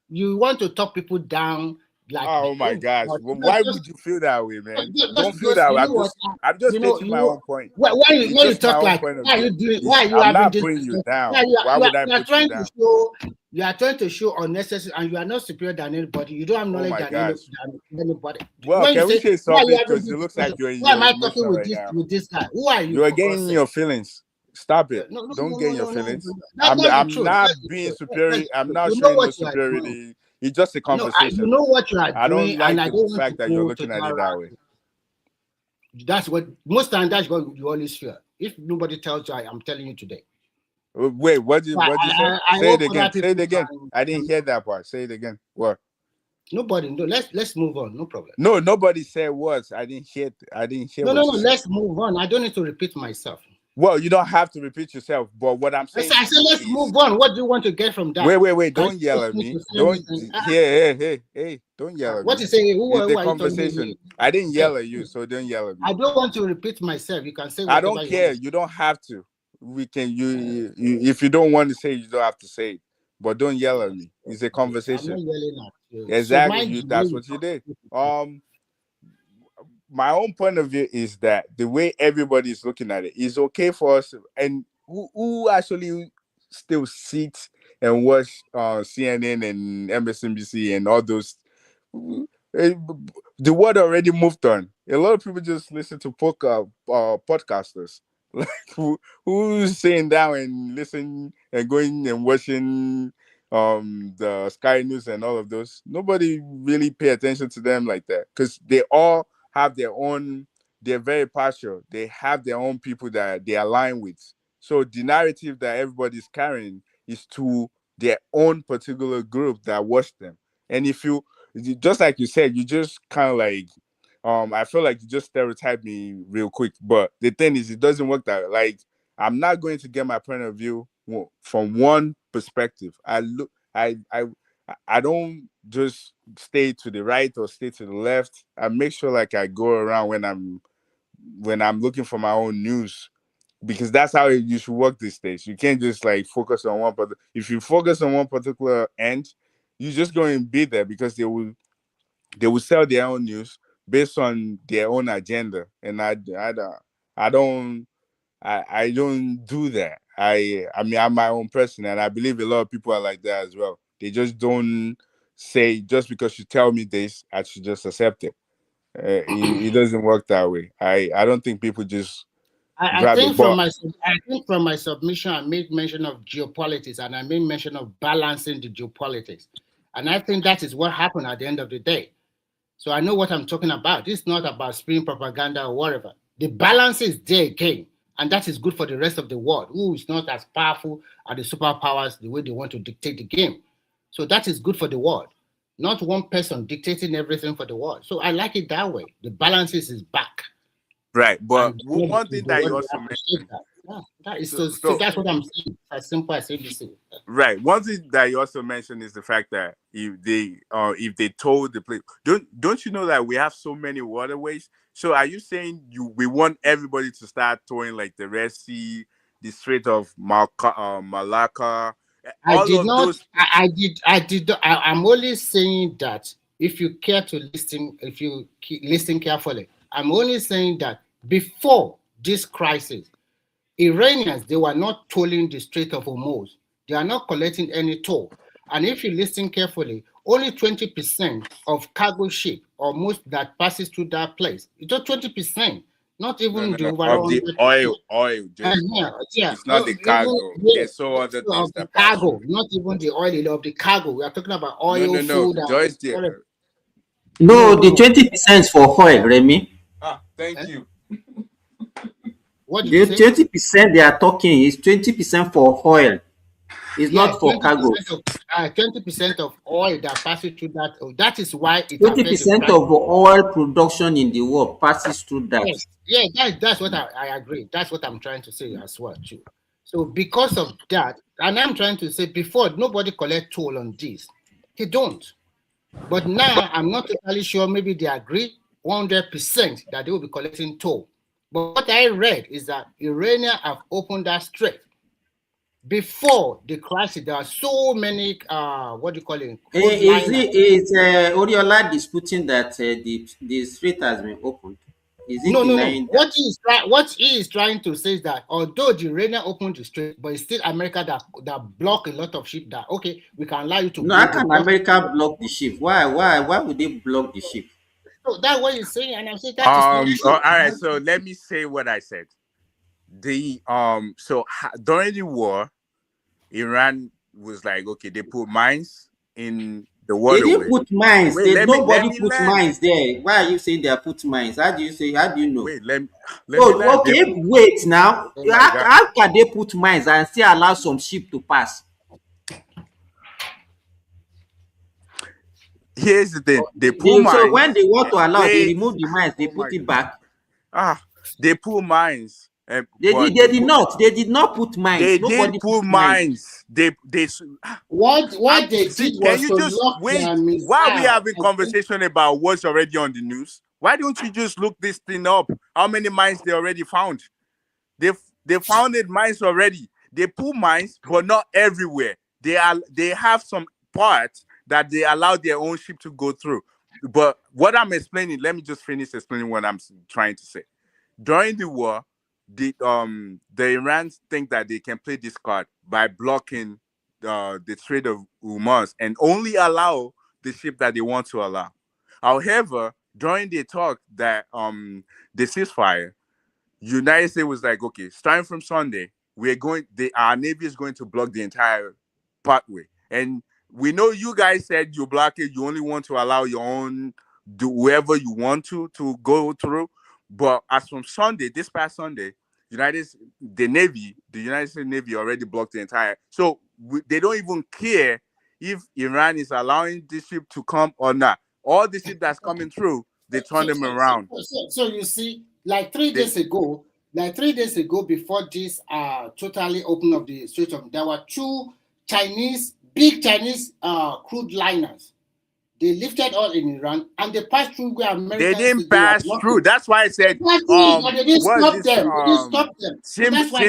you want to talk people down like Oh my oh gosh. God, Well, why would you feel that way, man? Don't feel just that way. you know what I'm just stating you my know own point. when It's you just my talk own like point of why are view. you doing why are you I'm having not this putting you why down. Why would I you are put you trying to down? show unnecessary and you are not superior than anybody. You don't have Oh knowledge my gosh. than anybody. Well, When you can we say change why are you topic? having Because it this looks like discussion? you're in Why am your I talking emotion right now. with this guy? Who are you You are for God's getting in sake? your feelings. Stop it. No, no, Don't no, get no, in your no, no. feelings. That's the I'm truth. not That's the being truth. superior. That's the I'm truth. not You know showing no what you are doing. superiority. It's just a No, you conversation. know what you are I doing, don't and like I the don't want to fact that you're go to looking that at it that way. route. That's what most times that's what you always fear. If nobody tells you, I'm telling you today. Wait, what did you say? I Say it hope again. other Say it people again. I didn't can. hear that part. Say it again. What? Nobody. No, let's move on. No problem. No, nobody said words. I didn't hear. I didn't hear what No. you said. Let's move on. I don't need to repeat myself. Well, you don't have to repeat yourself. But what I'm saying I to said you let's is, move on. What do you want to get from that? wait. Can Don't you yell just at finish me. to say Don't. anything? Hey. Don't yell at What me. you say? It's a Who are you talking conversation. to? I didn't Hey, yell at you, so don't yell at me. I don't want to repeat myself. You can say I whatever don't you want care. to say. You don't have to. We can. If you don't want to say, it, you don't have to say it. But don't yell at me. It's a Okay, I'm not conversation. yelling at you. So Exactly. mind the way That's you what you talk did. to people. My own point of view is that the way everybody is looking at it is okay for us, and who actually still sit and watch CNN and MSNBC and all those. eh, The world already moved on. A lot of people just listen to podcasters. Like who's sitting down and listening and going and watching the Sky News and all of those. Nobody really pay attention to them like that because they all have their own. They're very partial. They have their own people that they align with. So the narrative that everybody's carrying is to their own particular group that watch them. And if you, just like you said, you just kind of like, I feel like you just stereotype me real quick. But the thing is, it doesn't work that way. Like, I'm not going to get my point of view from one perspective. I don't just stay to the right or stay to the left. I make sure like I go around when I'm looking for my own news. because that's how you should work these days. You can't just like focus on one, but if you focus on one particular end, you're just going to be there because they will sell their own news based on their own agenda, and I don't I don't do that. I mean, I'm my own person, and I believe a lot of people are like that as well. They just don't say just because you tell me this, I should just accept it. It doesn't work that way. I don't think people just I grab it. think from But my submission, I made mention of geopolitics and I made mention of balancing the geopolitics, and I think that is what happened at the end of the day. So I know what I'm talking about. It's not about spreading propaganda or whatever. The balance is there again, and that is good for the rest of the world, who is not as powerful as the superpowers the way they want to dictate the game. So that is good for the world, not one person dictating everything for the world. So I like it that way. The balance is back. right, but And one thing that you we also appreciate mentioned. that. Yeah, that is So that's what I'm saying. As simple as ABC. right, one thing that you also mentioned is the fact that if they told the place, don't you know that we have so many waterways? So are you saying we want everybody to start towing like the Red Sea, the Strait of Malacca, I all did of not. those? I did. I'm only saying that if you care to listen, if you listen carefully, I'm only saying that before this crisis, Iranians, they were not tolling the Strait of Hormuz. They are not collecting any toll. And if you listen carefully, only 20% of cargo ship or most that passes through that place. It's just 20%, not No, even no, the no. overall Of the 100%. just Yeah, oil. yeah. It's not the Even cargo. yeah, There's so other of things the that pass through. cargo, not even the oil of the cargo. We are talking about No, oil, no, no. food, and Joyce, the no, No, the no. 20% for oil, Remy. thank you. What did you The say? 20% they are talking is 20% for oil. It's Yeah, not for cargos. 20% of oil that passes through that. That is why it affects the 20% price. of the oil production in the world passes through that. Yes, yeah, that's what I agree. That's what I'm trying to say as well too. So because of that, and I'm trying to say before nobody collect toll on this, they don't. But now I'm not totally sure. Maybe they agree 100% that they will be collecting toll. But what I read is that Iranian have opened that strait. Before the crisis, there are so many what do you call it, crude liners. Is Oriola disputing that the strait has been opened? Is he No. denying that? What he is trying to say is that although the Iranian opened the strait, but it's still America that block a lot of ship. That okay, we can allow you to No, go, how but can just America block the ship? Why would they block the ship? so that's what he's saying, and I'm saying that is not true. All right. So let me say what I said. During the war, Iran was like, okay, they put mines in the They didn't waterway. put mines. Wait, let Nobody me put land. mines there. Why are you saying they are put mines? How do you know? Wait, let me Oh, land. okay, wait now. Oh my God. How can they put mines and still allow some ship to pass? Here's the thing. They pull mines. So when they want to allow, they Wait. remove the mines, they Oh my put it God. back. They pull mines. They did not put mines. They Nobody did pull put mines. mines. What they see, did can was you to just lock wait? their Why are we missile. having conversation about what's already on the news? Why don't you just look this thing up? How many mines they already found? They founded mines already. They pull mines, but not everywhere. They have some parts that they allow their own ship to go through. But what I'm explaining, let me just finish explaining what I'm trying to say. During the war, the Iranians think that they can play this card by blocking the Strait of Hormuz and only allow the ship that they want to allow. However, during the talk that the ceasefire, United States was like, okay, starting from Sunday, our Navy is going to block the entire pathway. And we know you guys said you block it, you only want to allow your own, do whoever you want to go through. But as from Sunday, this past Sunday, the United States Navy already blocked the entire. So they don't even care if Iran is allowing this ship to come or not. All the ship that's coming through, they turn them around. So you see, like 3 days ago, before this totally open of the Strait of, there were two big Chinese crude liners They lifted all in Iran and they passed through where America. They didn't pass through. That's why I said, they didn't what is stop this? them. They didn't stop them. So that's why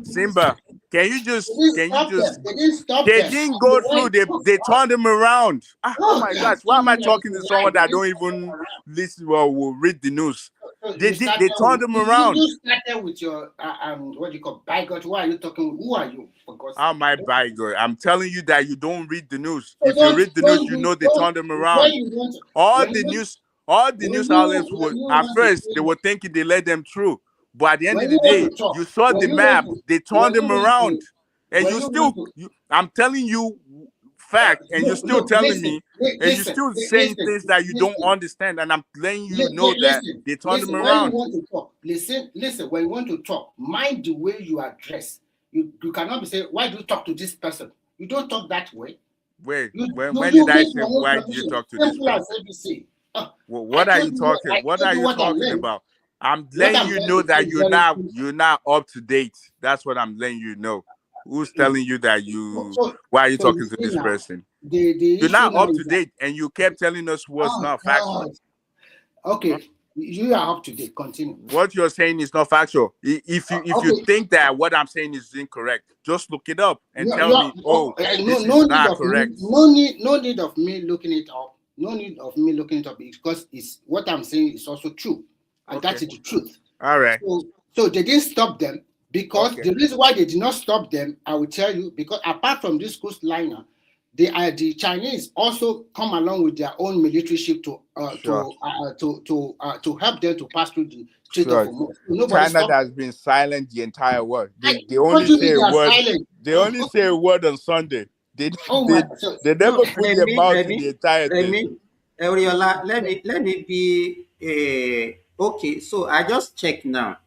Simba, can you just They didn't stop they them. didn't go through, they turned them around. Oh my God, gosh, why am I talking to someone that don't even listen or will read the news? They turned them around. You started with your what do you call bigot? Why are you talking? Who are you? How am I bigot? I'm telling you that you don't read the news. If you read the news, you know they turned them around. All the news outlets would at first they were thinking they let them through. But at the end of the day, you saw the map, they turned them around. And I'm telling you fact, and you're still telling me, and you're still saying things that you don't understand, and I'm letting you know that they turned them around. When you want to talk, listen, when you want to talk, mind the way you address. You cannot be saying, why do you talk to this person? You don't talk that way. Wait, when did I say, why do you talk to this person? What are you talking? What are you talking about? I'm letting you know that you're not up to date. That's what I'm letting you know. Who's telling you that why are you talking to this person? You're not up to date, and you kept telling us what's not factual. Okay, you are up to date. Continue. What you're saying is not factual. If you think that what I'm saying is incorrect, just look it up and tell me, this is not correct. No need of me looking it up. No need of me looking it up because it's what I'm saying is also true, and that is the truth. All right. So they didn't stop them because the reason why they did not stop them, I will tell you, because apart from this coastliner, the Chinese also come along with their own military ship to help them to pass through the Strait of Hormuz. China has been silent the entire world. They only say a word. They only say a word on Sunday. They never put their mouth in the entire thing. Oriola, let me be okay. So I just checked now.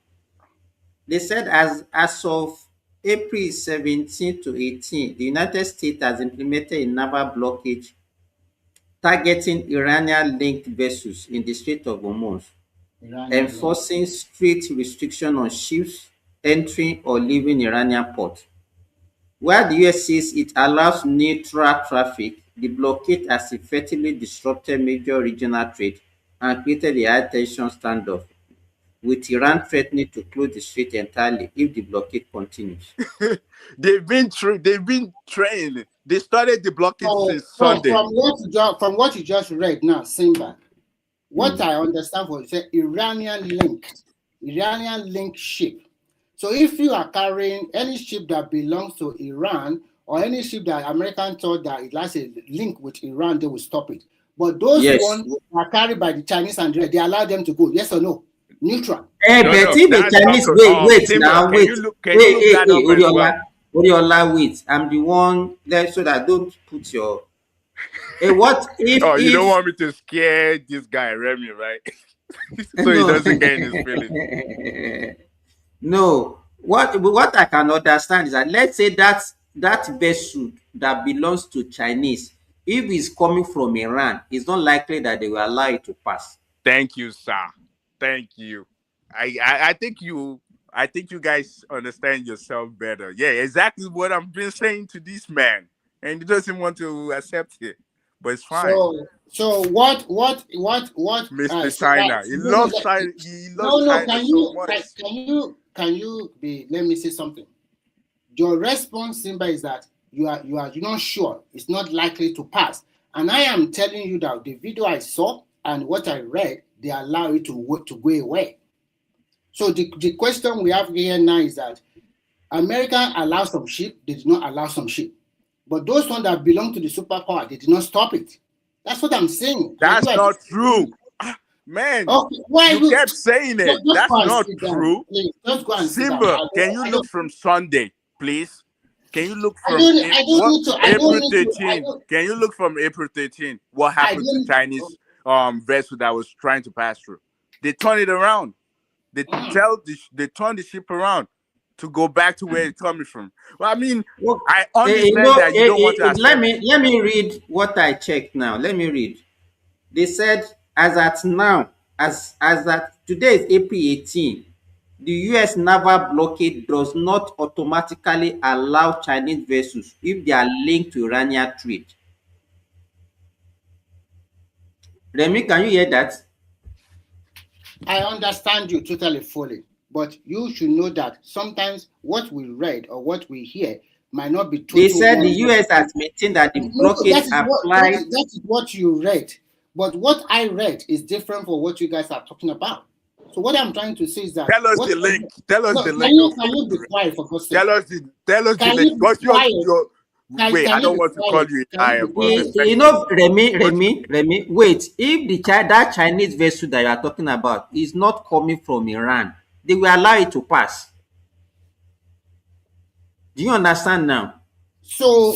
They said as of April 17 to 18, the United States has implemented a naval blockade targeting Iranian-linked vessels in the Strait of Hormuz, enforcing strict restriction on ships entering or leaving Iranian ports. While the US says it allows neutral traffic, the blockade has effectively disrupted major regional trade and created a high-tension standoff, with Iran threatening to close the strait entirely if the blockade continues. They've been trained. They started the blockade since Sunday. From what you just read now, Simba, what I understand for you, Iranian linked ship. So if you are carrying any ship that belongs to Iran or any ship that American thought that it has a link with Iran, they will stop it. But those ones are carried by the Chinese and they allow them to go. Yes or no? Neutral. Hey, but if the Chinese Oriola, wait. I'm the one there so that don't put your. Hey, what if? You don't want me to scare this guy Remy, right? So he doesn't get in his feelings. No, what I can understand is that let's say that vessel that belongs to Chinese, if it's coming from Iran, it's not likely that they will allow it to pass. Thank you, sir. Thank you. I think you guys understand yourself better. Yeah, exactly what I've been saying to this man, and he doesn't want to accept it, but it's fine. So what? Mr. China, he loves China. He loves China so much. Can you be? Let me say something. Your response, Simba, is that you're not sure. It's not likely to pass. And I am telling you that the video I saw and what I read, they allow it to go away. So the question we have here now is that America allows some ship, they did not allow some ship. But those ones that belong to the superpower, they did not stop it. That's what I'm saying. That's not true. Man, you kept saying it. That's not true. Simba, can you look from Sunday, please? Can you look from April 13? Can you look from April 13? What happened to Chinese vessel that was trying to pass through? They turned it around. They turned the ship around to go back to where it's coming from. Well, I mean, I understand that you don't want to accept. Let me read what I checked now. Let me read. They said as at now, as at today is April 18, the US naval blockade does not automatically allow Chinese vessels if they are linked to Iranian trade. Remy, can you hear that? I understand you totally fully, but you should know that sometimes what we read or what we hear might not be total. They said the US has maintained that the blockade applies. That is what you read. But what I read is different from what you guys are talking about. So what I'm trying to say is that tell us the link. Tell us the link. Can you be quiet for God's sake? Tell us the link. Because wait, I don't want to call you a liar, but you know, Remy, wait. If that Chinese vessel that you are talking about is not coming from Iran, they will allow it to pass. Do you understand now? So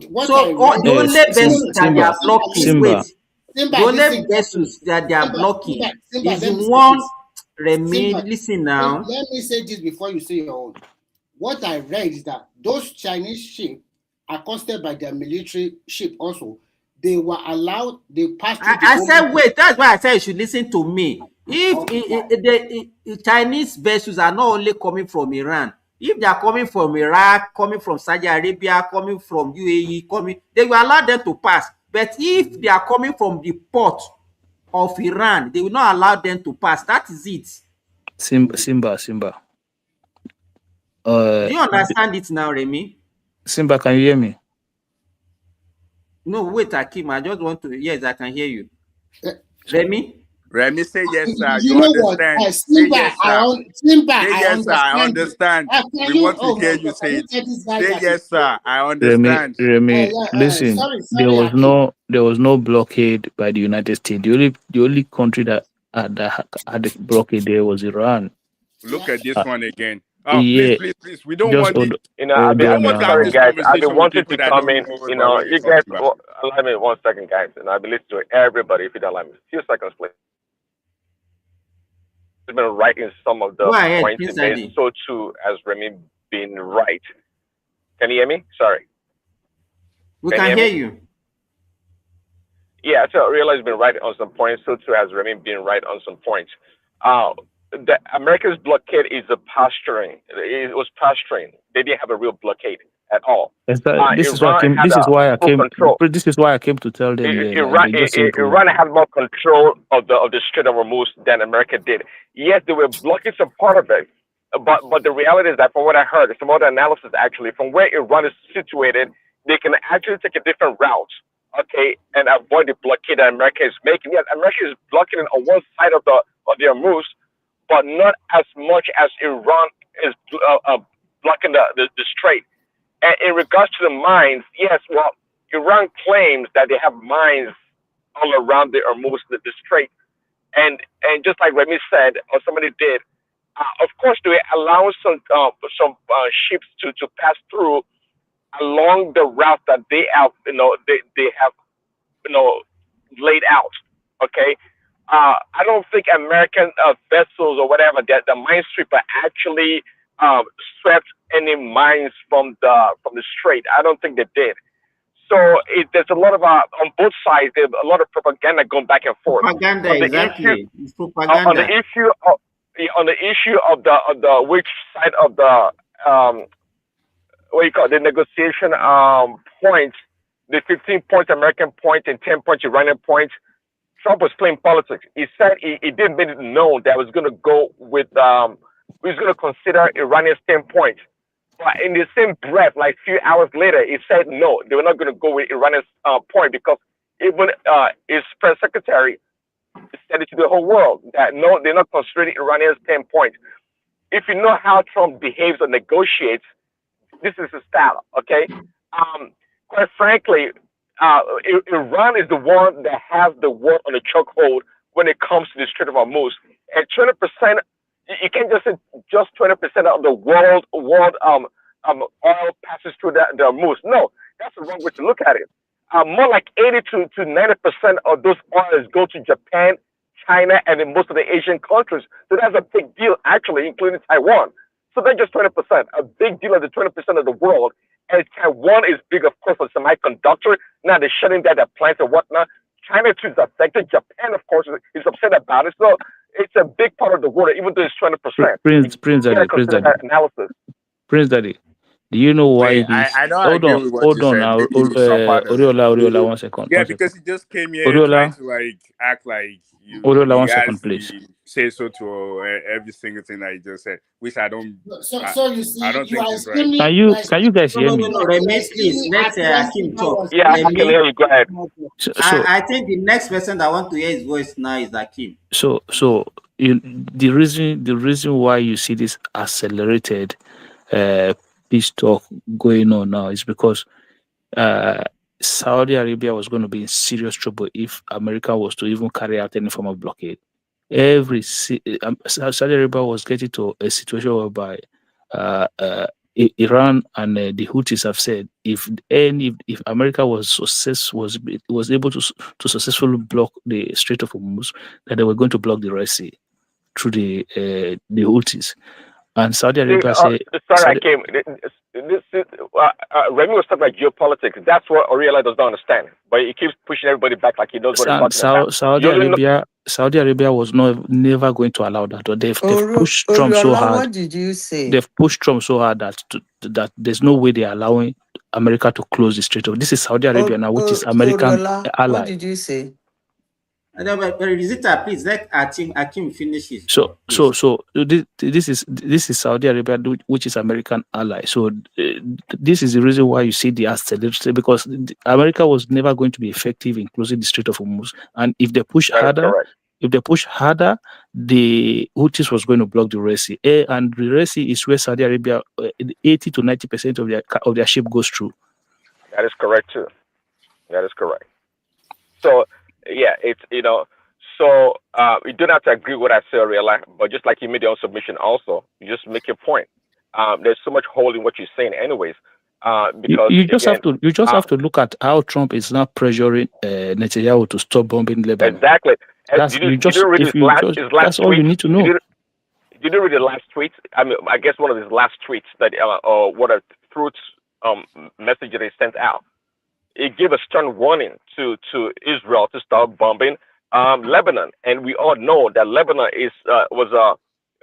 what I read, the only vessels that they are blocking, the only vessels that they are blocking is one. Remy, listen now. Let me say this before you say your own. What I read is that those Chinese ships, accosted by their military ship also, they were allowed, they passed. I said, wait, that's why I said you should listen to me. If the Chinese vessels are not only coming from Iran, if they are coming from Iraq, coming from Saudi Arabia, coming from UAE, they will allow them to pass. But if they are coming from the port of Iran, they will not allow them to pass. That is it. Simba. Do you understand it now, Remy? Simba, can you hear me? No, wait, Akim. I just want to. Yes, I can hear you. Remy? Remy, say yes, sir. You know understand? What? Simba, I understand. We want to hear you say it. Say yes, sir. I understand. Remy, listen. Sorry, there was no blockade by the United States. The only country that had the blockade there was Iran. Look at this one again. Please. We don't want it. I've been wanting to come in. You guys, allow me 1 second, guys, and I've been listening to everybody. If you don't like me, few seconds, please. I've been writing some of the points made, so too as Remy being right. Can you hear me? Sorry. We can hear you. Yeah, so I realize been right on some points, so too as Remy being right on some points. The America's blockade is a posturing. It was posturing. They didn't have a real blockade at all. This is why I came to tell them. Iran had more control of the Strait of Hormuz than America did. Yes, they were blocking some part of it, but the reality is that from what I heard, some other analysis actually, from where Iran is situated, they can actually take a different route, okay, and avoid the blockade that America is making. Yes, America is blocking it on one side of the Hormuz, but not as much as Iran is blocking the strait. And in regards to the mines, yes, well, Iran claims that they have mines all around the Hormuz, the strait. And just like Remy said, or somebody did, of course, they allow some ships to pass through along the route that they have, they have laid out, okay? I don't think American vessels or whatever, the minesweeper actually swept any mines from the strait. I don't think they did. So there's a lot of on both sides. There's a lot of propaganda going back and forth. Propaganda, exactly. It's propaganda. On the issue of the which side of the the negotiation points, the 15 point American point and 10 point Iranian point. Trump was playing politics. He said he didn't make it known that was going to go with, he was going to consider Iranian standpoint. But in the same breath, like a few hours later, he said no, they were not going to go with Iranian point because even his press secretary said it to the whole world that no, they're not considering Iranian standpoint. If you know how Trump behaves or negotiates, this is his style, okay? Quite frankly, Iran is the one that has the world on the chokehold when it comes to the Strait of Hormuz. And 20%, you can't just say just 20% of the world oil passes through the Hormuz. No, that's the wrong way to look at it. More like 80 to 90% of those oils go to Japan, China, and in most of the Asian countries. So that's a big deal, actually, including Taiwan. So that's just 20%. A big deal of the 20% of the world. And Taiwan is big, of course, for semiconductor. Now they're shutting down their plants and whatnot. China too is affected. Japan, of course, is upset about it. So it's a big part of the world, even though it's 20%. Prince Daddy. Do you know why Wait, he's? I don't Hold agree on, with what hold you on said. now. Maybe some part of it. Oriola, 1 second. Yeah, 1 because second. he just came here trying Oriola, to like act like Oriola, he 1 has second, please. the say so to every single thing that he just said, which I don't. So you I see, don't you think are is right. extremely. Can you guys hear me? No, Remains, please. Let Akim talk. Yeah, I can hear you. Go ahead. I think the next person that want to hear his voice now is Akim. So the reason why you see this accelerated peace talk going on now is because Saudi Arabia was going to be in serious trouble if America was to even carry out any form of blockade. Saudi Arabia was getting to a situation whereby Iran and the Houthis have said if America was able to successfully block the Strait of Hormuz, that they were going to block the Red Sea through the Houthis. And Saudi Arabia said, sorry, I came. Remy was talking about geopolitics. That's what Oriela does not understand. But he keeps pushing everybody back like he knows what he's talking about. Saudi Arabia was never going to allow that. They've pushed Trump so hard. What did you say? They've pushed Trump so hard that there's no way they're allowing America to close the Strait of. This is Saudi Arabia now, which is American ally. What did you say? But Rizita, please let Akim finish his. So this is Saudi Arabia, which is American ally. So this is the reason why you see the acceleration, because America was never going to be effective in closing the Strait of Hormuz, and if they push harder, the Houthis was going to block the Red Sea, and the Red Sea is where Saudi Arabia 80 to 90% of their ship goes through. That is correct too. That is correct. So. Yeah, it's so you don't have to agree with what I say, Ariella, but just like you made your own submission also, you just make your point. There's so much hole in what you're saying anyways. Because you just have to look at how Trump is now pressuring Netanyahu to stop bombing Lebanon. Exactly. That's all you need to know. Did you read the last tweet? I mean, I guess one of his last tweets that what a truth message that he sent out. It gave a stern warning to Israel to start bombing Lebanon, and we all know that Lebanon was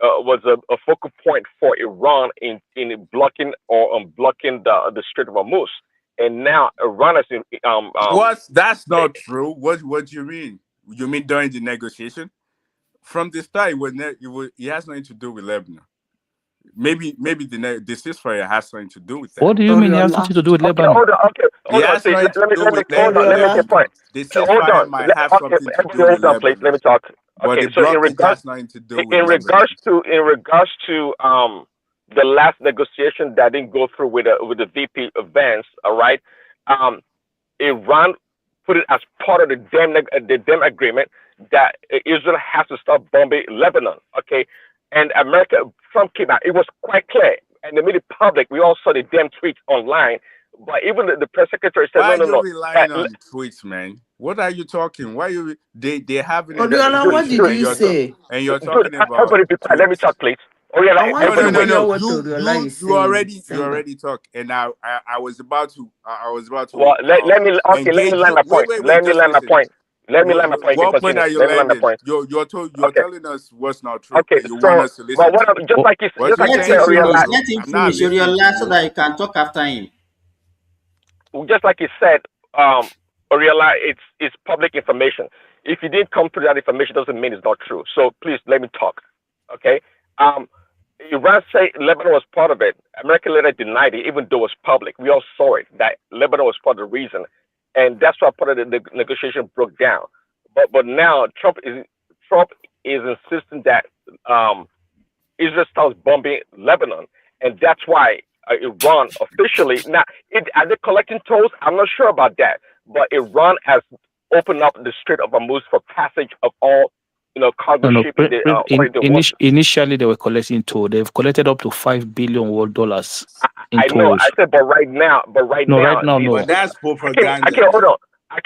a focal point for Iran in blocking the Strait of Hormuz, and now Iran is That's not true. What do you mean? You mean during the negotiation? From the start, it has nothing to do with Lebanon. Maybe the ceasefire has something to do with that. What do you mean it has nothing to do with Lebanon? Hold on. Let me make a point. The ceasefire might have something to do with Lebanon. Please. Let me talk. Okay, so in regards has nothing to do with in regards to the last negotiation that didn't go through with the VP of Vance, all right, Iran put it as part of the DEM agreement that Israel has to stop bombing Lebanon. Okay. And Trump came out. It was quite clear, and they made it public. We all saw the damn tweets online. But even the press secretary said, "Why no. Why are you relying on the tweets, man? What are you talking? Why you they having? What did you say? And you're talking about. Everybody, let me talk, please. No. You already talk, and I was about to. Well, let me land my point. Let me land my point. What point are you landing? You're telling us what's not true. Okay, you want us to listen. Just like you said, let him finish, Oriola, so that you can talk after him. Just like you said, Oriela, it's public information. If you didn't come through that information, doesn't mean it's not true. So please let me talk. Okay. Iran said Lebanon was part of it. America later denied it, even though it was public. We all saw it that Lebanon was part of the reason, and that's why part of the negotiation broke down. But now Trump is insisting that Israel starts bombing Lebanon, and that's why Iran officially now are they collecting tolls? I'm not sure about that, but Iran has opened up the Strait of Hormuz for passage of all cargo shipping. Initially, they were collecting toll. They've collected up to $5 billion in tolls. I know. I said, but right now. No. But that's propaganda. Okay, hold on.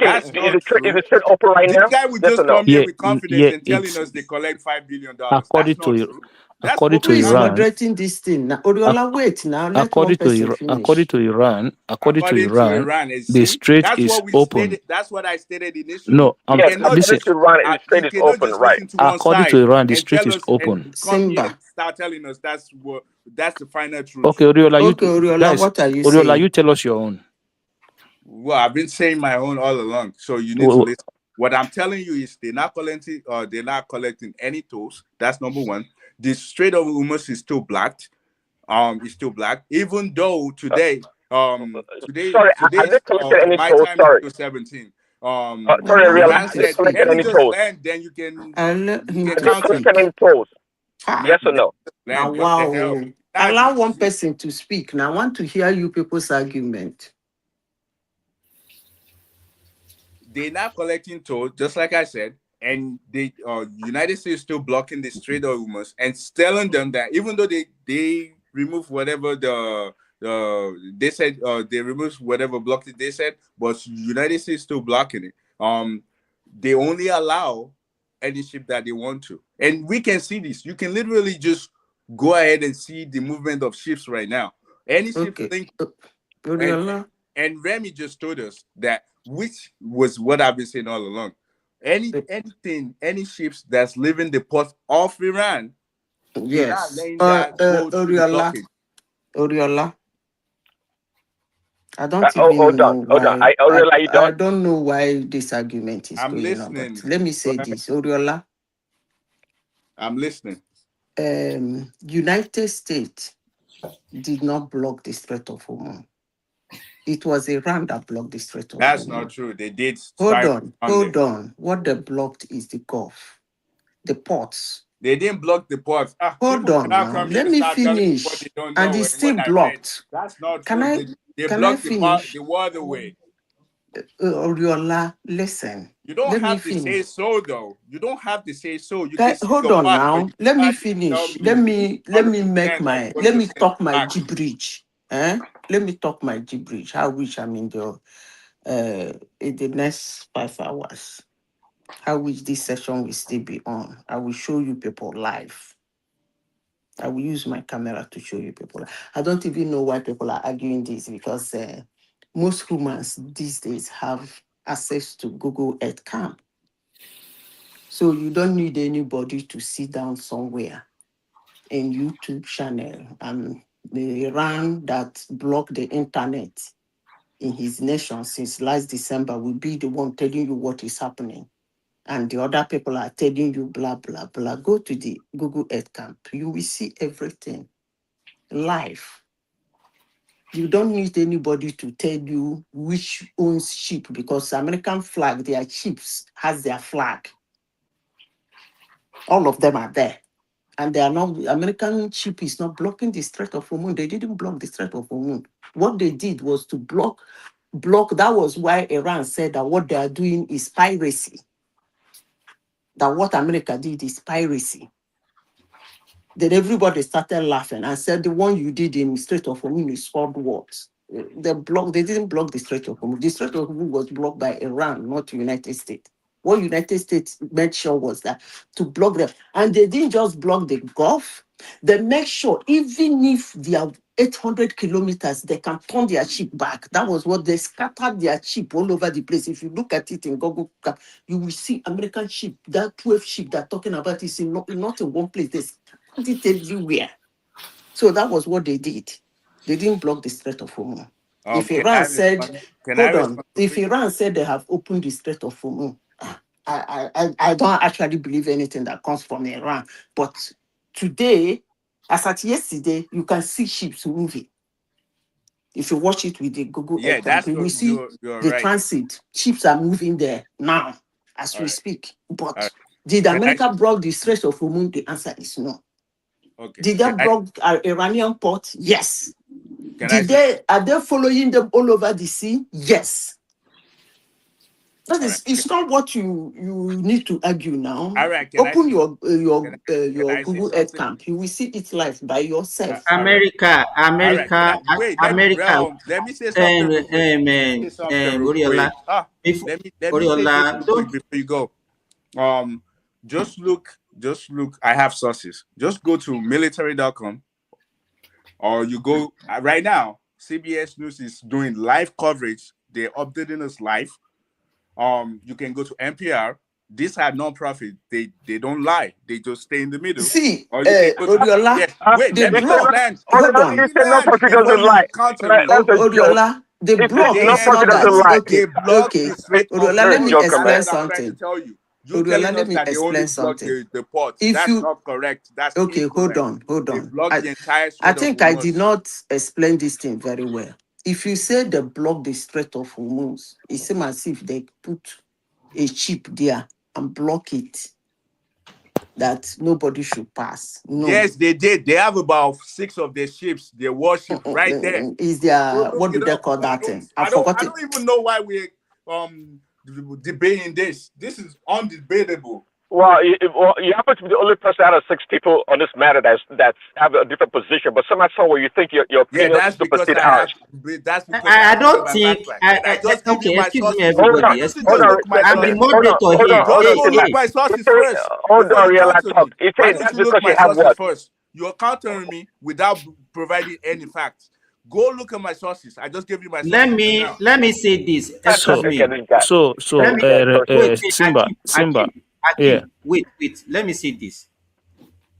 That's not Is true. the trade open right This now? guy would Yes just or no? come here with confidence and telling it's us they collect $5 billion. according That's not to true. That's according Who to open is knowledge. Iran. moderating this thing? Now, Oriola, wait now. Let one person According finish. to Iran, According to Iran, and the see, strait that's is what we open. stated. That's what I stated initially. No, You Yes, cannot listen. according just to Iran, the trade you is cannot open, just right? listen to one According to side Iran, the and strait tell is us and open. come here and Simba. start telling us that's the final truth. Okay, Oriola, Okay, Oriola, what are you Oriola, saying? you tell us your own. Well, I've been saying my own all along, so you need to Well, listen. What I'm telling you is they're not collecting any tolls. That's number one. The Strait of Hormuz is still blocked. It's still black, even though today Sorry, are they collecting any my tolls? time is Sorry. still 17. Sorry, Ariel, Iran are they Him said, collecting let speak. me any just tolls? land, then you can Let him Are to they count me. collecting speak. any tolls? Ah, Yes or Let me no? just now, land. What the hell? wow. Now, Allow one person to speak. Now, I want to hear you people's argument. they're not collecting toll, just like I said, and the United States still blocking the Strait of Hormuz and telling them that even though they remove whatever they said they removed whatever blocked it they said, but United States still blocking it. They only allow any ship that they want to, and we can see this. You can literally just go ahead and see the movement of ships right now. Any ship Okay. link and Oriola. and Remy just told us that, which was what I've been saying all along. Any ships that's leaving the port of Iran, they're not Yes. letting that go through the Oriola. blockage. Oriola. I don't even Hold on, know hold on. why. Ariel, are you I done? don't know why this argument is I'm going on. But listening. let me Go say ahead. this, Oriola. I'm listening. United States did not block the Strait of Hormuz. It was Iran that blocked the Strait of That's not Hormuz. true. They did Hold spy on, on there. hold on. What they blocked is the Gulf, the ports. They didn't block the ports. Hold People on cannot now. come here Let and me start telling me what finish. they don't And know it's and what still I read. blocked. That's not Can true. I They can I blocked finish? the waterway. Oriola, listen. You don't Let me have to say finish. so though. You don't have to say so. You can say Hold your on part, but now. you Let me have to tell finish. me Let me 100% of what let you're me saying is talk my facts. gibberish. Let me talk my gibberish. I wish I'm in the next 5 hours. I wish this session will still be on. I will show you people live. I will use my camera to show you people. I don't even know why people are arguing this because most humans these days have access to Google Earth Cam. So you don't need anybody to sit down somewhere in YouTube channel and the Iran that blocked the internet in his nation since last December will be the one telling you what is happening. And the other people are telling you blah, blah, blah. Go to the Google Earth Camp. You will see everything live. You don't need anybody to tell you which owns ship because American flag, their ships has their flag. All of them are there. And they are not, American ship is not blocking the Strait of Hormuz. They didn't block the Strait of Hormuz. What they did was to block. That was why Iran said that what they are doing is piracy. That what America did is piracy. Then everybody started laughing and said the one you did in Strait of Hormuz is called what? They didn't block the Strait of Hormuz. The Strait of Hormuz was blocked by Iran, not the United States. What United States made sure was that to block them. And they didn't just block the Gulf, they make sure even if they are 800 kilometers, they can turn their ship back. That was what they scattered their ship all over the place. If you look at it in Google, you will see American ship, that 12 ship they're talking about is not in one place. They scattered it everywhere. So that was what they did. They didn't block the Strait of Hormuz. If Can Iran I said, respond? Can I hold on, respond to if quick? Iran said they have opened the Strait of Hormuz, I don't actually believe anything that comes from Iran. But today, as at yesterday, you can see ships moving. If you watch it with the Google Yeah, Earth Camp, that's you will see you're the right. transit. Ships are moving there now as All we right. speak. All right. But did Can I? America block the Strait of Hormuz? The answer is no. Okay. Did they block Iranian port? Yes. Can I say? Are they following them all over the sea? Yes. That is, it's not what you need to argue now. All right, Open your can I say Google Earth something? camp. You will see it live by yourself. America, All right, wait, America. let me say something real quick. Say something real Oriola, quick. Let me say Oriola, this real quick before you go. Just look. I have sources. Just go to military.com, or you go right now. CBS News is doing live coverage. They're updating us live. You can go to NPR. These are non-profit. They don't lie. They just stay in the middle. See, Or you can go to, Oriola, yes. Wait, the let me block. land. Hold on. He said non-profit Before doesn't you lie. counter me. Oriola, the block is Non-profit not that. doesn't lie. Okay, okay. The Strait of Oriola, let me Joker, explain man. That's what I'm trying to something. tell you. You're Oriola, telling let us me that they only explain block something. the ports. If That's you not correct. That's okay, hold incorrect. on. They block the entire I Strait of think I did Hormuz. not explain this thing very well. If you say they block the Strait of Hormuz, it seems as if they put a chip there and block it, that nobody should pass. No. Yes, they did. They have about 6 of their ships, their warships right there. Is there, Go look what do it they up. call that thing? I I forgot it. don't even know why we're debating this. This is undebatable. Well, you happen to be the only person out of 6 people on this matter that's have a different position, but somehow, somewhere, you think your opinion that's because supersedes I ours. have. That's because I have don't my think. fact and I just give you Okay, my excuse me, sources. Hold on, everybody. Just hold on. look my I'm the sources. moderator here. Hold on, Just go look my sources first hold before on, you real counter talk. me. It Why says don't that's you look because my you have sources what? first? You're countering me without providing any facts. Go look at my sources. I just gave you my sources now. Let me say this. Excuse me. Simba. Akim, wait. Let me say this.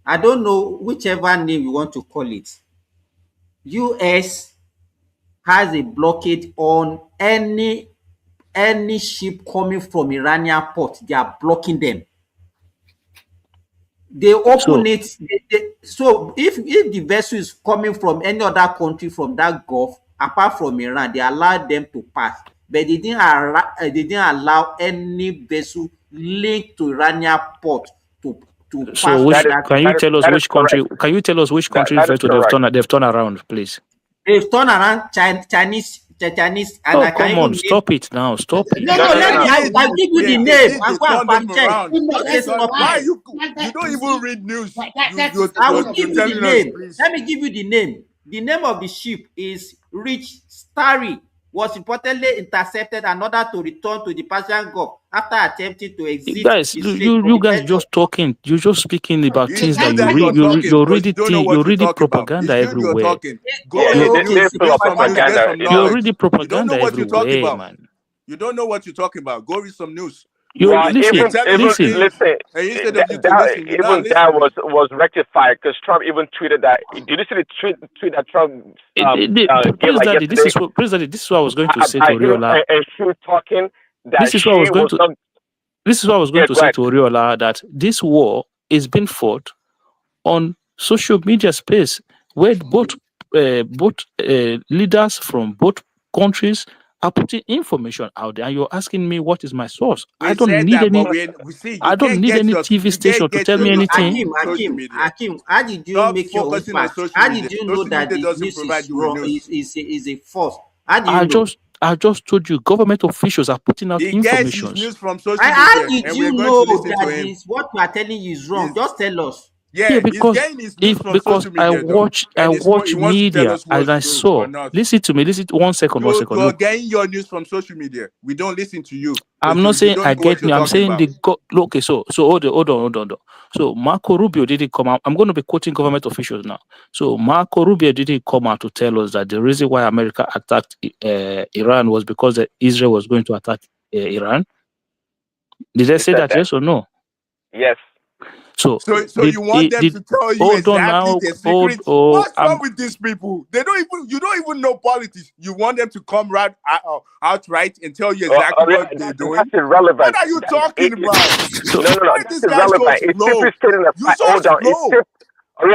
I don't know whichever name you want to call it. US has a blockade on any ship coming from Iranian port. They are blocking them. They open it. So if the vessel is coming from any other country from that Gulf, apart from Iran, they allow them to pass. But they didn't allow any vessel linked to Iranian port to pass. So can you tell us which country? Can you tell us which country they've turned around, please? They've turned around Chinese. And I come on, stop it now. Stop it. No, I'll give you the name. I'll go and fact check. Why you don't even read news? I will give you the name. Let me give you the name. The name of the ship is Rich Starry. Was reportedly intercepted in order to return to the Persian Gulf after attempting to exit. Guys, you guys just talking. You're just speaking about things that you read. You're reading propaganda everywhere. You're reading propaganda everywhere, man. You don't know what you're talking about. Go read some news. Listen. That was rectified because Trump even tweeted that. Did you see the tweet that Trump gave like yesterday? This is what I was going to say to Oriola. And she was talking that this is what I was going to say to Oriola, that this war is being fought on social media space where both leaders from both countries are putting information out there, and you're asking me what is my source. I don't need any TV station to tell me anything. Hakim, how did you make your own facts? How did you know that the news is wrong? Is a false? How do you know? I just told you, government officials are putting out information. How did you know that what we are telling you is wrong? Just tell us. Yeah, because I watch media and I saw. Listen to me. Listen 1 second. 1 second. You're getting your news from social media. We don't listen to you. I'm not saying I get me. I'm saying okay. So hold on. So Marco Rubio didn't come out. I'm going to be quoting government officials now. So Marco Rubio didn't come out to tell us that the reason why America attacked Iran was because Israel was going to attack Iran. Did they say that? Yes or no? Yes. So you want them to tell you exactly their secrets? What's wrong with these people? You don't even know politics. You want them to come right outright and tell you exactly what they're doing? That's irrelevant. What are you talking about? No. That's irrelevant. It's simply stating a fact. Hold on. You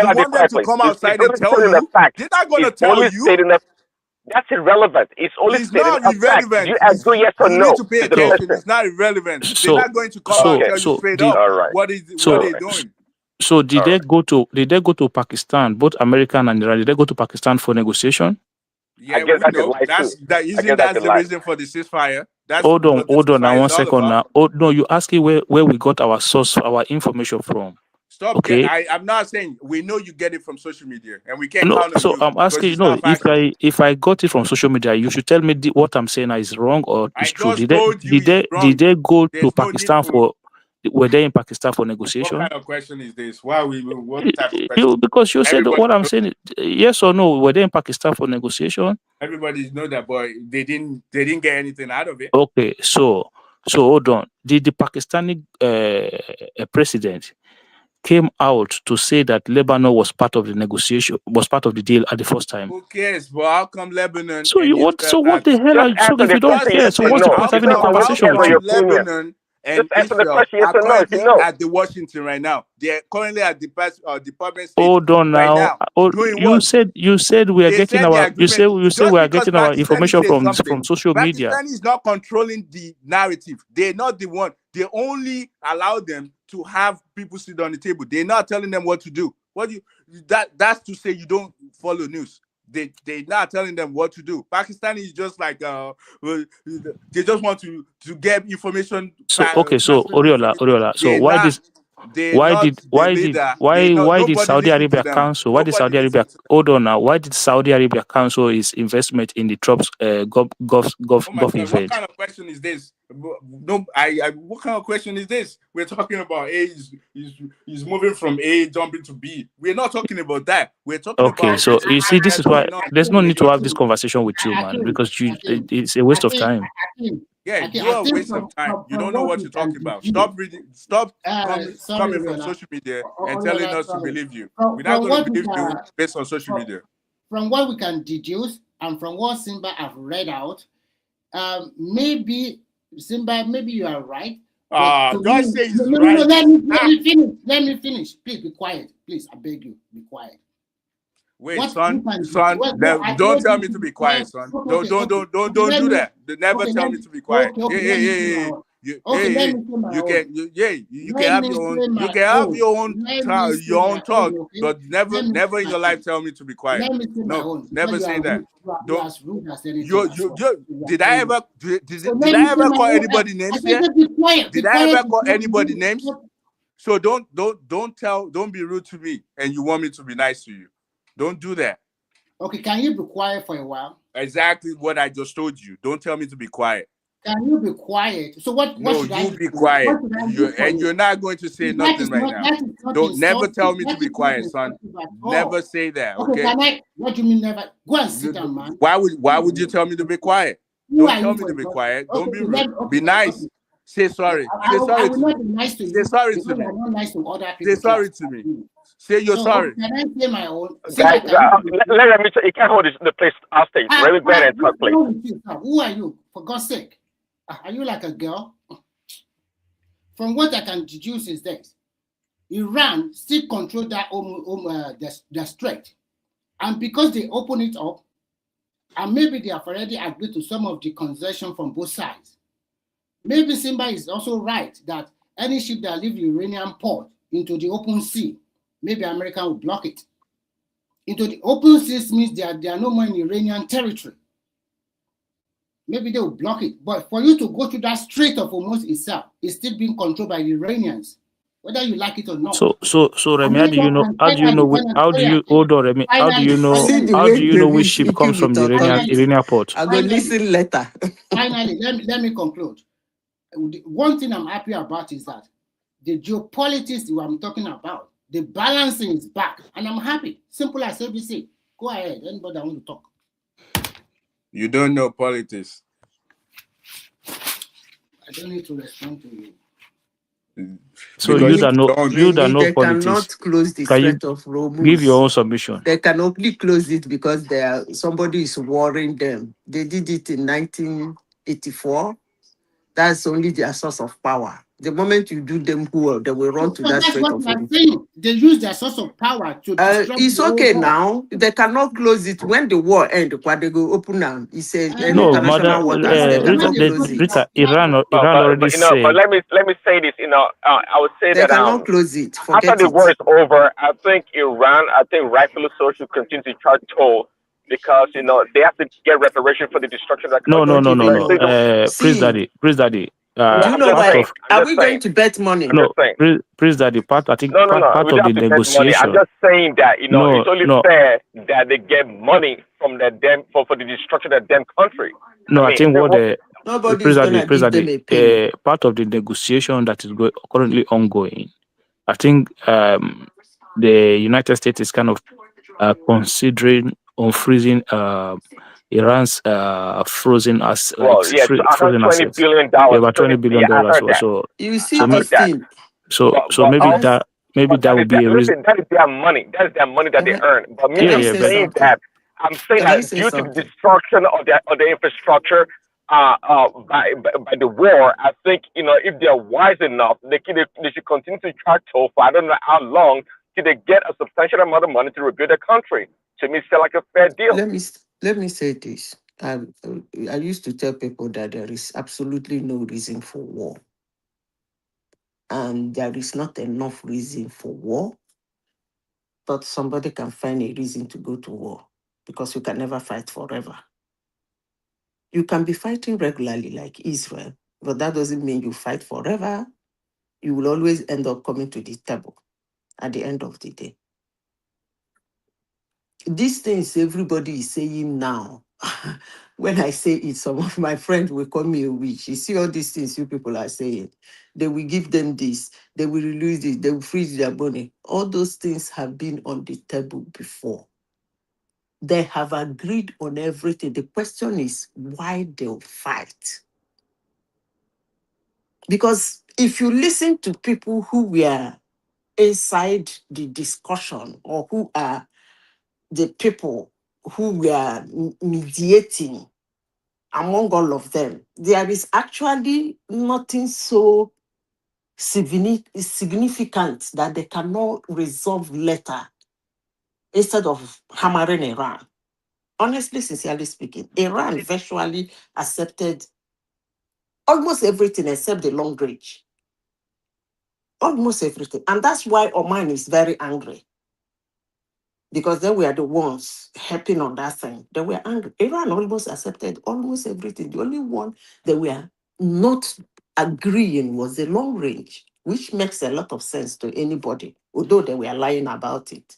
want them to come outside and tell you? They're not going to tell you. That's irrelevant. It's only not irrelevant. You agree, yes or no? You need to pay attention. It's not irrelevant. They're not going to come out and tell you straight up what they're doing. So did they go to Pakistan, both American and Iran? Did they go to Pakistan for negotiation? Yeah, we know. Isn't that the reason for the ceasefire? That's hold on now, 1 is all second about. now. Oh no, you asking where we got our source, our information from. Stop. Okay. I'm not saying we know you get it from social media, and we can't No, count on so you. I'm asking you, no, if I got it from social media, you should tell me what I'm saying is wrong or is true. Did they go to Pakistan for? Were they in Pakistan for negotiation? What kind of question is this? What type of question? Because you said what I'm saying. Yes or no? Were they in Pakistan for negotiation? Everybody know that, but they didn't get anything out of it. Okay, so hold on. Did the Pakistani president came out to say that Lebanon was part of the negotiation, was part of the deal at the first time? Who cares? But how come Lebanon? So what the hell are you? So if you don't care, so what's the point having a conversation with you? Lebanon and Israel are currently at the Washington right now. They're currently at the Department of State. Hold on now. You said we are getting our. You say we are getting our information from social media. Pakistan is not controlling the narrative. They're not the one. They only allow them to have people sit on the table. They're not telling them what to do. That's to say you don't follow news. They're not telling them what to do. Pakistan is just like they just want to get information. So Oriola. So why did Saudi Arabia cancel? Why did Saudi Arabia hold on now? Why did Saudi Arabia cancel its investment in the Trump's Gulf event? What kind of question is this? No, what kind of question is this? We're talking about A is moving from A jumping to B. We're not talking about that. We're talking about. Okay, so you see, this is why there's no need to have this conversation with you, man, because it's a waste of time. Yeah, you're a waste of time. You don't know what you're talking about. Stop reading. Stop coming from social media and telling us to believe you. We're not going to believe you based on social media. From what we can deduce and from what Simba have read out, maybe Simba, maybe you are right. Don't say he's no, right. No, let me finish. Please be quiet. Please, I beg you, be quiet. Wait, son, don't tell me to be quiet, son. Don't do that. Never tell me to be quiet. You can have your own talk, but never in your life tell me to be quiet. No, never say that. Did I ever call anybody names here? Did I ever call anybody names? So don't be rude to me, and you want me to be nice to you. Don't do that. Okay, can you be quiet for a while? Exactly what I just told you. Don't tell me to be quiet. Can you be quiet? So what should I do? No, you be quiet. You're not going to say nothing right now. Don't never tell me to be quiet, son. Never say that. Okay. What do you mean never? Go and sit down, man. Why would you tell me to be quiet? Don't tell me to be quiet. Don't be rude. Be nice. Say sorry. Say sorry to me. Say sorry to me. Say sorry to me. Say you're sorry. Can I say my own? Guys, let me. You can't hold the place hostage. Very bad and talk, please. Who are you? For God's sake, are you like a girl? From what I can deduce is this: Iran still control that the strait, and because they open it up, and maybe they have already agreed to some of the concession from both sides. Maybe Simba is also right that any ship that leaves the Iranian port into the open sea, maybe America will block it. Into the open seas means they are no more in Iranian territory. Maybe they will block it. But for you to go to that Strait of Hormuz itself, it's still being controlled by the Iranians, whether you like it or not. So Remy, how do you know which ship comes from the Iranian port? I will listen later. Finally, let me conclude. One thing I'm happy about is that the geopolitics that I'm talking about, the balancing is back, and I'm happy. Simple as ABC. Go ahead. Anybody want to talk? You don't know politics. I don't need to respond to you. So you that know politics, cannot close the Strait of Hormuz. Give your own submission. They can only close it because somebody is warring them. They did it in 1984. That's only their source of power. The moment you do them well, they will run to that Strait of Hormuz. They use their source of power to destroy it's okay now. They cannot close it. When the war ends, they go open now. He says international waters. Rita, Iran already said. But let me say this. I would say they that cannot close it. After the war is over, I think Iran, rightfully so, should continue to try to because they have to get reparation for the destruction of the No, country. no. Priest Daddy. Do you know why? Are we going to bet money? No, Priest Daddy. I think No. part We of don't the have to bet money. I'm negotiation. just saying that No, it's only no. fair that they get money from the damn for the destruction of the damn country. No, I think what the Nobody's gonna give them a penny. Part of the negotiation that is currently ongoing. I think the United States is kind of considering unfreezing Iran's frozen as frozen $120 assets. billion. About $20 billion. Yeah, I heard that. So you see I heard this that. thing. So maybe that would be a reason. Listen, that is their money. That is their money that they earn. But me, I'm saying that due to the destruction of the infrastructure by the war, I think if they're wise enough, they should continue to charge toll for I don't know how long till they get a substantial amount of money to rebuild the country. To me, it's like a fair deal. Let me say this. I used to tell people that there is absolutely no reason for war. And there is not enough reason for war, but somebody can find a reason to go to war because you can never fight forever. You can be fighting regularly like Israel, but that doesn't mean you fight forever. You will always end up coming to the table at the end of the day. These things everybody is saying now. When I say it, some of my friends will call me a witch. You see all these things you people are saying. They will give them this. They will release this. They will freeze their money. All those things have been on the table before. They have agreed on everything. The question is why they'll fight. Because if you listen to people who were inside the discussion or who are the people who were mediating among all of them, there is actually nothing so significant that they cannot resolve later instead of hammering Iran. Honestly, sincerely speaking, Iran virtually accepted almost everything except the long range. Almost everything. And that's why Oman is very angry. Because they were the ones helping on that thing. They were angry. Iran almost accepted almost everything. The only one they were not agreeing was the long range, which makes a lot of sense to anybody, although they were lying about it.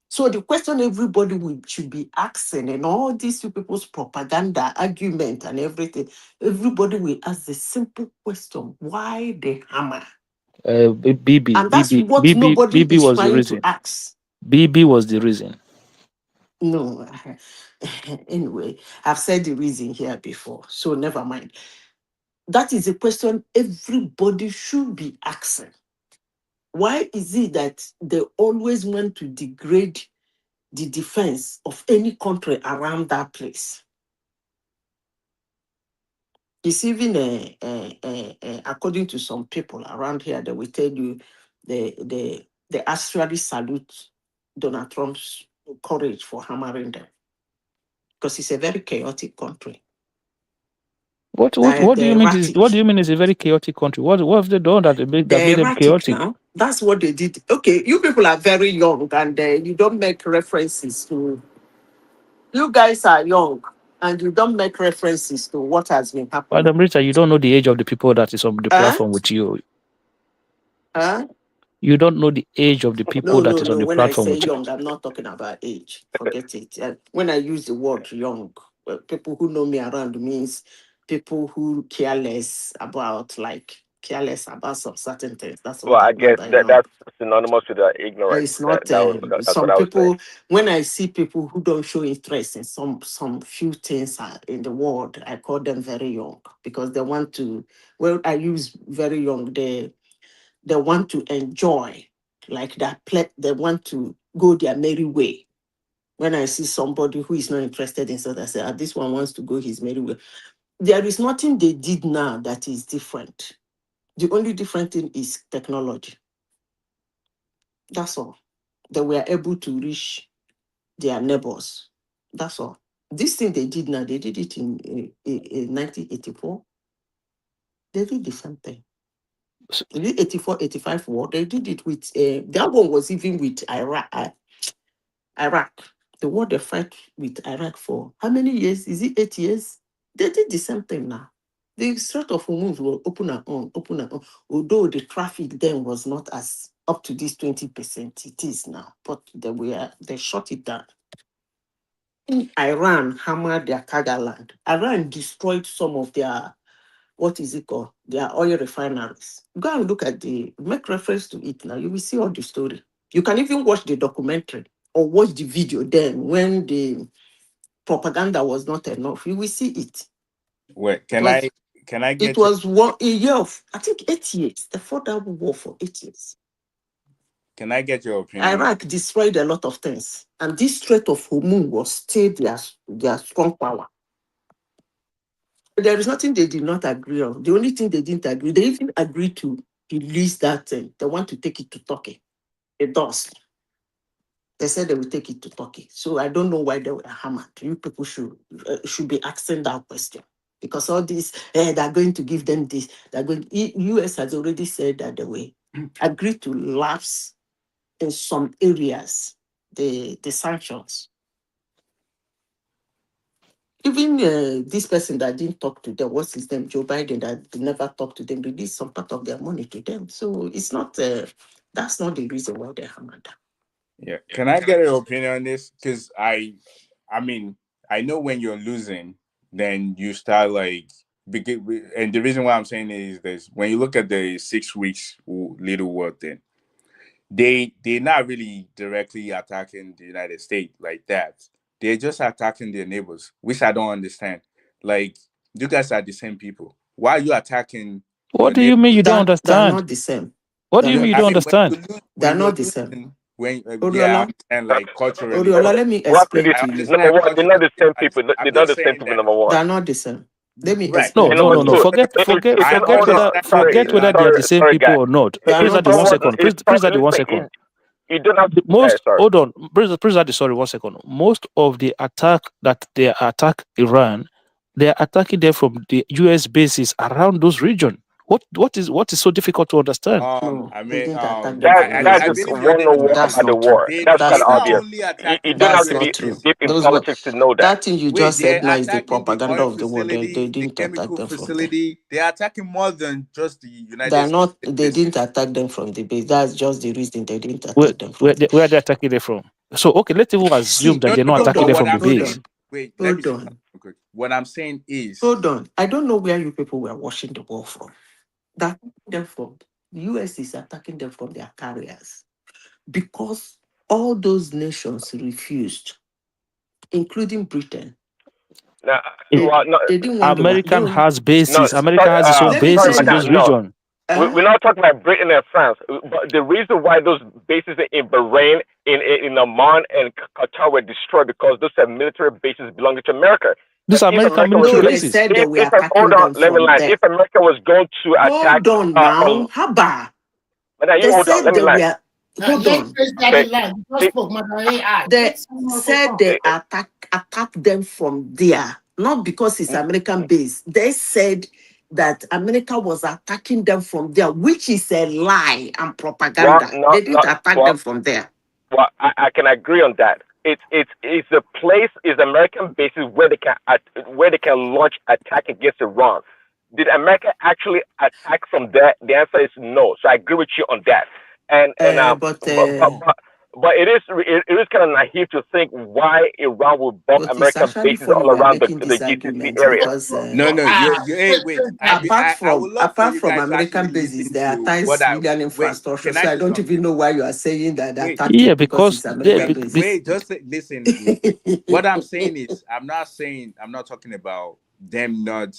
So the question everybody should be asking, and all these people's propaganda, argument, and everything, everybody will ask the simple question: why the hammer? BB, And that's what nobody is was the trying reason. to ask. BB was the reason. No, anyway, I've said the reason here before, so never mind. That is a question everybody should be asking. Why is it that they always want to degrade the defense of any country around that place? It's even according to some people around here, they will tell you they actually salute Donald Trump's courage for hammering them because it's a very chaotic country. What do you mean? What do you mean? It's a very chaotic country. What have they done that made them chaotic? Now. That's what they did. Okay, you people are very young and you don't make references to. You guys are young and you don't make references to what has been happening. Madam Rita, you don't know the age of the people that is on the platform with you. You don't know the age of the people that is on the platform with you. When I say young, I'm not talking about age. Forget it. When I use the word young, people who know me around means people who careless about some certain things. That's what I guess that's synonymous with ignorance. It's not that's some what I was people. saying. When I see people who don't show interest in some few things in the world, I call them very young because they want to. Well, I use very young. They want to enjoy like that. They want to go their merry way. When I see somebody who is not interested in something, I say, this one wants to go his merry way. There is nothing they did now that is different. The only different thing is technology. That's all. They were able to reach their neighbors. That's all. This thing they did now, they did it in 1984. They did the same thing. In 84, 85 war, they did it with, that one was even with Iraq. The war they fight with Iraq for how many years? Is it 8 years? They did the same thing now. The Strait of Hormuz will open and on. Although the traffic then was not as up to this 20% it is now, but they shut it down. Iran hammered their cargo land. Iran destroyed some of their, what is it called? Their oil refineries. Go and look at make reference to it now. You will see all the story. You can even watch the documentary or watch the video then when the propaganda was not enough. You will see it. Wait, can I get it was a year of, I think, 8 years. They fought that war for 8 years. Can I get your opinion? Iraq destroyed a lot of things, and this Strait of Hormuz was still their strong power. There is nothing they did not agree on. The only thing they didn't agree, they even agreed to release that thing. They want to take it to Turkey. It does. They said they will take it to Turkey. So I don't know why they were hammered. You people should be asking that question. Because all this, they're going to give them this. US has already said that they will agree to lapse in some areas, the sanctions. Even this person that didn't talk to them, what's his name, Joe Biden, that never talked to them, released some part of their money to them. So it's not, that's not the reason why they're hammered. Yeah. Can I get your opinion on this? Because I mean, I know when you're losing, then you start like, and the reason why I'm saying is this: when you look at the 6 weeks little war thing, they're not really directly attacking the United States like that. They're just attacking their neighbors, which I don't understand. Like, you guys are the same people. Why are you attacking? What do you mean you don't understand? They're not the same. What do you mean you don't understand? They're not the same. Yeah, and like culturally. Oriola, let me explain to you. Number one, they're not the same people. They're not the same people. Number one, they're not the same. Let me explain. No. Forget whether they are the same people or not. Please add the 1 second. Please add the 1 second. You don't have to. Hold on. Please add the sorry 1 second. Most of the attack that they attack Iran, they are attacking them from the US bases around those regions. What is so difficult to understand? That's just one on one about the war. That's kind of obvious. You don't have to be deep in politics to know that. That thing you just said now is the propaganda of the war. They didn't attack them from facility. They're attacking more than just the United States. They didn't attack them from the base. That's just the reason they didn't attack them from. Where are they attacking them from? So okay, let's even assume that they're not attacking them from the base. Wait, hold on. What I'm saying is, hold on. I don't know where you people were watching the war from. That them from the US is attacking them from their carriers because all those nations refused, including Britain. American has bases. America has its own bases in those regions. We're not talking about Britain and France, but the reason why those bases in Bahrain, in Oman, and Qatar were destroyed because those are military bases belonging to America. These are American military bases. Hold on, let me lie. If America was going to attack, hold on now, Haba. They said they were. Hold on. They said they attacked them from there, not because it's American base. They said that America was attacking them from there, which is a lie and propaganda. They didn't attack them from there. Well, I can agree on that. It's a place, is American bases where they can launch attack against Iran. Did America actually attack from there? The answer is no. So I agree with you on that. But it is kind of naive to think why Iran will bomb American bases all around the GCC area. Apart from American bases, there are civilian infrastructure. So I don't even know why you are saying that. Yeah, because listen. What I'm saying is, I'm not talking about them not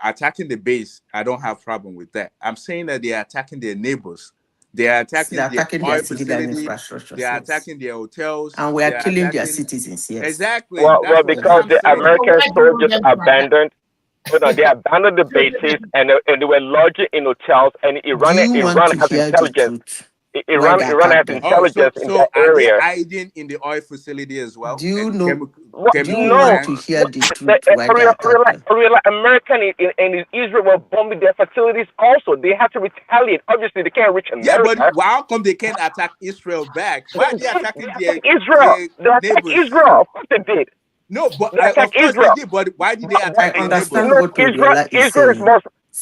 attacking the base. I don't have problem with that. I'm saying that they are attacking their neighbors. They are attacking their civilian infrastructure. They are attacking their hotels. And we are killing their citizens, yes. Exactly. Well, because the American soldiers abandoned, they abandoned the bases and they were lodging in hotels, and Iran has intelligence. where they Iran has attacked them. Oh, intelligence in so that are they area. hiding in the oil facility as well? Do you And know? Do you chemical No, want to plants? hear the truth? Why they attacked them? American in Israel were bombing their facilities also. They have to retaliate. Obviously, they can't reach Yeah, but America. how come they can't attack Israel back? Why are they attacking They attack Israel. their They attack neighbors? Israel. Of course they did. No, but They attack of course they Israel. did. But why did they But I attack their understand neighbors? what Oriola is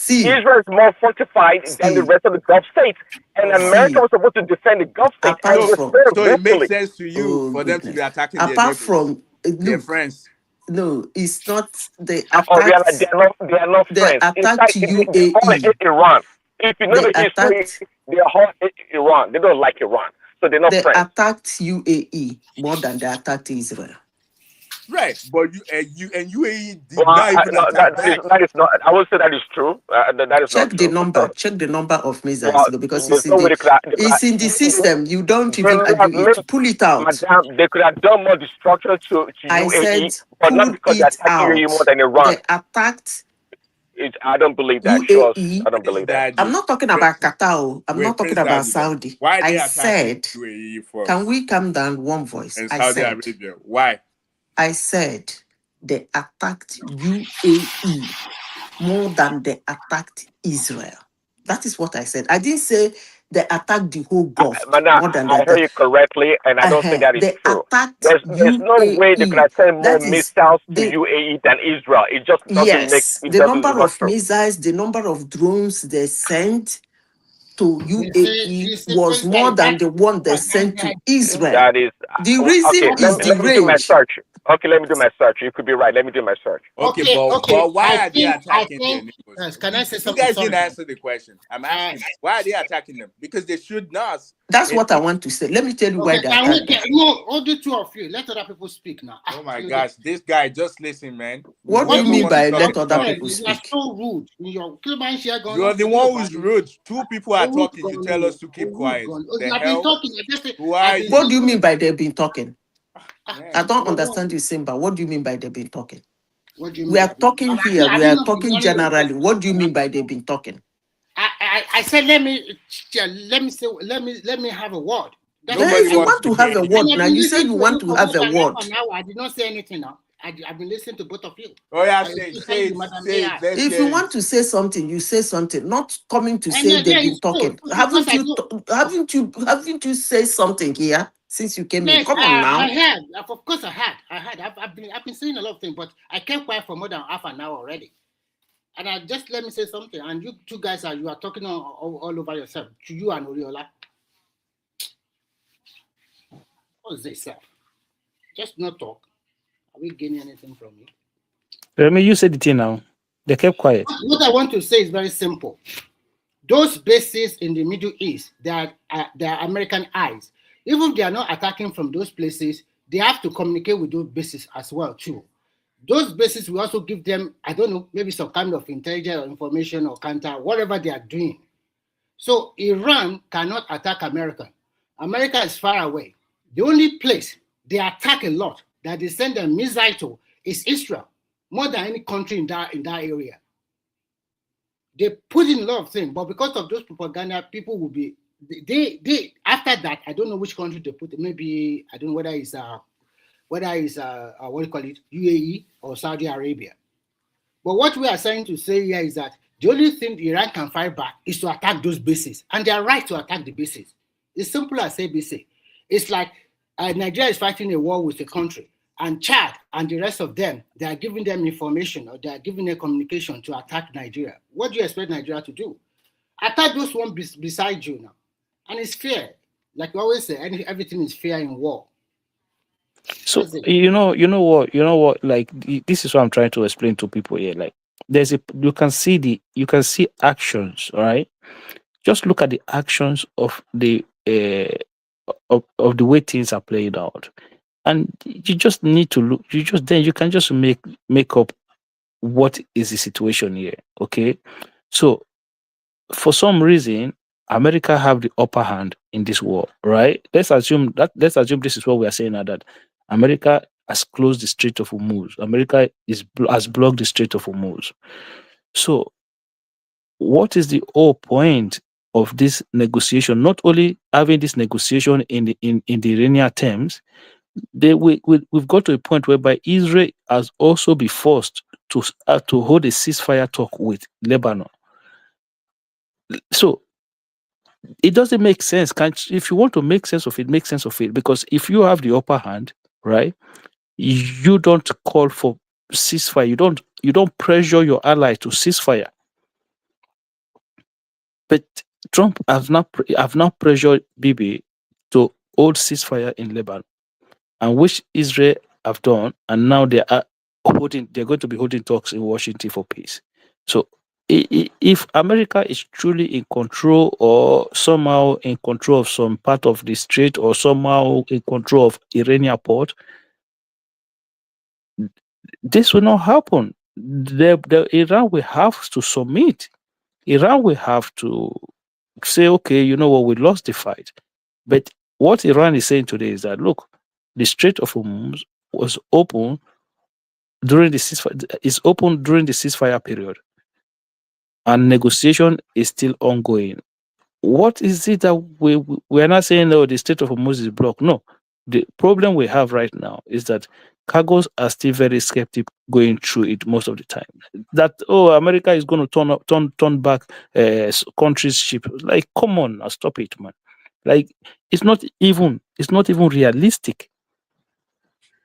saying. Israel is more fortified than the See, rest of the Gulf states, and America see. was supposed to defend the Gulf states, and Apart they from, failed So it makes miserably. sense to you oh for them to be goodness. attacking their Apart neighbors, from, their look, friends. no, it's not. They Or they attacked. are not They friends. In fact, attacked they all hate UAE. Iran. If you know They the history, attacked. they all hate Iran. They don't like Iran, so they're not They friends. attacked UAE more than they attacked Israel. Right, but UAE did Well, not even no, attack back. that is not. I would say that is true. That is not Check the true. number. Check the number of missiles Well, because there's no way it's in the system. You don't even argue it. Pull it out. Madam, they could have done more destruction to I said UAE, but not pull because they're it attacking UAE out. more than Iran. They attacked I don't believe that. Show us. UAE. I don't believe that. I'm not talking about Qatar. I'm not talking about Saudi. Why are they I attacking said, UAE first? can we calm down one voice? And I Saudi said, Arabia. Why? I said they attacked UAE more than they attacked Israel. That is what I said. I didn't say they attacked the whole Gulf Madam, more than they I heard attacked. you correctly, and I don't think that is They true. attacked There's no way they could have UAE. sent more That is missiles to the UAE than Israel. It just doesn't make. yes. It The doesn't. It's number not of true. missiles, the number of drones they sent to You UAE say was more than the one they sent to Israel. That is The reason okay. is the Let me do my range. search. Okay, let me do my search. You could be right. Let me do my search. Okay, but why are they attacking their think, neighbors? can I say You something? guys Sorry. didn't answer the question. I'm asking, why are they attacking them? Because they should not. That's what I want to say. Let me tell you why Okay, they can we attacked them. no, all the two of you, let other people speak now. Oh my gosh, this guy, just listen, man. What do you mean by let other Fred, people you are speak? so rude. You're the one who's rude. Two people are talking. You tell us to keep quiet. You The have been hell? talking. Who are you? What do you mean by they've been talking? Man. I don't understand you saying, but what do you mean by they've been talking? What do you We mean are by talking that? here. I We did are not talking be generally. What do you mean by they've been talking? I said let me have a word. If you want to have a word now, you say you want to have a word. I did not say anything now. I've been listening to both of you. Oh yeah, say it. If you want to say something, you say something. Not coming to say they've been talking. Haven't you said something here since you came in? Come on now. I had. Of course, I had. I've been saying a lot of things, but I kept quiet for more than half an hour already. And I just let me say something. And you two guys are talking all over yourself. To you and Oriola. What's this, sir? Just not talk. Are we gaining anything from you? Remy, you said it here now. They kept quiet. What I want to say is very simple. Those bases in the Middle East, they are American eyes. Even if they are not attacking from those places, they have to communicate with those bases as well, too. Those bases will also give them, I don't know, maybe some kind of intelligence or information or counter, whatever they are doing. So Iran cannot attack America. America is far away. The only place they attack a lot, that they send a missile to, is Israel, more than any country in that area. They put in a lot of things, but because of those propaganda, people will be, they after that, I don't know which country they put, maybe, I don't know whether it's what do you call it, UAE or Saudi Arabia. But what we are trying to say here is that the only thing Iran can fight back is to attack those bases, and they are right to attack the bases. It's simple as ABC. It's like Nigeria is fighting a war with a country, and Chad and the rest of them, they are giving them information or they are giving them communication to attack Nigeria. What do you expect Nigeria to do? Attack those one beside you now. And it's fair. Like we always say, everything is fair in war. So you know what, like this is what I'm trying to explain to people here. Like you can see actions, all right? Just look at the actions of the of the way things are played out. And you just need to look, you can just make up what is the situation here. Okay. So for some reason, America have the upper hand in this war, right? Let's assume this is what we are saying now, that America has closed the Strait of Hormuz. America has blocked the Strait of Hormuz. So what is the whole point of this negotiation, not only having this negotiation in the Iranian terms, we've got to a point whereby Israel has also been forced to hold a ceasefire talk with Lebanon. So it doesn't make sense. If you want to make sense of it, make sense of it. Because if you have the upper hand, right, you don't call for ceasefire. You don't pressure your ally to ceasefire. But Trump have now pressured Bibi to hold ceasefire in Lebanon, and which Israel have done, and now they're going to be holding talks in Washington for peace. So if America is truly in control, or somehow in control of some part of the strait, or somehow in control of Iranian port, this will not happen. Iran will have to submit. Iran will have to say, okay, you know what, we lost the fight. But what Iran is saying today is that, look, the Strait of Hormuz was open during the ceasefire period, and negotiation is still ongoing. What is it that we are not saying, oh, the Strait of Hormuz is blocked? No, the problem we have right now is that cargoes are still very skeptical going through it most of the time. That, oh, America is going to turn back countries' ship. Like, come on, now stop it, man. Like, it's not even realistic.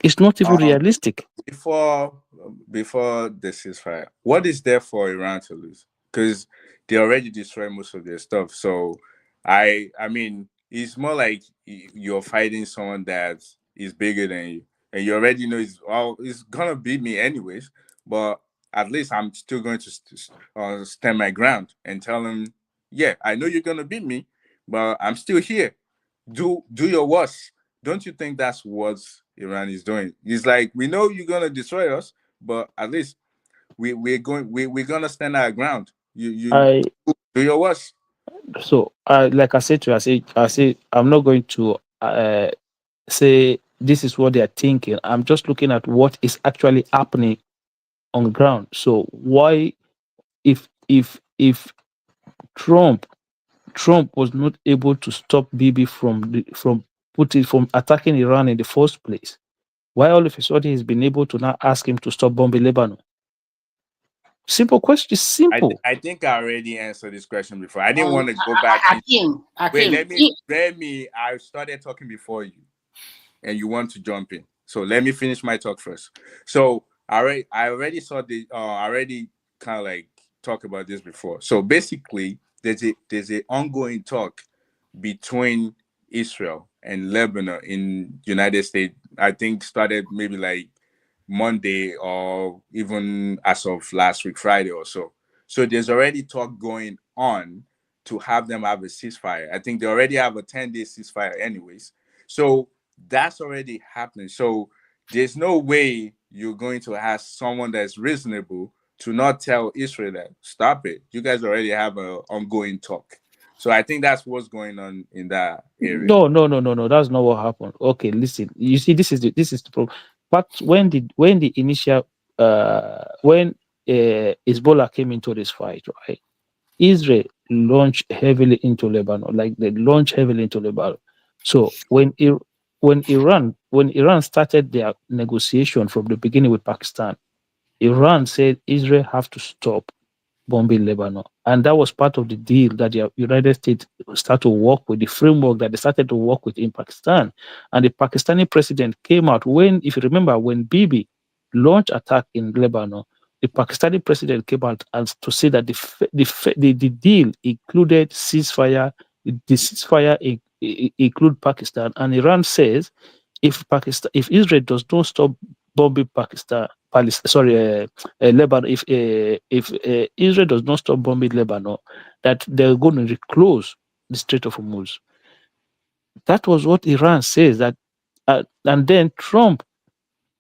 It's not even realistic. Before the ceasefire, what is there for Iran to lose? Because they already destroyed most of their stuff. So I mean, it's more like you're fighting someone that is bigger than you, and you already know it's gonna beat me anyways. But at least I'm still going to stand my ground and tell him, yeah, I know you're gonna beat me, but I'm still here. Do your worst. Don't you think that's what Iran is doing? It's like, we know you're gonna destroy us, but at least we're gonna stand our ground. You do your worst. So, like I said to you, I say I'm not going to say this is what they are thinking. I'm just looking at what is actually happening on the ground. So why, if Trump was not able to stop Bibi from attacking Iran in the first place, why all of a sudden he's been able to now ask him to stop bombing Lebanon? Simple question. Simple. I think I already answered this question before. I didn't want to go back. Wait, let me. I started talking before you, and you want to jump in. So let me finish my talk first. So I already saw the. I already kind of like talk about this before. So basically, there's a ongoing talk between Israel and Lebanon in United States. I think started maybe like Monday, or even as of last week, Friday or so. So there's already talk going on to have them have a ceasefire. I think they already have a 10-day ceasefire anyways. So that's already happening. So there's no way you're going to ask someone that's reasonable to not tell Israel that, stop it. You guys already have an ongoing talk. So I think that's what's going on in that area. No. That's not what happened. Okay, listen. You see, this is the problem. But when the initial when Hezbollah came into this fight, right? Israel launched heavily into Lebanon. Like, they launched heavily into Lebanon. So when Iran started their negotiation from the beginning with Pakistan, Iran said Israel have to stop bombing Lebanon. And that was part of the deal that the United States started to work with, the framework that they started to work with in Pakistan. And the Pakistani president came out if you remember, when Bibi launched attack in Lebanon, the Pakistani president came out and to say that the deal included ceasefire. The ceasefire include Pakistan, and Iran says if Israel does not stop bombing Lebanon, if Israel does not stop bombing Lebanon, that they're going to reclose the Strait of Hormuz. That was what Iran says. That, and then Trump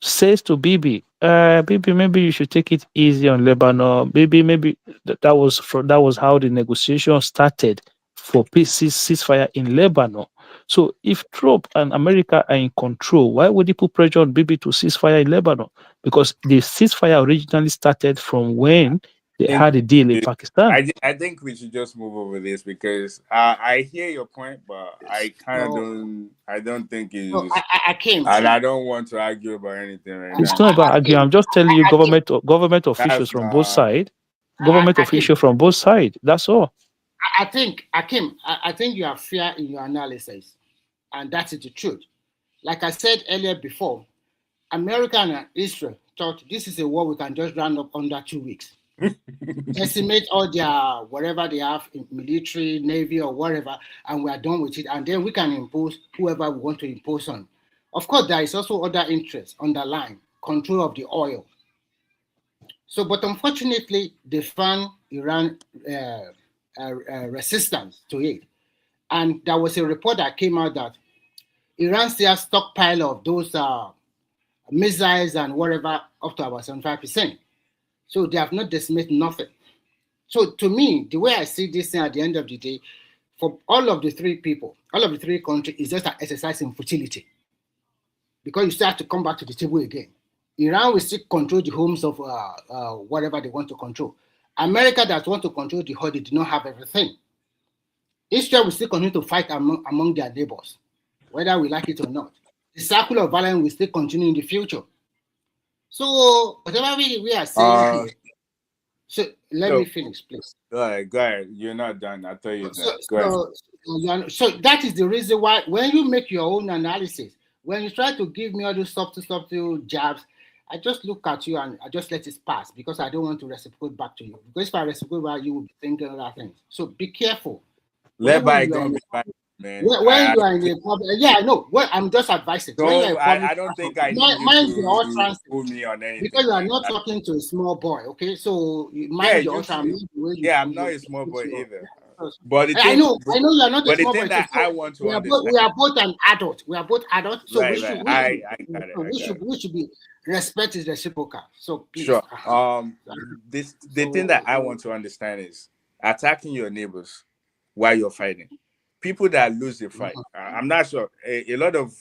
says to Bibi, Bibi, maybe you should take it easy on Lebanon. Bibi, maybe that was how the negotiation started for peace ceasefire in Lebanon. So if Trump and America are in control, why would he put pressure on Bibi to ceasefire in Lebanon? Because the ceasefire originally started from when They had a deal in Pakistan. I think we should just move over this because I hear your point, but I kind of don't think it's. No, I came. And I don't want to argue about anything right now. It's not about arguing. I'm just telling you, government officials from both sides. Government officials from both sides. That's all. I think, Akim, I think you are fair in your analysis, and that is the truth. Like I said earlier before, America and Israel thought this is a war we can just round up under 2 weeks. Estimate all their whatever they have in military, navy, or whatever, and we are done with it. And then we can impose whoever we want to impose on. Of course, there is also other interests underlying control of the oil. So, but unfortunately, they found Iran resistance to it. And there was a report that came out that Iran still has stockpile of those missiles and whatever up to about 75%. So they have not dismissed nothing. So to me, the way I see this thing at the end of the day, for all of the three people, all of the three countries, is just an exercise in futility. Because you still have to come back to the table again. Iran will still control the homes of whatever they want to control. America that want to control the whole, they do not have everything. Israel will still continue to fight among their neighbors, whether we like it or not. The cycle of violence will still continue in the future. So whatever we are saying here, so let me finish, please. Go ahead. You're not done. I thought you were done. So that is the reason why when you make your own analysis, when you try to give me all those subtle jabs, I just look at you and I just let it pass because I don't want to reciprocate back to you. Because if I reciprocate back, you will be thinking other things. So be careful. Let bygone be bygone, man. When you are in a problem, yeah, I know. Well, I'm just advising. No, I don't think I need you to pull me on anything. Because you are not talking to a small boy, okay? So mind your own. Yeah, I'm not a small boy either. But I know you are not a small boy. But the thing that I want to understand, we are both an adult. We are both adults. So right, we should be respect is reciprocal. So please. Sure. The thing that I want to understand is attacking your neighbors while you're fighting. People that lose the fight. I'm not sure. A lot of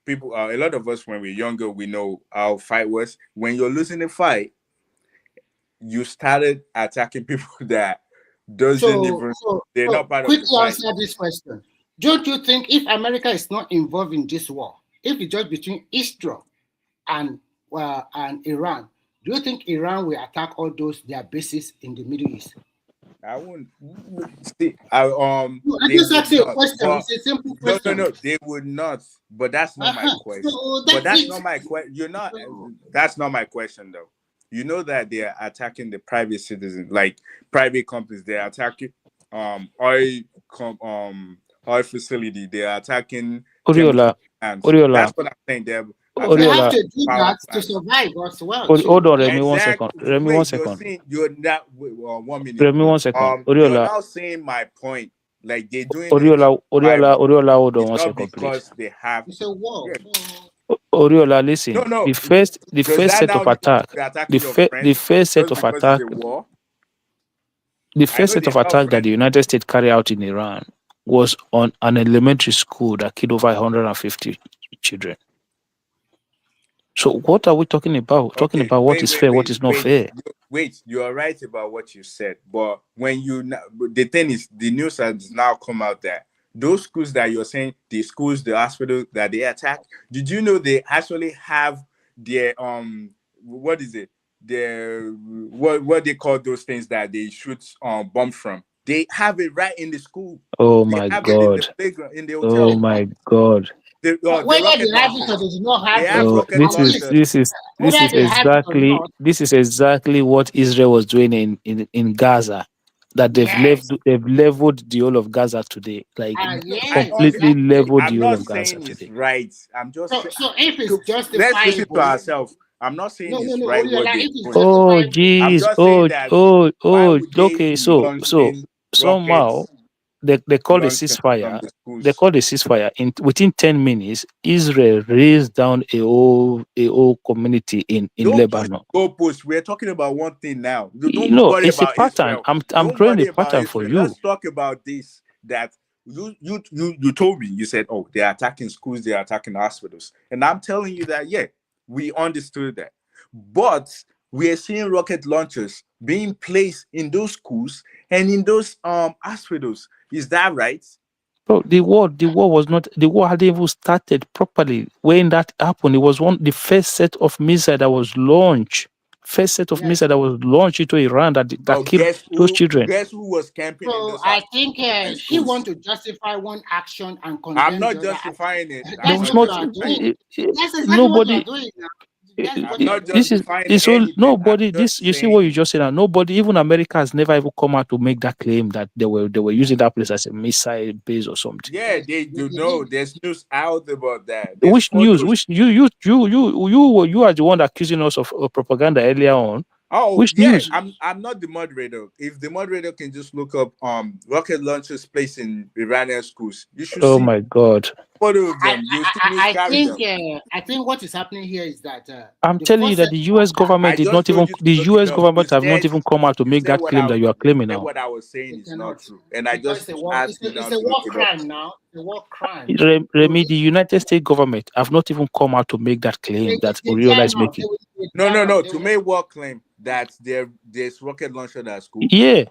people, a lot of us when we're younger, we know how fight was. When you're losing the fight, you started attacking people that doesn't even. They're not part of the fight. Quickly answer this question. Don't you think if America is not involved in this war, if it's just between Israel and Iran, do you think Iran will attack all those their bases in the Middle East? I wouldn't see. I just asked you a question. It's a simple question. No, they would not. But that's not my question. But that's not my question. You're not. That's not my question, though. You know that they are attacking the private citizens, like private companies. They are attacking oil facility. They are attacking. Oriola. That's what I'm saying. They have to do that to survive as well. Hold on, Remy, 1 second. Remy, 1 second. You're not 1 minute. Remy, 1 second. Oriola. You're now saying my point. Like they're doing Oriola, hold on 1 second, please. Because they have. It's a war. Oriola, listen. No. The first set of attack. The first set of attack. The first set of attack that the United States carried out in Iran was on an elementary school that killed over 150 children. So what are we talking about? Talking about what is fair, what is not fair. Wait, you are right about what you said, but when the thing is, the news has now come out that those schools that you're saying, the schools, the hospital that they attacked, did you know they actually have their what is it? Their what they call those things that they shoot bombs from? They have it right in the school. Oh my God! In the hotel. Oh my God! Whether they have it or they do not have it. This is exactly what Israel was doing in Gaza. That they've leveled the whole of Gaza today, like completely leveled the whole of Gaza today. Right? I'm just so if it's justifiable, let's listen to ourselves. I'm not saying it's right. Oh geez! Okay. So somehow they call the ceasefire. They call the ceasefire. Within 10 minutes, Israel raised down a whole community in Lebanon. We're talking about one thing now. It's a pattern. I'm drawing a pattern for you. Let's talk about this. That you told me. You said, oh, they're attacking schools, they're attacking hospitals, and I'm telling you that we understood that. But we are seeing rocket launchers being placed in those schools and in those hospitals. Is that right? Bro, the war hadn't even started properly when that happened. It was the first set of missiles that was launched. First set of missiles that was launched into Iran that killed those children. Guess who was camping in So those I think hospitals? he want to justify one action and I'm condemn not the other justifying it. action. There That's was what you not are doing. That's exactly what you nobody. are doing now. That's what I'm you are not doing. justifying It's all anything. nobody. I'm This just you see what you saying. just said. Now nobody, even America, has never even come out to make that claim that they were using that place as a missile base or something. Yeah, they do know. There's news out about that. There's Which news? photos. Which you are the one accusing us of propaganda earlier on. Oh Which yeah, news? I'm not the moderator. If the moderator can just look up rocket launchers placed in Iranian schools, you should Oh see my God! photo of them. You see news carry them. I think what is happening here is that I'm the telling you first that set the of U.S. attack. government I did just not even told you to the look it U.S. up. government have not even come out to make that claim that you are claiming now. what I was saying is not Cannot, true, and I because just asked you it's now a to look war it up. crime now. It's a war crime. Remy, the United States government have not even come out to make that claim that They Oriola dare is not. making. No. They To will, make what claim that there's rocket launcher at school? Yeah.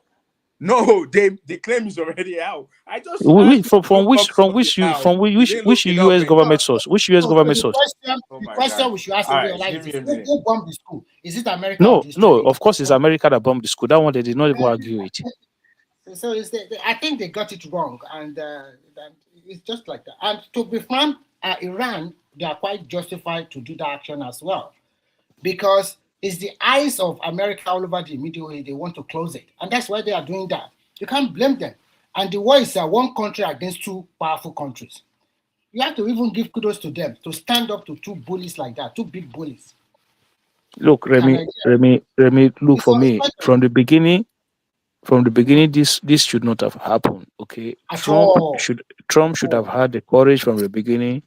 No, the claim is already out. I just asked you to look up something now. You didn't look which it up, U.S. and government source? Which U.S. no, so government source? oh the my question god! we should ask All right, Oriola give is me a minute. who bombed the school? Is it America or No, the no. Israelis? Of course, it's America that bombed the school. That one they did not even argue it. So I think they got it wrong, and it's just like that. And to be frank, Iran, they are quite justified to do that action as well, because it's the eyes of America all over the Middle East. They want to close it, and that's why they are doing that. You can't blame them. And the war is one country against two powerful countries. You have to even give kudos to them to stand up to two bullies like that, two big bullies. Look, Remy, look for me from the beginning. From the beginning, this should not have happened. Okay, At all. Trump should have had the courage from the beginning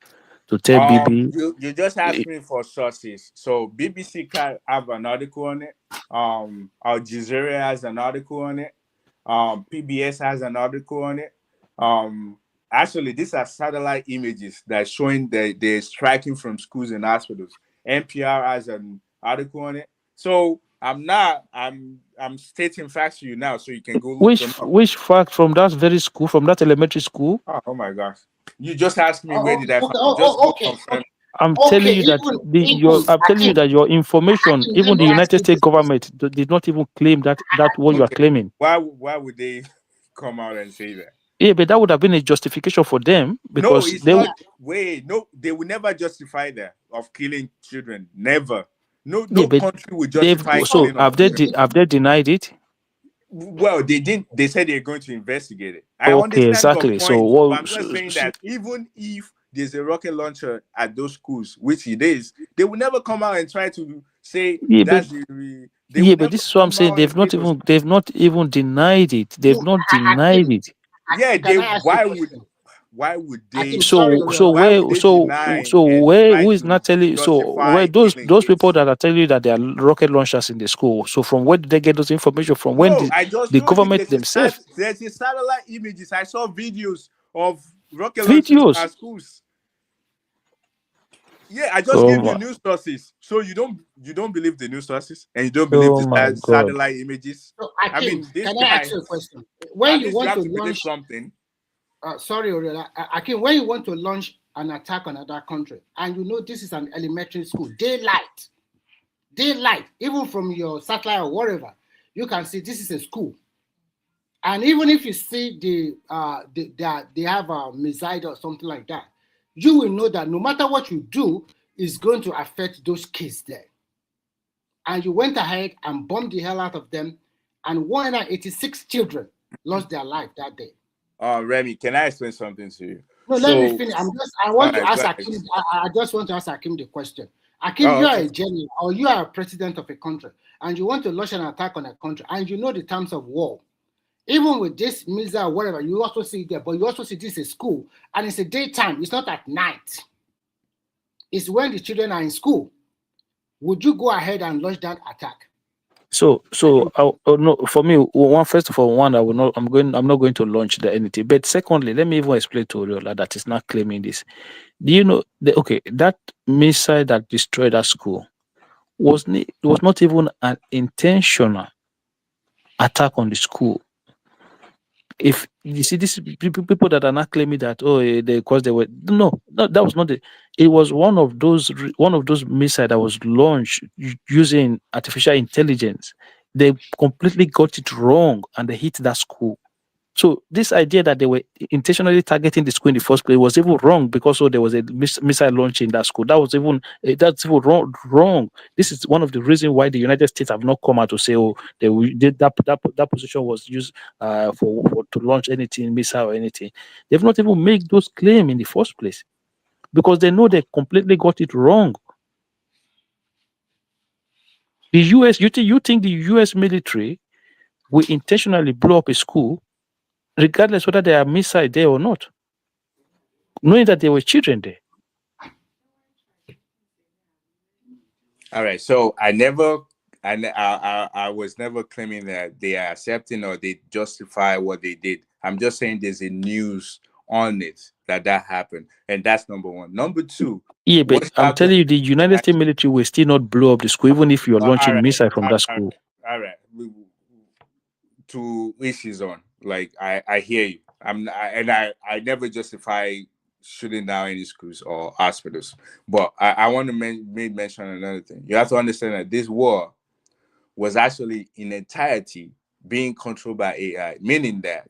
to tell Bibi. You just asked me for sources. So BBC can have an article on it. Al Jazeera has an article on it. PBS has an article on it. Actually, these are satellite images that showing that they're striking from schools and hospitals. NPR has an article on it. So I'm stating facts to you now, so you can go look them up. Which fact from that very school, from that elementary school? Oh my gosh! You just asked me where did I find it. Just go confirm. I'm telling you that your information, even the United States government did not even claim that what you are claiming. Why would they come out and say that? Yeah, but that would have been a justification for them because no, it's not. Wait, no, they will never justify that of killing children. Never. No country will justify. So have they denied it? Well, they didn't. They said they're going to investigate it. I Okay, understand exactly. your point, So but I'm just saying that even if there's a rocket launcher at those schools, which it is, they will never come out and try to say that's the. But this is what I'm saying. They've not even denied it. They've not denied it. Yeah, why would they? Who is not telling? So where those people that are telling you that they are rocket launchers in the school? So from where did they get those information from? When the government themselves? There's a satellite images. I saw videos of rocket launchers at schools. Yeah, I just gave you news sources. So you don't believe the news sources and you don't believe the satellite images. So, Akim, can I ask you a question? When you want to launch something. Sorry, Oriola. Akim, when you want to launch an attack on another country, and you know this is an elementary school, daylight, even from your satellite or whatever, you can see this is a school. And even if you see they have a missile or something like that, you will know that no matter what you do, is going to affect those kids there. And you went ahead and bombed the hell out of them, and 186 children lost their life that day. Remy, can I explain something to you? No, let me finish. I just want to ask Akim the question. Akim, you are a general or you are a president of a country, and you want to launch an attack on a country, and you know the terms of war. Even with this missile or whatever, you also see there, but you also see this is school, and it's a daytime. It's not at night. It's when the children are in school. Would you go ahead and launch that attack? So no, for me, first of all, I will not. I'm not going to launch anything. But secondly, let me even explain to Oriola that is not claiming this. Do you know that missile that destroyed that school was not even an intentional attack on the school. If you see these people that are not claiming that because they were no, that was not it. It was one of those missiles that was launched using artificial intelligence. They completely got it wrong and they hit that school. So this idea that they were intentionally targeting the school in the first place was even wrong, because there was a missile launch in that school. That's even wrong. This is one of the reasons why the United States have not come out to say, they did that position was used for to launch anything, missile or anything. They've not even made those claims in the first place because they know they completely got it wrong. The US, you think the US military will intentionally blow up a school, regardless whether there are missiles there or not, knowing that there were children there? All right, so I was never claiming that they are accepting or they justify what they did. I'm just saying there's a news on it that happened, and that's number one. Number two, yeah, but I'm telling you, the United States military will still not blow up the school, even if you're launching missile from that school. All right, two issues on. Like I hear you. I never justify shooting down any schools or hospitals, but I want to mention another thing. You have to understand that this war was actually in entirety being controlled by AI, meaning that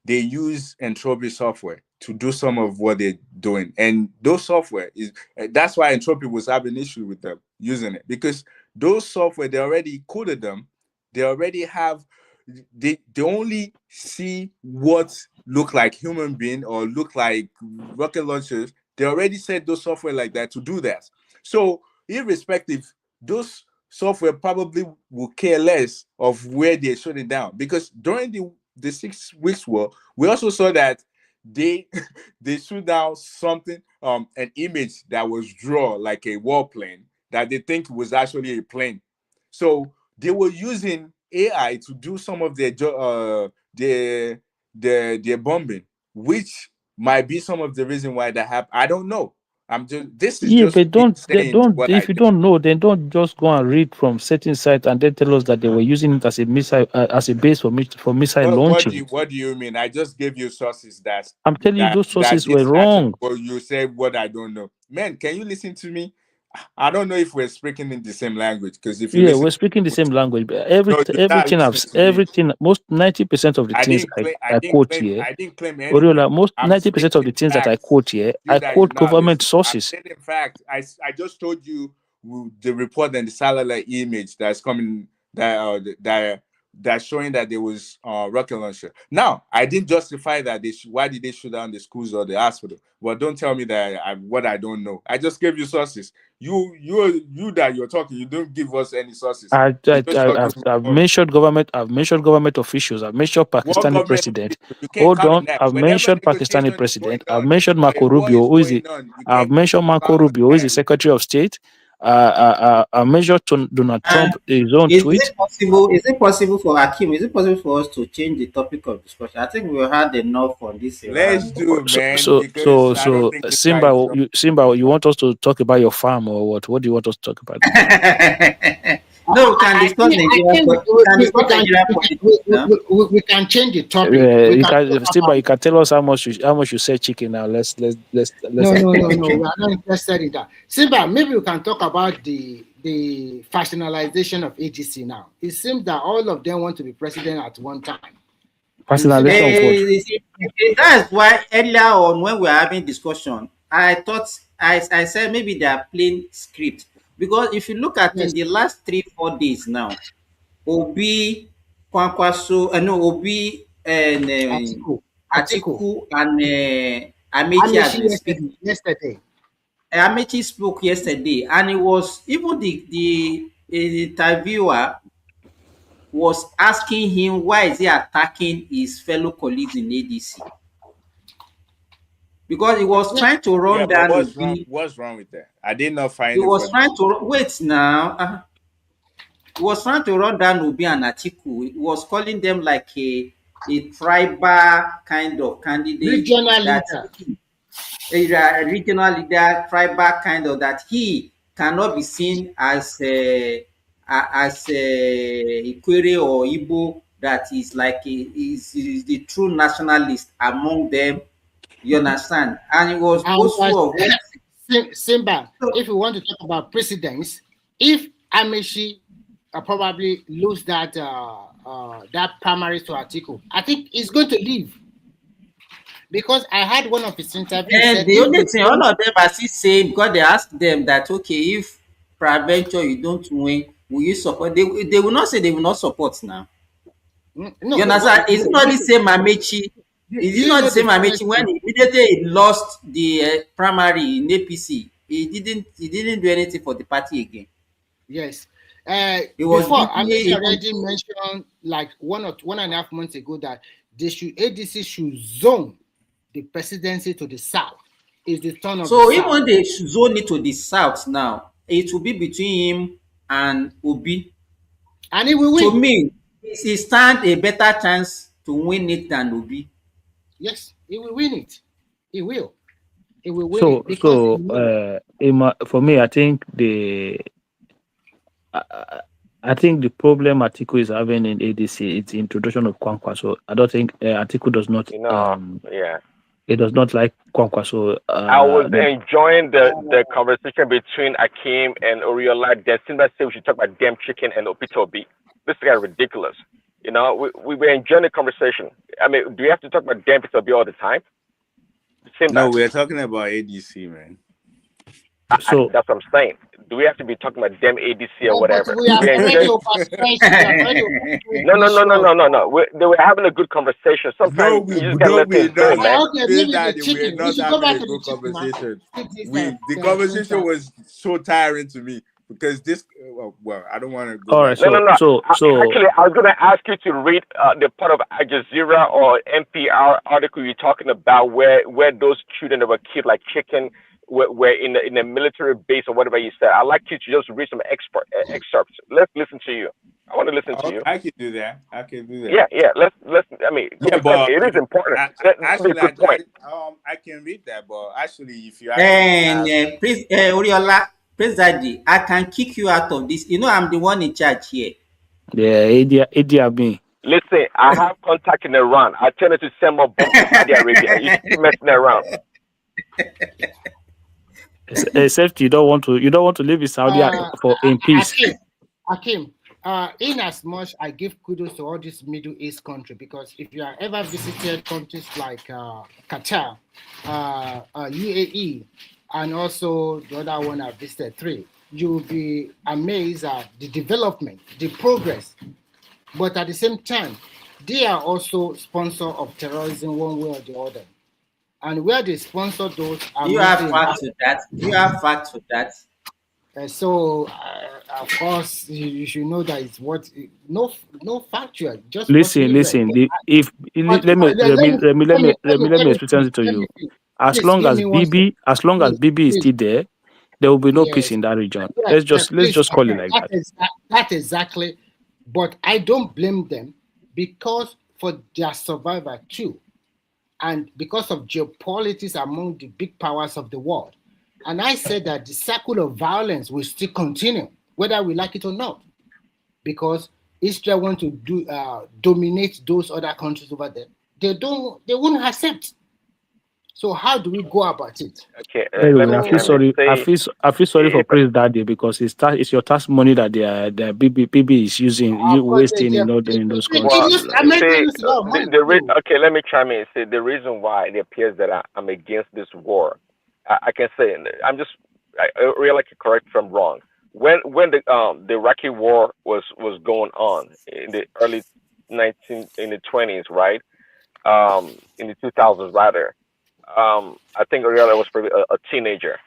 they use entropy software to do some of what they're doing. And those software that's why entropy was having issue with them using it, because those software, they already coded them. They already have, they only see what look like human being or look like rocket launchers. They already set those software like that to do that. So irrespective, those software probably will care less of where they're shutting down, because during the 6 weeks war, we also saw that they shoot down something, an image that was drawn like a warplane that they think was actually a plane. So they were using AI to do some of their bombing, which might be some of the reason why that happened. I don't know. This is just but if you don't know, then don't just go and read from certain sites and then tell us that they were using it as a missile, as a base for missile launching. What do you mean? I just gave you sources that I'm telling you those sources were wrong. Well, you said what I don't know. Man, can you listen to me? I don't know if we're speaking in the same language, because if you we're speaking the same language. But everything, most 90% of the things I quote here, I didn't claim anything. Oriola, most 90% of the things that I quote here, I quote government sources. In fact, I just told you the report and the satellite image that's coming that's showing that there was rocket launcher. Now, I didn't justify that. Why did they shoot down the schools or the hospital? Well, don't tell me that what I don't know. I just gave you sources. You that you're talking, you don't give us any sources. I've mentioned government. I've mentioned government officials. I've mentioned Pakistani president. Hold on. I've mentioned Pakistani president. I've mentioned Marco Rubio, who is I've mentioned Marco Rubio, who is the Secretary of State. I measured Donald Trump his own tweet. Is it possible for Hakim? Is it possible for us to change the topic of discussion? I think we had enough on this. Let's do it, man. So Simba, you want us to talk about your farm or what? What do you want us to talk about? No, we can discuss we can change the topic. Simba, you can tell us how much you sell chicken now. Let's No. We are not interested in that. Simba, maybe we can talk about the factionalization of AGC now. It seems that all of them want to be president at one time. Factionalization that's why earlier on when we were having discussion, I thought I said maybe they are playing script. Because if you look at in the last 3-4 days now, Obi, Kwankwaso, Obi and Atiku and Amechi has been speaking yesterday. Amechi spoke yesterday, and it was even the interviewer was asking him why is he attacking his fellow colleagues in ADC. Because he was trying to run down. What's wrong with that? I did not find. He was trying to wait now. He was trying to run down Obi and Atiku. He was calling them like a tribal kind of candidate, regional leader, tribal kind of that he cannot be seen as a Ikwere or Igbo that is like is the true nationalist among them. You understand? And he was And boastful of what. Simba, if we want to talk about precedents, if Amechi probably lose that that primary to Atiku, I think he's going to leave. Because I had one of his interviews. And the only thing, all of them are still saying, because they asked them that, okay, if peradventure you don't win, will you support? They will not say they will not support now. No, you understand? It's not the same Amechi. It's not the same Amechi. When immediately he lost the primary in APC, he didn't do anything for the party again. Yes. Before Amechi already mentioned like 1.5 months ago that ADC should zone the presidency to the south. Is the turn of so the even south. they zone it to the south now, it will be between him and Obi. And he will win. To me, he stand a better chance to win it than Obi. Yes, he will win it. He will. He will win it because for me, I think I think the problem Atiku is having in ADC is the introduction of Kwankwaso. I don't think Atiku does not. Yeah. He does not like Kwankwaso. I was enjoying the conversation between Akim and Oriola. Then Simba said we should talk about damn chicken and Opitobi. This guy is ridiculous. You know, we were enjoying the conversation. I mean, do we have to talk about damn Opitobi all the time? Simba. No, we're talking about ADC, man. That's what I'm saying. Do we have to be talking about damn ADC or whatever? We are already No. They were having a good conversation. Sometimes you just gotta let things go, man. We're not having a good conversation. The conversation was so tiring to me because this. Well, I don't want to go. All right, so actually, I was going to ask you to read the part of Al Jazeera or NPR article you're talking about where those children that were killed like chicken were in a military base or whatever you said. I'd like you to just read some excerpts. Let's listen to you. I want to listen to you. I can do that. Yeah. Let's. I mean, but it is important. Actually, I can read that, but actually, if you and please, Oriola, please, Daddy, I can kick you out of this. You know, I'm the one in charge here. Yeah, Idi Amin. Listen, I have contact in Iran. I tell you to send more bombs to Saudi Arabia. You keep messing around. Except you don't want to live in Saudi in peace. Akim, in as much I give kudos to all these Middle East countries, because if you have ever visited countries like Qatar, UAE, and also the other one I visited, 3, you'll be amazed at the development, the progress. But at the same time, they are also sponsor of terrorism one way or the other. And where they sponsor those, you have facts to that. So, of course, you should know that it's no factual. Just listen. Let me explain something to you. As long as BB is still there will be no peace in that region. Let's just call it like that. That's exactly. But I don't blame them, because for their survival too, and because of geopolitics among the big powers of the world. And I said that the cycle of violence will still continue, whether we like it or not, because Israel want to dominate those other countries over there. They won't accept. So how do we go about it? Okay. I feel sorry for Prince Daddy, because it's your tax money that the BB is using, wasting in those countries. Okay, let me chime in and say the reason why it appears that I'm against this war. I can say I really like to correct if I'm wrong. When the Iraqi war was going on in the early 20s, right? In the 2000s rather. I think Ariella was probably a teenager,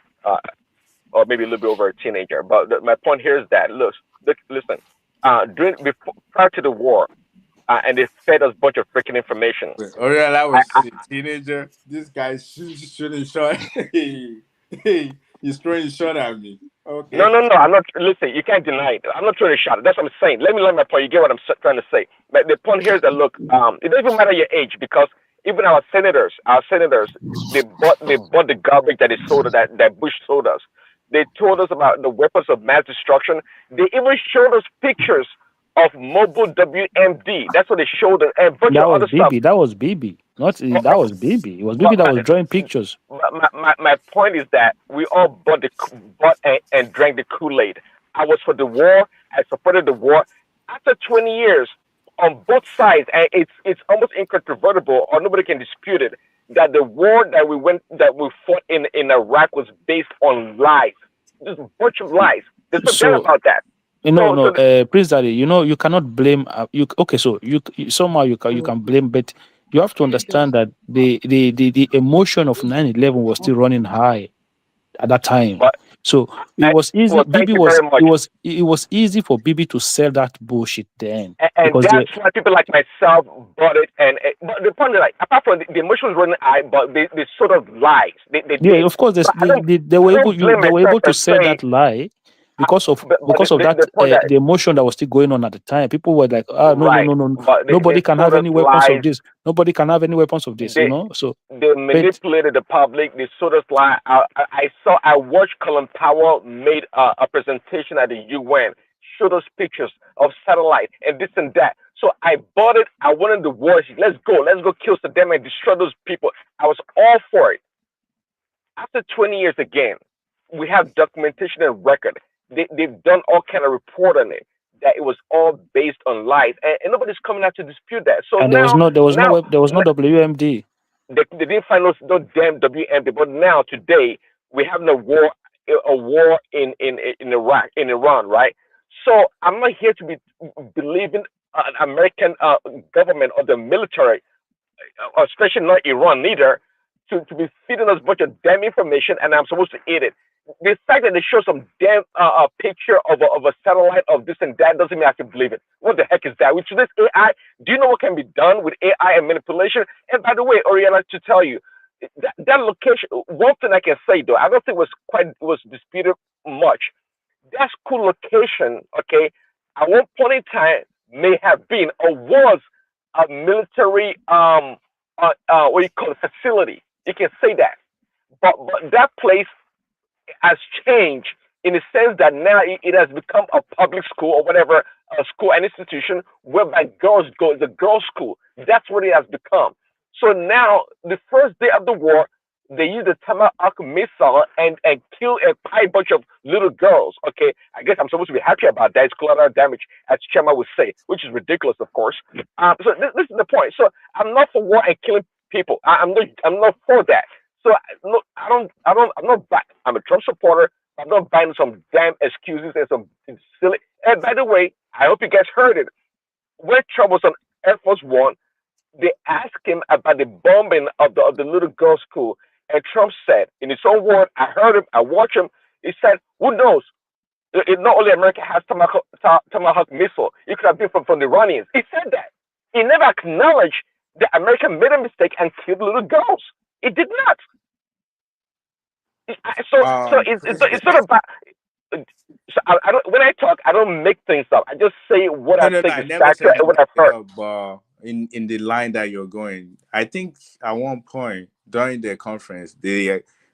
or maybe a little bit over a teenager. But my point here is that listen, prior to the war, and they fed us a bunch of freaking information. Ariella was a teenager. This guy shooting shot. He's throwing a shot at me. Okay. No. I'm not. Listen, you can't deny it. I'm not throwing a shot. That's what I'm saying. Let me learn my point. You get what I'm trying to say. But the point here is that look, it doesn't matter your age, because even our senators, they bought the garbage that is sold, that Bush sold us. They told us about the weapons of mass destruction. They even showed us pictures of mobile WMD. That's what they showed us, and a bunch That of was other stuff. BB. That was BB. Not that was BB. It was BB that was drawing pictures. My point is that we all bought and drank the Kool-Aid. I was for the war. I supported the war. After 20 years, on both sides, and it's almost incontrovertible, or nobody can dispute it, that the war that we fought in Iraq was based on lies, just a bunch of lies. They forget about that. Prince Daddy, you cannot blame. So you somehow you can blame, but you have to understand that the emotion of 9/11 was still running high at that time. So it was easy. Well, thank you very much. It was easy for BB to sell that bullshit then. And that's why people like myself bought it. But the point is, like, apart from the emotions running high, but they sort of lies. Of course, they were able to sell that lie. Because of the emotion that was still going on at the time, people were like, no. Nobody can have any weapons of this. Nobody can have any weapons of this, So they manipulated the public. They sort of lie. I watched Colin Powell made a presentation at the UN, showed us pictures of satellite and this and that. So I bought it. I wanted the war. Let's go kill Saddam and destroy those people. I was all for it. After 20 years again, we have documentation and record. They've done all kind of report on it, that it was all based on lies, and nobody's coming out to dispute that. So and there was no WMD. They didn't find no damn WMD. But now today we have a war in Iraq, in Iran, right? So I'm not here to be believing an American government or the military, especially not Iran neither, to be feeding us a bunch of damn information, and I'm supposed to eat it. The fact that they show some damn picture of a satellite of this and that doesn't mean I can believe it. What the heck is that? With this AI, do you know what can be done with AI and manipulation? And by the way, Oriana, to tell you, that location, one thing I can say though, I don't think it was disputed much. That school location, okay, at one point in time may have been or was a military what you call it, facility. You can say that. But that place has changed in the sense that now it has become a public school or whatever, a school and institution whereby girls go. It's a girls' school. That's what it has become. So now, the first day of the war, they used the Tomahawk missile and kill a bunch of little girls. Okay, I guess I'm supposed to be happy about that. It's collateral damage, as Chema would say, which is ridiculous, of course. So this is the point. So I'm not for war and killing people. I'm not for that. So I'm a Trump supporter. I'm not buying some damn excuses and some silly. And by the way, I hope you guys heard it. When Trump was on Air Force One, they asked him about the bombing of the little girls' school, and Trump said, in his own word, I heard him, I watched him. He said, "Who knows? Not only America has Tomahawk missile, it could have been from the Iranians." He said that. He never acknowledged that America made a mistake and killed little girls. It did not. So it's sort of. So I don't. When I talk, I don't make things up. I just say what I think is factual and what I've heard. In the line that you're going, I think at one point during the conference,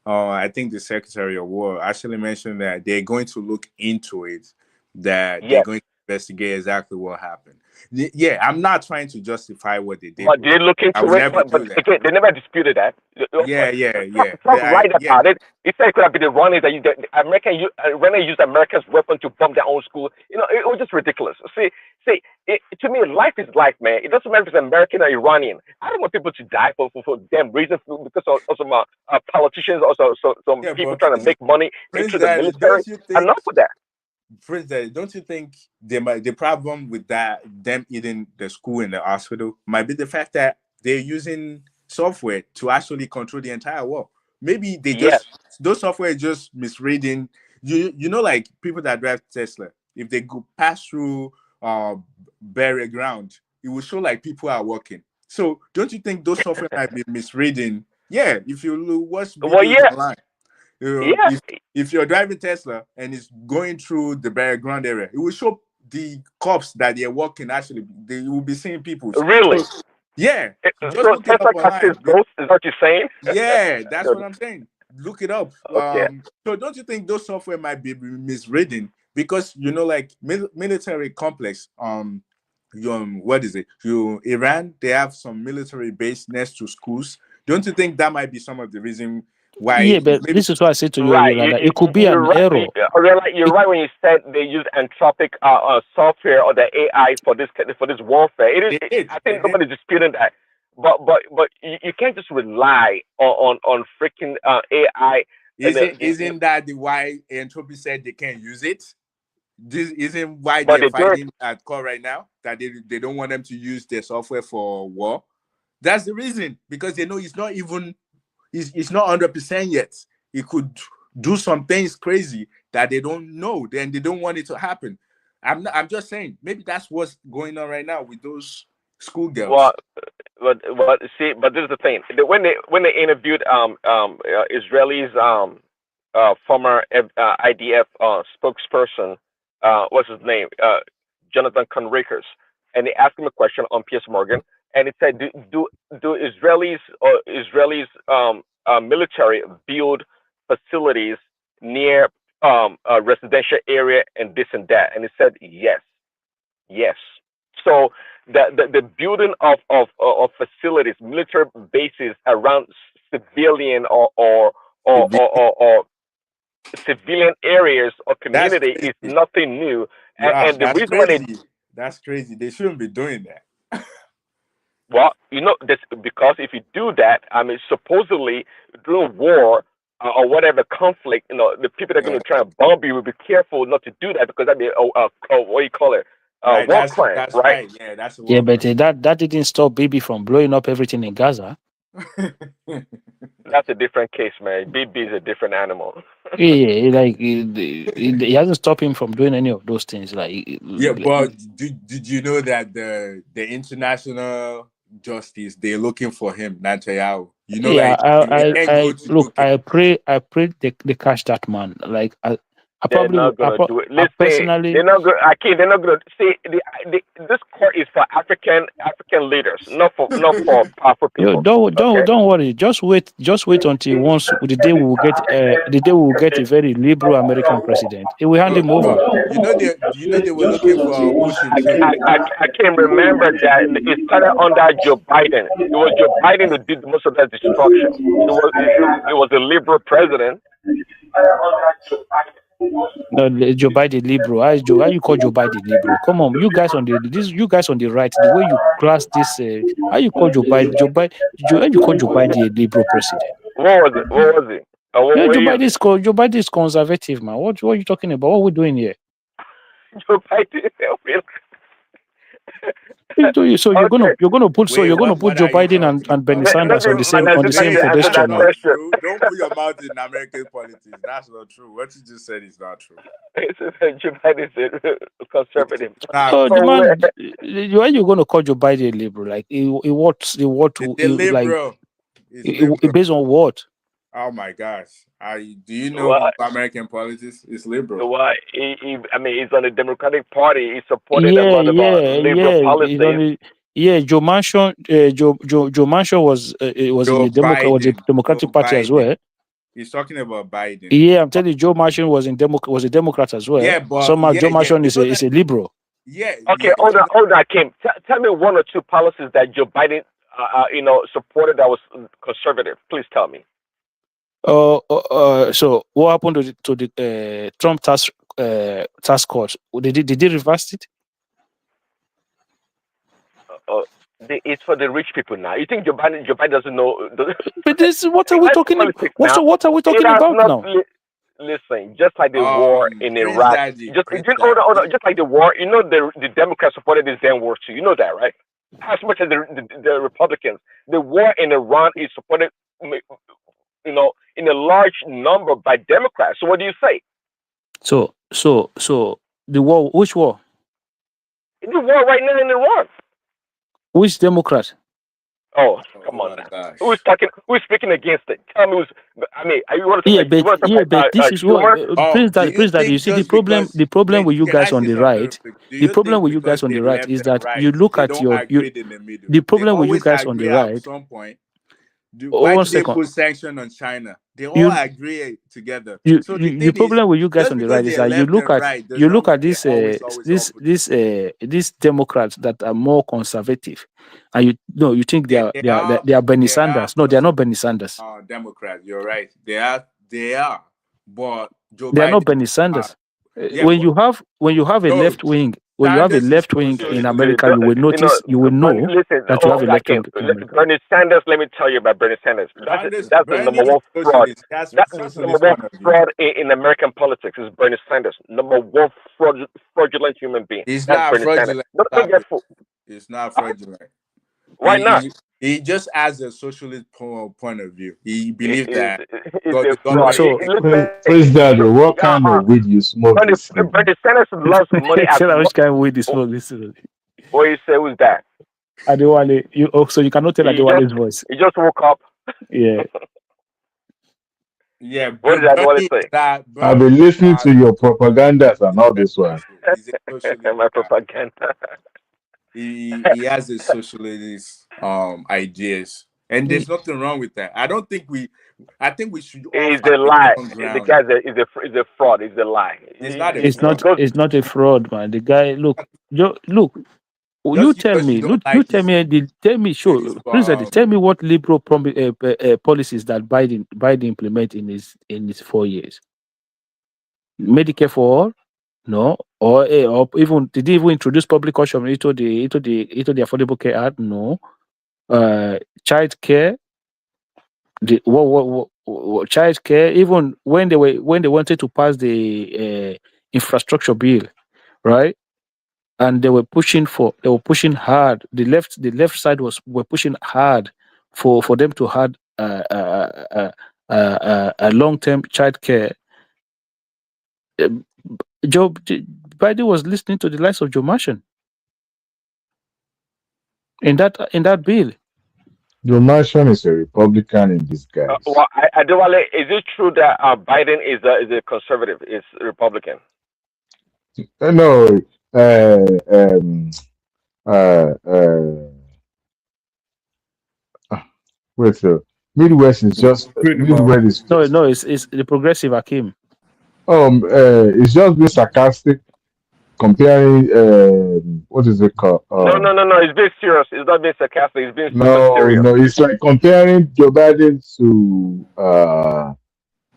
I think the Secretary of War actually mentioned that they're going to look into it. That they're going to investigate exactly what happened. Yeah, I'm not trying to justify what they did. But they look into it, but again, they never disputed that. Trump lied about it. He said it could have been the Iranians that Iran used America's weapon to bomb their own school. It was just ridiculous. See, to me, life is life, man. It doesn't matter if it's American or Iranian. I don't want people to die for damn reasons because of some politicians or some people trying to make money into the military. I'm not for that. President, don't you think the problem with them eating the school and the hospital might be the fact that they're using software to actually control the entire world? Maybe those software is just misreading. You know, like people that drive Tesla, if they go pass through buried ground, it will show like people are walking. So don't you think those software might be misreading? Yeah, if you watch videos online. If you're driving Tesla and it's going through the buried ground area, it will show the cops that they're walking. Actually, they will be seeing people. Really? Yeah. So Tesla catches ghosts, is what you're saying? Yeah, that's what I'm saying. Look it up. Okay. So don't you think those software might be misreading? Because like military complex. What is it? Iran, they have some military base next to schools. Don't you think that might be some of the reason why? Yeah, but this is what I said to you, Right. Yola, that it could be You're an right. error. You're right when you said they use Anthropic software or the AI for this warfare. I think nobody's disputing that. But you can't just rely on freaking AI. Isn't that the why Entropy said they can't use it? This isn't why But they're they do it. fighting at core right now, that they don't want them to use their software for war. That's the reason, because they know it's not 100% yet. It could do some things crazy that they don't know, then they don't want it to happen. I'm just saying, maybe that's what's going on right now with those schoolgirls. Well, but see, but this is the thing. When they interviewed Israelis former IDF spokesperson, what's his name, Jonathan Conrickers, and they asked him a question on Piers Morgan, and it said, do Israelis military build facilities near a residential area and this and that? And he said yes. So the building of facilities, military bases around civilian or civilian areas or community is nothing new. And the reason why that's crazy. They shouldn't be doing that. Well, this, because if you do that, I mean, supposedly during war or whatever conflict, the people that are going to try and bomb you will be careful not to do that, because that'd be what do you call it? Right, war crime, that's right? Yeah, that's a war Yeah, but that didn't stop Bibi from blowing up everything in Gaza. That's a different case, man. Bibi is a different animal. Yeah, like it hasn't stopped him from doing any of those things. But did you know that the international justice, they're looking for him, Netanyahu? Yeah, I pray they catch that man. Like They're not gonna do it. Listen, personally, they're not going. They're not gonna see. This court is for African leaders, not for powerful people. Don't worry. Just wait until once the day we will get a very liberal American president. It will hand him over. They were looking for Putin too. I can remember that it started under Joe Biden. It was Joe Biden who did most of that destruction. It was a liberal president. No, Joe Biden liberal. How you call Joe Biden liberal? Come on, you guys on the right. The way you class this, how you call Joe Biden? How you call Joe Biden a liberal president? What was it? Joe Biden is conservative, man. What are you talking about? What are we doing here? Joe Biden. So you're gonna put Joe Biden and Bernie Sanders on the same pedestrian. Don't put your mouth in American politics. That's not true. What you just said is not true. Joe Biden is conservative. So the man, why are you gonna call Joe Biden a liberal? Like based on what? Oh my gosh! Do you know American politics is liberal? Why? I mean, he's on the Democratic Party. He supported a lot of liberal policies. Joe Manchin. Joe Manchin was in the Democratic Party as well. He's talking about Biden. Yeah, I'm telling you, Joe Manchin was a Democrat as well. Yeah, but somehow Joe Manchin is a liberal. Yeah. Okay, hold on, Kim. Tell me one or two policies that Joe Biden, supported that was conservative. Please tell me. So what happened to the Trump task force? Did they reverse it? It's for the rich people now. You think Joe Biden doesn't know? But what are we talking about? What are we talking about now? Listen, just like the war in Iraq, hold on, just like the war. The Democrats supported this damn war too. You know that, right? As much as the Republicans, the war in Iran is supported, in a large number by Democrats. So what do you say? So the war, which war? The war right now in Iran. Which Democrat? Oh, come on! Who's speaking against it? Tell me who's. I mean, you want to? But this is what Prince that you see the problem. The problem with you guys on the right. The problem with you guys on the right is that you look at the problem with you guys on the right. Why one did they second. put sanction on China? They all agree together. So the The thing is, problem with you guys just on the because right is they're that left and right does not mean this they're always these Democrats that are more conservative, and you think they are Bernie Sanders. No, they are not Bernie Sanders. Democrats. You're right. They are. But Joe They are not Biden. Bernie Sanders. Yeah, When you have a no, left wing, Sanders is in socialist. America, you will notice, you will know Listen, that you have a left wing in America. Bernie Sanders. Let me tell you about Bernie Sanders. That's the Bernie number is one fraud. socialist. That's That's the socialist number one point of view. fraud in American politics is Bernie Sanders. Number one fraudulent human being. He's That's not Bernie Sanders. fraudulent. Don't get fooled. It's not fraudulent. Why not? He just has a socialist point of view. He believes that It's a fraud. President, what kind of weed you smoke? Bernie Sanders loves money as Tell her much. which kind of weed is smoke. Listen. What you say was that? Adewale, so you cannot tell Adewale's voice. He just woke up. Yeah. Yeah. What did Adewale say? I've been listening to your propaganda and all this one. He's a socialist. My propaganda. He has a socialist ideas, and there's nothing wrong with that. I think we should. It's a lie. The guy is a fraud. It's a lie. It's not a fraud, man. The guy, look. You tell me. Sure, President, tell me what liberal policies that Biden implement in his 4 years. Medicare for all? No, or even did he even introduce public caution into the Affordable Care Act? No. Child care. Child care. Even when they wanted to pass the infrastructure bill, right? And they were pushing hard. The left side were pushing hard for them to have a long-term child care. Biden was listening to the likes of Joe Manchin in that bill. Joe Manchin is a Republican in disguise. Well, Adewale, is it true that Biden is a conservative? Is Republican? No. Wait, Midwest is just Midwest is just, no, it's the progressive Hakim. It's just being sarcastic, comparing what is it called? No. It's being serious. It's not being sarcastic. It's being serious. No. It's like comparing Joe Biden to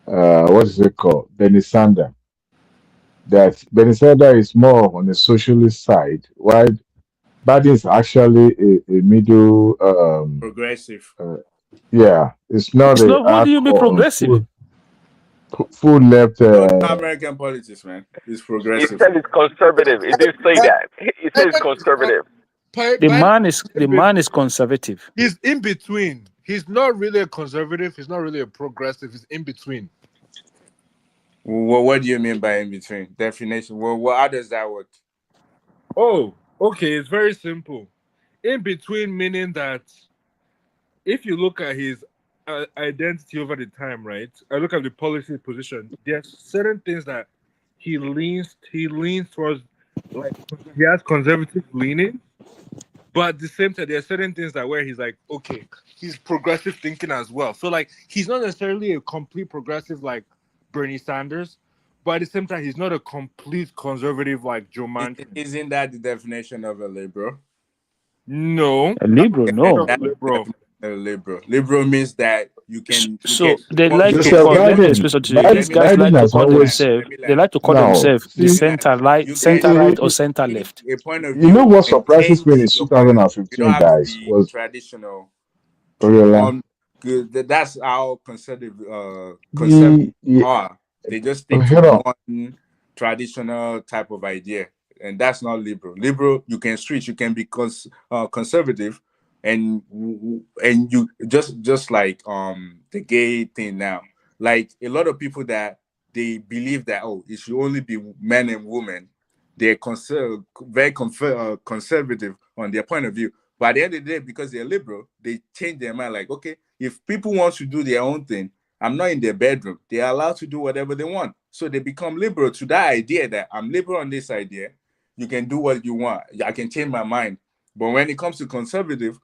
what is it called? Bernie Sanders. That Bernie Sanders is more on the socialist side, while Biden is actually a middle progressive. Yeah, it's not. What do you mean progressive? Full left. American politics, man. It's progressive. He said it's conservative. He didn't say that. He said it's conservative. The man is conservative. He's in between. He's not really a conservative. He's not really a progressive. He's in between. Well, what do you mean by in between? Definition. Well, how does that work? Oh, okay. It's very simple. In between meaning that if you look at his identity over the time, right? I look at the policy position. There's certain things that he leans towards, like he has conservative leaning, but at the same time, there are certain things that where he's like, okay, he's progressive thinking as well. So like, he's not necessarily a complete progressive like Bernie Sanders, but at the same time, he's not a complete conservative like Joe Manchin. Isn't that the definition of a liberal? No. A liberal, no. Liberal means that you can. They like to call these guys like to call themselves. They like to call themselves the center right or center left. You know what surprises me in 2015, guys, was traditional. That's how conservative are. They just stick to one traditional type of idea, and that's not liberal. Liberal, you can switch. You can be conservative, and you just like the gay thing now. Like a lot of people that they believe that it should only be men and women. They're very conservative on their point of view. But at the end of the day, because they're liberal, they change their mind. Like, okay, if people want to do their own thing, I'm not in their bedroom. They're allowed to do whatever they want. So they become liberal to that idea that I'm liberal on this idea. You can do what you want. I can change my mind. But when it comes to conservative,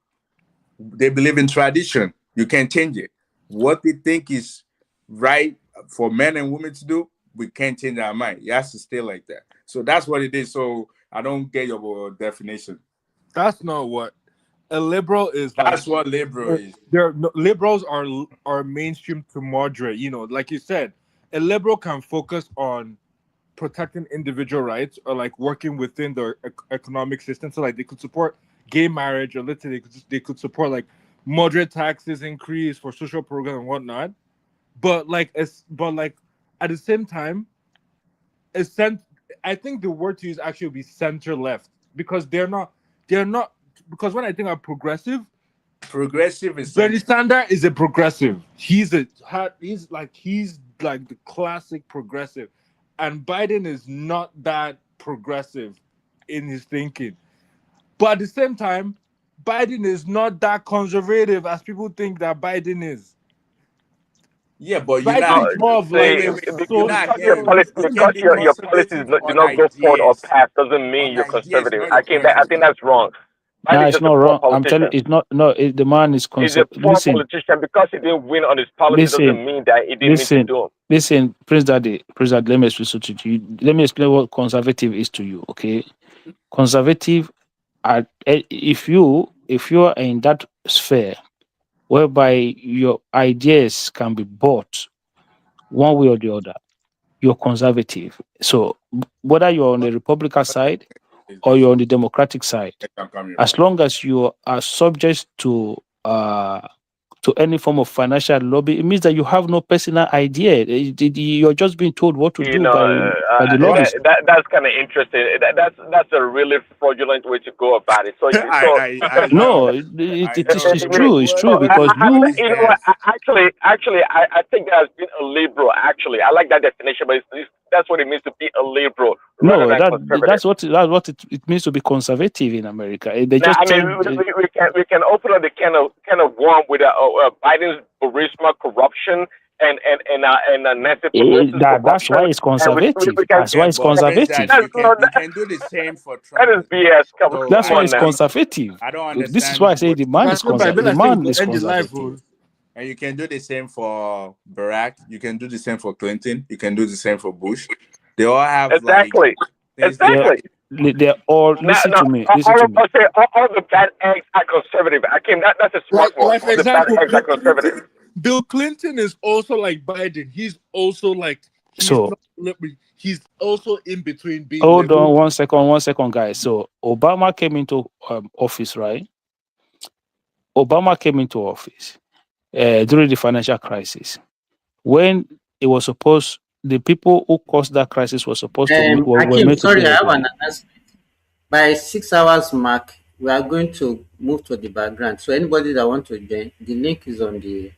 they believe in tradition. You can't change it. What they think is right for men and women to do, we can't change our mind. It has to stay like that. So that's what it is. So I don't get your definition. That's not what a liberal is. That's what liberal is. Liberals are mainstream to moderate. You know, like you said, a liberal can focus on protecting individual rights or like working within the economic system. So like they could support gay marriage, or let's say they could support like moderate taxes increase for social program and whatnot. But like at the same time, I think the word to use actually would be center left, because they're not because when I think of progressive is Bernie Sanders is a progressive. He's like the classic progressive, and Biden is not that progressive in his thinking. But at the same time, Biden is not that conservative as people think that Biden is. Yeah, but you're not more of like because your policies do not go forward or pass doesn't mean you're conservative. I think that's wrong. No, Biden's it's just not a poor wrong. I'm politician. telling it's not. No, the man is He's a poor politician. Because he didn't win on his policy doesn't mean that he didn't need to do them. Listen, Prince Daddy, let me explain to you. Let me explain what conservative is to you. Okay, conservative are if you are in that sphere whereby your ideas can be bought one way or the other, you're conservative. So whether you're on the Republican side or you're on the Democratic side, as long as you are subject to any form of financial lobby, it means that you have no personal idea. You're just being told what to do by the lobbyists. That's kind of interesting. That's a really fraudulent way to go about it. So, no, it's true. It's true because you know what? I think there has been a liberal. Actually, I like that definition, but that's what it means to be a liberal. No, that's what it means to be conservative in America. They just we can open up the can of worm with Biden's Burisma corruption and Nancy Pelosi's that's why it's conservative. That's why it's conservative. You can do the same for Trump. That is BS. That's why it's conservative. I don't understand. This is why I say the man is conservative. The man is conservative. And you can do the same for Barack. You can do the same for Clinton. You can do the same for Bush. They all have exactly. They're all listen to me. All the bad eggs are conservative. That's a smart one. For example, the bad eggs are conservative. Bill Clinton is also like Biden. He's also like he's also in between being. Hold on one second, guys. So Obama came into office, right? Obama came into office during the financial crisis, when it was supposed the people who caused that crisis were supposed to. Sorry, I have an announcement. By 6 hours mark, we are going to move to the background. So anybody that wants to join, the link is on the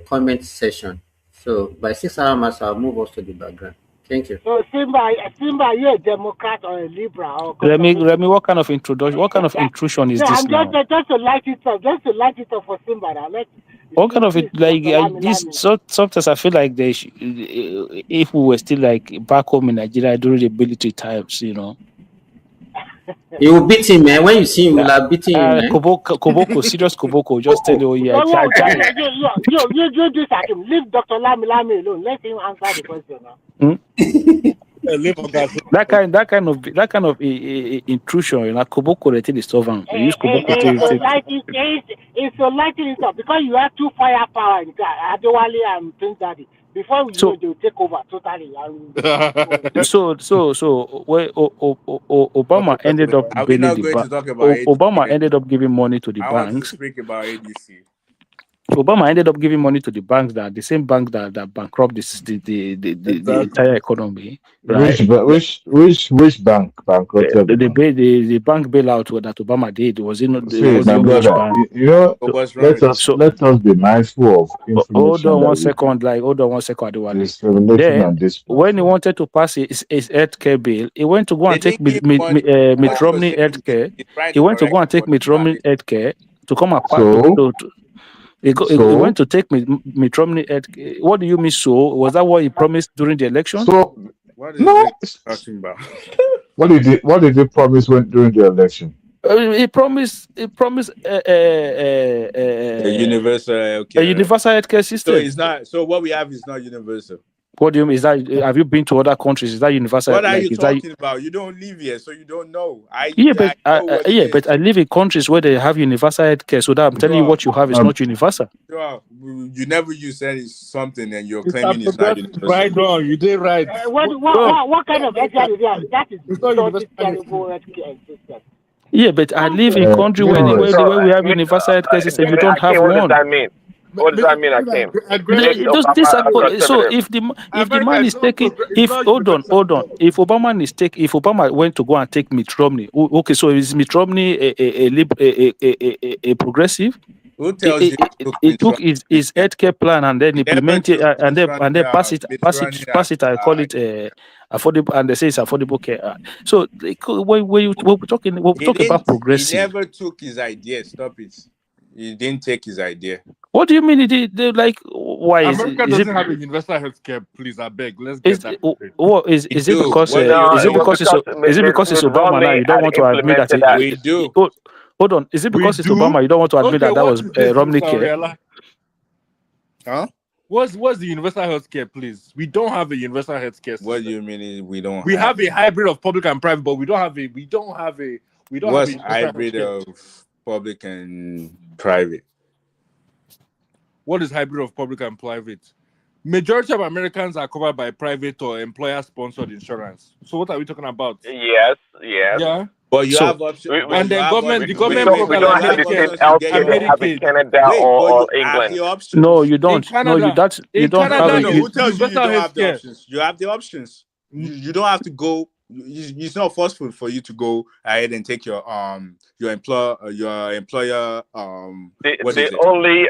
comment section. So by 6 hours mark, I'll move us to the background. Thank you. So Simba, are you a Democrat or a Liberal? Remy, what kind of introduction? What kind of intrusion is this I'm now? just to light it up. Just to light it up for Simba. What kind of it? Like this? Sometimes I feel like if we were still like back home in Nigeria during the military times, you know. You will beat him, man. When you see him, you will have beaten him, man. Koboko, serious Koboko. Just tell you, you do this at him. Leave Dr. Lami alone. Let him answer the question now. That kind of intrusion, you know, Koboko let it solve him. Use Koboko it's so lighting it up because you have two firepower in Adewale and Prince Daddy. Before we know, they'll take over totally. So where Obama ended up bailing the bank. Obama ended up giving money to the banks. Speak about ADC. Obama ended up giving money to the banks the same bank that bankrupt the entire economy. Right? Which bank bankrupted? The bank bailout that Obama did was in my brother. You know, let us be mindful of information. Hold on one second, Adewale. When he wanted to pass his healthcare bill, he went to go and take Mitt Romney healthcare. He went to go and take Mitt Romney healthcare to come apart. He went to take Mitt Romney. What do you mean? So was that what he promised during the election? What is he talking about? What did he promise during the election? He promised a universal a universal healthcare system. So it's not. So what we have is not universal. What do you mean? Is that have you been to other countries? Is that universal? What are like, you is talking about? You don't live here, so you don't know. but I live in countries where they have universal healthcare. So that I'm telling you, what you have is not universal. Sure. You never use any something, and you're It's claiming it's not universal. Right on, you did right. What kind of healthcare is that? That is not such a terrible healthcare system. Yeah, but I live in country where we have universal healthcare system. You don't have Akim, what one. does that mean? What does that mean, Akim? So if the man is taking, hold on, if Obama went to go and take Mitt Romney, okay, so is Mitt Romney a progressive? Who tells you he took his healthcare plan and then implemented and then pass it. I call it affordable, and they say it's affordable care. So when we're talking about progressive, he never took his idea. Stop it. He didn't take his idea. What do you mean? They like why America is doesn't it? have a universal healthcare. Please, I beg. Let's get that. What is it because is it because it's Obama now? You don't want to admit that we do. Hold on. Is it because it's Obama? You don't want to admit that was Romney care? Huh? What's the universal healthcare, please? We don't have a universal healthcare system. What do you mean we don't? We have a hybrid of public and private, but we don't have a. What's hybrid of public and private? What is hybrid of public and private? Majority of Americans are covered by private or employer-sponsored insurance. So what are we talking about? Yes. Yeah. But you have options. And the government we don't have the same healthcare they have in Canada or England. No, you don't. Canada, no, you don't have it. Who tells you don't have the options? You have the options. You don't have to go. It's not forceful for you to go ahead and take your employer the only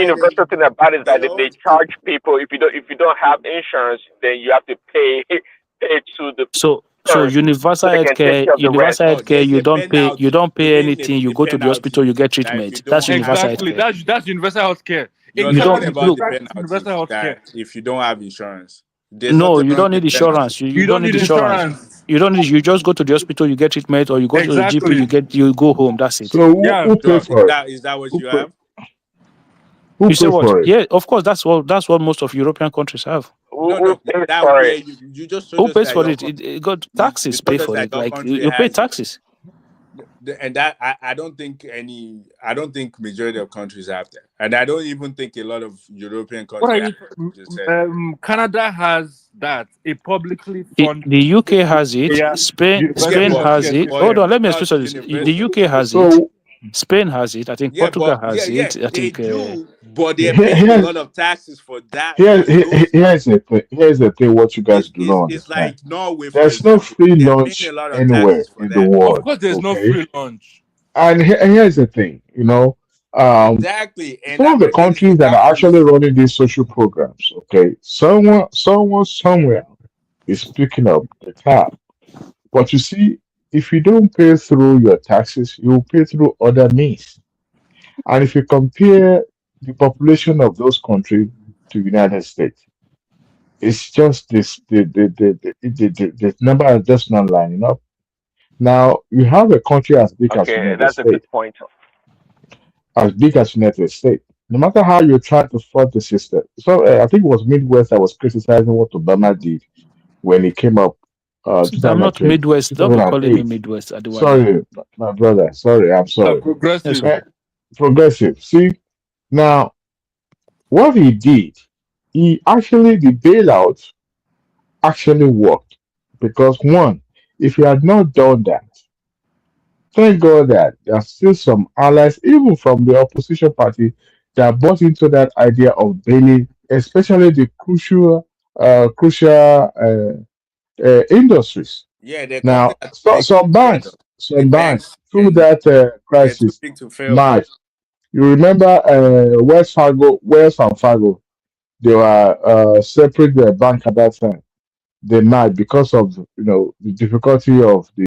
universal thing about it is that they charge people if you don't have insurance, then you have to pay to the so universal healthcare, you don't pay anything. You go to the hospital, you get treatment. That's universal healthcare. That's universal healthcare. You're talking about the penalties if you don't have insurance. No, you don't need insurance. You don't need insurance. You just go to the hospital, you get treatment, or you go to the GP, you go home. That's it. So who pays for it? Is that what you have? You say what? Yeah, of course. That's what most of European countries have. Who pays for it? Who pays for it? It got taxes pay for it. Like you pay taxes. And that I don't think majority of countries have that, and I don't even think a lot of European countries. Canada has that, a publicly funded. The UK has it. Spain has it. Hold on, let me explain this. The UK has it. Spain has it. I think Portugal has it. I think. But they're paying a lot of taxes for that. Here's the thing. What you guys do not understand. Like Norway. There's no free lunch anywhere in the world. Of course, there's no free lunch. And here's the thing. Exactly. And some of the countries that are actually running these social programs. Okay, someone somewhere is picking up the tab. But you see, if you don't pay through your taxes, you will pay through other means. And if you compare the population of those countries to United States, it's just this the number is just not lining up. Now you have a country as big as United that's a States, good point. as big as United States. No matter how you try to fund the system, so I think it was Midwest that was criticizing what Obama did when he came up. I'm not Midwest. Don't be calling me Midwest. Sorry, my brother. Sorry, I'm sorry. Progressive. See, now what he did, the bailout actually worked because one, if he had not done that, thank God that there are still some allies, even from the opposition party, that bought into that idea of bailing, especially the crucial industries. Yeah, now some banks through that crisis might. You remember Wells and Fargo, they were separate their bank at that time. They might because of the difficulty of the